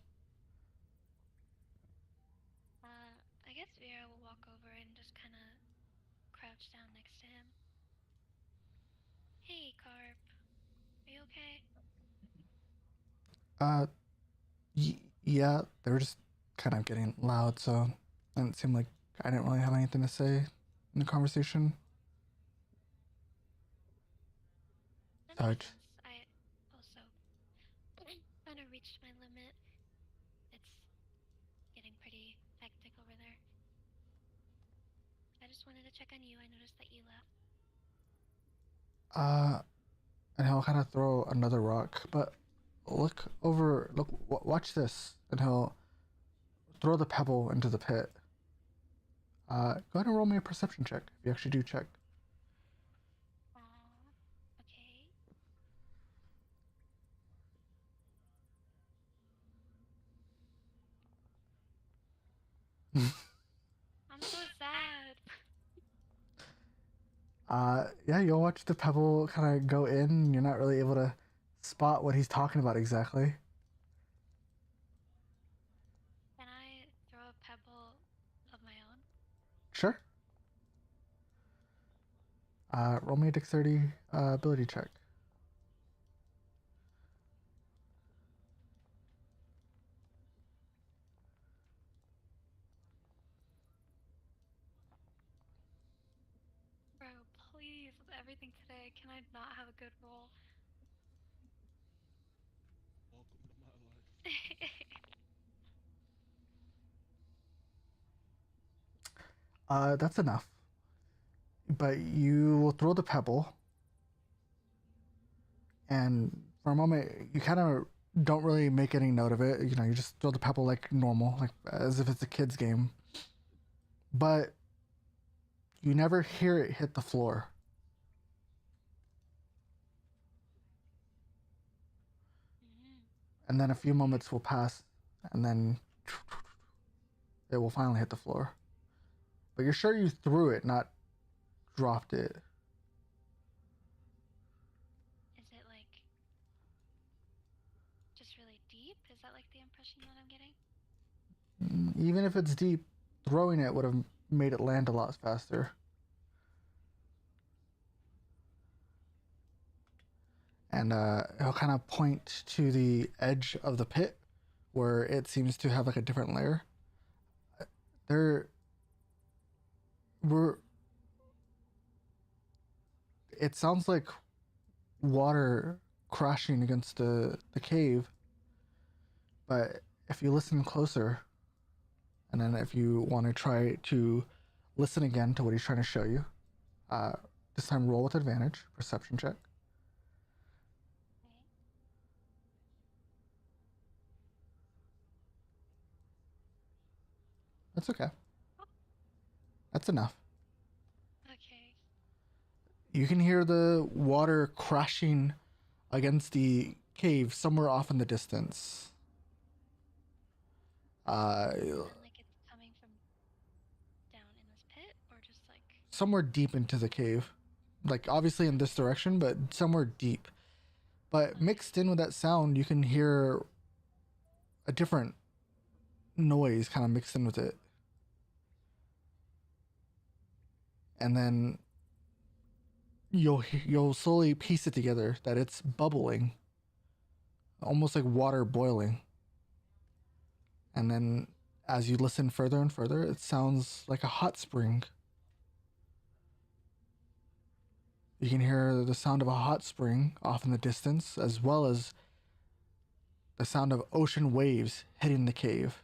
I guess Vera will walk over and just kind of crouch down next to him. Hey, Carp. Are you okay? Yeah, they were just kind of getting loud, so it didn't seem like I didn't really have anything to say in the conversation. That So I makes just, sense. I also kind of reached my limit. It's getting pretty hectic over there. I just wanted to check on you. I noticed that you left. and he'll kind of throw another rock, but look, watch this, and he'll throw the pebble into the pit. Go ahead and roll me a perception check if you actually do check. Okay. I'm so sad. Yeah, you'll watch the pebble kind of go in, and you're not really able to spot what he's talking about exactly. Can I throw a pebble of my own? Sure. Roll me a dexterity ability check. Bro, please, with everything today, can I not have a good roll? Welcome to my life. That's enough. But you will throw the pebble, and for a moment, you kind of don't really make any note of it. You know, you just throw the pebble like normal, like as if it's a kid's game. But you never hear it hit the floor. And then a few moments will pass, and then it will finally hit the floor. But you're sure you threw it, not dropped it. Is it like just really deep? Is that like the impression that I'm getting? Even if it's deep, throwing it would have made it land a lot faster. And he'll kind of point to the edge of the pit where it seems to have like a different layer. It sounds like water crashing against the cave, but if you listen closer, and then if you want to try to listen again to what he's trying to show you, this time roll with advantage, perception check. That's okay. That's enough. Okay. You can hear the water crashing against the cave somewhere off in the distance. Like it's coming from down in this pit, or just like somewhere deep into the cave. Like obviously in this direction, but somewhere deep. But mixed in with that sound, you can hear a different noise kind of mixed in with it. And then you'll slowly piece it together that it's bubbling almost like water boiling. And then as you listen further and further, it sounds like a hot spring. You can hear the sound of a hot spring off in the distance, as well as the sound of ocean waves hitting the cave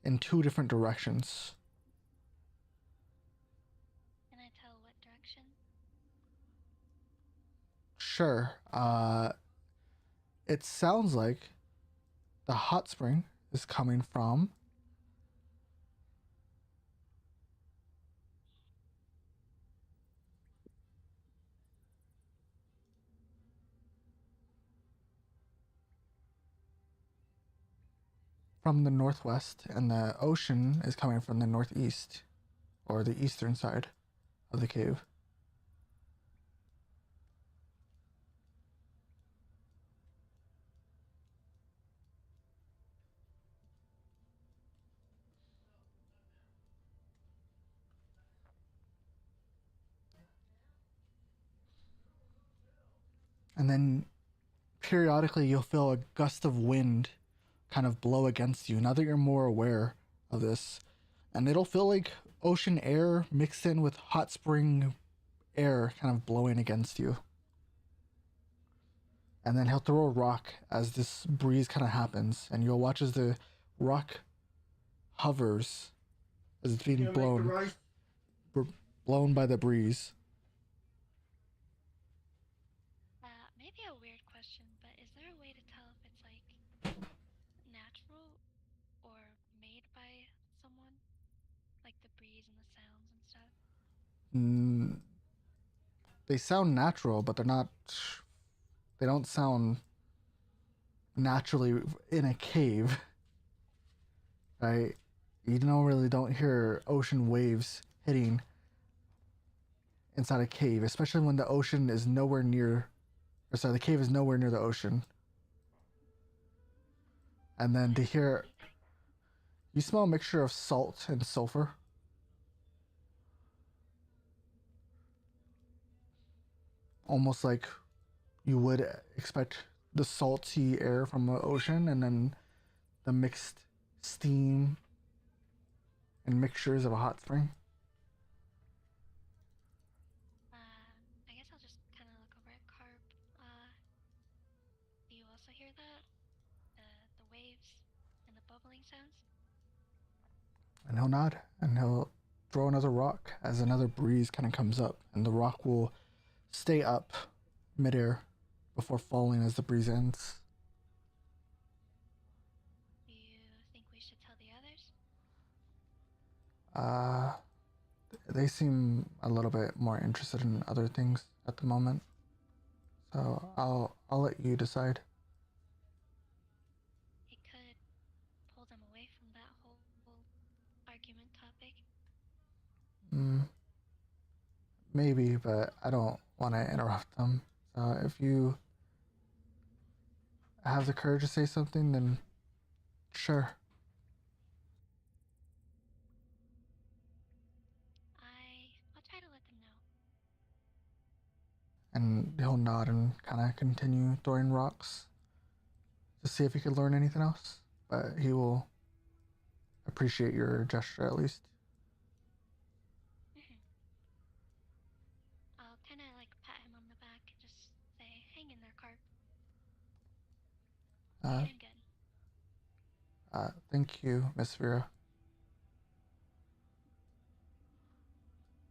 in two different directions. Can I tell what direction? Sure. It sounds like the hot spring is coming from the northwest, and the ocean is coming from the northeast, or the eastern side of the cave. And then periodically you'll feel a gust of wind kind of blow against you now that you're more aware of this. And it'll feel like ocean air mixed in with hot spring air kind of blowing against you. And then he'll throw a rock as this breeze kind of happens, and you'll watch as the rock hovers as it's being blown by the breeze. Maybe a weird question, but is there a way to tell if it's like natural or made by someone? Like the breeze and the sounds and stuff? They sound natural, but they don't sound naturally in a cave, right? You don't hear ocean waves hitting inside a cave, especially when the ocean is nowhere near, or sorry, the cave is nowhere near the ocean. And then to hear, you smell a mixture of salt and sulfur. Almost like you would expect the salty air from the ocean, and then the mixed steam and mixtures of a hot spring. I guess I'll just kind of look over at Carp. Do you also hear that? The waves and the bubbling sounds? And he'll nod, and he'll throw another rock as another breeze kind of comes up, and the rock will stay up midair before falling as the breeze ends. Do you think we should tell the others? They seem a little bit more interested in other things at the moment, so I'll let you decide. It could pull them away from that whole argument topic. Maybe, but I don't want to interrupt them. So if you have the courage to say something, then sure. I'll try to let them know. And he'll nod and kind of continue throwing rocks to see if he could learn anything else. But he will appreciate your gesture at least. I'll kind of like pat him on the back and just say, "Hang in there, Carp. You're doing good." Thank you, Miss Vera.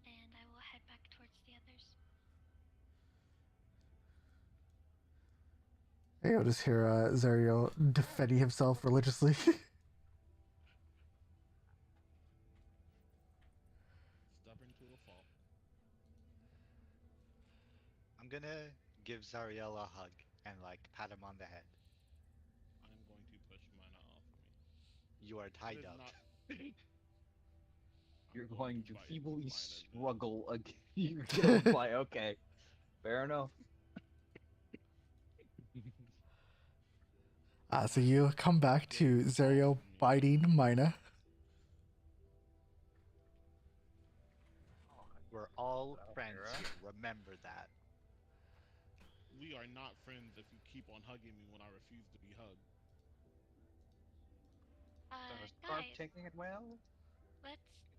And I will head back towards the others. Hey, you'll just hear Zariel defending himself religiously. Stubborn to a fault. I'm gonna give Zariel a hug and like pat him on the head. I'm going to push Mana off of me. You are It tied is up. not- You're I'm going to fight feebly Mina then. struggle again. You're gonna fight. Okay, fair enough. So you come back to Zariel biting Mina. We're all Well, friends Vera. here. Remember that. we are not friends if you keep on hugging me when I refuse to be hugged. So start Guys, taking it well.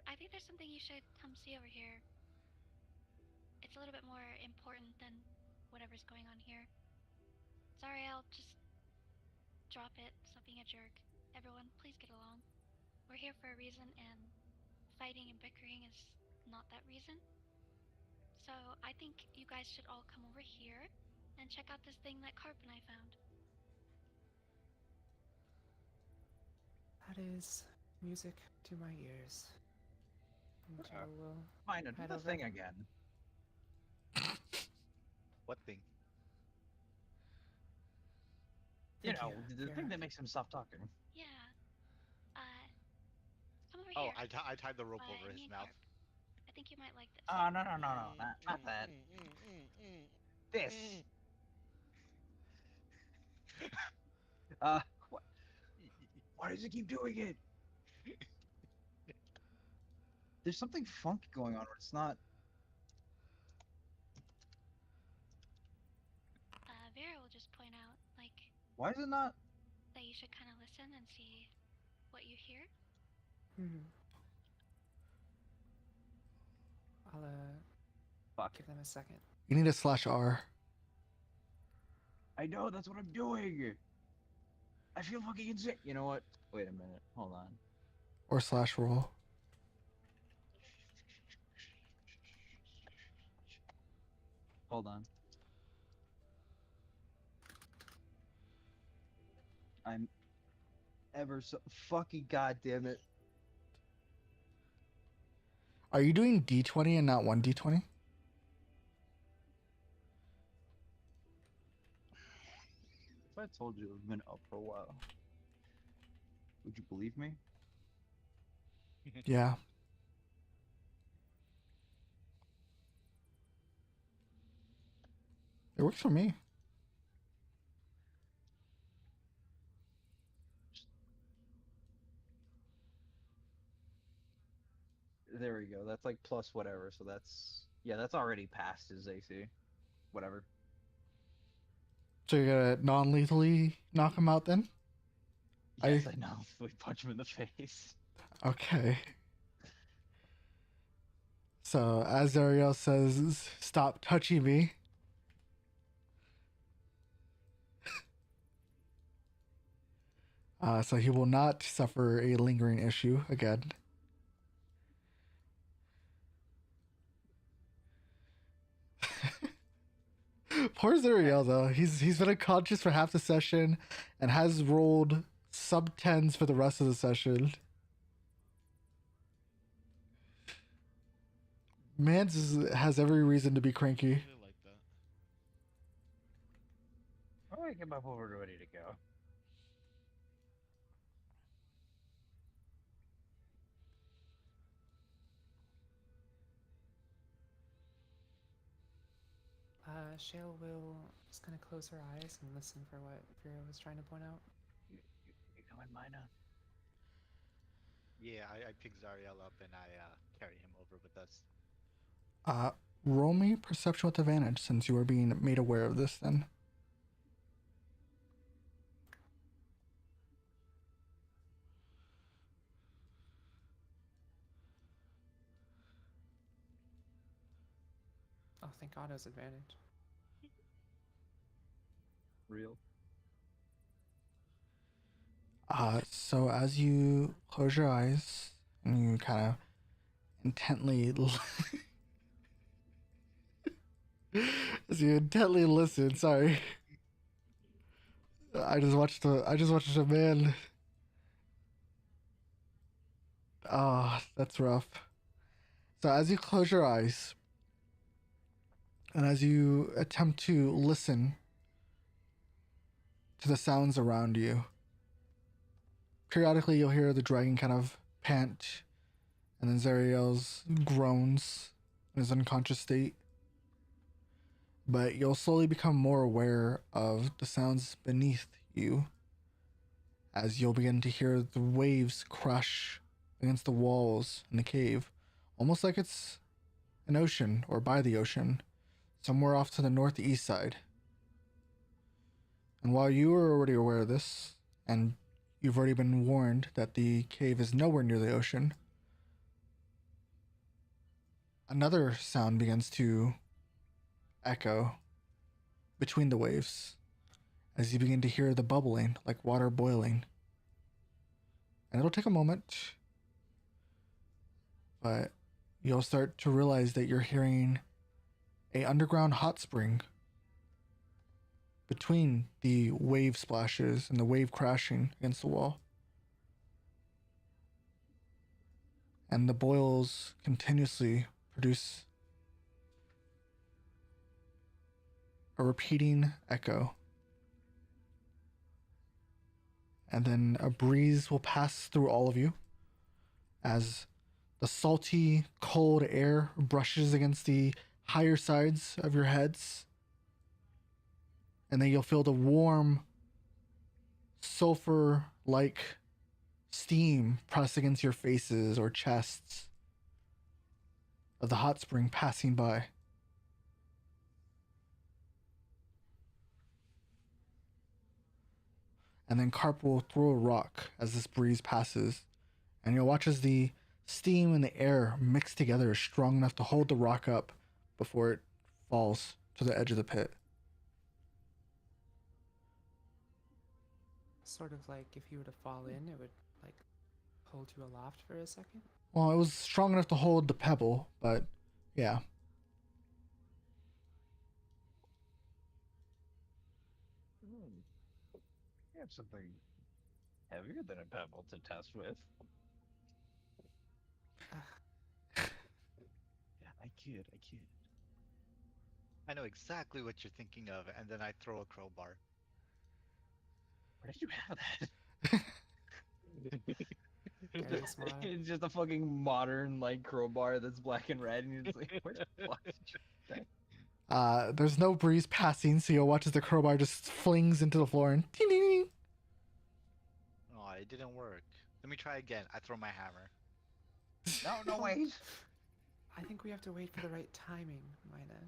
I think there's something you should come see over here. It's a little bit more important than whatever's going on here. Sorry, I'll just drop it. Stop being a jerk. Everyone, please get along. We're here for a reason, and fighting and bickering is not that reason. So I think you guys should all come over here and check out this thing that Carp and I found. That is music to my ears. And Joe will Fine, do head the over. thing again. What thing? You Thank know, you, the thing Vera. that makes him stop talking. Yeah. Come over Oh, here. I tied the rope over me his and mouth. Carp. I think you might like this. Oh, no, not that. This. What? Why does it keep doing it? There's something funky going on where it's not. Vera will just point out, like, Why is it not? that you should kind of listen and see what you hear. Hmm. I'll Fuck. give them a second. You need a /R. I know, that's what I'm doing. I feel fucking insane. You know what? Wait a minute. Hold on. Or /roll. Hold on. I'm ever so fucking goddamn it. Are you doing D20 and not 1D20? If I told you I've been up for a while, would you believe me? Yeah. It works for me. There we go. That's like plus whatever. So that's that's already past his AC. Whatever. So you're gonna non-lethally knock him out then? Yes, I know. We punch him in the face. Okay. So as Ariel says, stop touching me. So he will not suffer a lingering issue again. Poor Zuriel though. He's been unconscious for half the session and has rolled sub-10s for the rest of the session. Has every reason to be cranky. Really like that. All right, get my forward ready to go. Shale will just kind of close her eyes and listen for what Vera was trying to point out. You going, Mina? Yeah, I pick Zariel up and I carry him over with us. Roll me perception with advantage since you are being made aware of this then. Oh, thank God it was advantage. Real. So as you close your eyes and you kind of intently as you intently listen, sorry. I just watched a man. Oh, that's rough. So as you close your eyes and as you attempt to listen to the sounds around you, periodically you'll hear the dragon kind of pant and then Zariel's groans in his unconscious state. But you'll slowly become more aware of the sounds beneath you as you'll begin to hear the waves crush against the walls in the cave, almost like it's an ocean or by the ocean, somewhere off to the northeast side. And while you are already aware of this, and you've already been warned that the cave is nowhere near the ocean, another sound begins to echo between the waves as you begin to hear the bubbling like water boiling. And it'll take a moment, but you'll start to realize that you're hearing a underground hot spring between the wave splashes and the wave crashing against the wall. And the boils continuously produce a repeating echo. And then a breeze will pass through all of you as the salty, cold air brushes against the higher sides of your heads. And then you'll feel the warm, sulfur-like steam press against your faces or chests of the hot spring passing by. And then Carp will throw a rock as this breeze passes, and you'll watch as the steam and the air mix together is strong enough to hold the rock up before it falls to the edge of the pit. Sort of like if you were to fall in, it would like hold you aloft for a second. Well, it was strong enough to hold the pebble, but yeah. You have something heavier than a pebble to test with. Yeah, I kid. I know exactly what you're thinking of, and then I throw a crowbar. Where did you have that? Very smart. It's just a fucking modern like crowbar that's black and red, and you're just like, where the fuck did you get that? There's no breeze passing, so you'll watch as the crowbar just flings into the floor and ding, ding, ding. Oh, it didn't work. Let me try again. I throw my hammer. No, wait. I think we have to wait for the right timing, Mina.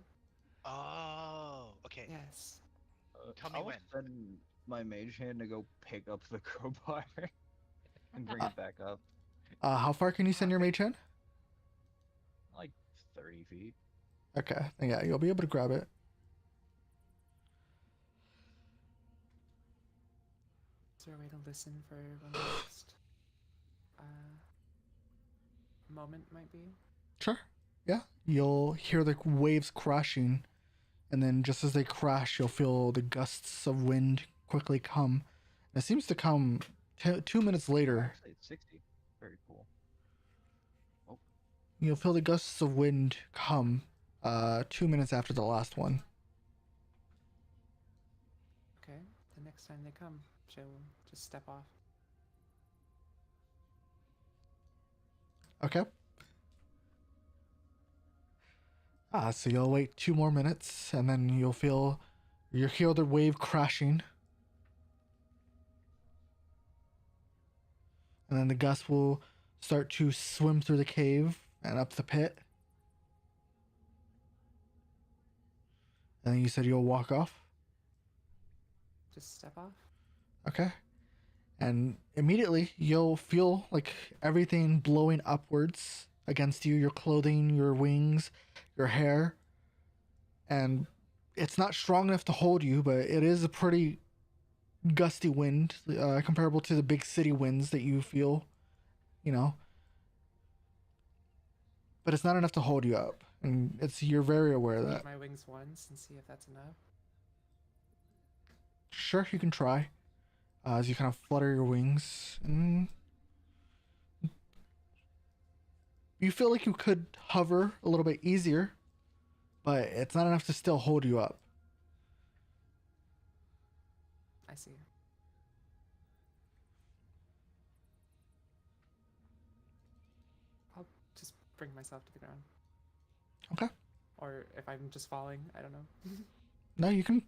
Oh, okay. Yes. Tell me I'll when. send my mage hand to go pick up the crowbar and bring it back up. How far can you send your mage hand? Like 30 feet. Okay, yeah, you'll be able to grab it. Is there a way to listen for when the next moment might be? Sure. Yeah. You'll hear the waves crashing, and then just as they crash, you'll feel the gusts of wind quickly come. And it seems to come 2 minutes later. Actually, it's 60. Very cool. Oh. You'll feel the gusts of wind come 2 minutes after the last one. Okay. The next time they come, she'll just step off. Okay. So you'll wait 2 more minutes, and then you'll hear the wave crashing. And then the gust will start to swim through the cave and up the pit. And then you said you'll walk off? Just step off? Okay. And immediately you'll feel like everything blowing upwards against you, your clothing, your wings, your hair. And it's not strong enough to hold you, but it is a pretty gusty wind, comparable to the big city winds that you feel, But it's not enough to hold you up. And you're very aware of that. My wings once and see if that's enough. Sure, you can try. As you kind of flutter your wings. And you feel like you could hover a little bit easier, but it's not enough to still hold you up. I see. I'll just bring myself to the ground. Okay. Or if I'm just falling, I don't know. No, you can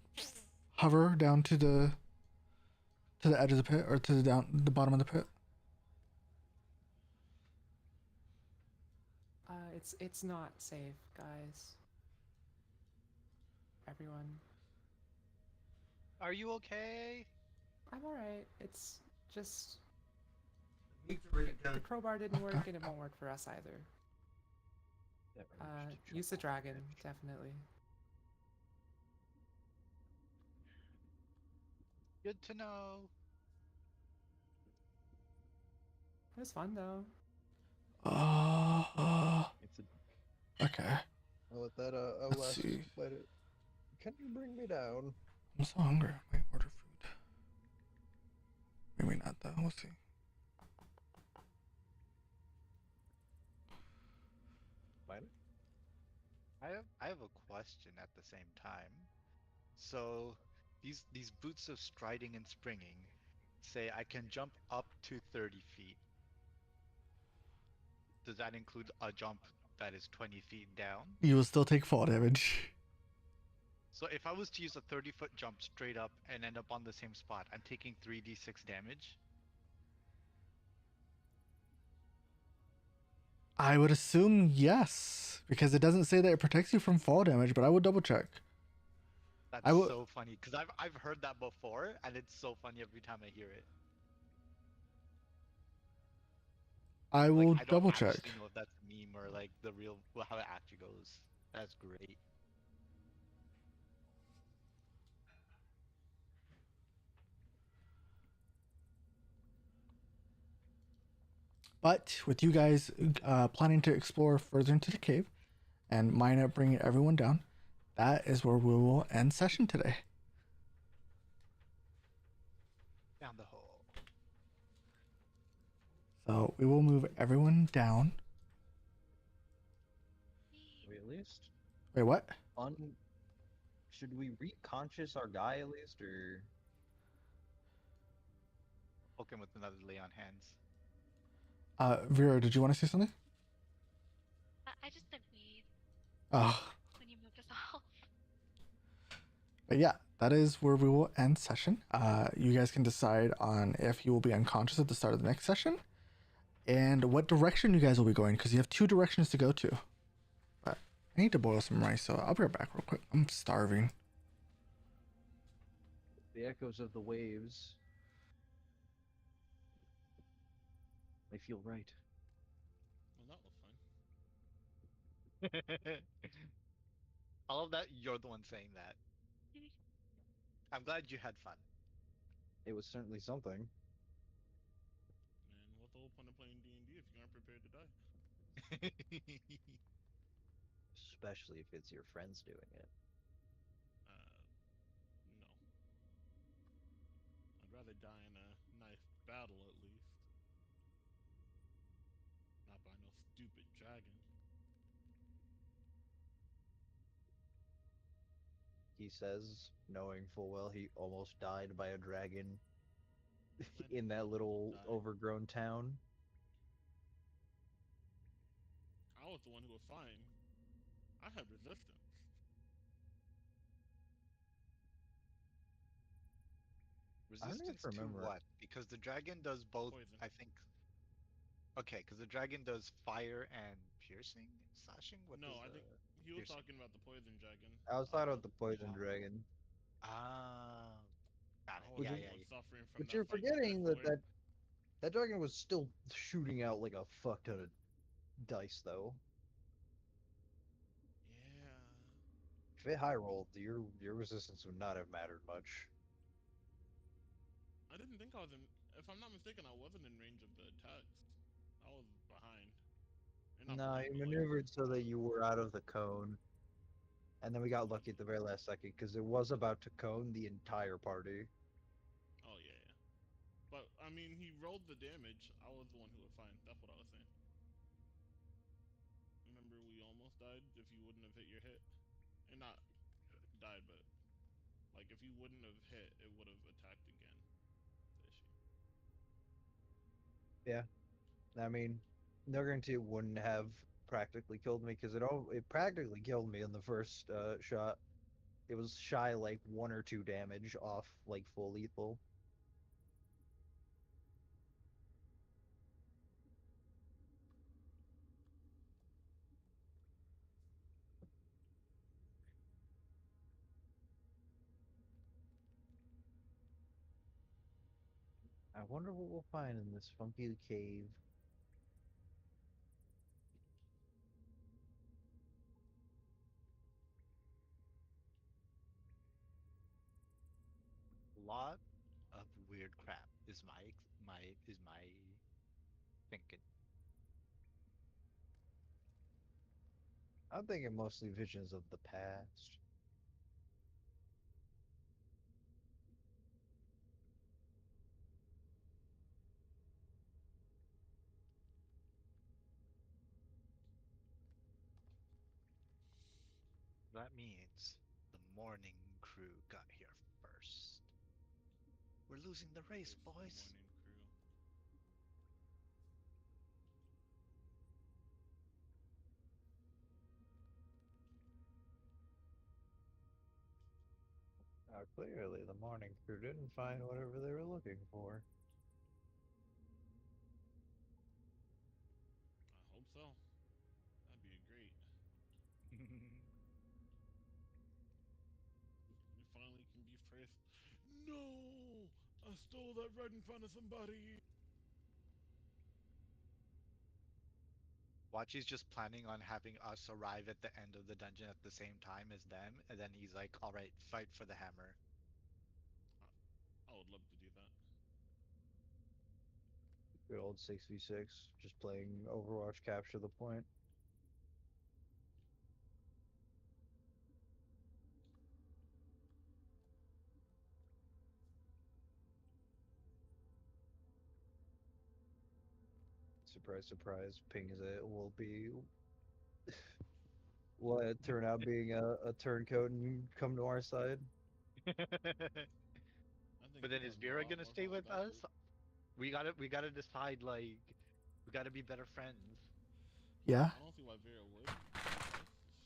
hover down to the edge of the pit, or to the bottom of the pit. It's not safe, guys. Everyone. Are you okay? I'm alright. It's just Need to bring it the down. crowbar didn't work and it won't work for us either. Use the dragon, definitely. Good to know. It was fun though. It's a Okay. I'll let that Let's last see. let it. Can you bring me down? I'm so hungry. I might order food. Maybe not though. We'll see. Fine. I have a question at the same time. So these boots of striding and springing say I can jump up to 30 feet. Does that include a jump that is 20 feet down? You will still take fall damage. So if I was to use a 30-foot jump straight up and end up on the same spot, I'm taking 3d6 damage. I would assume yes, because it doesn't say that it protects you from fall damage, but I would double check. That's I would. so funny because I've heard that before and it's so funny every time I hear it. I Like will I don't double check. actually know if that's a meme or like the real how it actually goes. That's great. But with you guys planning to explore further into the cave and Mina bringing everyone down, that is where we will end session today. Down the hole. So we will move everyone down. wait, at least Wait, what? should we reconscious our guy at least, or Poke him with another lay on hands. Vera, did you want to say something? I just did weed Oh, when you moved us off. but yeah, that is where we will end session. You guys can decide on if you will be unconscious at the start of the next session and what direction you guys will be going, because you have 2 directions to go to. But I need to boil some rice, so I'll be right back real quick. I'm starving. the echoes of the waves? They feel right. Well, that was fun. I love that you're the one saying that. I'm glad you had fun. It was certainly something. And what's the whole point of playing D&D if you aren't prepared to die? Especially if it's your friends doing it. No. I'd rather die in a nice battle at least. Not by no stupid dragon. He says, knowing full well he almost died by a dragon I in that little die. overgrown town. I was the one who was fine. I had resistance. I don't Resistance to remember. what? Because the dragon does both, Poison. I think. Okay, because the dragon does fire and piercing, slashing. What No, does I think he was piercing? talking about the poison dragon. I was talking about the poison dragon. Ah, got I it. was Yeah, the yeah, one yeah. suffering from But that you're fight you forgetting guys that that dragon was still shooting out like a fuck ton of dice, though. Yeah. If it high rolled, your resistance would not have mattered much. I didn't think I was in. If I'm not mistaken, I wasn't in range of the attacks. I was behind. Not No, behind, you but, like, maneuvered so that you were out of the cone. And then we got lucky at the very last second because it was about to cone the entire party. oh yeah, yeah. But I mean, he rolled the damage. I was the one who was fine. That's what I was saying. Remember, we almost died if you wouldn't have hit your hit, and not died, but like if you wouldn't have hit, it would have attacked again. The issue. Yeah, I mean, Nurgle 2 wouldn't have practically killed me because it practically killed me in the first shot. It was shy like 1 or 2 damage off like full lethal. wonder what we'll find in this funky cave. Lot of weird crap is my thinking. I'm thinking mostly visions of the past. That means the morning crew got here first. We're losing the race, There's the boys. morning crew. Clearly, the morning crew didn't find whatever they were looking for. I hope so. That'd be great. We finally can be first. No! I stole that right in front of somebody! Wachi's just planning on having us arrive at the end of the dungeon at the same time as them, and then he's like, alright, fight for the hammer. I would love to do that. Good old 6v6, just playing Overwatch capture the point. Surprise, surprise, ping is it will be will it turn out being a turncoat and come to our side? I think But then you is have a Vera lot gonna more stay fun with that us? group. We gotta decide, like, we gotta be better friends. Yeah. I don't see why Vera would.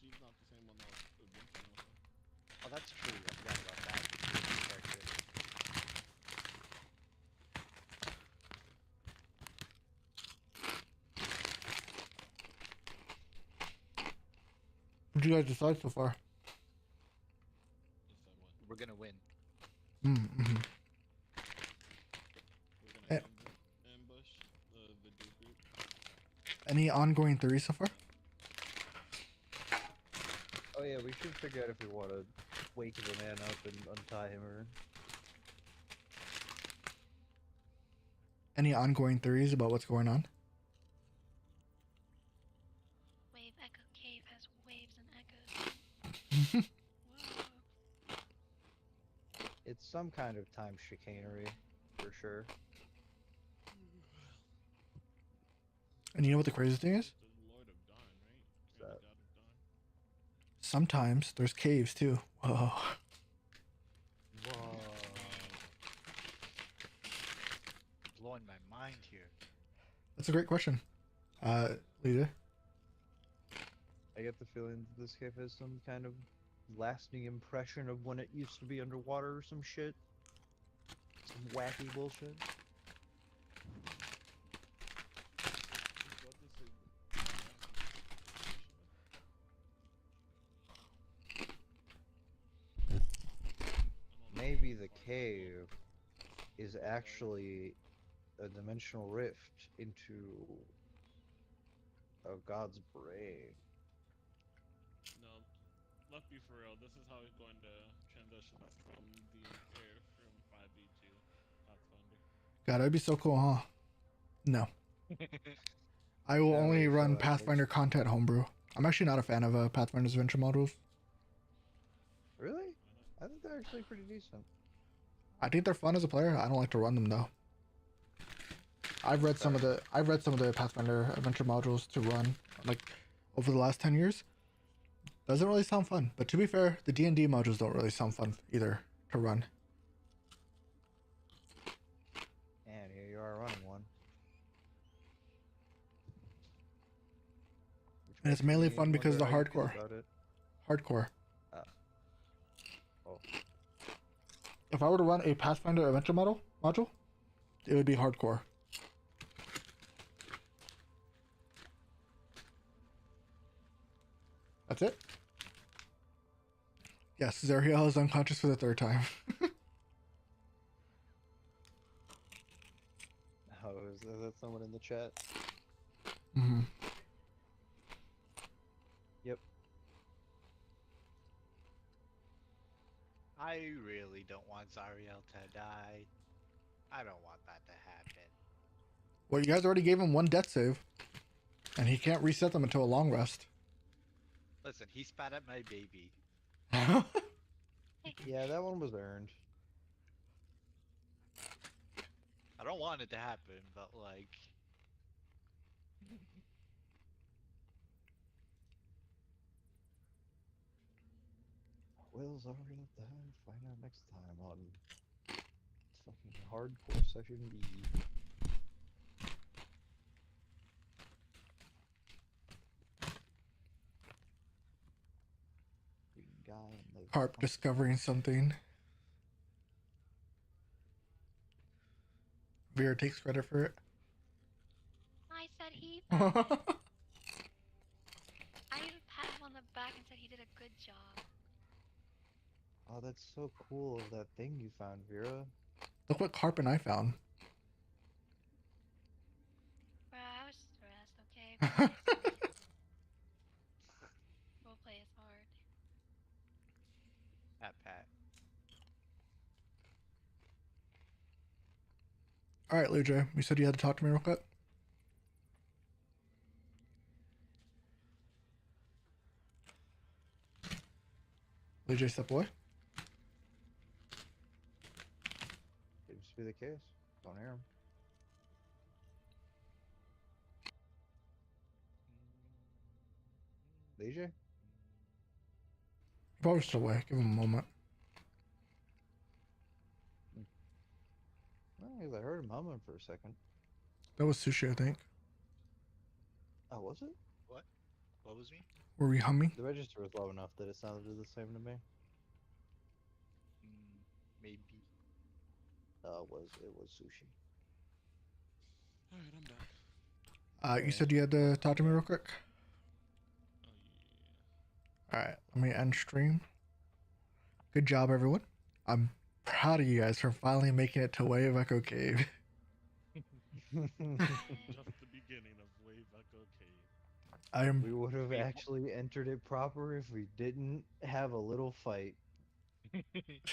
She's not the same one that was adventuring with her. Oh, that's true. I forgot about that. Character. What do you guys decide so far? Decide what? We're gonna win. Mm-hmm. We're Eh. gonna ambush the video group. Any ongoing theories so far? Oh yeah, we should figure out if we want to wake the man up and untie him or... Any ongoing theories about what's going on? Wave Echo Cave has waves and echoes. Whoa. It's some kind of time chicanery, for sure. And you know what the craziest thing is? The Lord of Dawn, right? What's Or the that? God of Dawn. Sometimes there's caves too. Whoa. Whoa. Blowing my mind here. That's a great question. Lita? I get the feeling that this cave has some kind of lasting impression of when it used to be underwater or some shit. Some wacky bullshit. Maybe the cave is actually a dimensional rift into a god's brain. No, let's be for real. This is how it's going to transition us from the air from 5e to Pathfinder. God, that'd be so cool, huh? No. I will That would only be run so Pathfinder epic. content homebrew. I'm actually not a fan of Pathfinder's adventure modules. Really? Why not? I think they're actually pretty decent. I think they're fun as a player. I don't like to run them though. I've read some of the Pathfinder adventure modules to run like over the last 10 years. Doesn't really sound fun, but to be fair, the D&D modules don't really sound fun either to run. And here you are running one. Which And it's makes mainly me fun because of the wonder how you feel hardcore. about it. Hardcore. Oh. If I were to run a Pathfinder adventure module, it would be hardcore. That's it? Yes, Zariel is unconscious for the third time. That's someone in the chat. Mm-hmm. Yep. I really don't want Zariel to die. I don't want that to happen. Well, you guys already gave him one death save, and he can't reset them until a long rest. Listen, he spat at my baby. Yeah, that one was earned. I don't want it to happen, but like. Will Zariel die? Find out next time on fucking hardcore session B. Guy in the Harp discovering something. Vera takes credit for it. I said he found it. I even pat him on the back and said he did a good job. Oh, that's so cool of that thing you found, Vera. Look what Carp and I found. Bro, I was stressed, okay? Roleplay is hard. Pat. All right, Lujo, you said you had to talk to me real quick. Lujo, step away. Seems to be the case. Don't hear him. DJ? Probably still away. Give him a moment. Well, 'cause I heard him humming for a second. That was Sushi, I think. Oh, was it? What? What was me? Were we humming? The register was low enough that it sounded the same to me. Maybe. It was Sushi. Alright, I'm back. You said you had to talk to me real quick. Oh, yeah. All right, let me end stream. Good job, everyone. I'm proud of you guys for finally making it to Way of Echo Cave. Just the beginning of Wave Echo Cave. We would have actually entered it proper if we didn't have a little fight.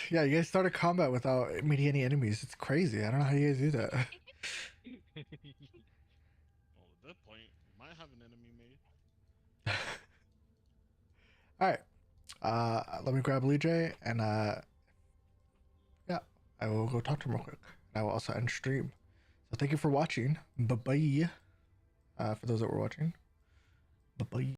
Yeah, you guys started combat without meeting any enemies. It's crazy. I don't know how you guys do that. Well, at that point, you might have an enemy made. All right. Let me grab Lee J and yeah, I will go talk to him real quick. I will also end stream. So thank you for watching. Bye bye. For those that were watching. Bye bye.